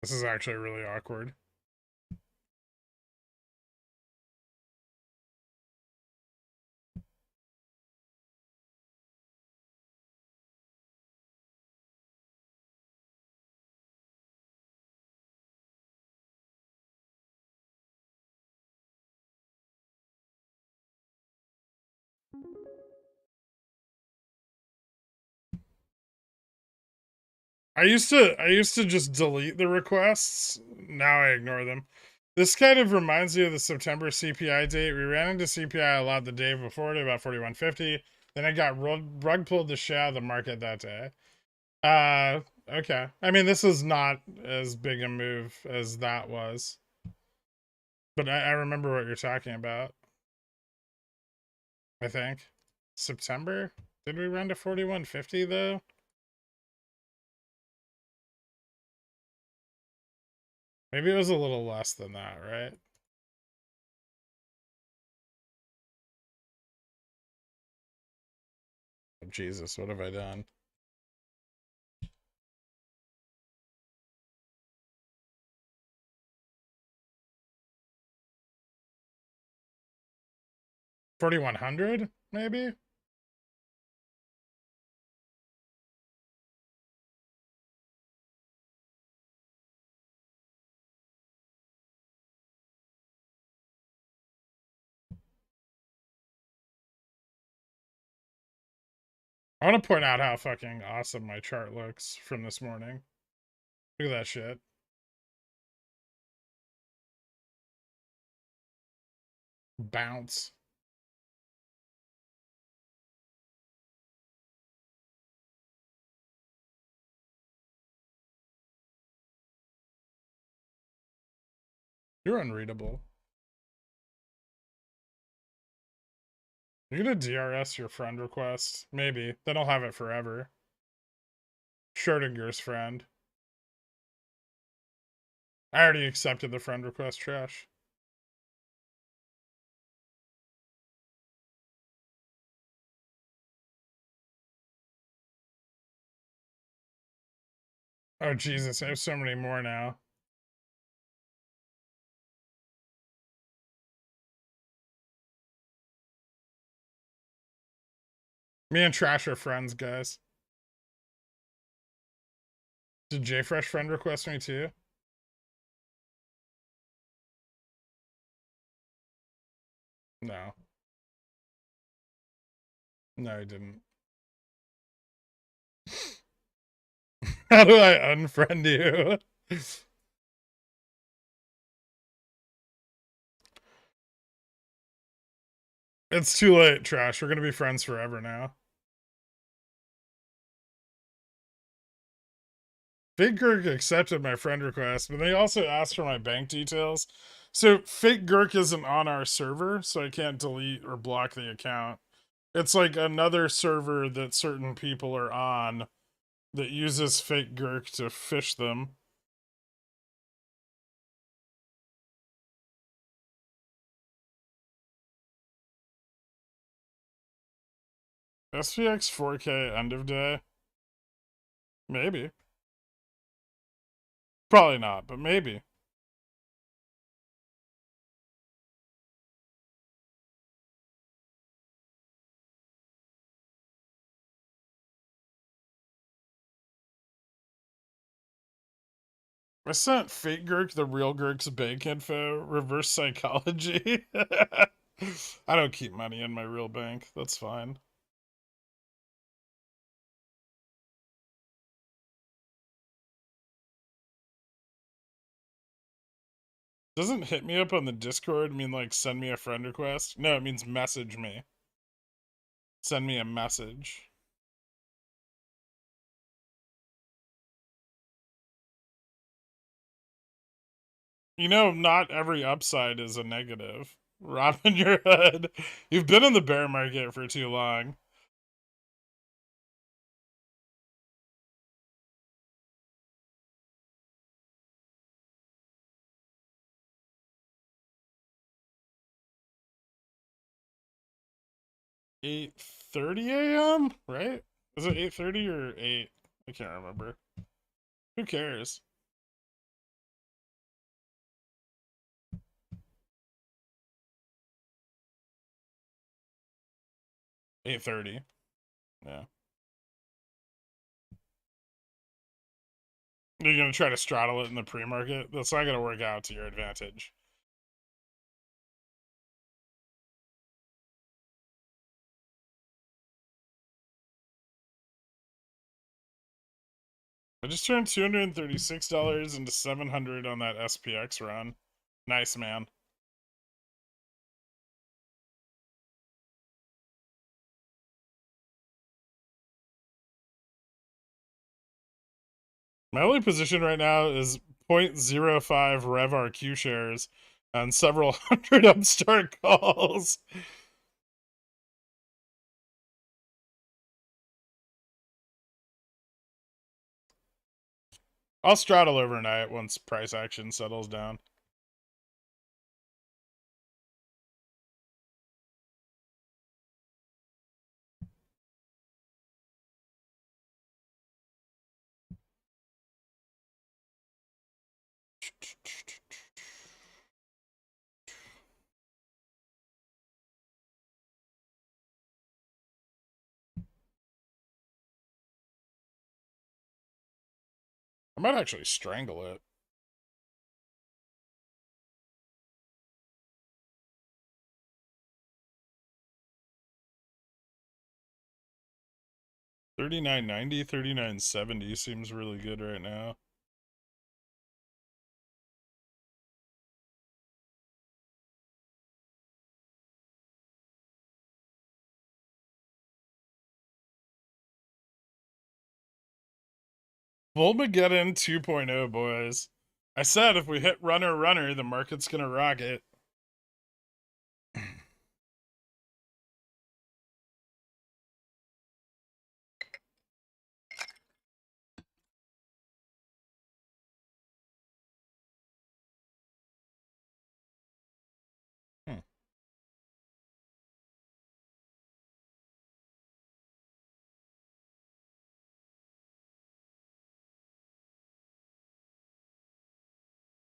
this is actually really awkward. I used to just delete the requests. Now I ignore them. This kind of reminds me of the September CPI date. We ran into CPI a lot the day before at about 41.50. Then I got rug pulled the shit out of the market that day. Okay. I mean, this is not as big a move as that was. But I remember what you're talking about. I think. September? Did we run to 41.50 though? Maybe it was a little less than that, right? Oh, Jesus, what have I done? $4,100, maybe? I want to point out how fucking awesome my chart looks from this morning. Look at that shit. Bounce. You're unreadable. You're gonna DRS your friend request? Maybe. Then I'll have it forever. Schrodinger's friend. I already accepted the friend request, trash. Oh, Jesus, I have so many more now. Me and Trash are friends, guys. Did JFresh friend request me too? No. No, he didn't. How do I unfriend you? It's too late, Trash. We're gonna be friends forever now. Fake Gurk accepted my friend request, but they also asked for my bank details. So Fake Gurk isn't on our server, so I can't delete or block the account. It's like another server that certain people are on that uses Fake Gurk to fish them. SPX 4K end of day? Maybe. Probably not, but maybe. I sent Fake Gurk the real Gurk's bank info, reverse psychology. I don't keep money in my real bank. That's fine. Doesn't hit me up on the Discord mean like send me a friend request? No, it means message me. Send me a message. You know, not every upside is a negative. Robin your head. You've been in the bear market for too long. $8:30 a.m., right? Is it 8:30 or 8? I can't remember. Who cares? $8:30. Yeah. You're gonna try to straddle it in the pre-market? That's not gonna work out to your advantage. I just turned $236 into $700 on that SPX run. Nice, man. My only position right now is 0.05 RevRQ shares and several hundred upstart calls. I'll straddle overnight once price action settles down. I might actually strangle it. $39.90, $39.70 seems really good right now. Volmageddon 2.0, boys. I said if we hit runner, the market's gonna rocket.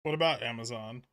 What about Amazon?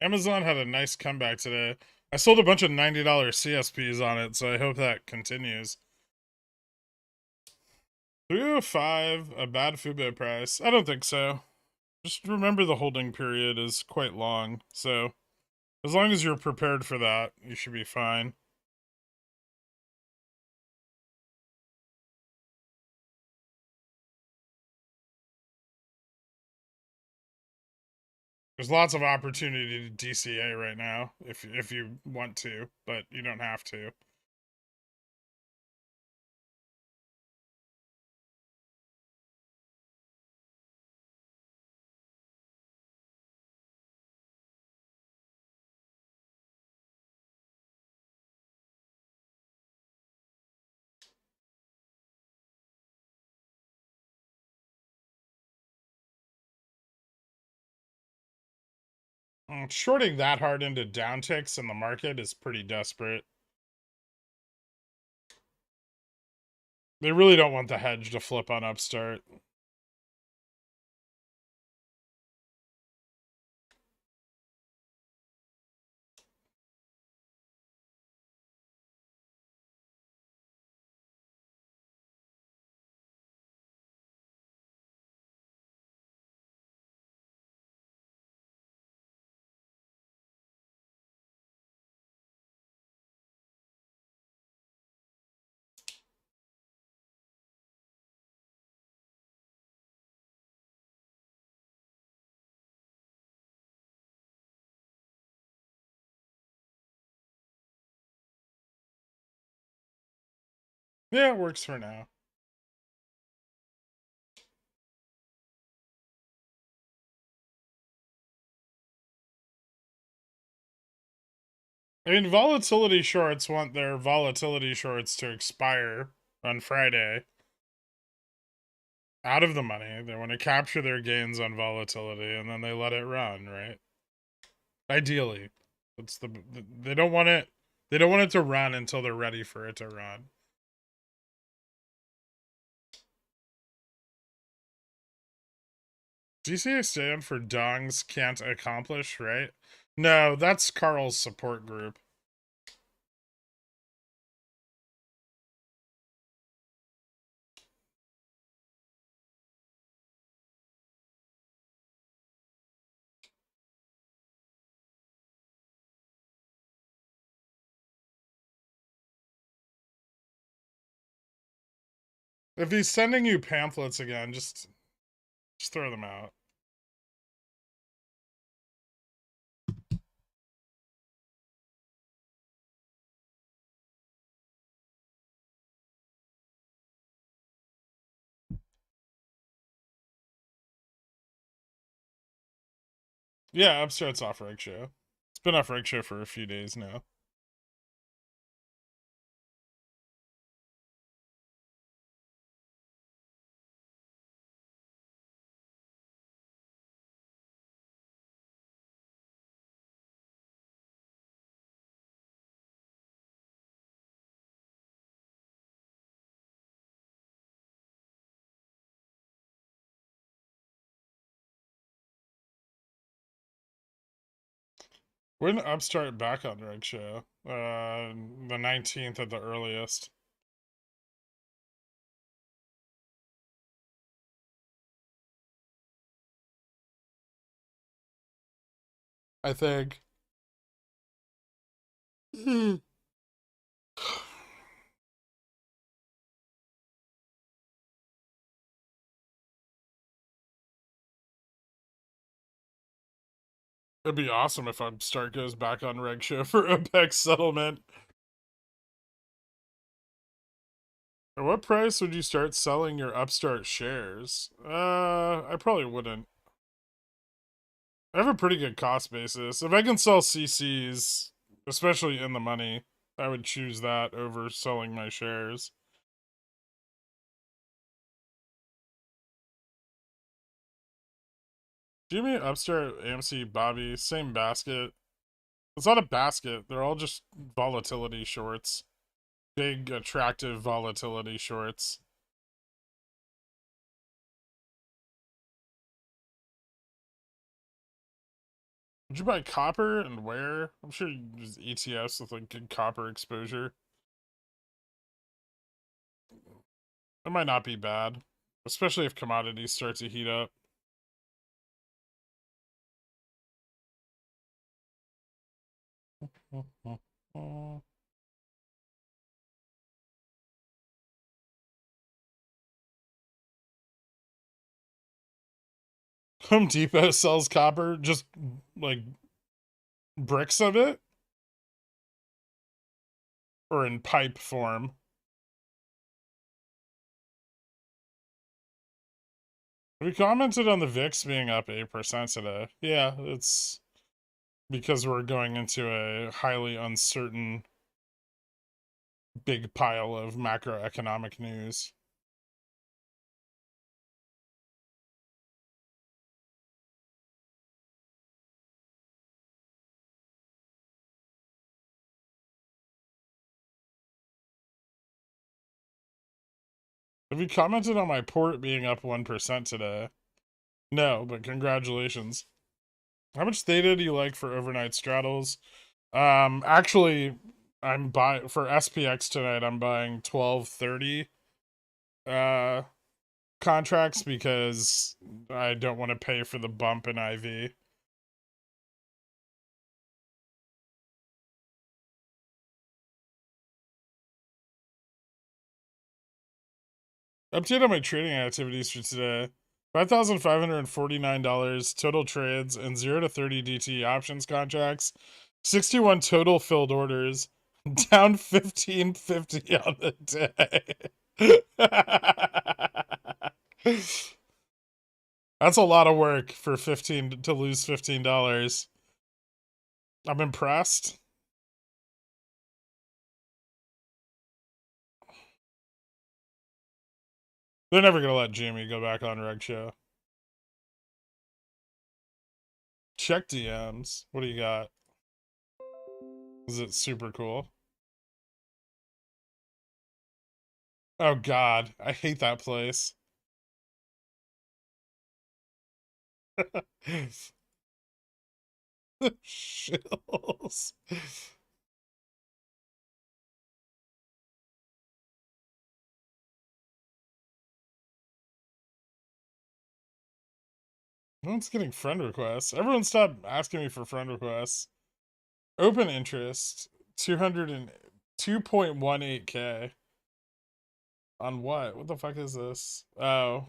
Amazon had a nice comeback today. I sold a bunch of $90 CSPs on it, so I hope that continues. 305, a bad Fubo price. I don't think so. Just remember the holding period is quite long, so as long as you're prepared for that, you should be fine. There's lots of opportunity to DCA right now if you want to, but you don't have to. Shorting that hard into downticks in the market is pretty desperate. They really don't want the hedge to flip on upstart. Yeah, it works for now. I mean, volatility shorts want their volatility shorts to expire on Friday. out of the money. They want to capture their gains on volatility, and then they let it run, right? Ideally, it's they don't want it. They don't want it to run until they're ready for it to run. DCA stand for Dongs Can't Accomplish, right? No, that's Carl's support group. If he's sending you pamphlets again, just throw them out. Yeah, Upstart's off Reg Show. It's been off Reg Show for a few days now. When Upstart back on Reg Show? The 19th at the earliest. I think. It'd be awesome if Upstart goes back on Reg Show for OPEC settlement. At what price would you start selling your Upstart shares? I probably wouldn't. I have a pretty good cost basis. If I can sell CCs, especially in the money, I would choose that over selling my shares. Jimmy, Upstart, AMC, Bobby, same basket. It's not a basket. They're all just volatility shorts. Big, attractive volatility shorts. Would you buy copper and where? I'm sure you use ETFs with like good copper exposure. It might not be bad, especially if commodities start to heat up. Home Depot sells copper, just like bricks of it, or in pipe form. We commented on the VIX being up 8% today. Yeah, it's because we're going into a highly uncertain big pile of macroeconomic news. Have you commented on my port being up 1% today? No, but congratulations. How much theta do you like for overnight straddles? Actually, I'm buying for SPX tonight. I'm buying 1230 contracts because I don't want to pay for the bump in IV. Update on my trading activities for today. $5,549 total trades and 0 to 30 DT options contracts. 61 total filled orders. Down 1550 on the day. That's a lot of work for 15 to lose $15. I'm impressed. They're never gonna let Jamie go back on Reg Show. Check DMs. What do you got? Is it super cool? Oh God, I hate that place. Shills. No one's getting friend requests. Everyone stop asking me for friend requests. Open interest, 202.18K. On what? What the fuck is this? Oh.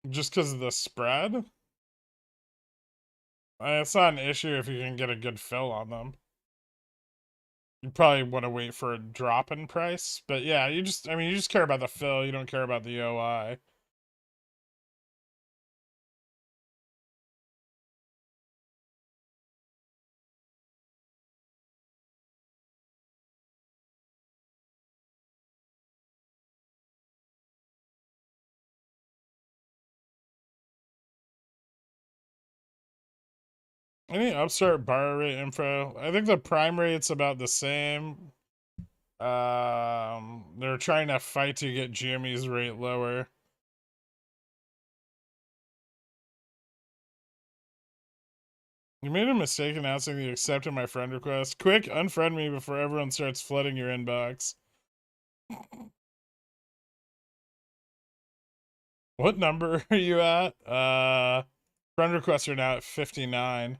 Just because of the spread? It's not an issue if you can get a good fill on them. You probably want to wait for a drop in price, but yeah, you just care about the fill, you don't care about the OI. Any upstart borrow rate info? I think the prime rate's about the same. They're trying to fight to get GME's rate lower. You made a mistake announcing that you accepted my friend request. Quick, unfriend me before everyone starts flooding your inbox. What number are you at? Friend requests are now at 59.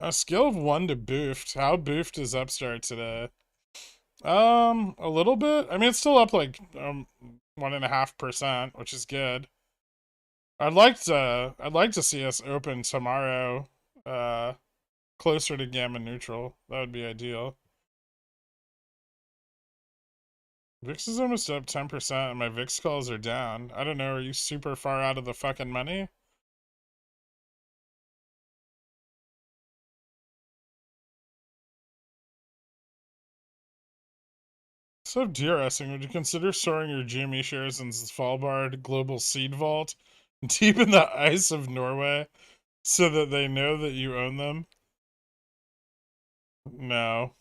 A scale of 1 to boofed. How boofed is Upstart today? A little bit. I mean, it's still up like 1.5%, which is good. I'd like to see us open tomorrow, closer to gamma neutral. That would be ideal. VIX is almost up 10%, and my VIX calls are down. I don't know. Are you super far out of the fucking money? So DRSing, would you consider storing your GME shares in Svalbard Global Seed Vault deep in the ice of Norway so that they know that you own them? No.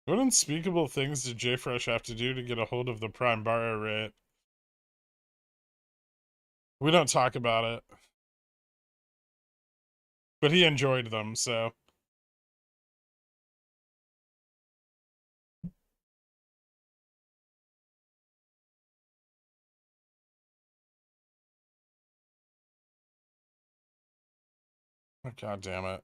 What unspeakable things did JFresh have to do to get a hold of the prime borrow rate? We don't talk about it. But he enjoyed them, so. Oh, God damn it.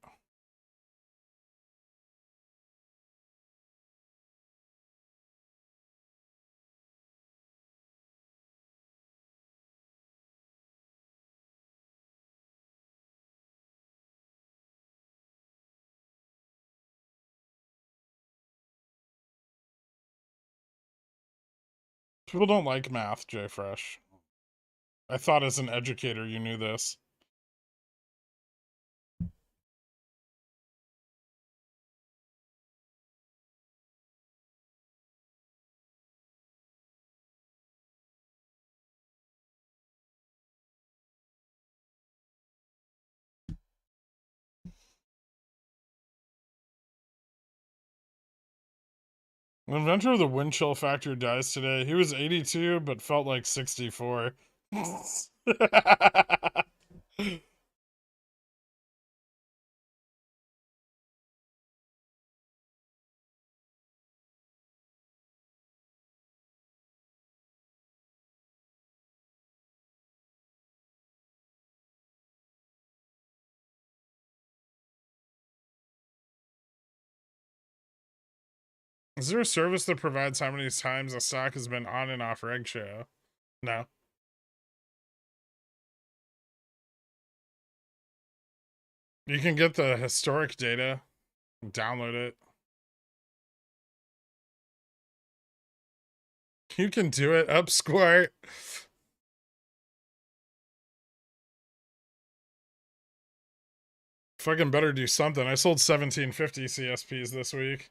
People don't like math, JFresh. I thought as an educator you knew this. The inventor of the wind chill factor dies today. He was 82, but felt like 64. Is there a service that provides how many times a stock has been on and off Reg Show? No. You can get the historic data, download it. You can do it, up squart. Fucking better do something. I sold 1750 CSPs this week.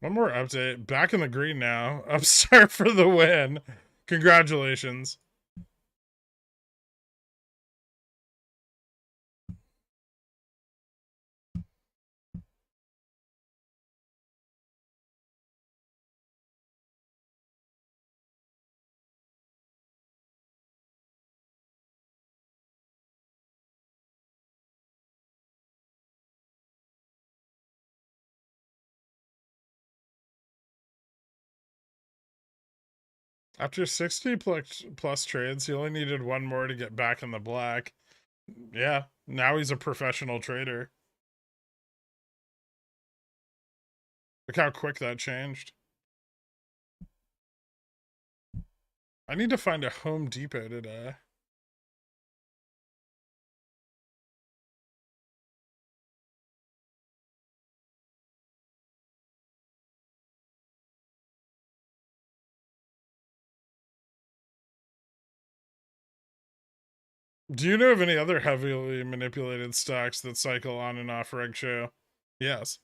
One more update. Back in the green now. Upstart for the win. Congratulations. After 60 plus trades, he only needed one more to get back in the black. Yeah, now he's a professional trader. Look how quick that changed. I need to find a Home Depot today. Do you know of any other heavily manipulated stocks that cycle on and off reg show? Yes.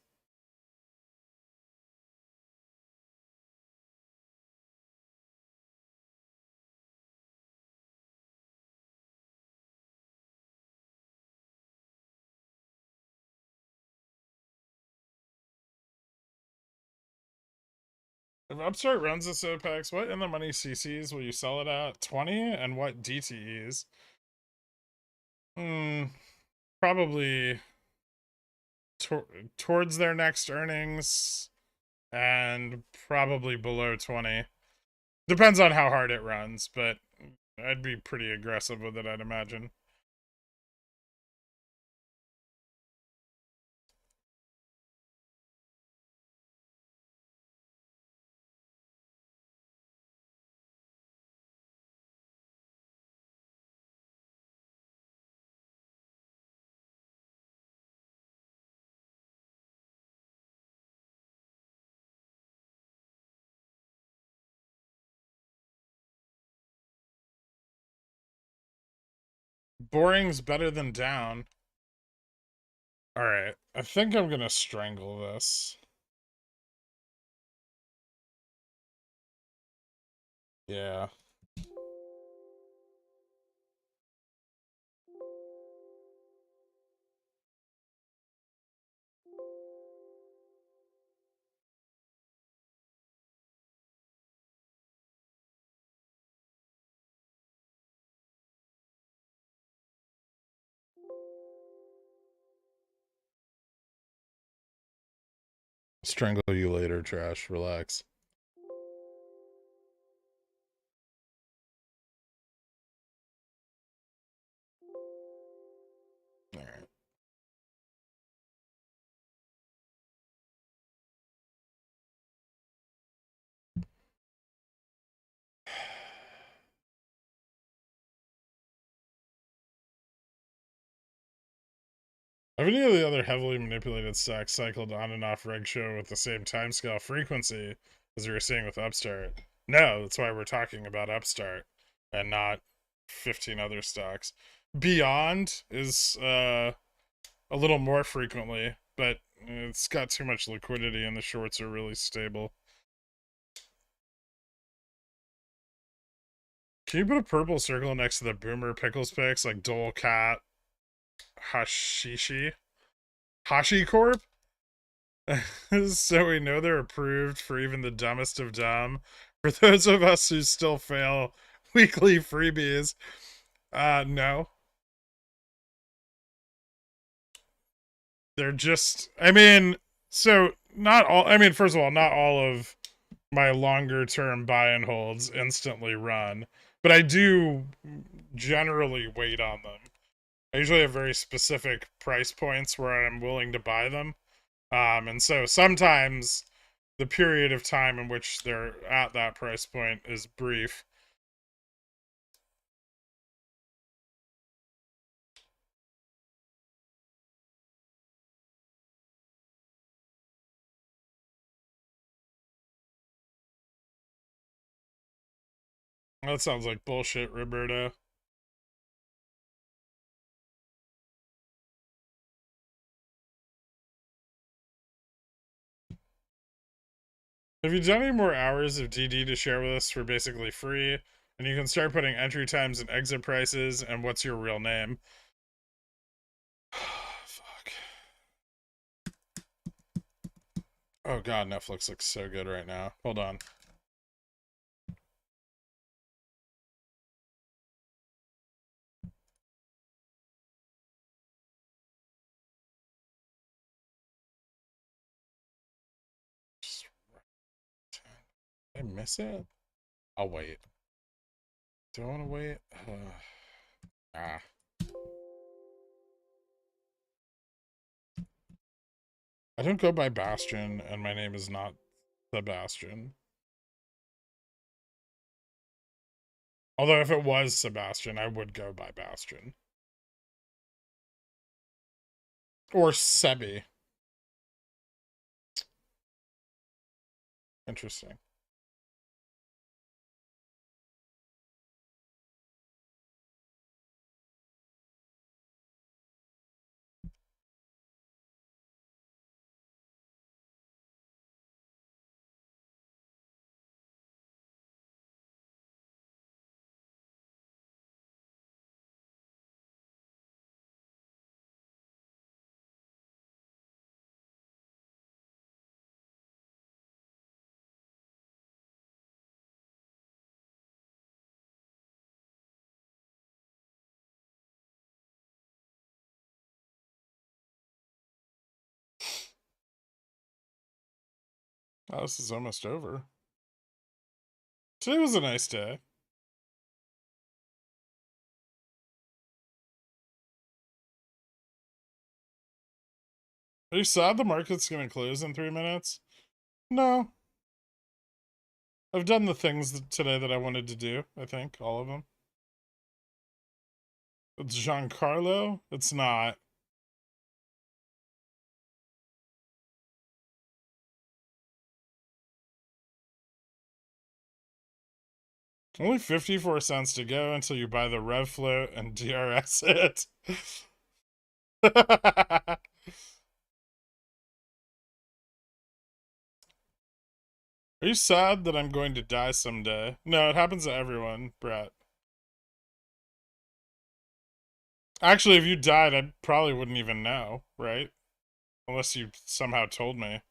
If Upstart runs this OPEX, what in the money CCs will you sell it at? 20? And what DTEs? Probably towards their next earnings and probably below 20. Depends on how hard it runs, but I'd be pretty aggressive with it, I'd imagine. Boring's better than down. Alright, I think I'm gonna strangle this. Yeah. Strangle you later, trash. Relax. Alright. Have any of the other heavily manipulated stocks cycled on and off reg show with the same timescale frequency as we were seeing with Upstart? No, that's why we're talking about Upstart and not 15 other stocks. Beyond is a little more frequently, but it's got too much liquidity and the shorts are really stable. Can you put a purple circle next to the boomer pickles picks like Dole Cat, Hashishi, HashiCorp? So we know they're approved for even the dumbest of dumb. For those of us who still fail weekly freebies, no. They're just, I mean, so not all, I mean, first of all, not all of my longer term buy and holds instantly run, but I do generally wait on them. I usually have very specific price points where I'm willing to buy them. And so sometimes the period of time in which they're at that price point is brief. That sounds like bullshit, Roberto. Have you done any more hours of DD to share with us for basically free? And you can start putting entry times and exit prices and what's your real name. Fuck. Oh god, Netflix looks so good right now. Hold on. Did I miss it? I'll wait. Do I want to wait? Ah. I don't go by Bastion, and my name is not Sebastian. Although if it was Sebastian, I would go by Bastion. Or Sebi. Interesting. Oh, this is almost over. Today was a nice day. Are you sad the market's gonna close in 3 minutes? No. I've done the things today that I wanted to do, I think. All of them. It's Giancarlo? It's not. Only 54 cents to go until you buy the Rev float and DRS it. Are you sad that I'm going to die someday? No, it happens to everyone, Brett. Actually, if you died, I probably wouldn't even know, right? Unless you somehow told me.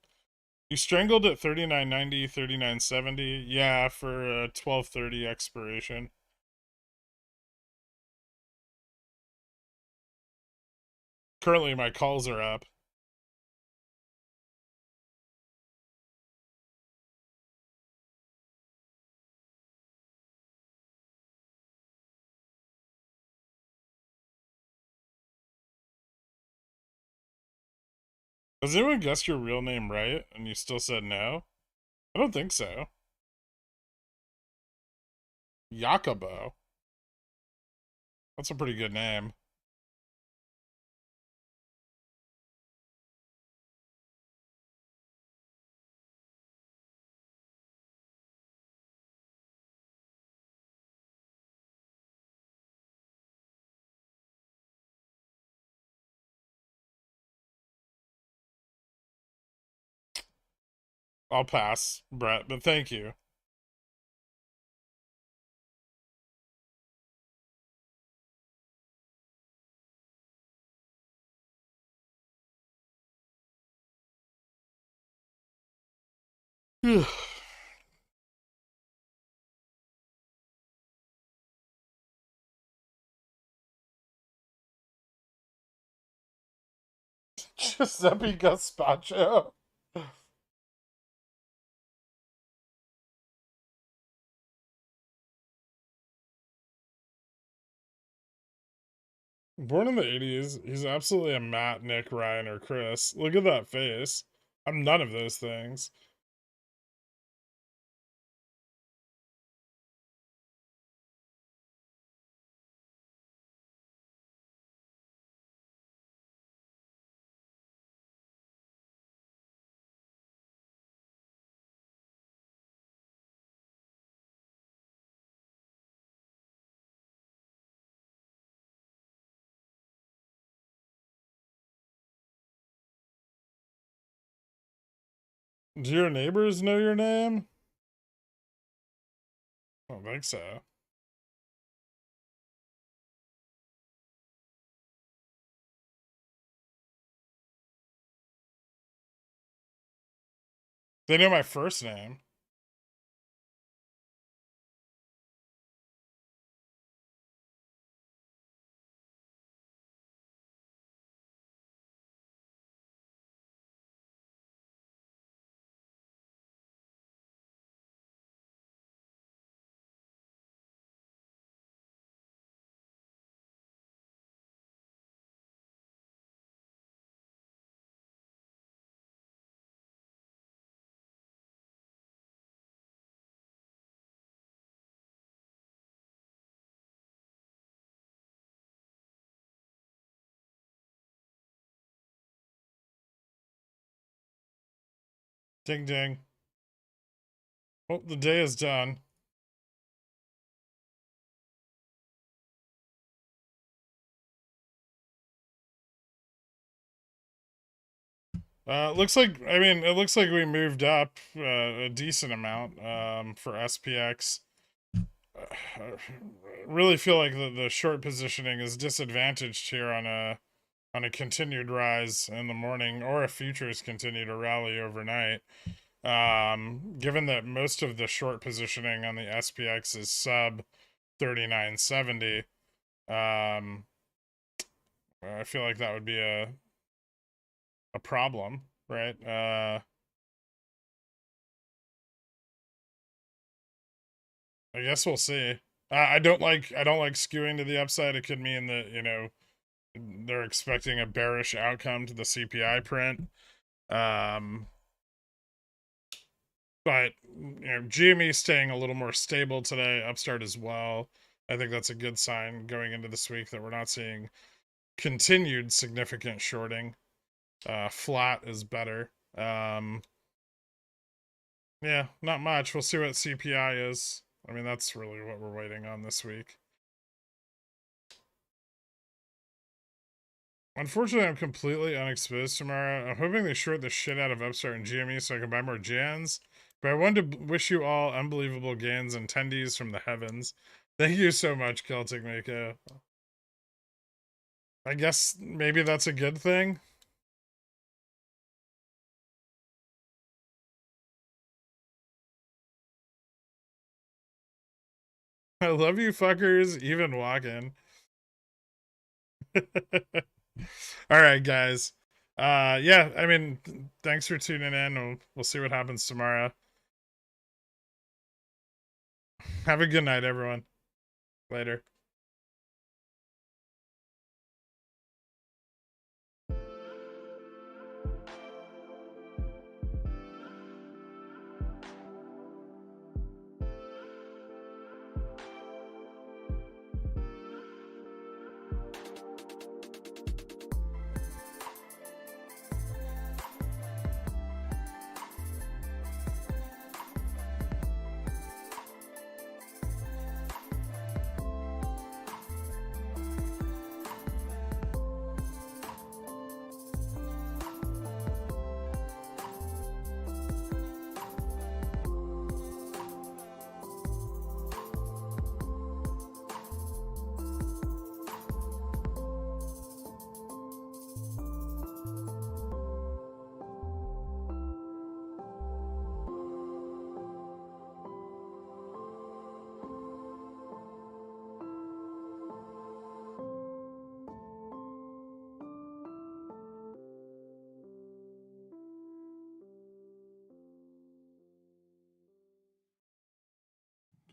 You strangled at 39.90, 39.70. Yeah, for a 12.30 expiration. Currently, my calls are up. Has anyone guessed your real name right and you still said no? I don't think so. Jacobo. That's a pretty good name. I'll pass, Brett, but thank you. Giuseppe Gazpacho. Born in the 80s, he's absolutely a Matt, Nick, Ryan, or Chris. Look at that face. I'm none of those things. Do your neighbors know your name? I don't think so. They know my first name. Ding ding. Well, the day is done. It looks like, I mean, it looks like we moved up a decent amount for SPX. Really feel like the short positioning is disadvantaged here on a continued rise in the morning, or if futures continue to rally overnight. Given that most of the short positioning on the SPX is sub 3970, I feel like that would be a problem, right? I guess we'll see. I don't like skewing to the upside. It could mean that, you know, they're expecting a bearish outcome to the CPI print. But you know, GME staying a little more stable today, Upstart as well. I think that's a good sign going into this week that we're not seeing continued significant shorting. Flat is better. Yeah, not much. We'll see what CPI is. I mean, that's really what we're waiting on this week. Unfortunately, I'm completely unexposed tomorrow. I'm hoping they short the shit out of Upstart and GME so I can buy more Jans. But I wanted to wish you all unbelievable gains and tendies from the heavens. Thank you so much, Celtic Mako. I guess maybe that's a good thing. I love you fuckers, even walking. All right, guys. Yeah, I mean, thanks for tuning in. We'll see what happens tomorrow. Have a good night, everyone. Later.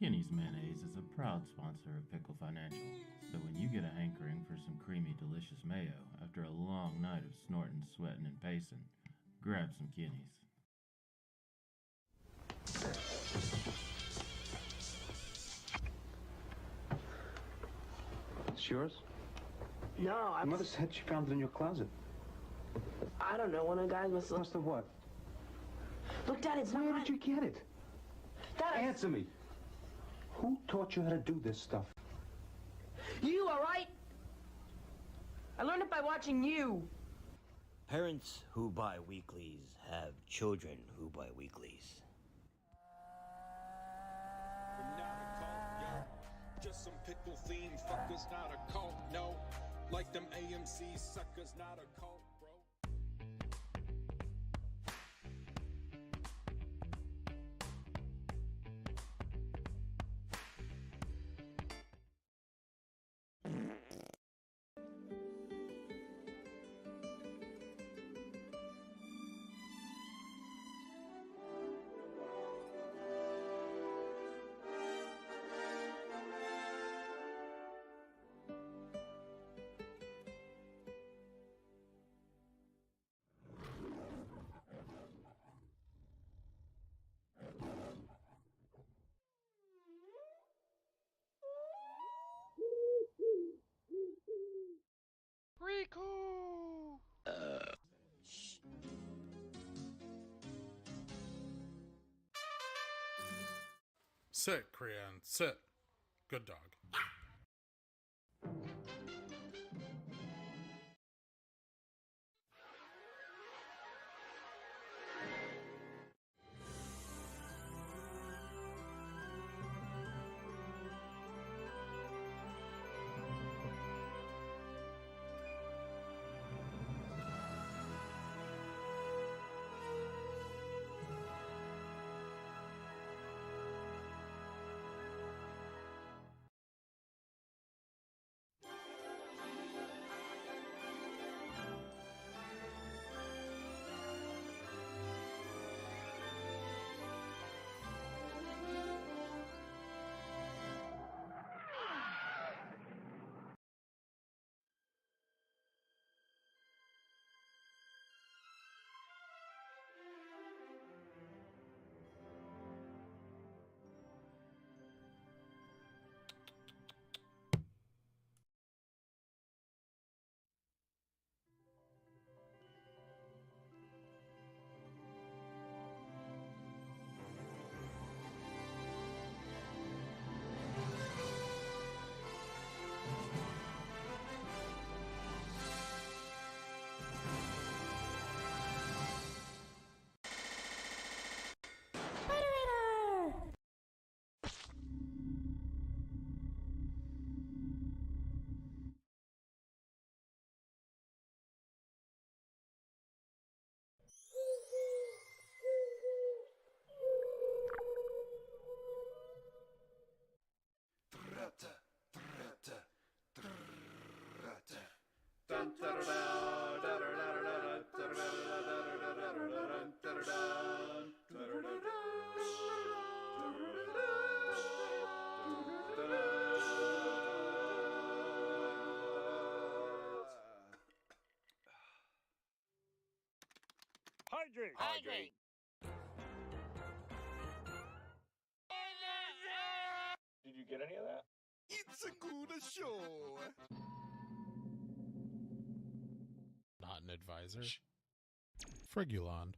Kinney's Mayonnaise is a proud sponsor of Pickle Financial, so when you get a hankering for some creamy, delicious mayo after a long night of snorting, sweating, and pacing, grab some Kinney's. It's yours? No, Your mother said she found it in your closet. I don't know. One of the guys must have... Must have what? Look, Dad, it's Where not... did you get it? Dad, Answer me. Who taught you how to do this stuff? You, all right? I learned it by watching you. Parents who buy weeklies have children who buy weeklies. We're not a cult, yo. Just some pickle themed fuckers, not a cult, no. Like them AMC suckers, not a cult, bro. Sit, Krian, sit. Good dog. Hydrate! Hydrate! Did you get any of that? It's a good show. Not an advisor. Frigulon.